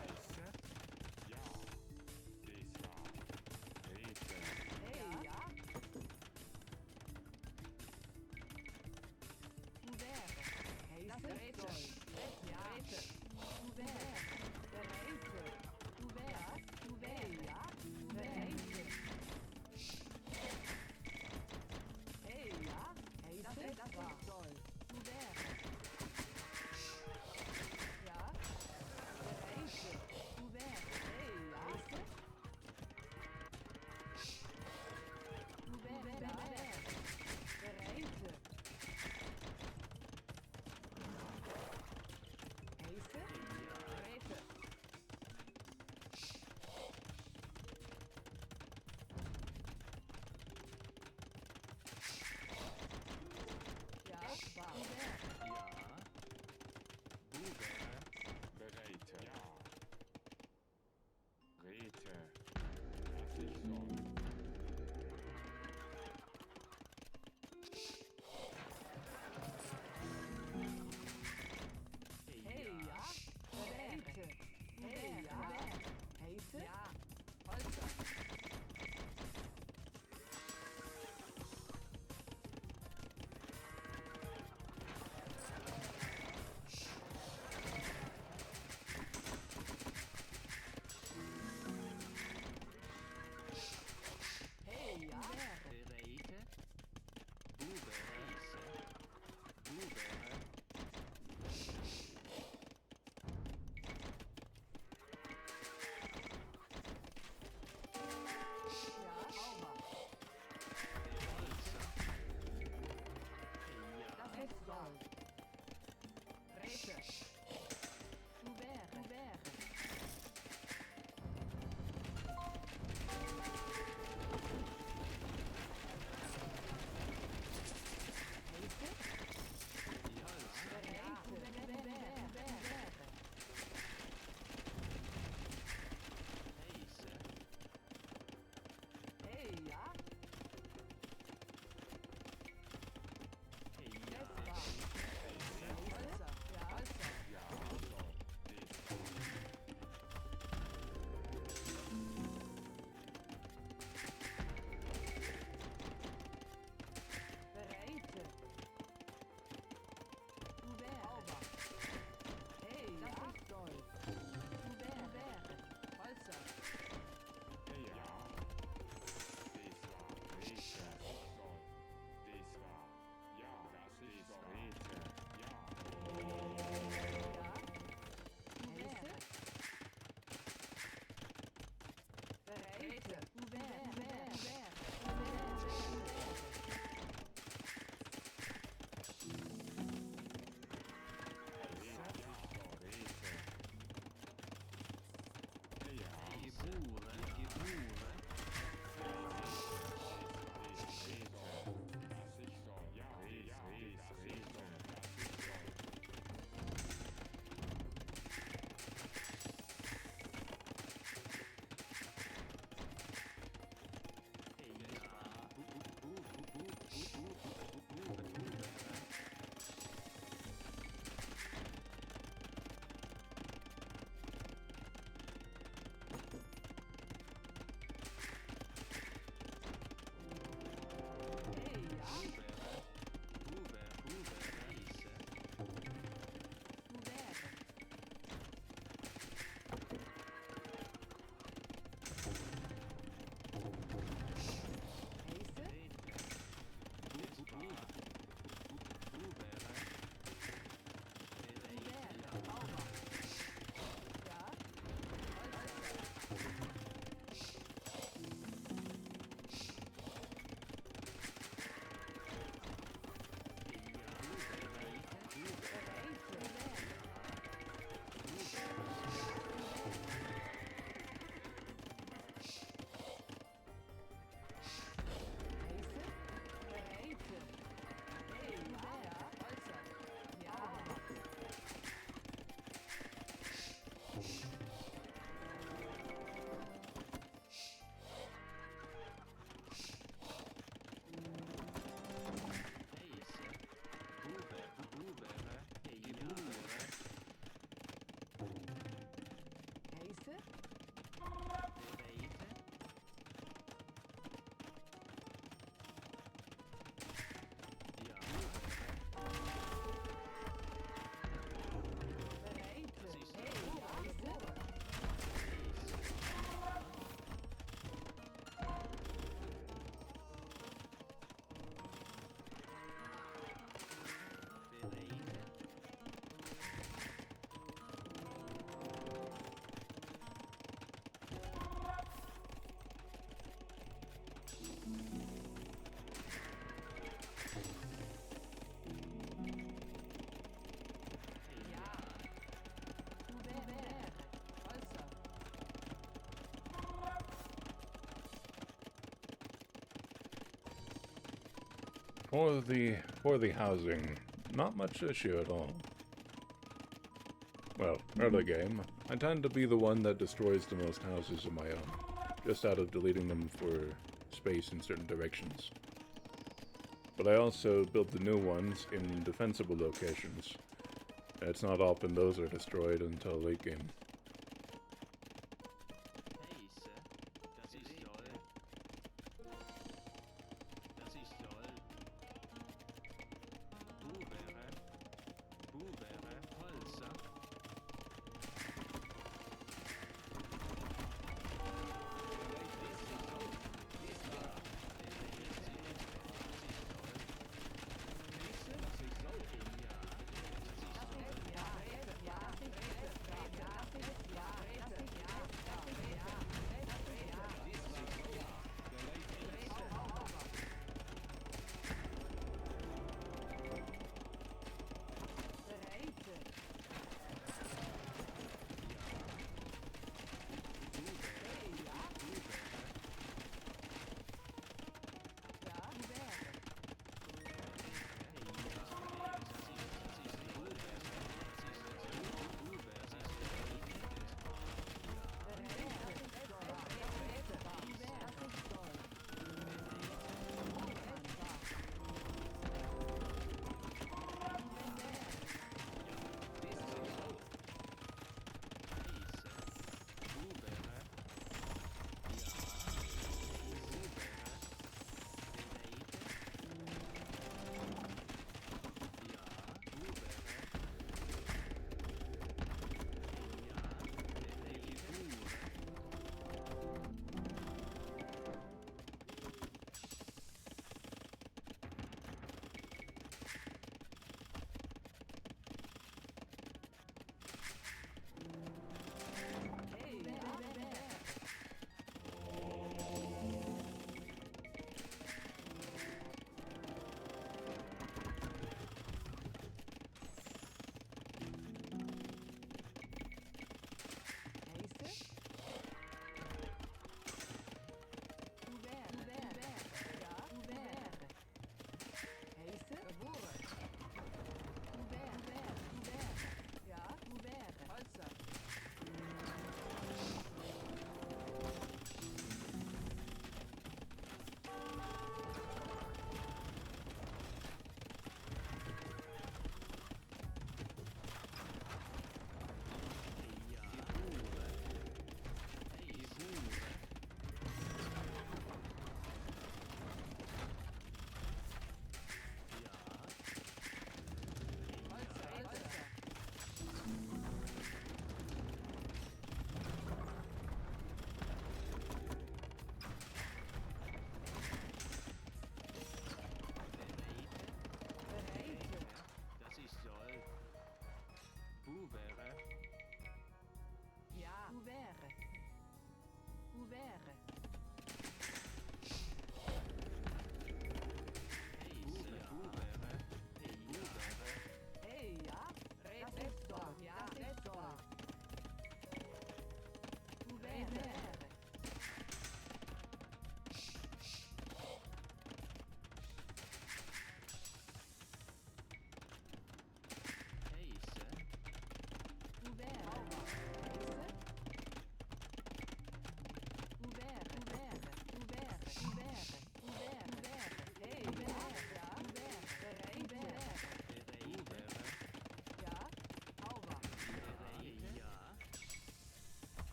D: Heiße? Ja. Dies war. Rete.
B: Hey, ja. Ouvert. Das Bereite. Ja. Ouvert. Bereite. Ouvert. Ouvert, ja. Bereite. Hey, ja. Heiße? Das soll. Ouvert. Ja. Bereite. Ouvert. Hey, ja. Heiße? Ouvert. Bereite. Heiße?
A: For the housing, not much issue at all. Well, early game, I tend to be the one that destroys the most houses of my own, just out of deleting them for space in certain directions. But I also built the new ones in defensible locations. It's not often those are destroyed until late game.
H: Heise, das ist toll. Das ist toll. Buvere, Holzer.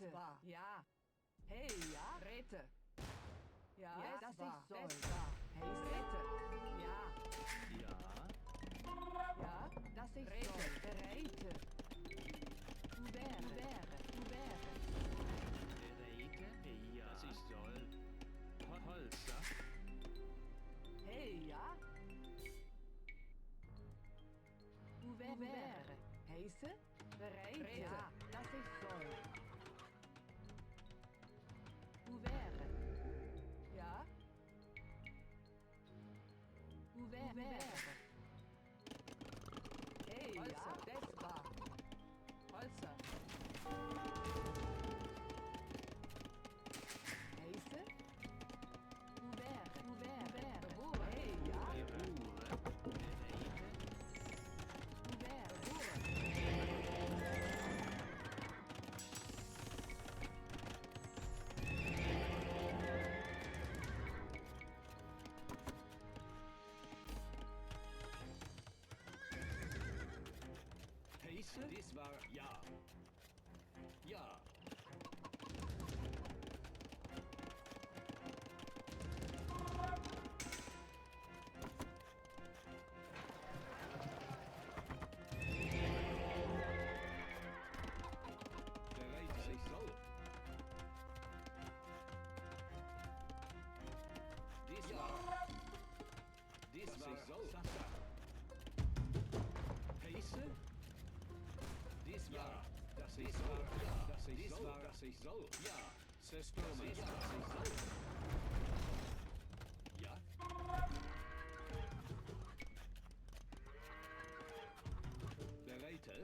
B: Das war. Ja. Hey, ja. Rete. Ja, das war. Das war. Hey, Rete. Ja.
H: Ja.
B: Ja, das ist Rete. Rete. Wäre.
H: Bereite. Ja. Das ist soll. Holzer.
B: Hey, ja. Wäre. Heiße? Bereit. Ja, das ist soll. Wäre. Ja. Wäre. Hey, ja, das war. Holzer. Heiße? Wäre. Bewohner. Hey, ja.
H: Beruhe. Bereite.
C: Heiße? Dies war ja. Ja. Bereit sich so. Dies war. Dies war so. Heiße? Dies war. Das ich soll. Ja. Das ich soll. Das ich soll. Ja. Zerstörung. Das ich soll. Ja. Bereite.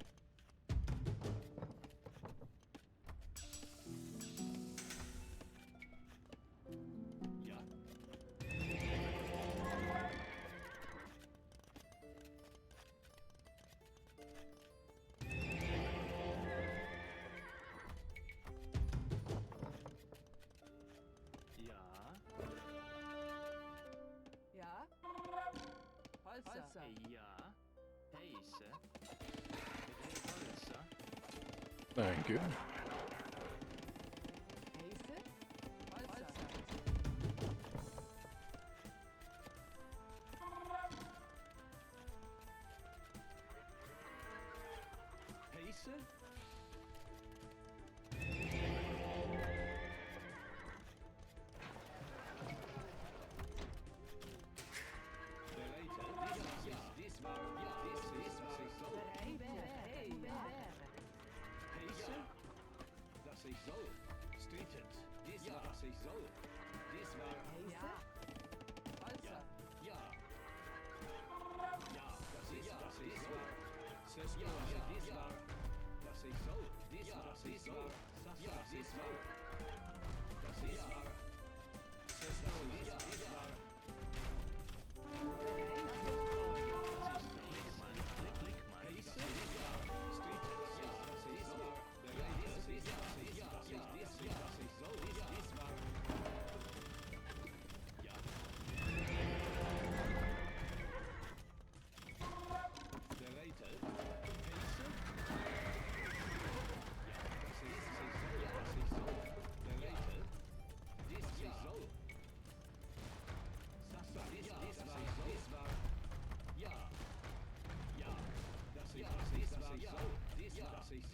C: Ja.
H: Ja.
B: Ja. Holzer.
H: Ja. Heiße. Holzer.
A: Thank you.
B: Heiße? Holzer.
C: Heiße? Bereite. Ja. Dies war. Ja. Dies war ich so.
B: Hey, ja.
C: Heiße? Das ich so. Streetet. Dies war das ich so. Dies war.
B: Heiße? Holzer.
C: Ja. Ja. Das ist das ich so. Zerstörung. Dies war. Das ich so. Dies war das ich so. Ja. Dies war. Das ich war. Zerstörung. Dies war. Heiße? Ja. Streetet. Ja. Das ich so. Bereit. Das ist das ich so. Das ich so. Dies war. Ja. Bereite. Heiße? Ja, das ist so. Ja, das ist so. Bereite. Dies ist so. Sasa, dies war. Ja. Ja. Das ist war so. Dies war. Das ist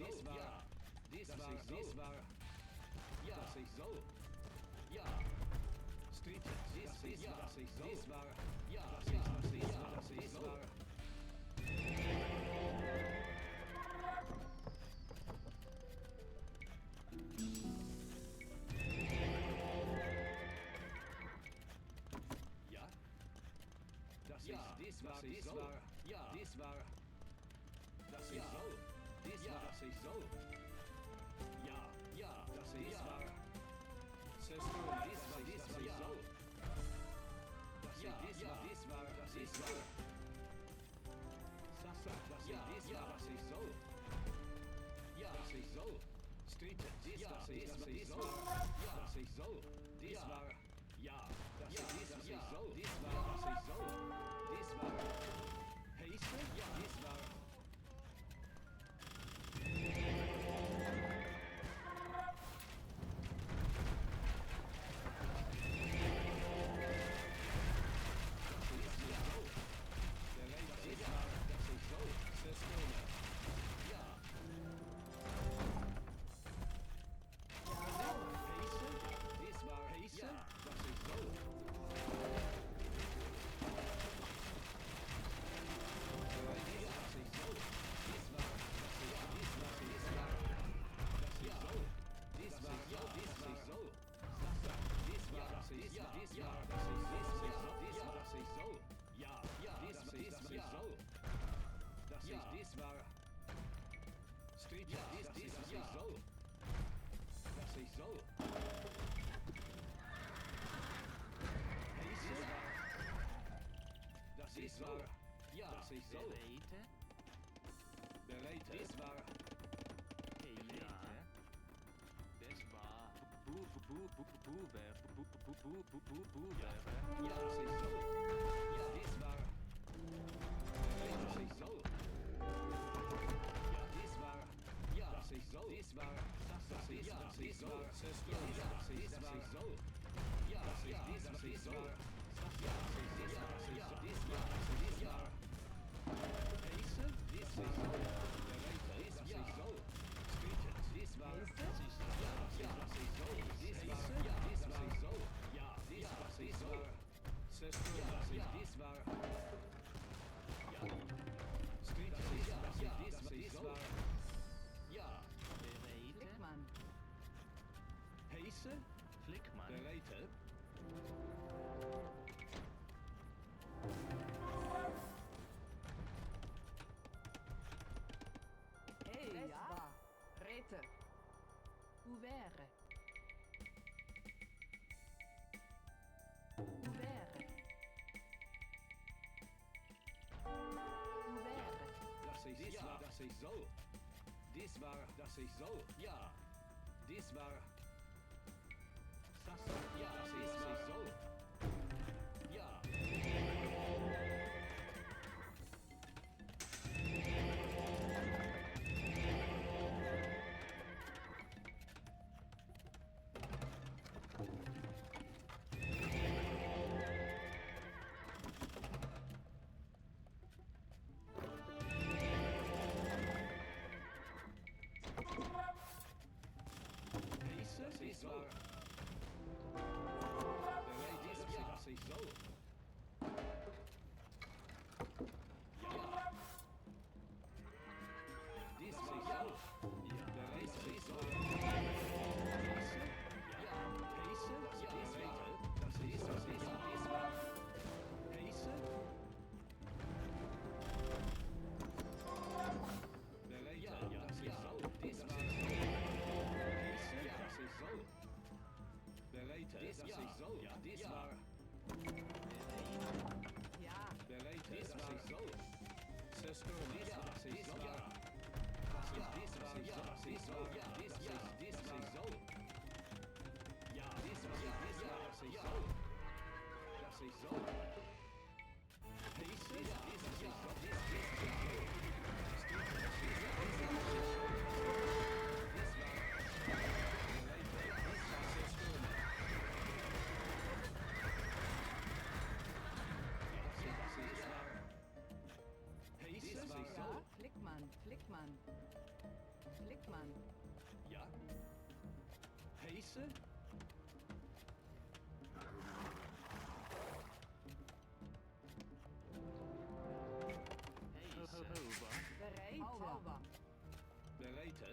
C: war. Dies war. Ja. Das ist so. Ja. Street. Dies ist ja. Das ist so. Dies war. Ja. Das ist so. Ja. Das ist dies war so. Ja. Dies war. Das ist so. Dies war das ist so. Ja. Ja. Das ist war. Zerstörung. Dies war so. Das war das ist so. Sasa. Das ist so. Ja. Das ist so. Street. Das ist so. Ja. Das ist so. Dies war. Ja. Das ist so. Dies war. Das ist so. Dies war. Heiße? Ja. Dies war. das war... Street, ja, das ist, was ich soll. Was ich soll. Heiße? Das ist wahr. Ja, das ich soll.
H: Bereite.
C: Bereit, das war...
H: Bereite. Das war. Buber.
C: Ja, das ich soll. Ja, das war... Bereit, das ich soll. Ja, das war... Ja, das ich soll. Das war... Das ist, ja, das ich soll. Ja, das ist, was ich soll. Ja, das ist, was ich soll. Ja, das ist, das war... Das war... Heiße? Das ich soll. Bereit, das was ich soll. Streetens, das war... Ja, das ich soll. Das war... Ja, das was ich soll. Ja, das was ich soll. Sister, das ich das war... Ja. Street, das ist, was ich das was ich soll. Ja.
H: Bereite.
B: Flickmann.
C: Heiße?
H: Flickmann.
C: Bereite?
B: Hey, ja. Rete. Ouvert. Ouvert. Ouvert.
C: Das ich, ja, das ich soll. Das war, das ich soll. Ja. Das war... Das, ja, das ist, was ich soll. Ja. Heiße? Das war... Bereit, das ja, was ich soll. Ja. Das was ich soll. Bereit, was ich soll. Heiße? Ja. Heiße? Ja, bereit. Das ist, was ich soll. Das war... Heiße? Bereit, ja, das ich soll. Das war... Heiße? Das ich soll. Bereit, das ich soll. Ja, das war...
B: Ja.
C: Bereit, das was ich soll. Sister, das was ich soll. Das ist das was ich soll. Das ist das was ich soll. Ja, das was ich soll. Das ich soll. Heiße, das was ich soll. Das was ich soll.
B: Ja. Flickmann. Flickmann. Flickmann.
C: Ja. Heiße?
B: Bereite. Over.
C: Bereite?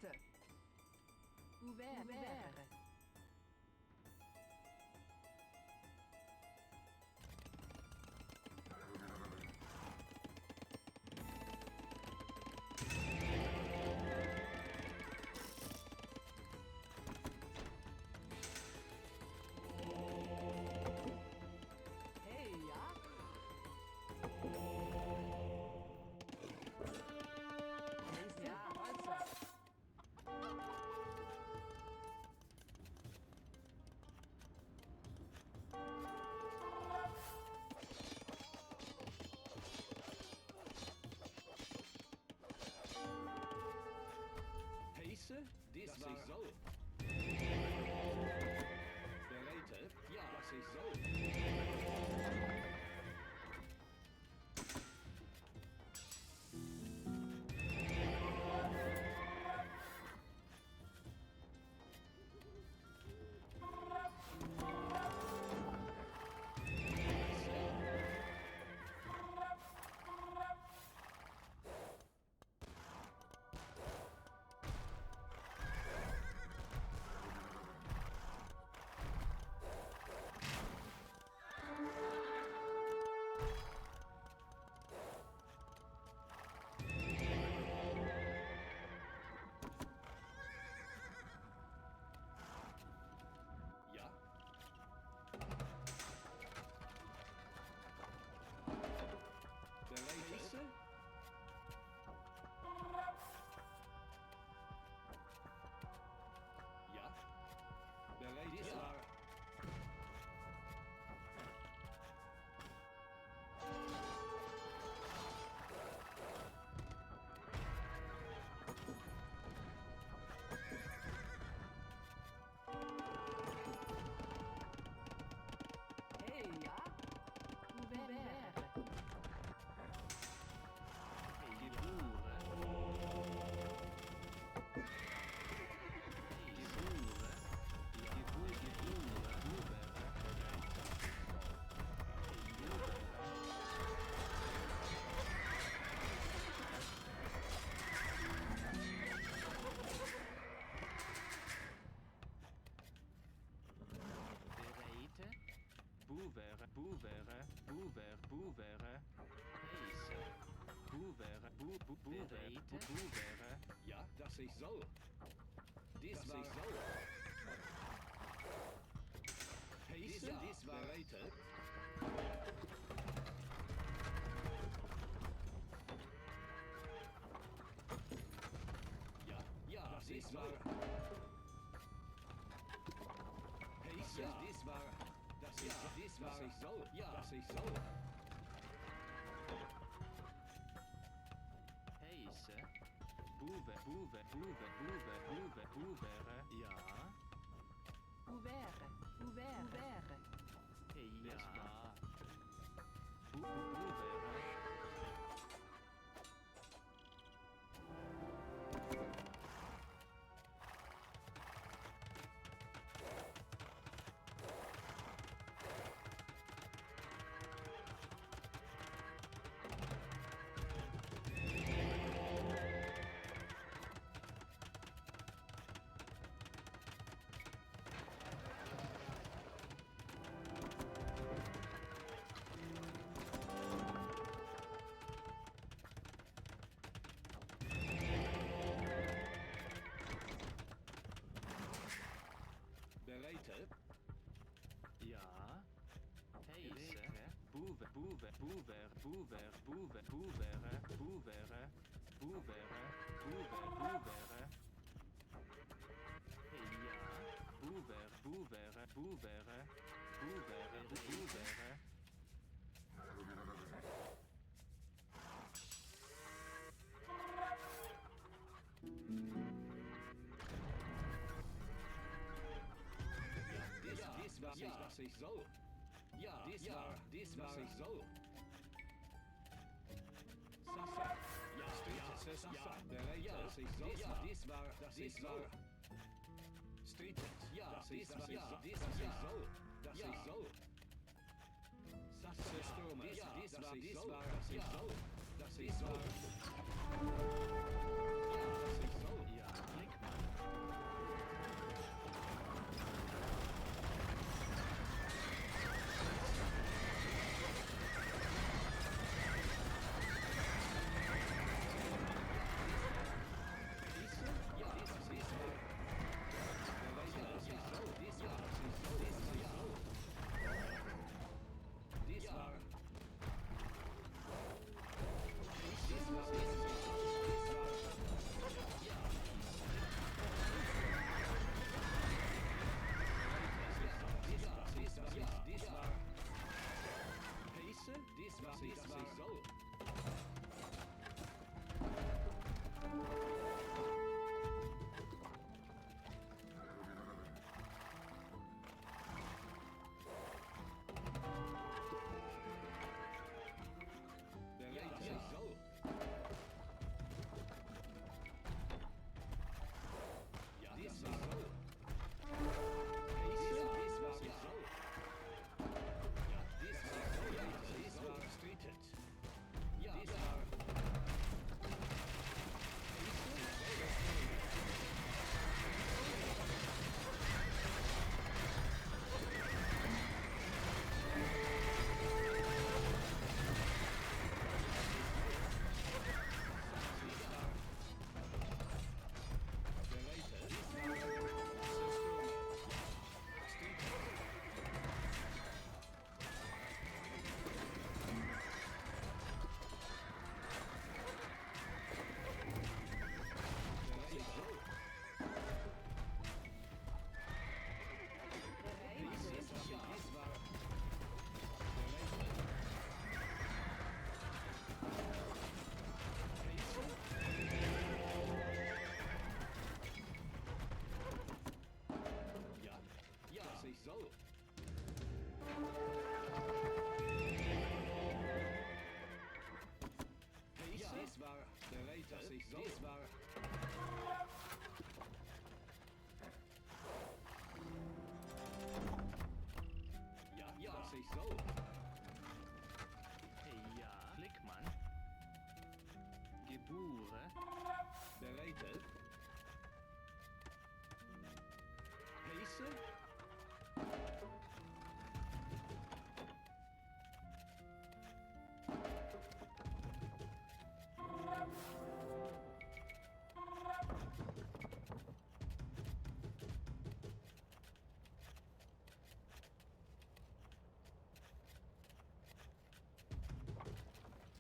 B: Rete. Ouvert. Hey, ja. Ja, Holzer.
C: Heese, das war so. Bereitet, ja, das ist so. Ja. Bereitet. Ja. Bereitet. Ja.
B: Hey, ja. Ouvert.
C: Ja, das ist so. Das war so. Heese, das war bereitet. Ja, ja, das war. Heese, das war. Das ist so. Ja, das ist so.
B: Ouvert.
C: Bereitet. Das ist so. Ja, das war so. Sasa. Ja, Sasa. Bereit, das ist so. Ja, das ist so. Street. Ja, das ist so. Das ist so. Sasa. Strom. Ja, das ist so. Das ist so. Ja, das ist so. Ja, das war so. Bereit sich so. Ja, dies war so. Dies war so. Ja, dies war so. Ja, dies war streetet. Ja, dies war. Ja, dass ich soll. Ja, dies war bereit, dass ich soll. Dies war. Ja, dass ich soll.
H: Ja. Flickmann. Gebure.
C: Bereitet. Heiße.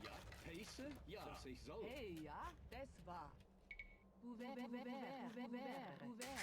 C: Ja, heiße. Ja, dass ich soll.
B: Hey, ja, das war. Ouvert.
C: Ja.
B: Heiße? Ouvert.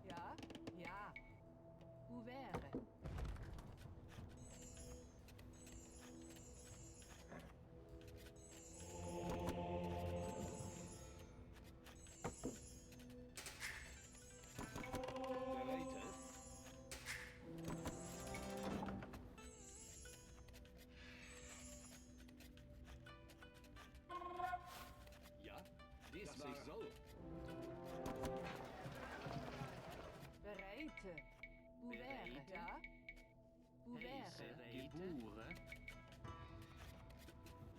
B: Ja, ja. Ouvert.
C: Bereitet. Ja, dies war. Ich soll.
B: Bereite. Ouvert, ja. Ouvert.
H: Gebure.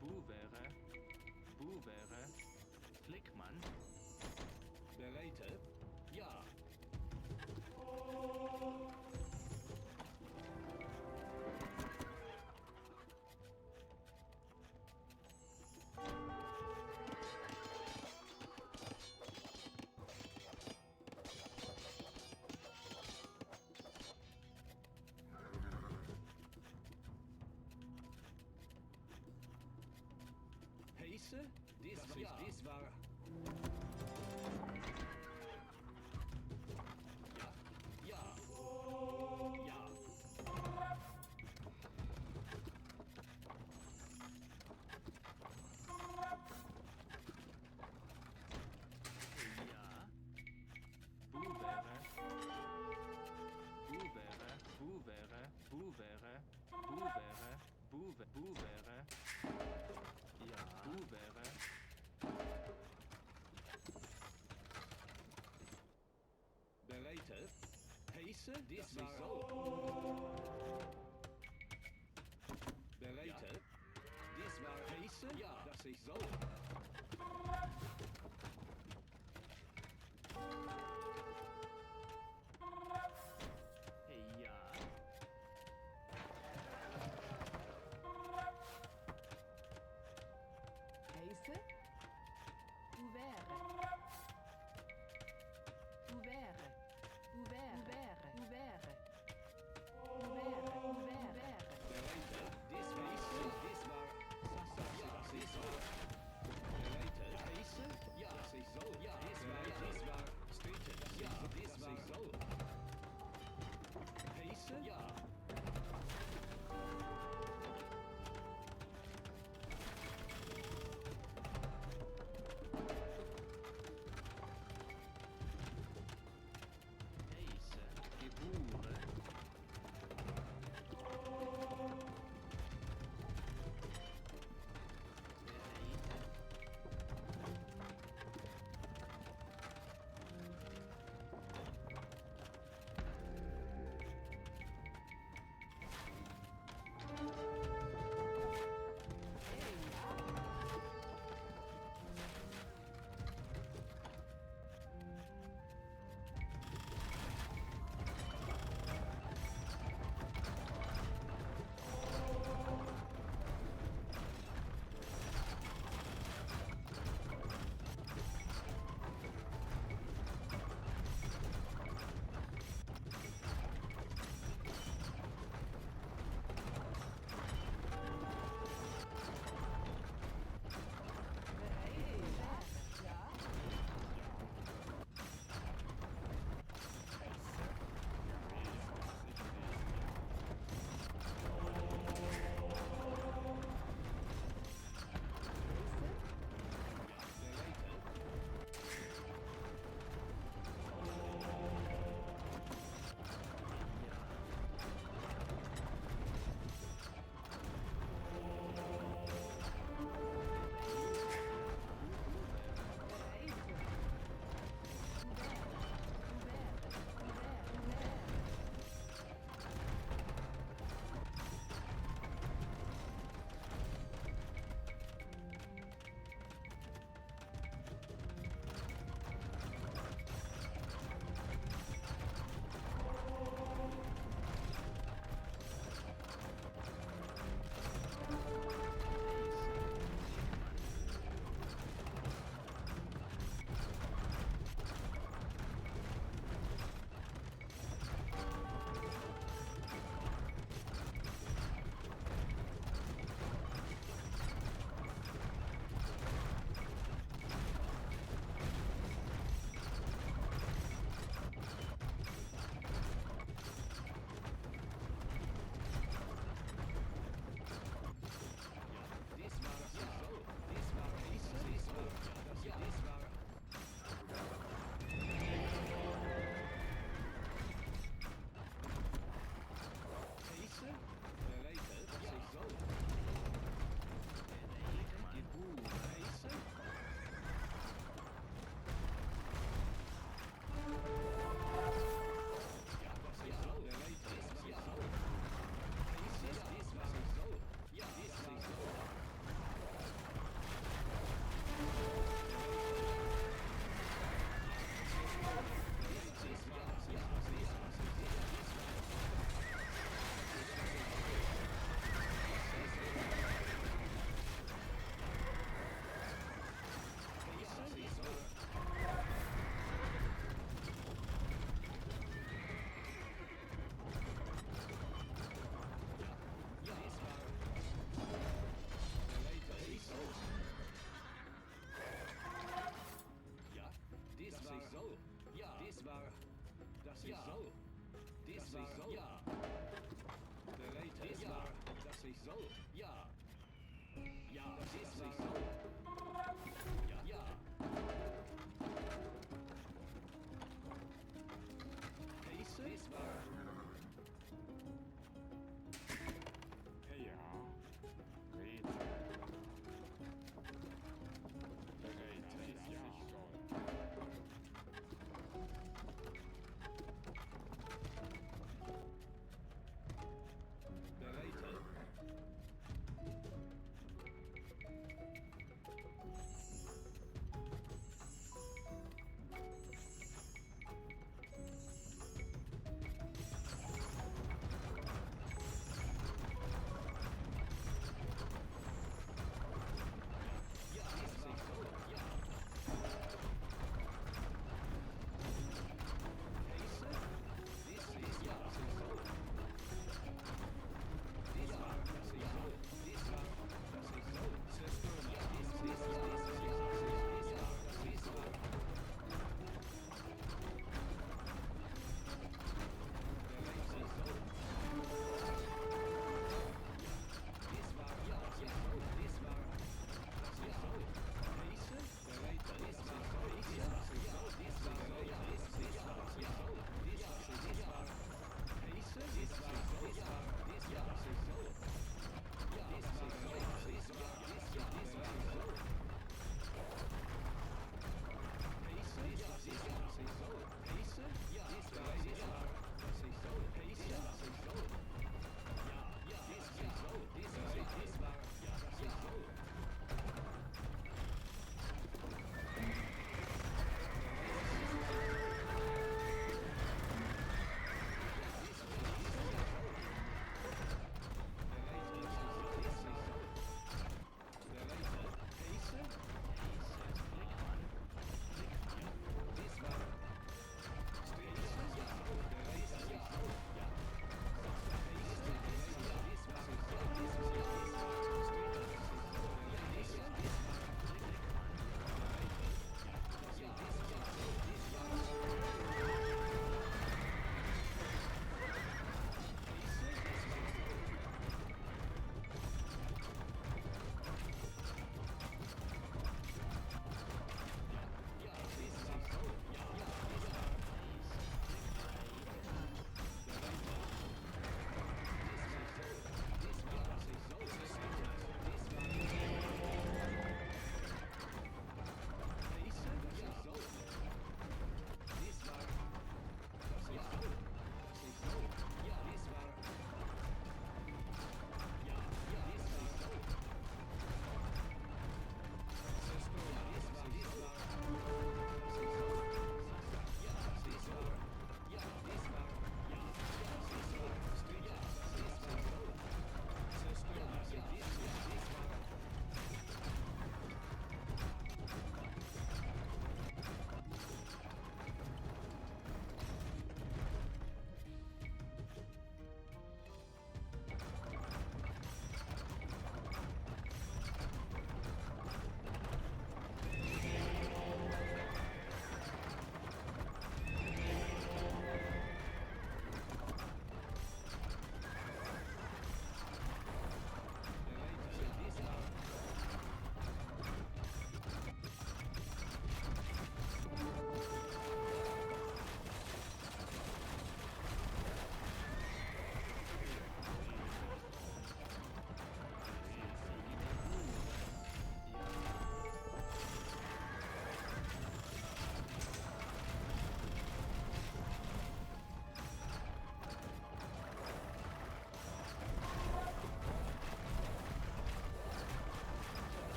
H: Buvere. Buvere. Flickmann.
C: Bereitet. Ja. Heiße? Dies war. Ja. Ja. Ja.
H: Ja. Buvere. Boevere. Boevere. Boevere. Ja. Boevere.
C: Bereite. Heese. Das ist so. Bereite. Das war Heese. Ja, das ist so.
H: Hey, ja.
B: Heise. Ouvert. Ouvert. Ouvert. Ouvert. Ouvert. Ouvert.
C: Bereite. Das war Heese. Das war. Ja, das ist so. Bereite. Heese. Ja, das ist so. Ja, das war. Stritten. Ja, das war so. Heese. Ja.
H: Heise. Geboren. Bereite.
C: Das ist so. Das war so. Ja. Bereite. Das war. Das ist so. Ja. Ja, das ist so. Ja. Ja. Heisse. Das war.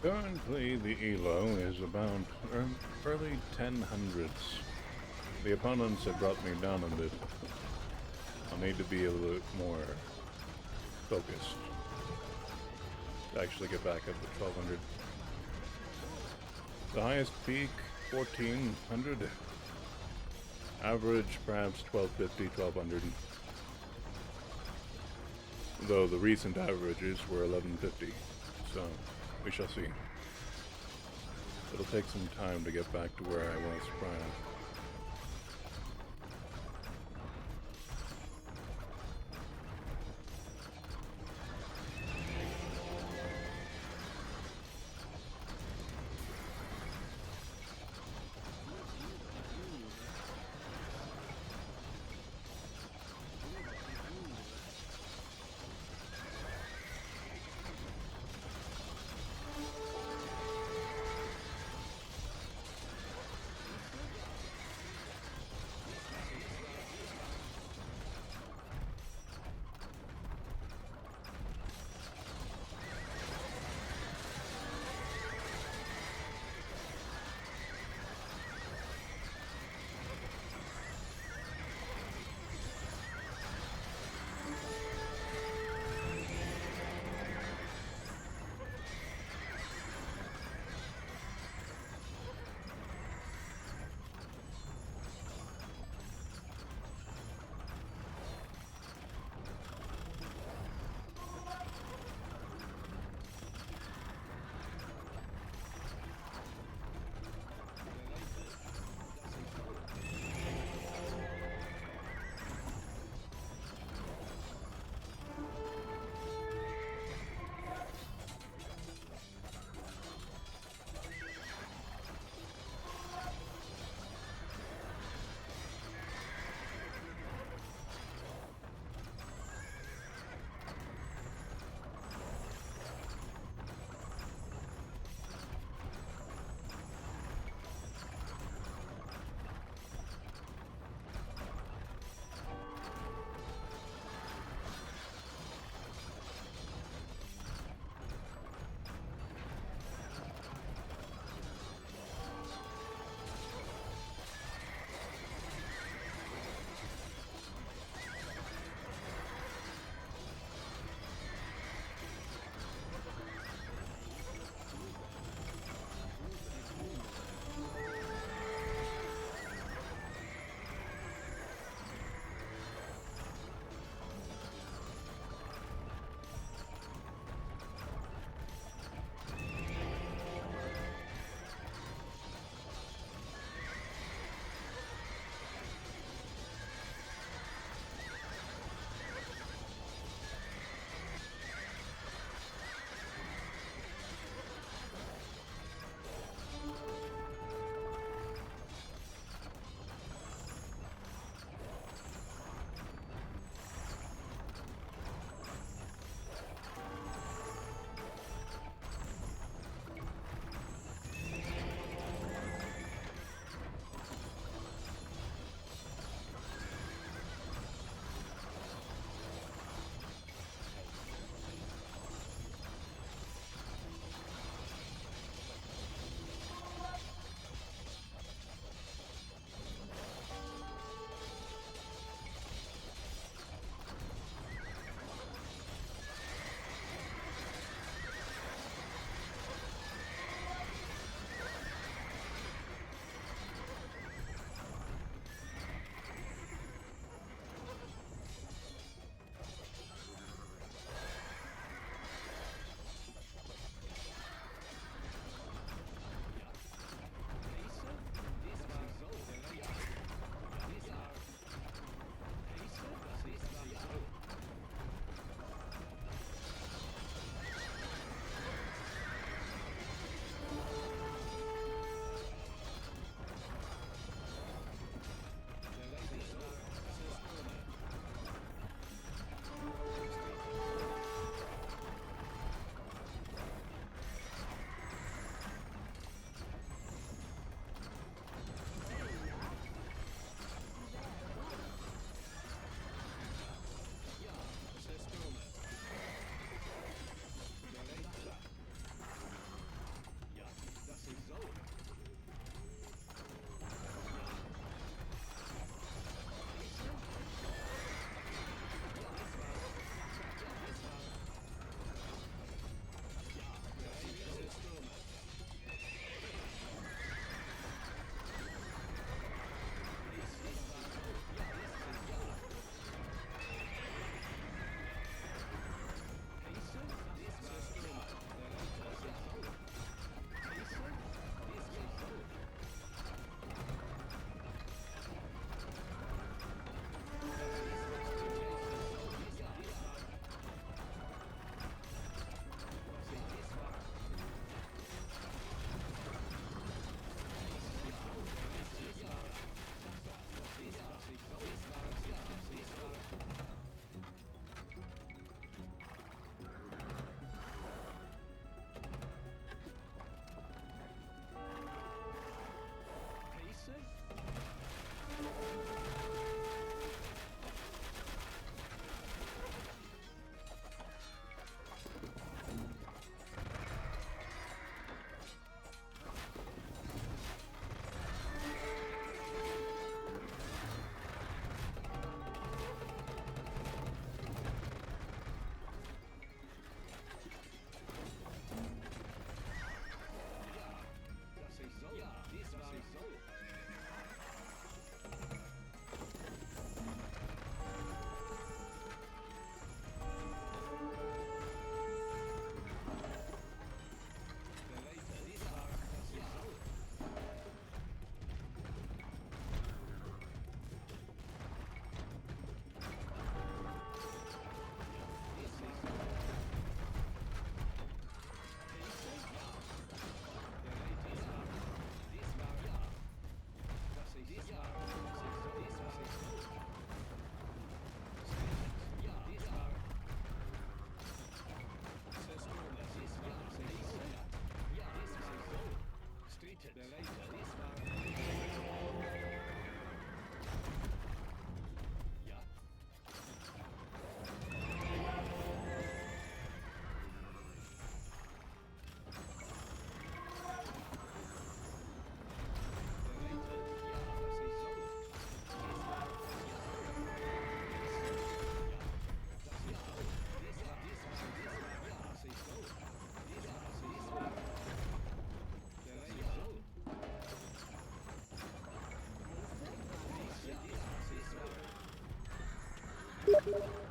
A: Currently, the elo is about early 1000s. The opponents have brought me down a bit. I'll need to be a little more focused to actually get back up to 1200. The highest peak, 1400. Average, perhaps 1250, 1200. Though the recent averages were 1150, so we shall see. It'll take some time to get back to where I was prior.
E: Ha!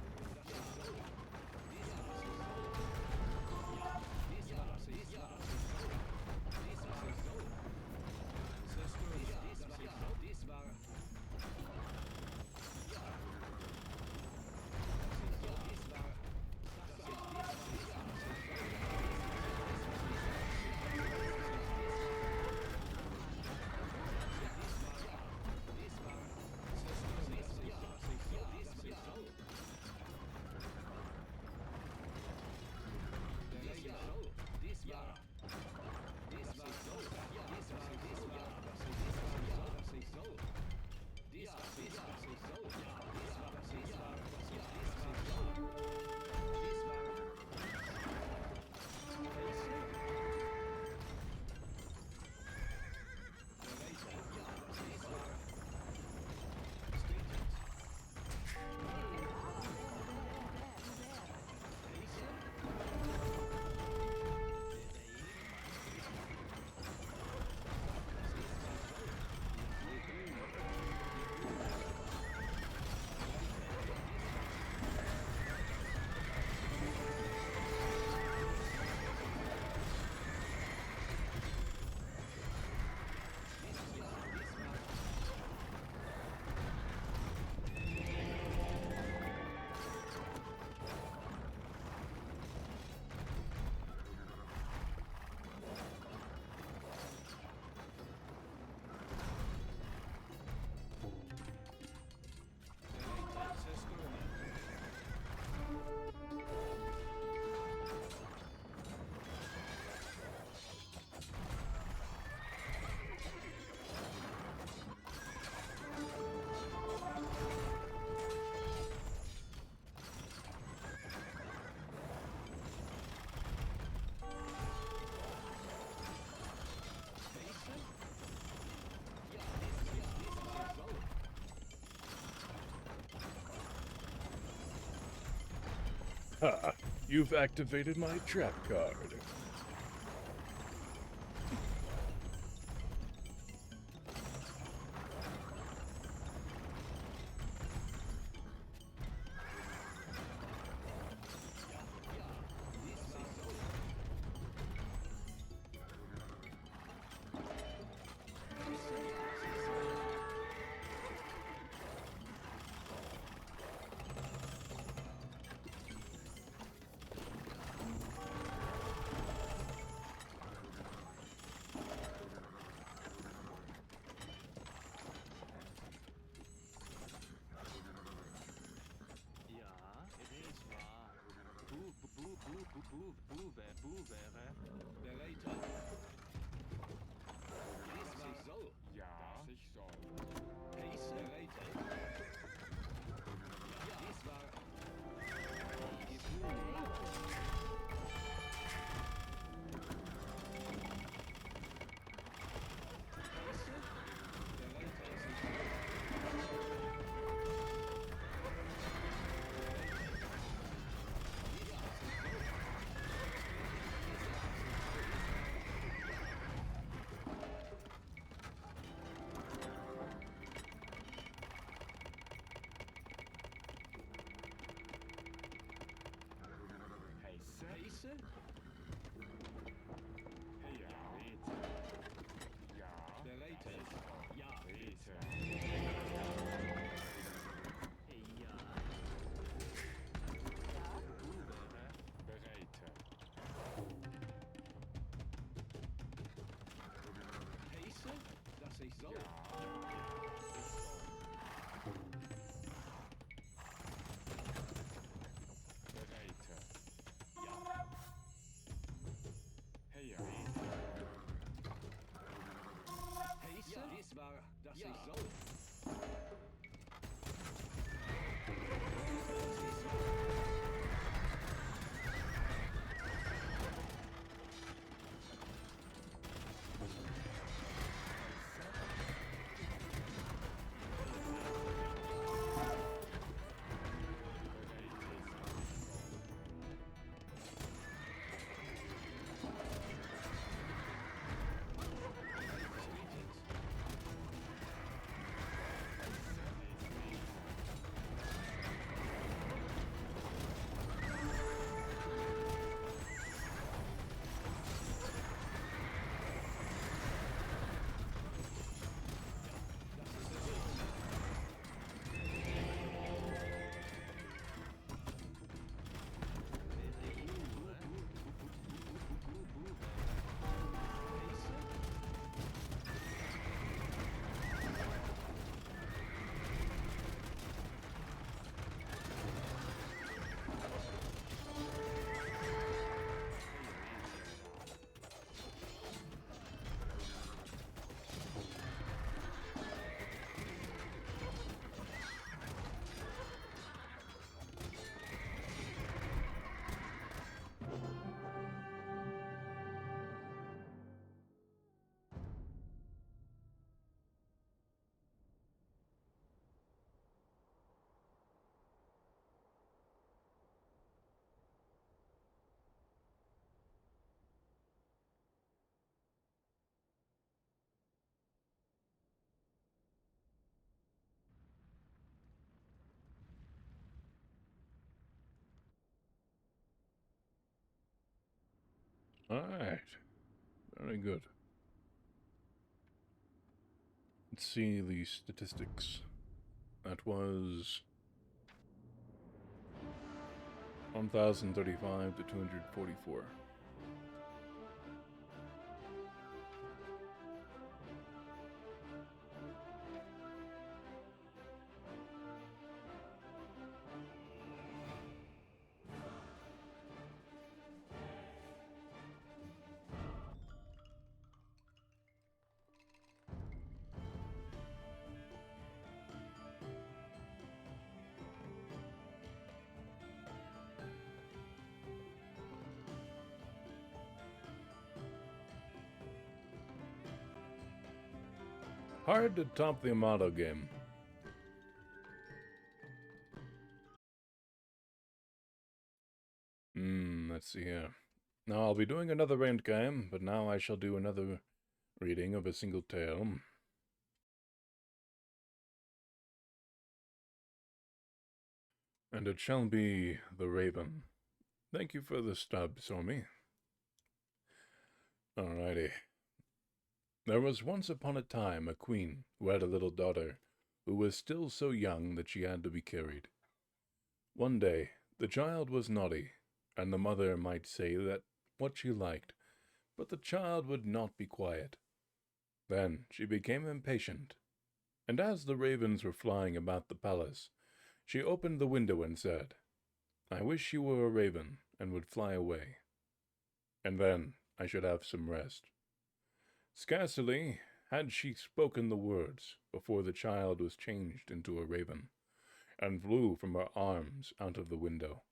E: You've activated my trap card.
H: Ja, es ist wahr. Wäre.
C: Bereiter. Das ich soll.
D: Ja, das ich soll.
C: Pace. Bereiter. Ja, dies war.
D: Heiße.
C: Pace.
D: Ja, Rete. Ja,
C: Bereiter. Ja.
D: Rete.
H: Ja. Wäre.
D: Bereite.
C: Pace. Das ich soll.
D: Bereite. Hey, Rete.
C: Pace. Ja, dies war. Das ich soll.
A: Alright. Very good. Let's see the statistics. That was 1,035 to 244. Hard to top the Amato game. Let's see here. Now I'll be doing another ranked game, but now I shall do another reading of a single tale. And it shall be The Raven. Thank you for the stub, Somi. Alrighty. There was once upon a time a queen who had a little daughter who was still so young that she had to be carried. One day, the child was naughty, and the mother might say that what she liked, but the child would not be quiet. Then she became impatient, and as the ravens were flying about the palace, she opened the window and said, "I wish you were a raven and would fly away, and then I should have some rest." Scarcely had she spoken the words before the child was changed into a raven, and flew from her arms out of the window.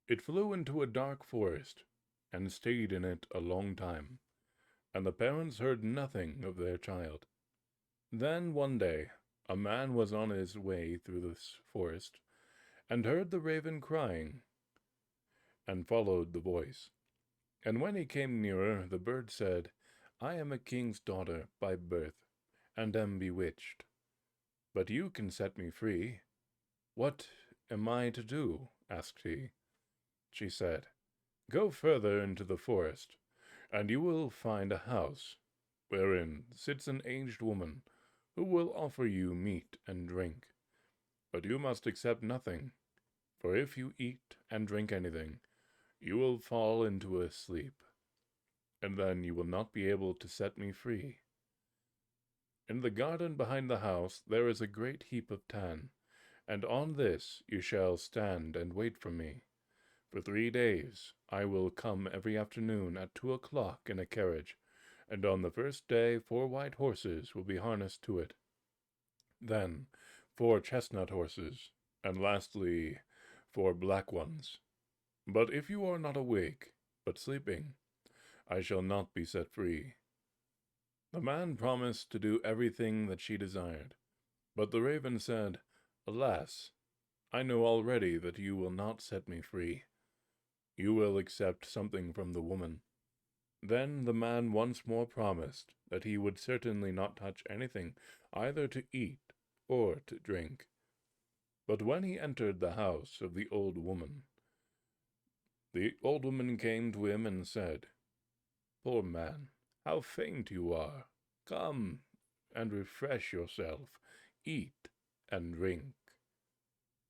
A: It flew into a dark forest, and stayed in it a long time, and the parents heard nothing of their child. Then one day a man was on his way through this forest, and heard the raven crying, and followed the voice. And when he came nearer, the bird said, "I am a king's daughter by birth, and am bewitched. But you can set me free." "What am I to do?" asked he. She said, "Go further into the forest, and you will find a house, wherein sits an aged woman, who will offer you meat and drink. But you must accept nothing, for if you eat and drink anything, you will fall into a sleep, and then you will not be able to set me free. In the garden behind the house there is a great heap of tan, and on this you shall stand and wait for me. For 3 days I will come every afternoon at 2 o'clock in a carriage, and on the first day 4 white horses will be harnessed to it. Then 4 chestnut horses, and lastly 4 black ones. But if you are not awake, but sleeping, I shall not be set free." The man promised to do everything that she desired, but the raven said, "Alas, I know already that you will not set me free. You will accept something from the woman." Then the man once more promised that he would certainly not touch anything, either to eat or to drink. But when he entered the house of the old woman came to him and said, "Poor man, how faint you are! Come and refresh yourself, eat and drink."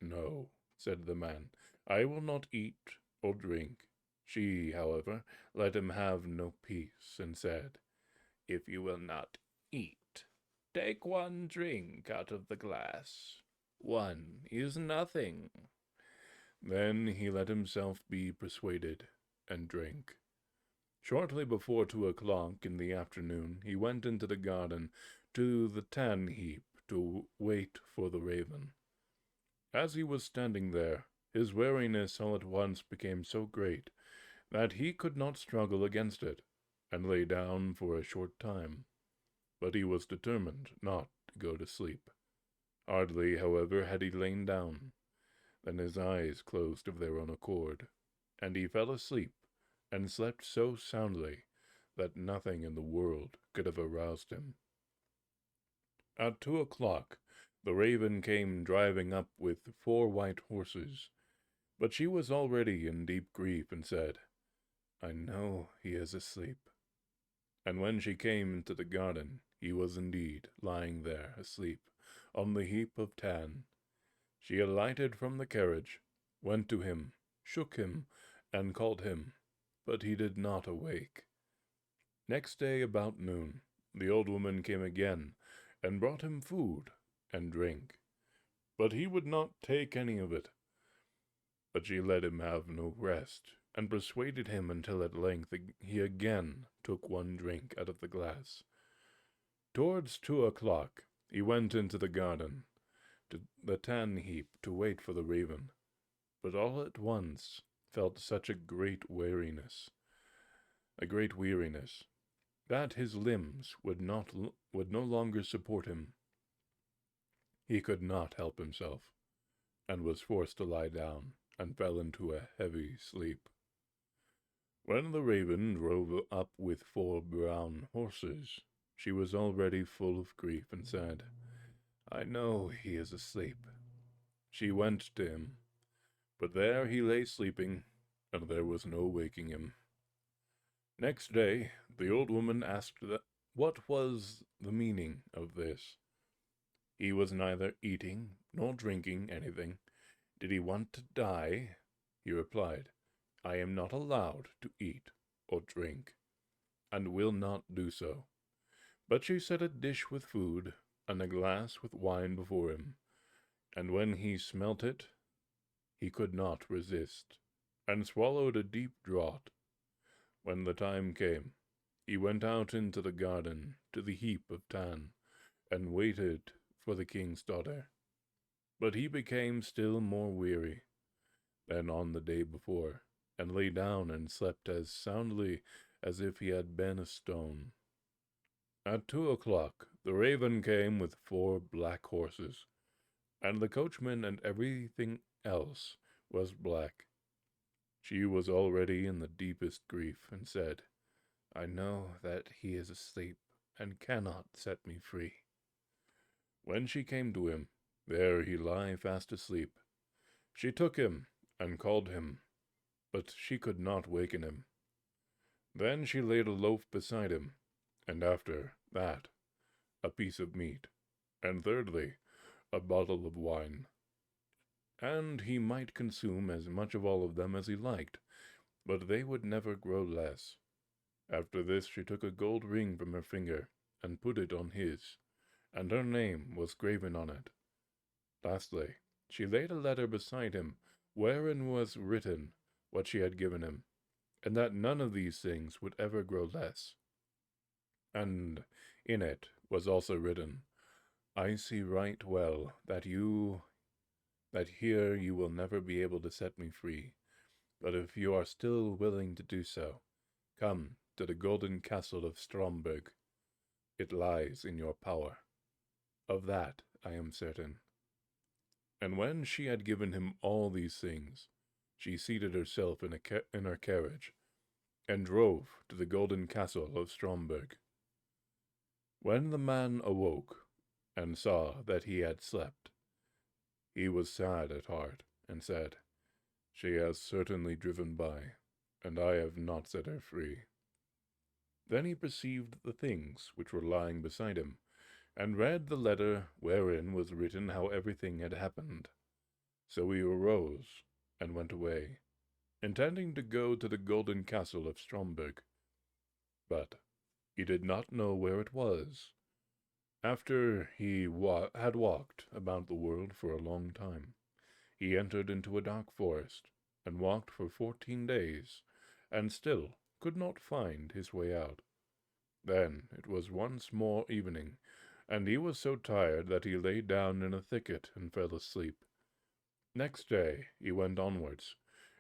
A: "No," said the man, "I will not eat or drink." She, however, let him have no peace, and said, "If you will not eat, take 1 drink out of the glass. 1 is nothing." Then he let himself be persuaded, and drank. Shortly before 2 o'clock in the afternoon, he went into the garden to the tan heap to wait for the raven. As he was standing there, his weariness all at once became so great that he could not struggle against it, and lay down for a short time. But he was determined not to go to sleep. Hardly, however, had he lain down, than his eyes closed of their own accord, and he fell asleep, and slept so soundly that nothing in the world could have aroused him. At 2 o'clock, the raven came driving up with 4 white horses, but she was already in deep grief, and said, I know he is asleep. And when she came into the garden, he was indeed lying there asleep, on the heap of tan. She alighted from the carriage, went to him, shook him, and called him, but he did not awake. Next day about noon, the old woman came again, and brought him food and drink, but he would not take any of it. But she let him have no rest, and persuaded him until at length he again took one drink out of the glass. Towards 2 o'clock he went into the garden, to the tan heap, to wait for the raven, but all at once felt such a great weariness, that his limbs would no longer support him. He could not help himself, and was forced to lie down, and fell into a heavy sleep. When the raven drove up with 4 brown horses, she was already full of grief, and said, I know he is asleep. She went to him, but there he lay sleeping, and there was no waking him. Next day the old woman asked what was the meaning of this. He was neither eating nor drinking anything. Did he want to die? He replied, I am not allowed to eat or drink, and will not do so. But she set a dish with food and a glass with wine before him, and when he smelt it, he could not resist, and swallowed a deep draught. When the time came, he went out into the garden to the heap of tan, and waited for the king's daughter. But he became still more weary than on the day before, and lay down and slept as soundly as if he had been a stone. At 2 o'clock the raven came with 4 black horses, and the coachman and everything else was black. She was already in the deepest grief, and said, I know that he is asleep, and cannot set me free. When she came to him, there he lay fast asleep. She took him, and called him, but she could not waken him. Then she laid a loaf beside him, and after that a piece of meat, and thirdly a bottle of wine. And he might consume as much of all of them as he liked, but they would never grow less. After this she took a gold ring from her finger, and put it on his, and her name was graven on it. Lastly, she laid a letter beside him, wherein was written what she had given him, and that none of these things would ever grow less. And in it was also written, I see right well that here you will never be able to set me free, but if you are still willing to do so, come to the golden castle of Stromberg. It lies in your power. Of that I am certain. And when she had given him all these things, she seated herself in her carriage, and drove to the golden castle of Stromberg. When the man awoke, and saw that he had slept, he was sad at heart, and said, She has certainly driven by, and I have not set her free. Then he perceived the things which were lying beside him, and read the letter wherein was written how everything had happened. So he arose and went away, intending to go to the golden castle of Stromberg. But he did not know where it was. After he had walked about the world for a long time, he entered into a dark forest, and walked for 14 days, and still could not find his way out. Then it was once more evening, and he was so tired that he lay down in a thicket and fell asleep. Next day he went onwards,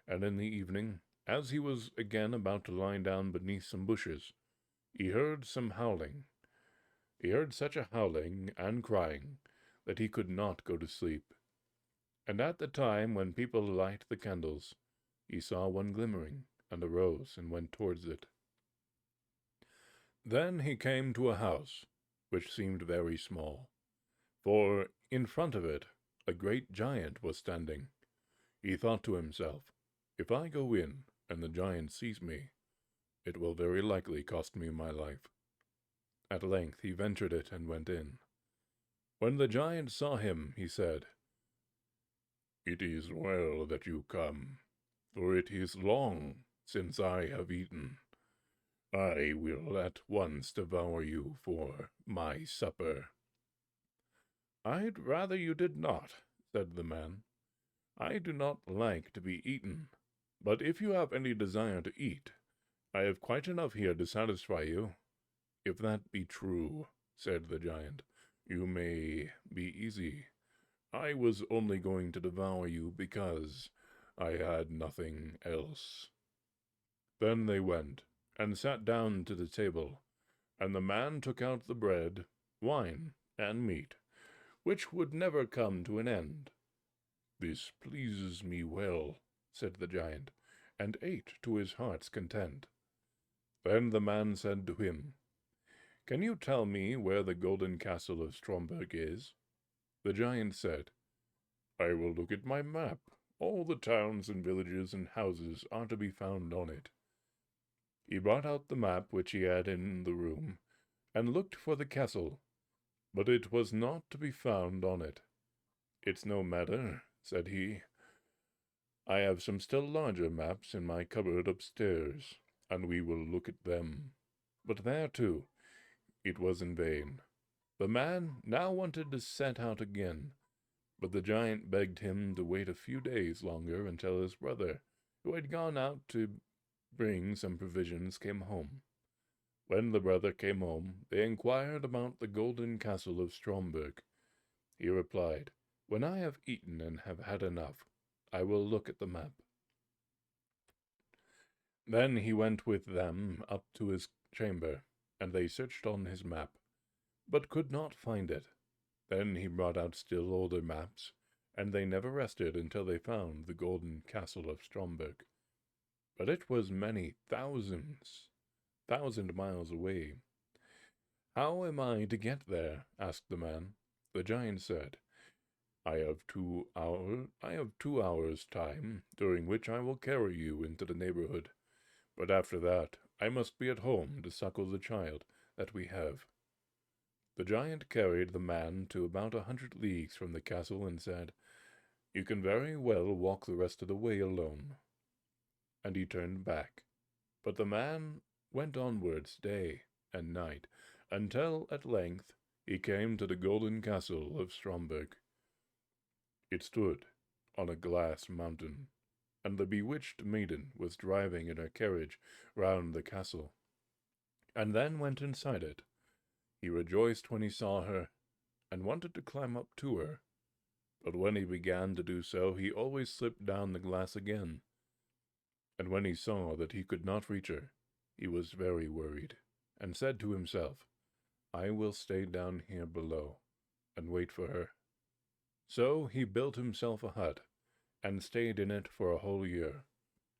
A: and in the evening, as he was again about to lie down beneath some bushes, he heard some howling. He heard such a howling and crying that he could not go to sleep. And at the time when people light the candles, he saw one glimmering, and arose and went towards it. Then he came to a house, which seemed very small, for in front of it a great giant was standing. He thought to himself, If I go in, and the giant sees me,
E: It will very likely cost me my life. At length he ventured it and went in. When the giant saw him, he said, "It is well that you come, for it is long since I have eaten. I will at once devour you for my supper." "I'd rather you did not," said the man. "I do not like to be eaten, but if you have any desire to eat, I have quite enough here to satisfy you." "If that be true," said the giant, "you may be easy. I was only going to devour you because I had nothing else." Then they went and sat down to the table, and the man took out the bread, wine, and meat, which would never come to an end. "This pleases me well," said the giant, and ate to his heart's content. Then the man said to him, "Can you tell me where the golden castle of Stromberg is?" The giant said, "I will look at my map. All the towns and villages and houses are to be found on it." He brought out the map which he had in the room, and looked for the castle, but it was not to be found on it. "It's no matter," said he. "I have some still larger maps in my cupboard upstairs, and we will look at them." But there, too, it was in vain. The man now wanted to set out again, but the giant begged him to wait a few days longer until his brother, who had gone out to bring some provisions, came home. When the brother came home, they inquired about the golden castle of Stromberg. He replied, "When I have eaten and have had enough, I will look at the map." Then he went with them up to his chamber, and they searched on his map, but could not find it. Then he brought out still older maps, and they never rested until they found the golden castle of Stromberg. But it was many thousand miles away. "How am I to get there?" asked the man. The giant said, I have 2 hours' time, during which I will carry you into the neighborhood. But after that, I must be at home to suckle the child that we have." The giant carried the man to about 100 leagues from the castle and said, "You can very well walk the rest of the way alone." And he turned back. But the man went onwards day and night, until at length he came to the golden castle of Stromberg. It stood on a glass mountain, and the bewitched maiden was driving in her carriage round the castle, and then went inside it. He rejoiced when he saw her, and wanted to climb up to her, but when he began to do so, he always slipped down the glass again. And when he saw that he could not reach her, he was very worried, and said to himself, "I will stay down here below, and wait for her." So he built himself a hut, and stayed in it for a whole year,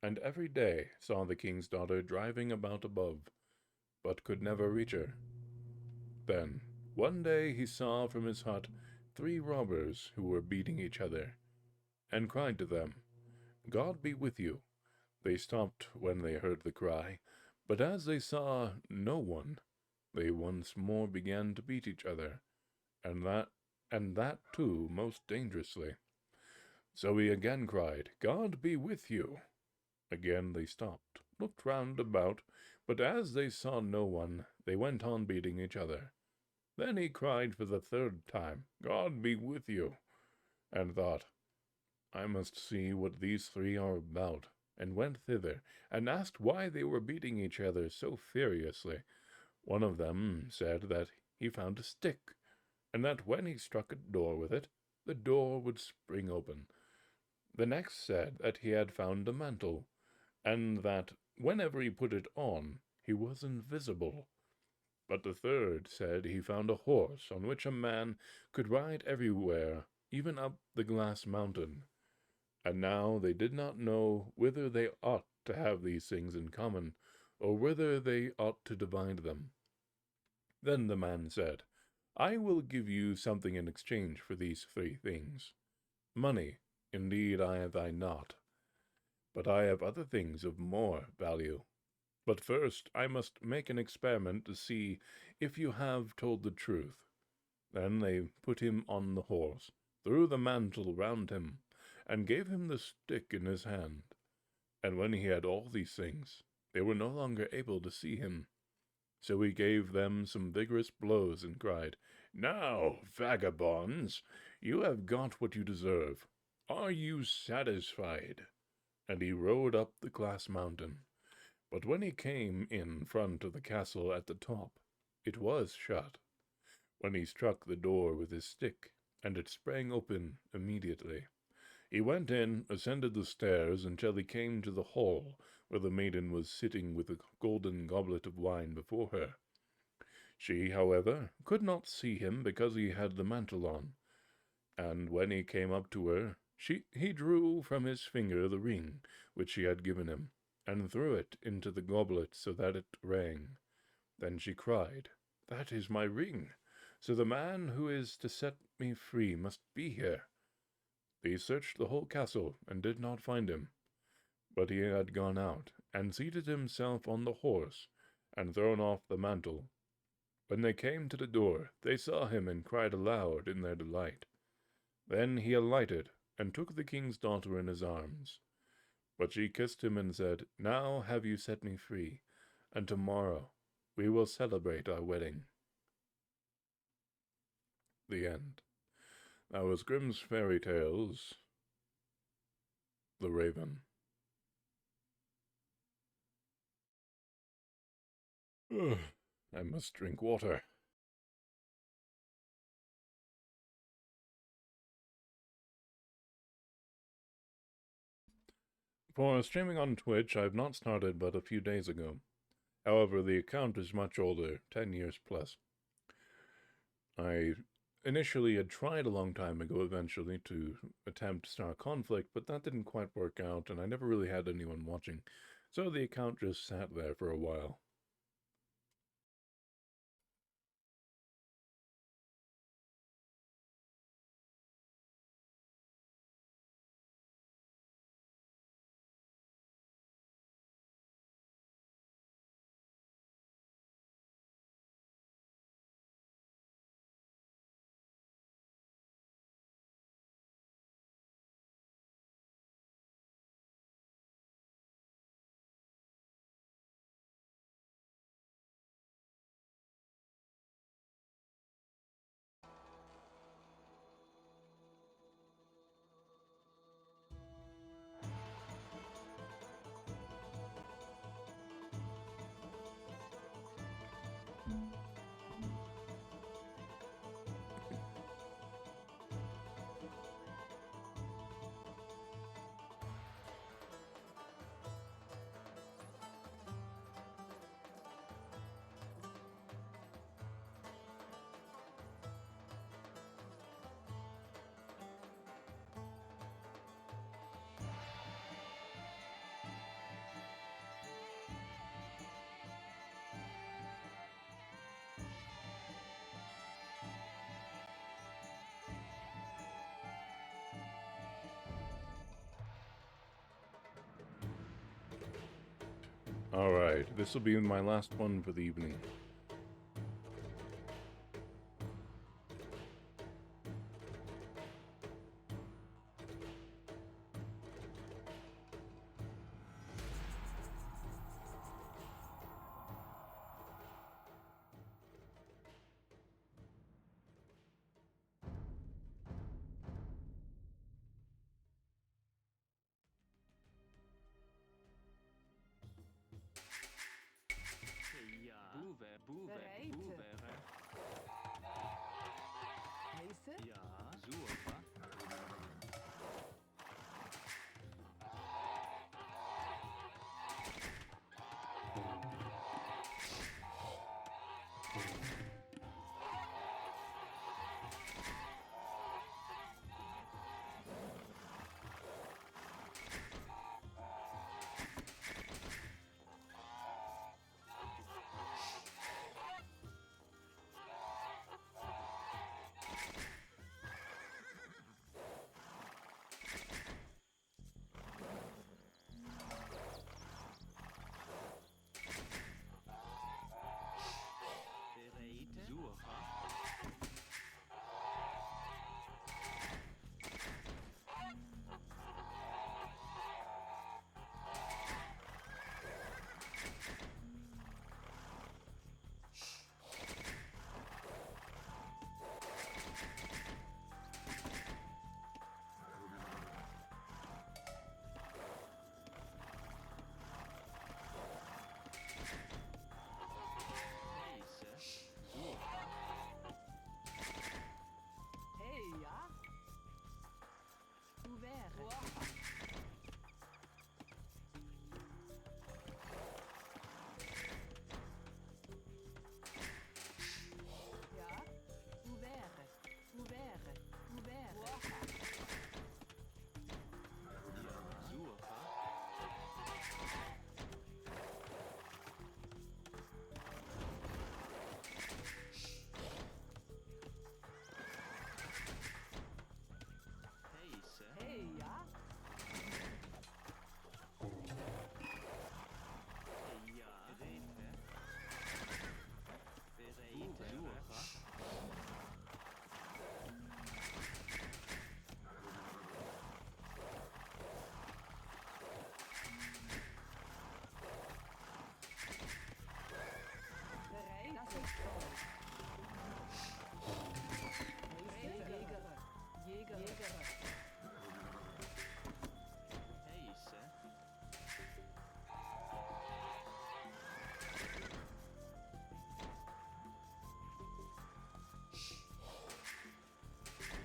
E: and every day saw the king's daughter driving about above, but could never reach her. Then, one day he saw from his hut 3 robbers who were beating each other, and cried to them, "God be with you." They stopped when they heard the cry, but as they saw no one, they once more began to beat each other, and that too most dangerously. So he again cried, "God be with you." Again they stopped, looked round about, but as they saw no one, they went on beating each other. Then he cried for the 3rd time, "God be with you," and thought, "I must see what these 3 are about," and went thither, and asked why they were beating each other so furiously. One of them said that he found a stick, and that when he struck a door with it, the door would spring open. The next said that he had found a mantle, and that whenever he put it on, he was invisible. But the 3rd said he found a horse on which a man could ride everywhere, even up the glass mountain. And now they did not know whether they ought to have these things in common, or whether they ought to divide them. Then the man said, "I will give you something in exchange for these 3 things. Money, indeed, I have not, but I have other things of more value." But first I must make an experiment to see if you have told the truth. Then they put him on the horse, threw the mantle round him, and gave him the stick in his hand. And when he had all these things, they were no longer able to see him. So he gave them some vigorous blows and cried, "Now, vagabonds, you have got what you deserve. Are you satisfied?" And he rode up the glass mountain. But when he came in front of the castle at the top, it was shut. When he struck the door with his stick, and it sprang open immediately. He went in, ascended the stairs until he came to the hall, where the maiden was sitting with a golden goblet of wine before her. She, however, could not see him because he had the mantle on, and when he came up to her, he drew from his finger the ring which she had given him, and threw it into the goblet so that it rang. Then she cried, "That is my ring, so the man who is to set me free must be here." They searched the whole castle and did not find him, but he had gone out and seated himself on the horse and thrown off the mantle. When they came to the door, they saw him and cried aloud in their delight. Then he alighted and took the king's daughter in his arms. But she kissed him and said, "Now have you set me free, and tomorrow we will celebrate our wedding." The end. That was Grimm's Fairy Tales, The Raven. Ugh, I must drink water. For streaming on Twitch, I've not started but a few days ago. However, the account is much older, 10 years plus. I initially had tried a long time ago eventually to attempt Star Conflict, but that didn't quite work out, and I never really had anyone watching, so the account just sat there for a while. Alright, this will be my last one for the evening.
H: Ja. Boever.
B: Heiße?
H: Ja. Super.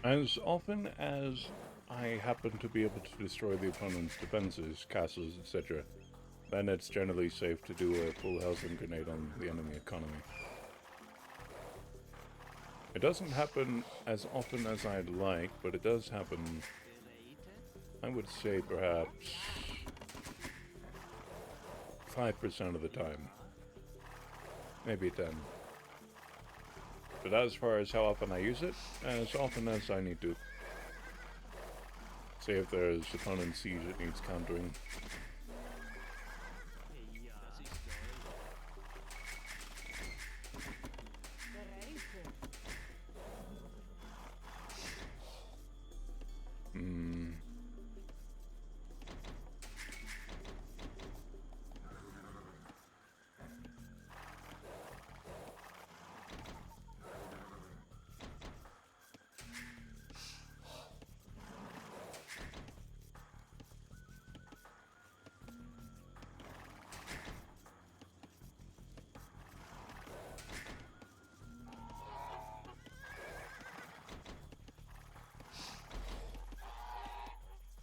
A: As often as I happen to be able to destroy the opponent's defenses, castles, etc., then it's generally safe to do a full housing grenade on the enemy economy. It doesn't happen as often as I'd like, but it does happen, I would say perhaps 5% of the time. Maybe 10. But as far as how often I use it, as often as I need to. Say if there's opponent siege that needs countering.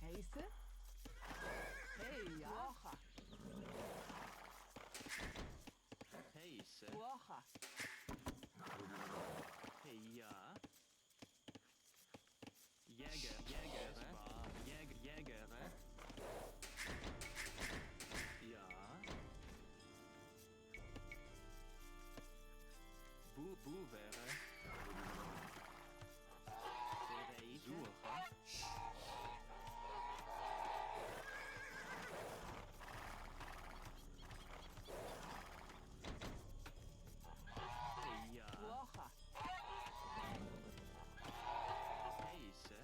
B: Heise? Hey, ja.
H: Heise.
B: Woche.
H: Heja. Jägere. Jägere. Ja. Buvere. Suche. Heja.
B: Woche.
H: Heise.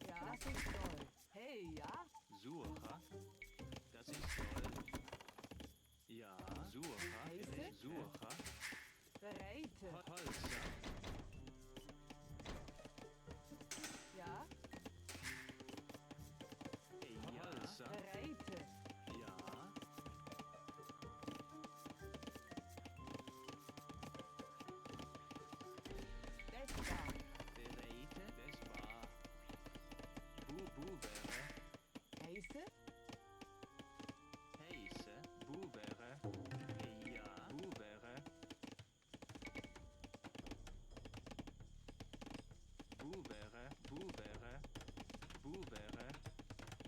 B: Ja, das ist toll. Hey, ja.
H: Suche. Das ist toll. Ja. Suche.
B: Heise?
H: Suche.
B: Bereite.
H: Holzer.
B: Ja,
H: Holzer.
B: bereite.
H: Ja.
B: Das war.
H: Bereite. Das war. Buvere.
B: Heise?
H: Heise. Buvere. Ja. Buvere. Buvere. Buvere. Buvere.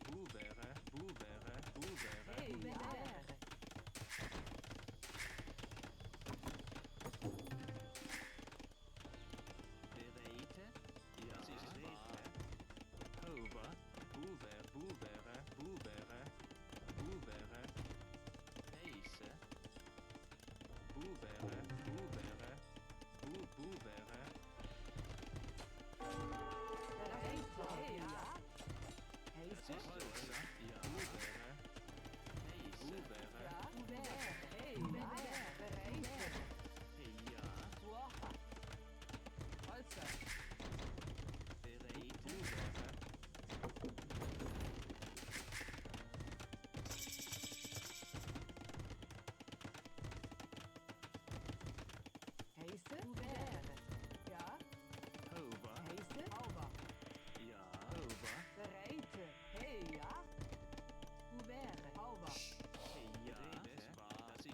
H: Buvere. Buvere. Buvere.
B: Hey, ja.
H: Bereite. Ja. Das ist wahr. Hover. Buvere. Buvere. Buvere. Buvere. Heise. Buvere. Buvere. Buvere.
B: Bereite. Hey, ja.
H: Das
B: Heise?
H: ist Holzer. Ja. Buvere. Heise. Buvere.
B: Ja, Uber. Hey, ja. Bereite.
H: Ja.
B: Woche. Holzer.
H: Bereite. Buvere.
B: Heise? Uber. Ja,
H: Hover.
B: Heise? Auber.
H: Ja. Hover.
B: Bereite. Hey, ja. Uber. Auber.
H: Ja. Das war. Das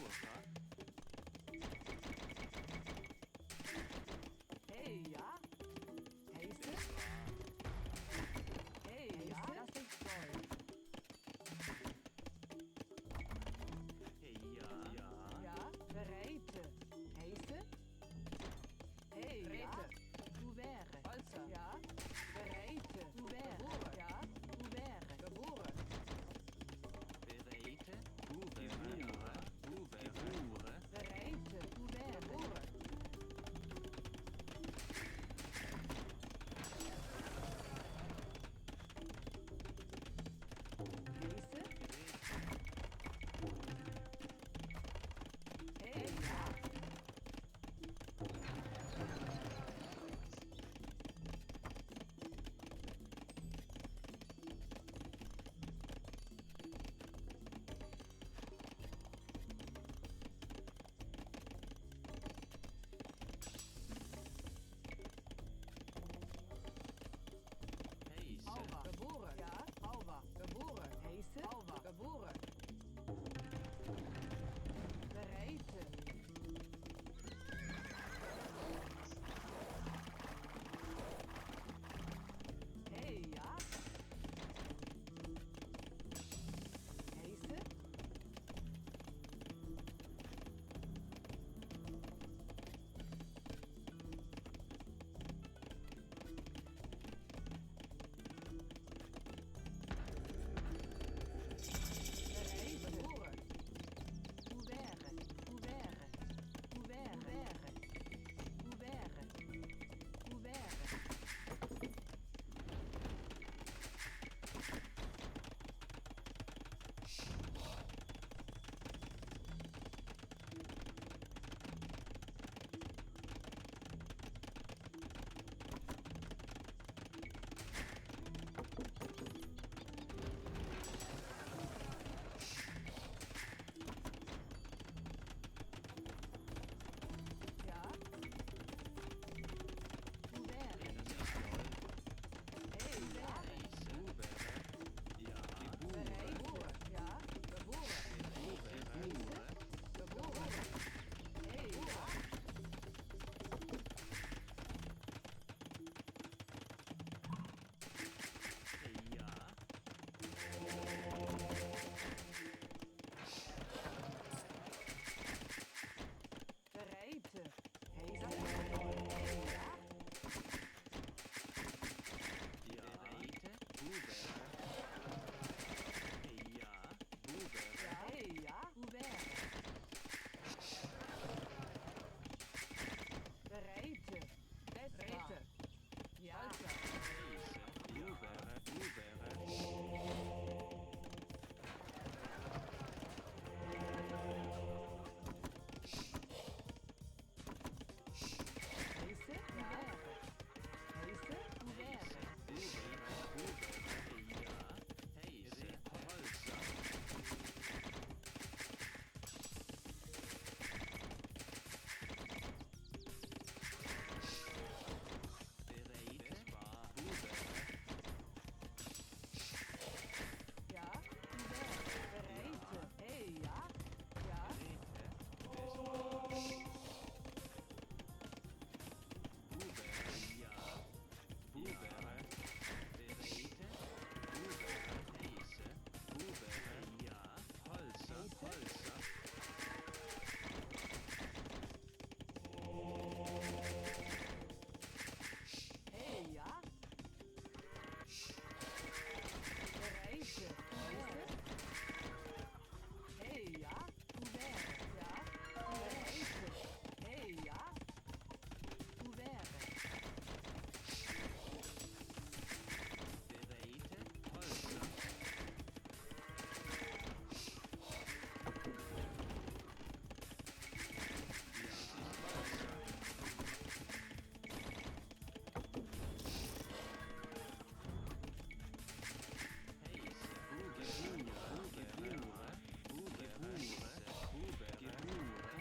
H: Gebura.
B: Hey, ja. Heise. Hey, ja. Das ist toll.
H: Hey, ja. Ja.
B: Ja, bereite. Heise. Hey, ja. Du wäre. Also, ja. Bereite. Du wäre. Gebure. Ja. Du wäre. Gebure.
H: Bereite. Gebura. Gebura.
B: Bereite. Du wäre. Gebure. Heise. Hey, ja.
H: Heise.
B: Alva. Geboren. Ja. Alva. Geboren. Heise. Alva. Geboren. Bereite. Hey, ja. Heise. Bereite. Geboren. Du wäre. Du wäre. Du wäre. Du wäre. Du wäre. Ja. Du wäre. Hey, wäre.
H: Ja.
B: Bereite. Ja. Geboren. Heise. Geboren. Hey, ja.
H: Hey, ja.
B: Bereite. Heise. Hey, ja.
H: Ja. Bereite. Gebura. Hey, ja. Gebura.
B: Ja. Hey, ja. Du wäre. Bereite. Bereite. Ja.
H: Heise. Gebura. Gebura.
B: Heise. Du wäre. Heise. Du wäre. Ja. Du wäre. Bereite. Hey, ja. Ja. Hey, ja. Bereite. Heise. Hey, ja. Du wäre. Ja. Bereite. Hey, ja. Du wäre.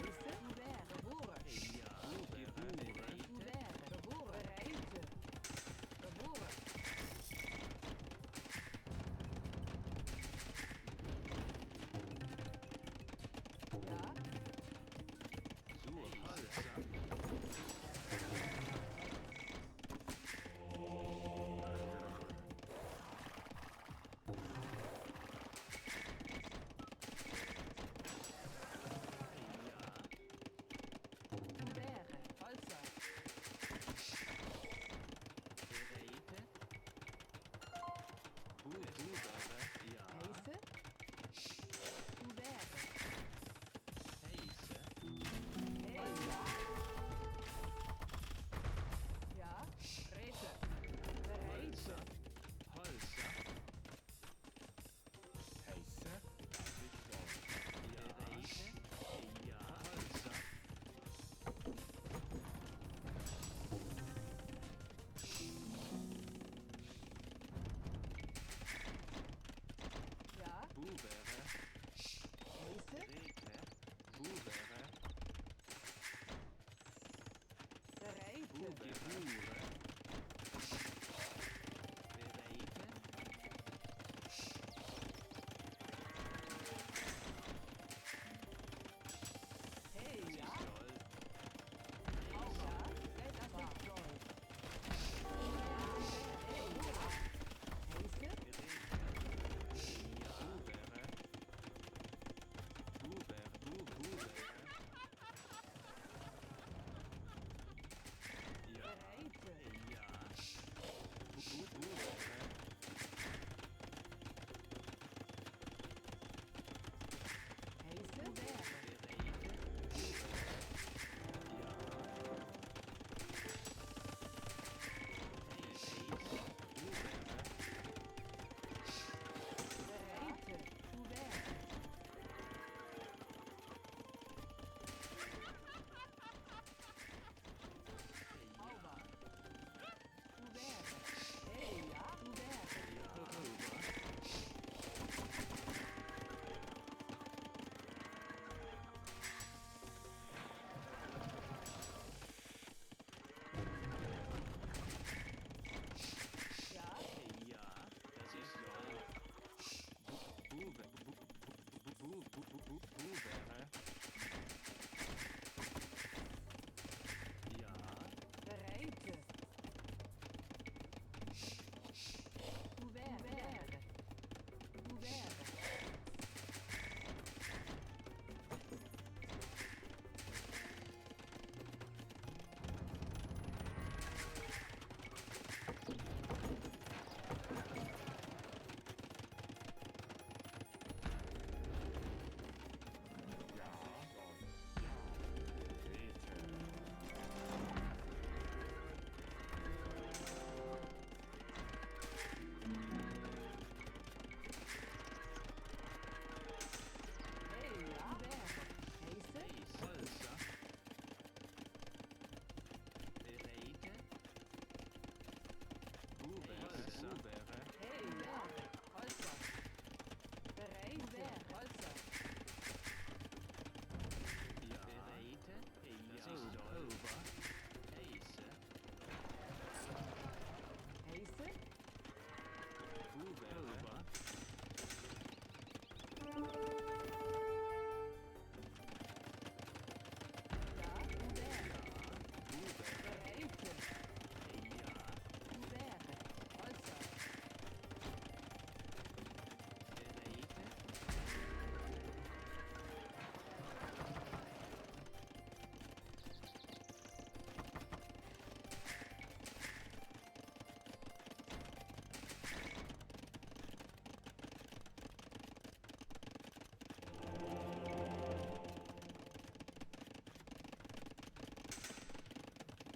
B: Heise. Du wäre. Geboren. Du wäre. Geboren. Bereite. Geboren. Ja.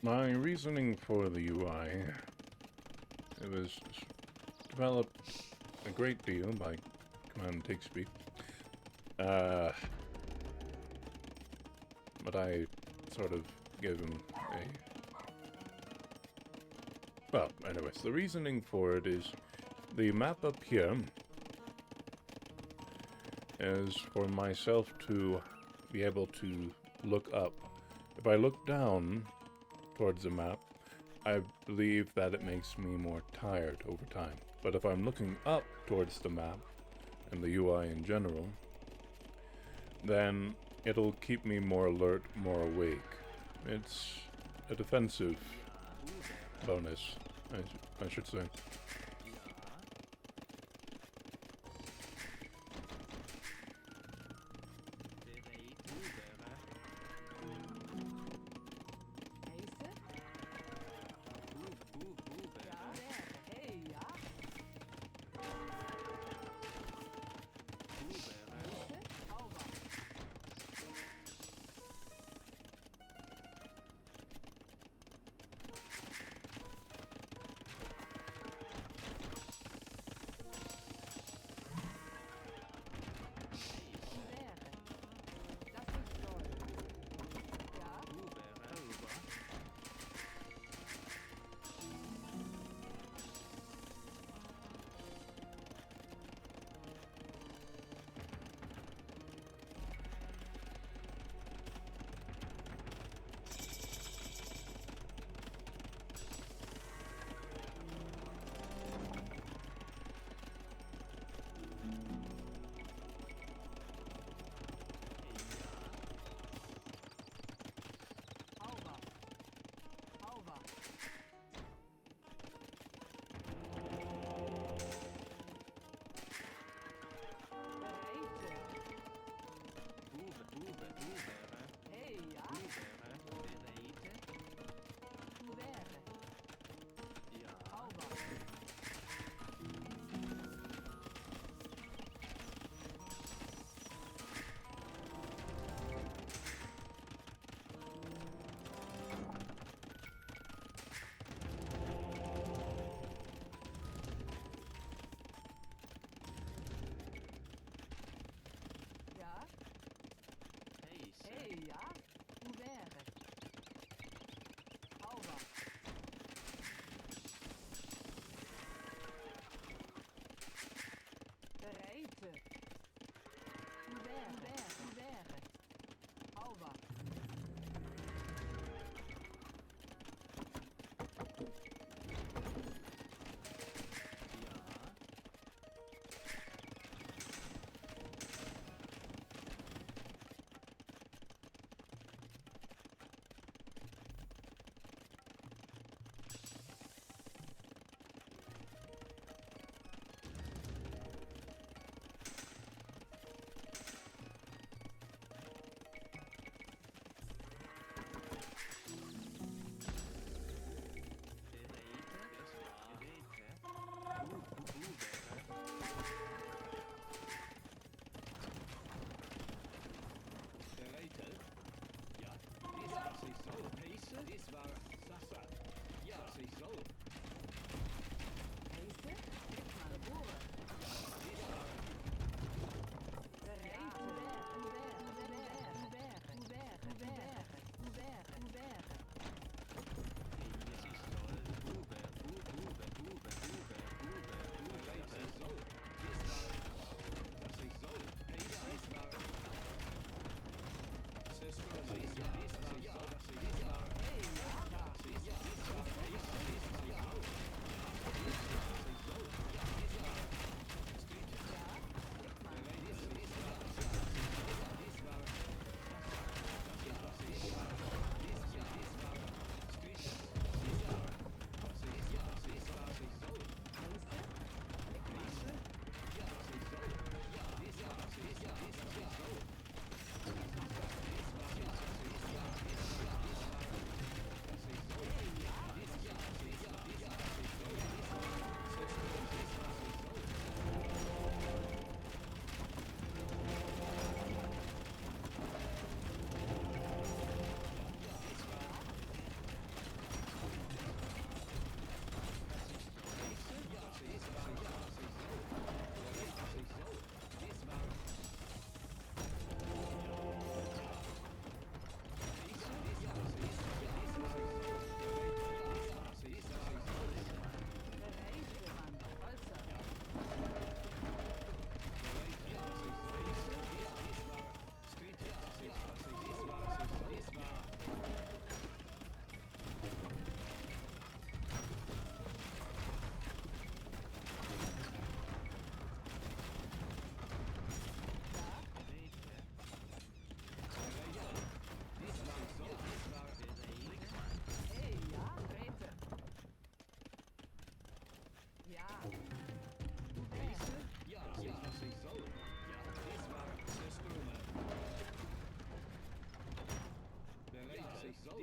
A: My reasoning for the UI, it was developed a great deal by Command and Take Speed. But I sort of gave him a... Well, anyways, the reasoning for it is the map up here is for myself to be able to look up. If I look down towards the map, I believe that it makes me more tired over time. But if I'm looking up towards the map, and the UI in general, then it'll keep me more alert, more awake. It's a defensive bonus, I should say.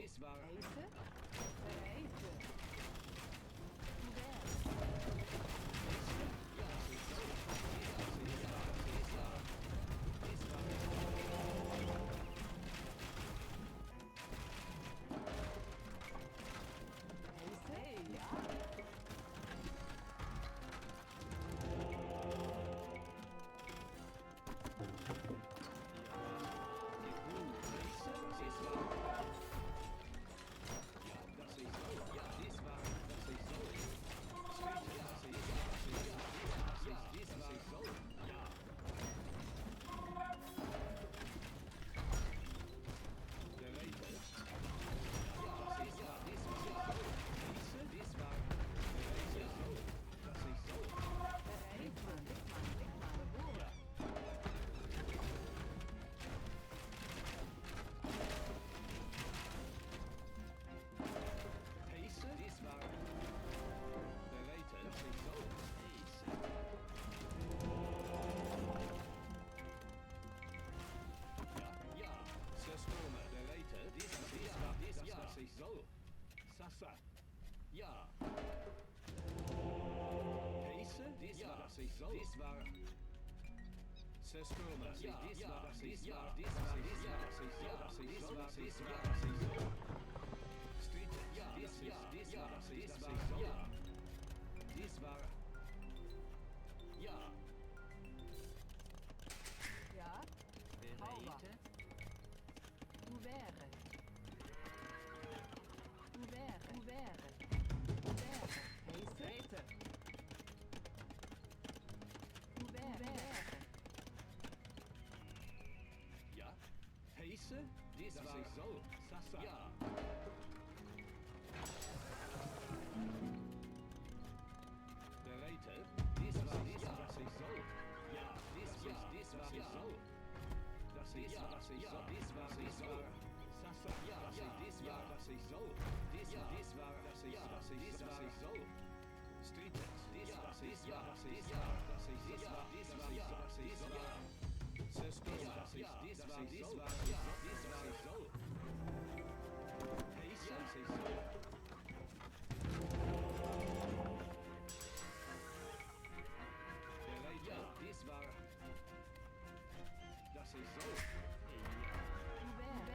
C: Dies war.
B: Heiße? Bereite. Du wärst.
C: Ja, das ist so. Dies war.
B: Heiße? Hey, ja.
C: Sasa. Ja. Heise? Dies war, das ich soll. Dies war. Zerstörme. Ja, dies war, das ich soll. Dies war, das ich soll. Dies war, das ich soll. Street. Ja, dies war, das ich soll. Ja. Dies war. Ja.
B: Ja?
H: Bereite.
B: Du wäre. Du wäre. Du wäre. Du wäre. Heiße? Rete. Du wäre.
C: Ja. Heise? Dies war, ich soll. Sasa. Ja. Bereite. Dies war, das ich soll. Ja. Dies war, ich soll. Das ich war, das ich soll. Dies war, ich soll. Sasa. Ja. Dies war, das ich soll. Dies war, das ich soll. Street. Dies war, das ich soll. Dies war, das ich soll. Zerstörung. Dies war, ich soll. Heise. Das ich soll. Ja, dies war. Das ist so.
B: Du wäre.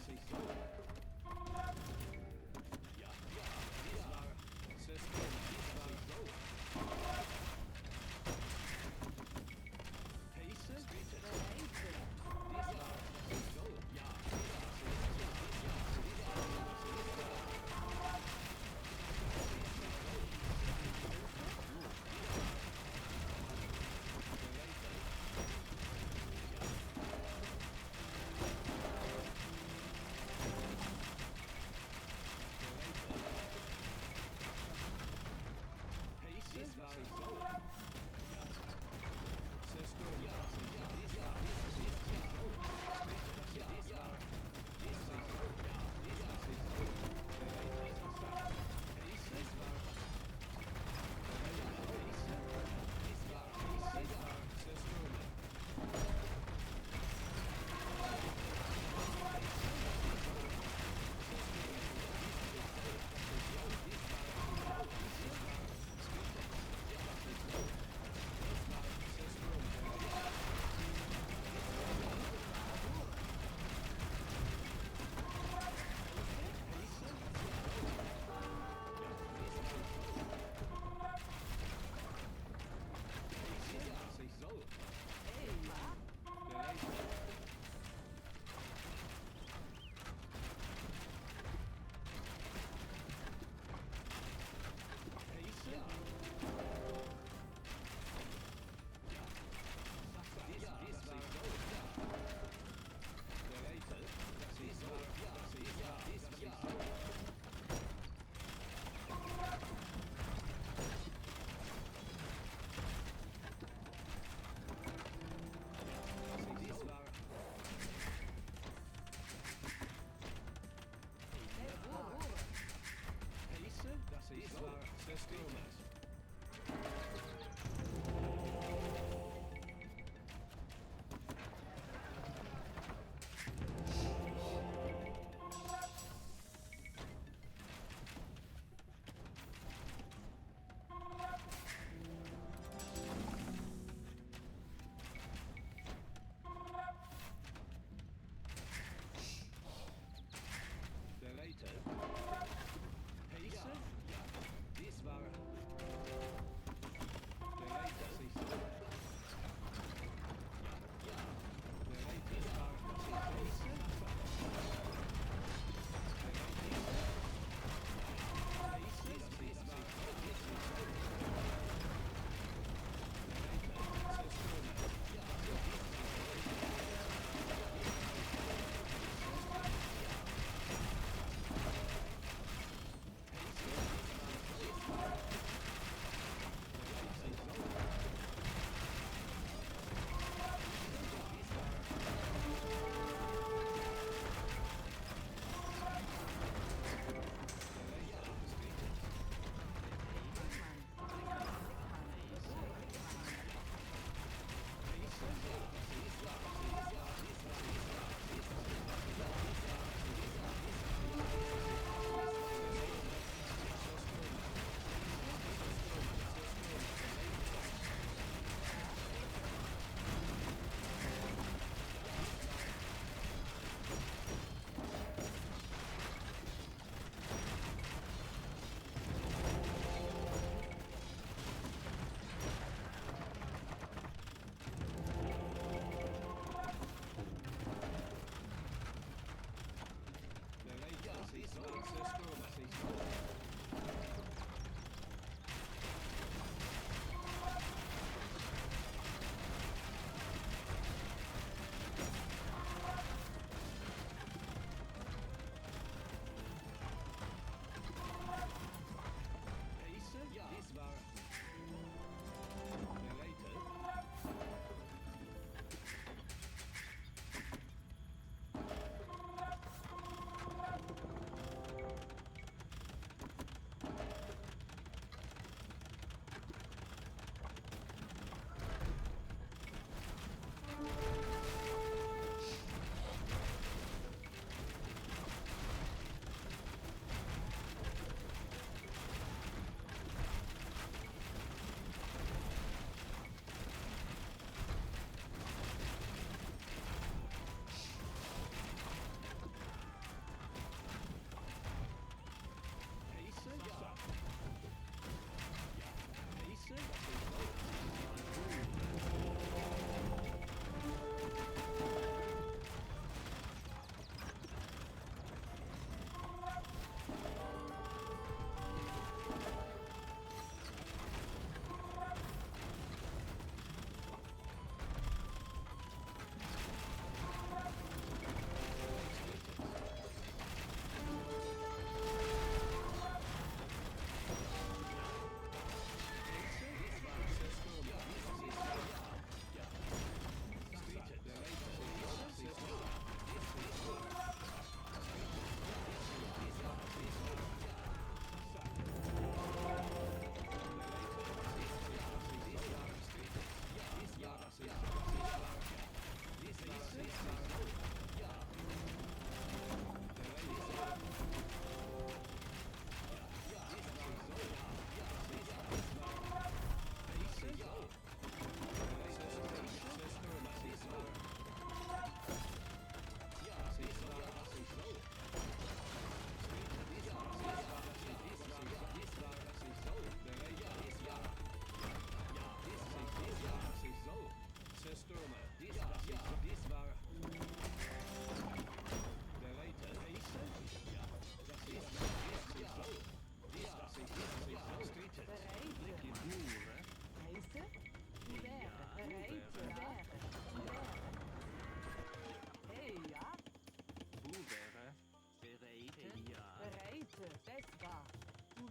C: sich so. Ja, dies war System, dies war so. Pace, bitte. Dies war so. Ja,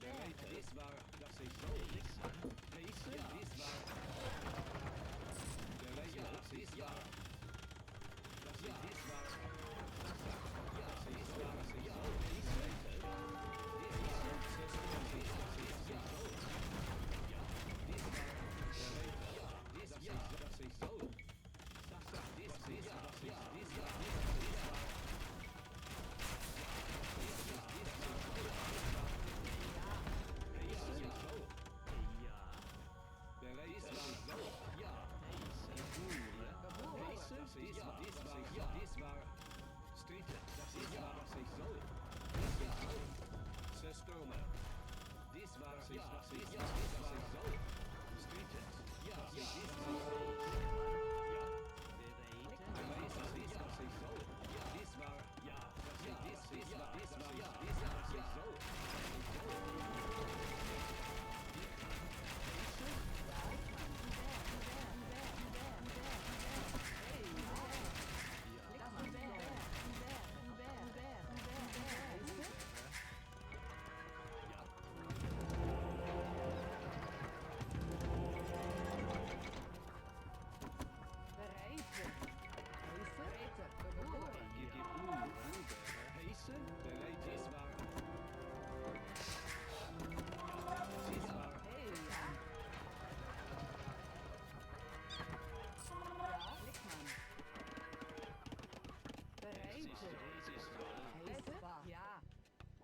C: Bereite. Dies war, das ist so. Pace. Dies war. Bereite. Dies war. Das ist dies war. Ja, dies war. Das ist so.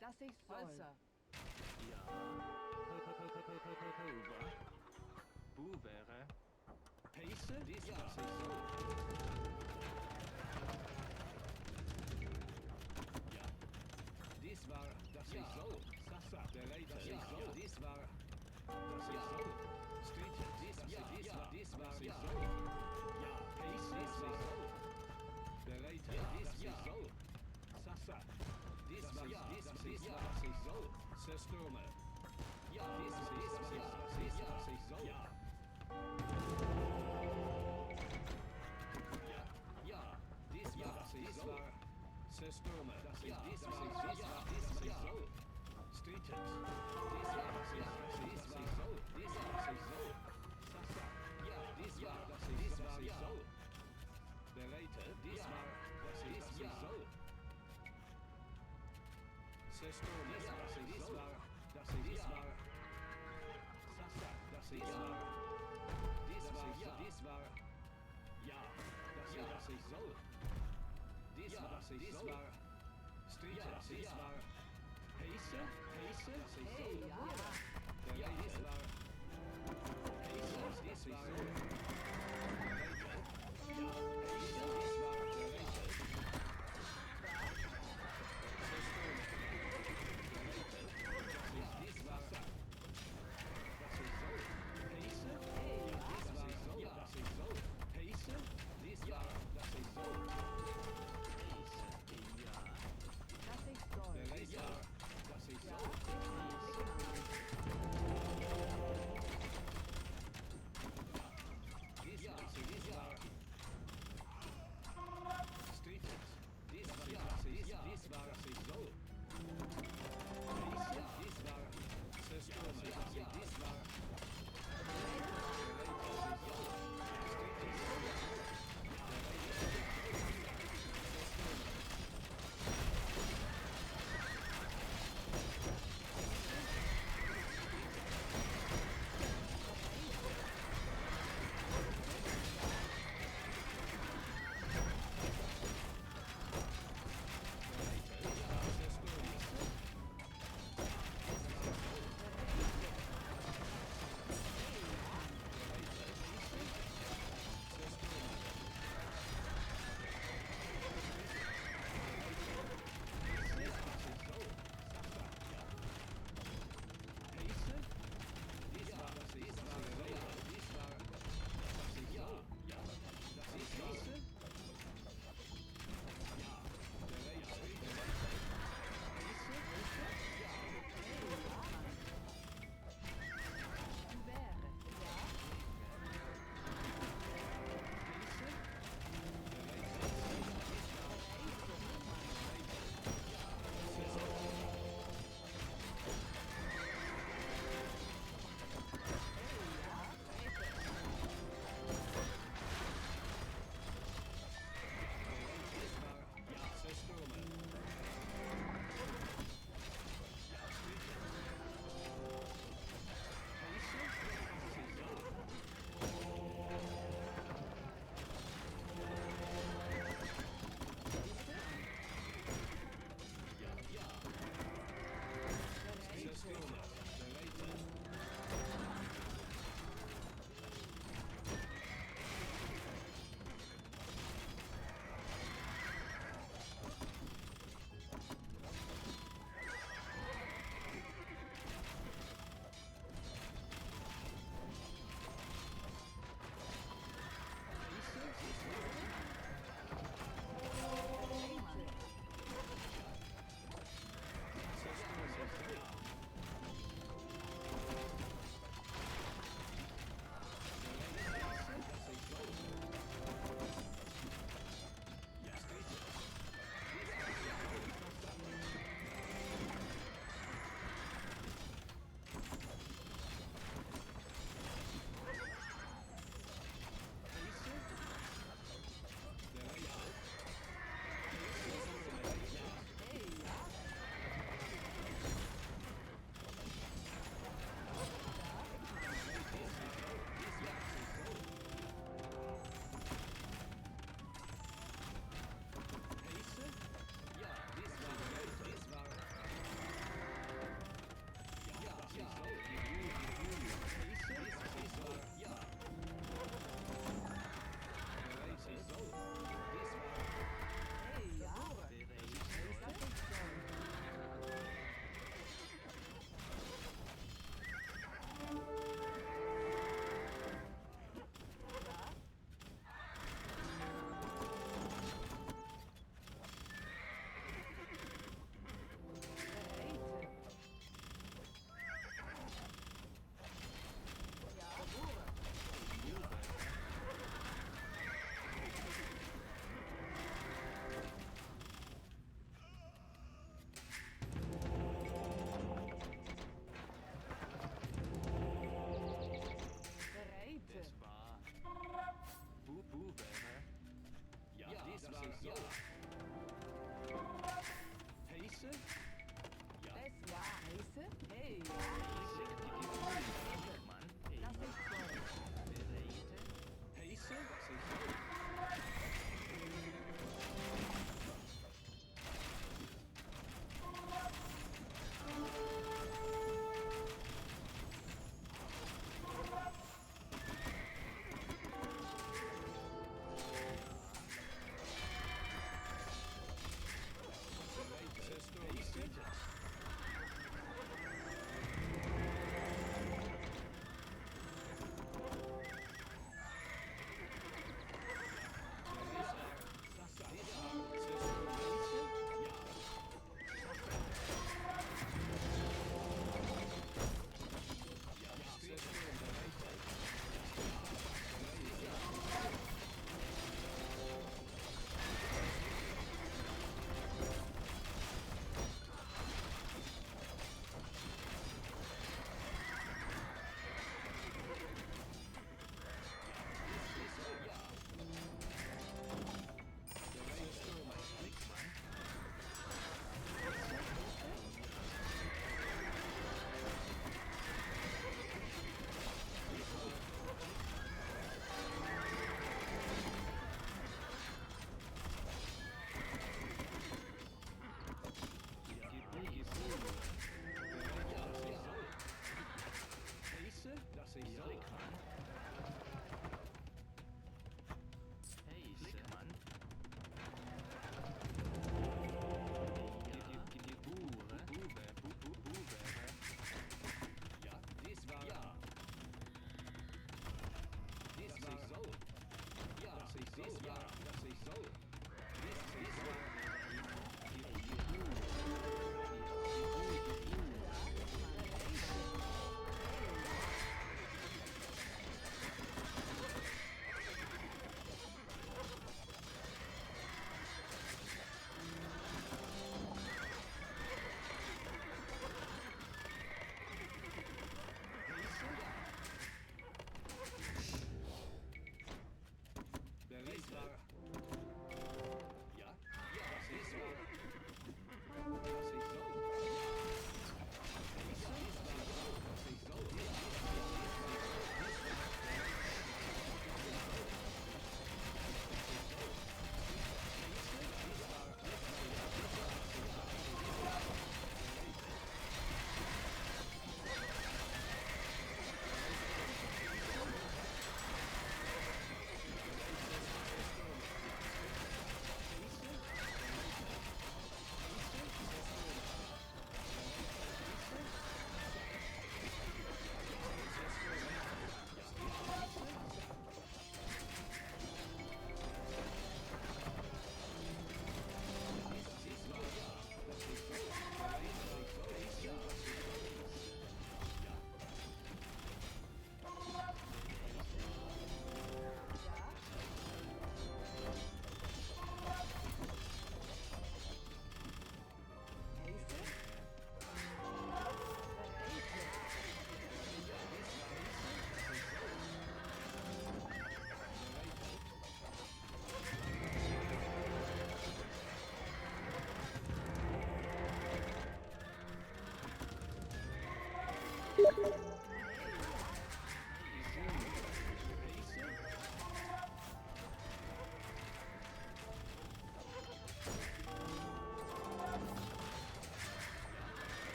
B: Das ich soll.
H: Ja. Buvere.
C: Pace. Dies war. Ja. Dies war, das ist so. Sasa. Bereite. Das ist so. Dies war. Das ist so. Street. Dies war. Dies war. So. Ja. Pace. Dies war. Bereite. Dies ist so. Sasa. Dies war. Dies ist so. Systeme. Ja. Dies ist so. Ja. Ja. Dies war. Systeme. Das ist dies war so. Street. Dies war so. Dies war so. Sasa. Ja. Dies war so. Bereite. Dies war. Das ist so. Systeme. Dies war. Das war. Sasa. Das war. Dies war. Ja. Das ist so. Dies war. Street. Dies war. Pace. Das ist so. Ja. Dies war. Pace. Dies war. Ja. Pace. Dies war.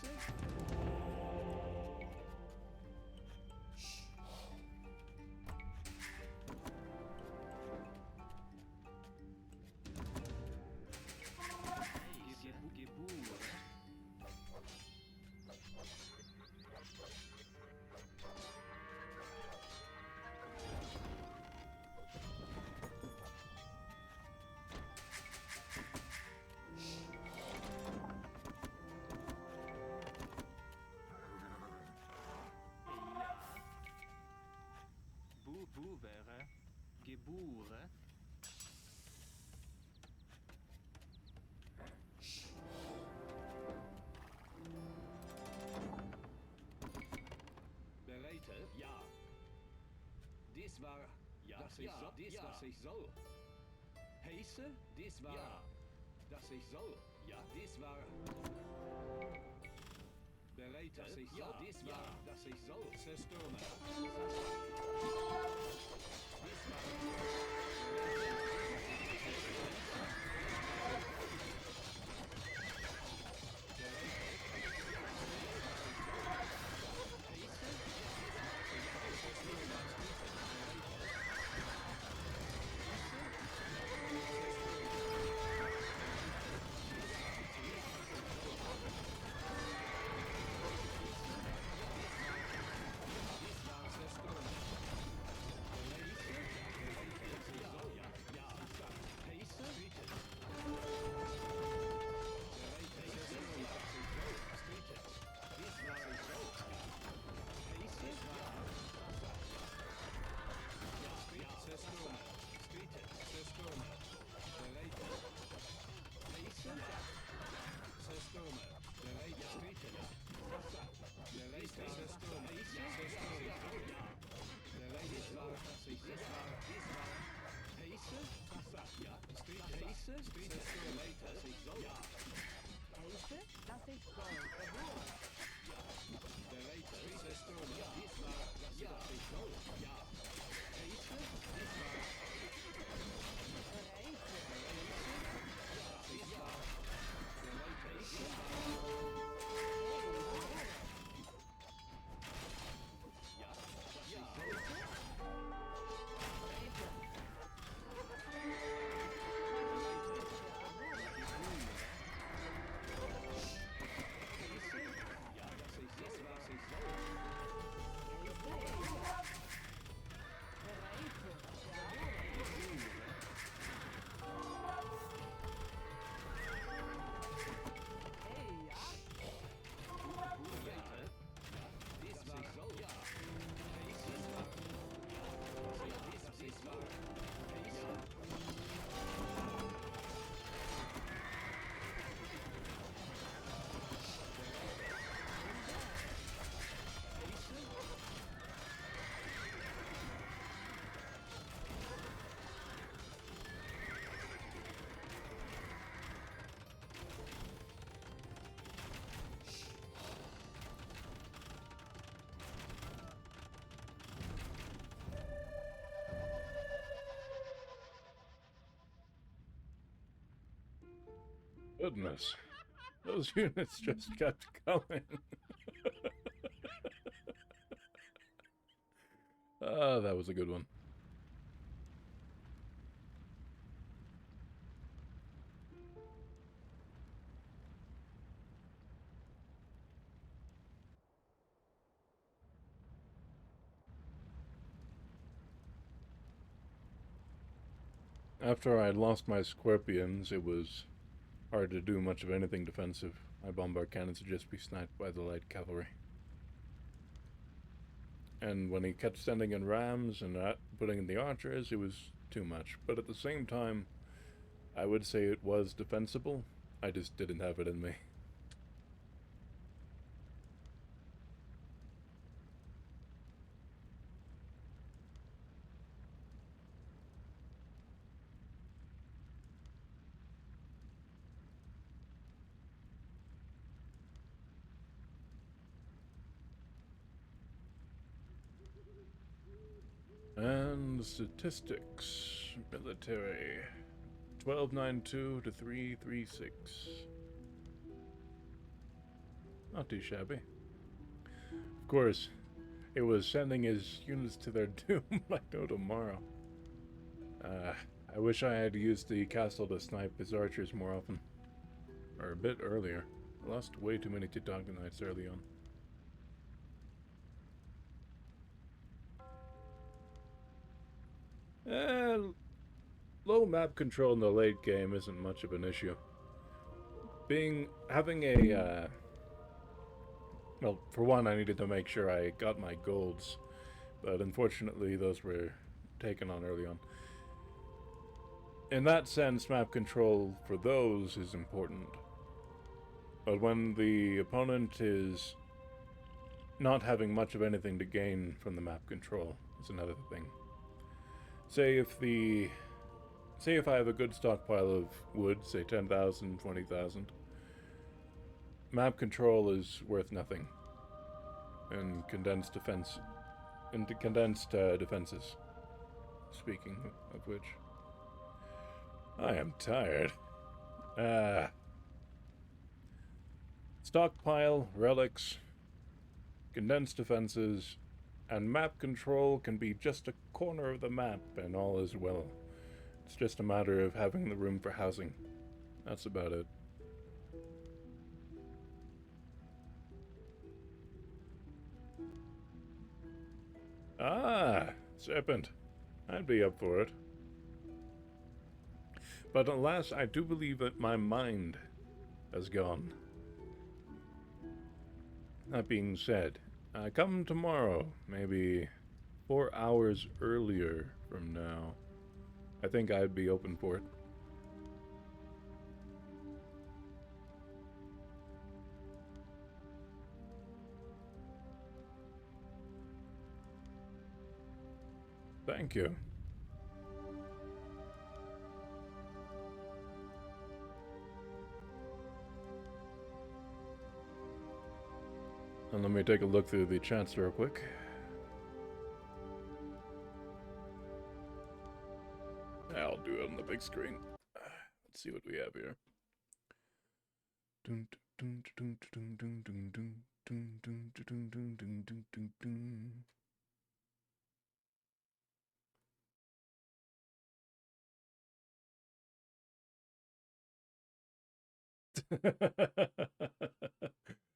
H: Gebure. Ja. Buvere. Gebure.
C: Bereite? Ja. Dies war, ja, dass ich soll. Dies, was ich soll. Heiße? Dies war, ja, dass ich soll. Ja, dies war. Bereite? Dass ich soll. Dies war, dass ich soll. Zerstörme. Dies war.
E: Goodness. Those units just kept coming. Ah, that was a good one. After I had lost my scorpions, it was hard to do much of anything defensive. My bombard cannons would just be sniped by the light cavalry. And when he kept sending in rams and putting in the archers, it was too much. But at the same time, I would say it was defensible. I just didn't have it in me. And statistics. Military. 1292 to 336.
A: Not too shabby. Of course, it was sending his units to their doom like no tomorrow. I wish I had used the castle to snipe his archers more often. Or a bit earlier. I lost way too many Teutonic early on. Low map control in the late game isn't much of an issue. Having a, well, for one, I needed to make sure I got my golds, but unfortunately those were taken on early on. In that sense, map control for those is important. But when the opponent is not having much of anything to gain from the map control is another thing. Say if I have a good stockpile of wood, say 10,000, 20,000, map control is worth nothing. And condensed defenses. Speaking of which, I am tired. Stockpile, relics, condensed defenses, and map control can be just a corner of the map and all is well. It's just a matter of having the room for housing. That's about it. Ah, serpent. I'd be up for it. But alas, I do believe that my mind has gone. That being said, come tomorrow, maybe 4 hours earlier from now. I think I'd be open for it. Thank you. And let me take a look through the chats real quick. I'll do it on the big screen. Let's see what we have here.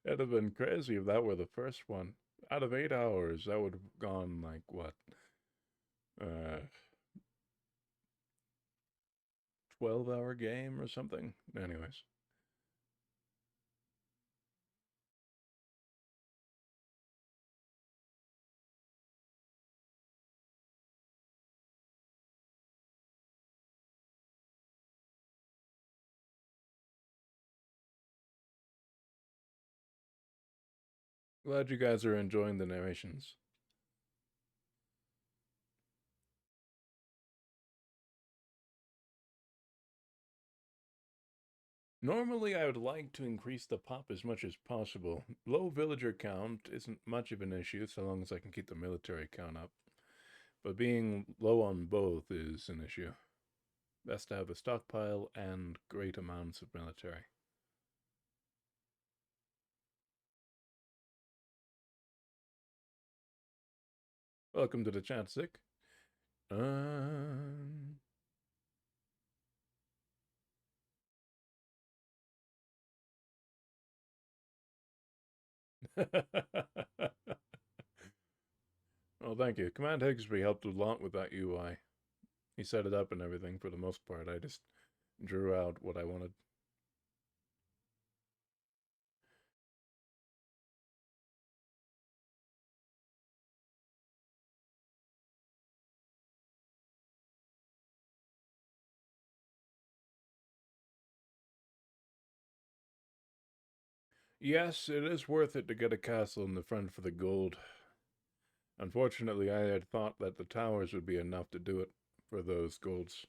A: It'd have been crazy if that were the first one. Out of 8 hours, that would have gone like what? 12-hour game or something? Anyways. Glad you guys are enjoying the narrations. Normally, I would like to increase the pop as much as possible. Low villager count isn't much of an issue so long as I can keep the military count up. But being low on both is an issue. Best to have a stockpile and great amounts of military. Welcome to the chat, Sick. Well, thank you. Command Higsby helped a lot with that UI. He set it up and everything for the most part. I just drew out what I wanted. Yes, it is worth it to get a castle in the front for the gold. Unfortunately, I had thought that the towers would be enough to do it for those golds.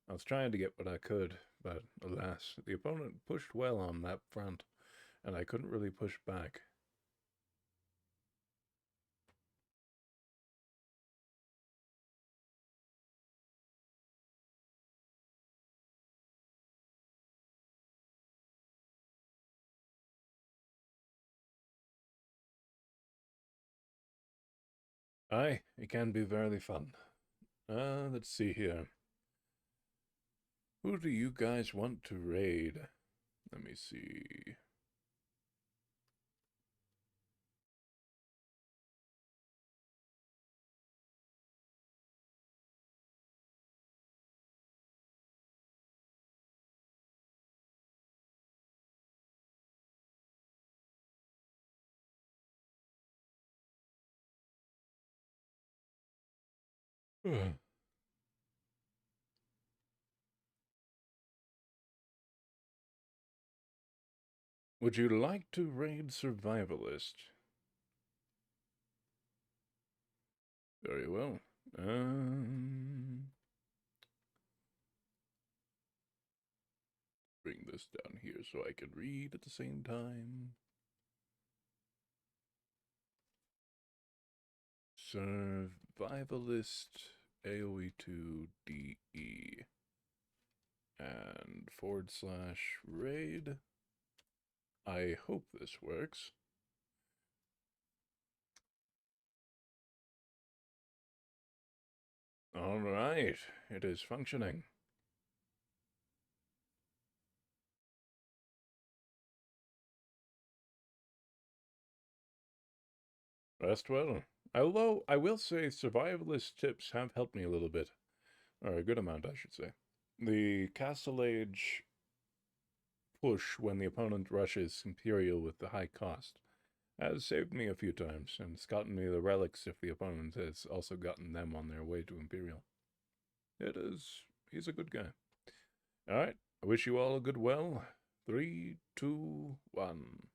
A: I was trying to get what I could, but alas, the opponent pushed well on that front, and I couldn't really push back. Aye, it can be very fun. Let's see here. Who do you guys want to raid? Let me see. Would you like to raid Survivalist? Very well. Bring this down here so I can read at the same time. Survivalist AoE2 DE and /raid. I hope this works. All right, it is functioning. Rest well. Although, I will say survivalist tips have helped me a little bit. Or a good amount, I should say. The Castle Age push when the opponent rushes Imperial with the high cost has saved me a few times, and it's gotten me the relics if the opponent has also gotten them on their way to Imperial. He's a good guy. Alright, I wish you all a good well. 3, 2, 1.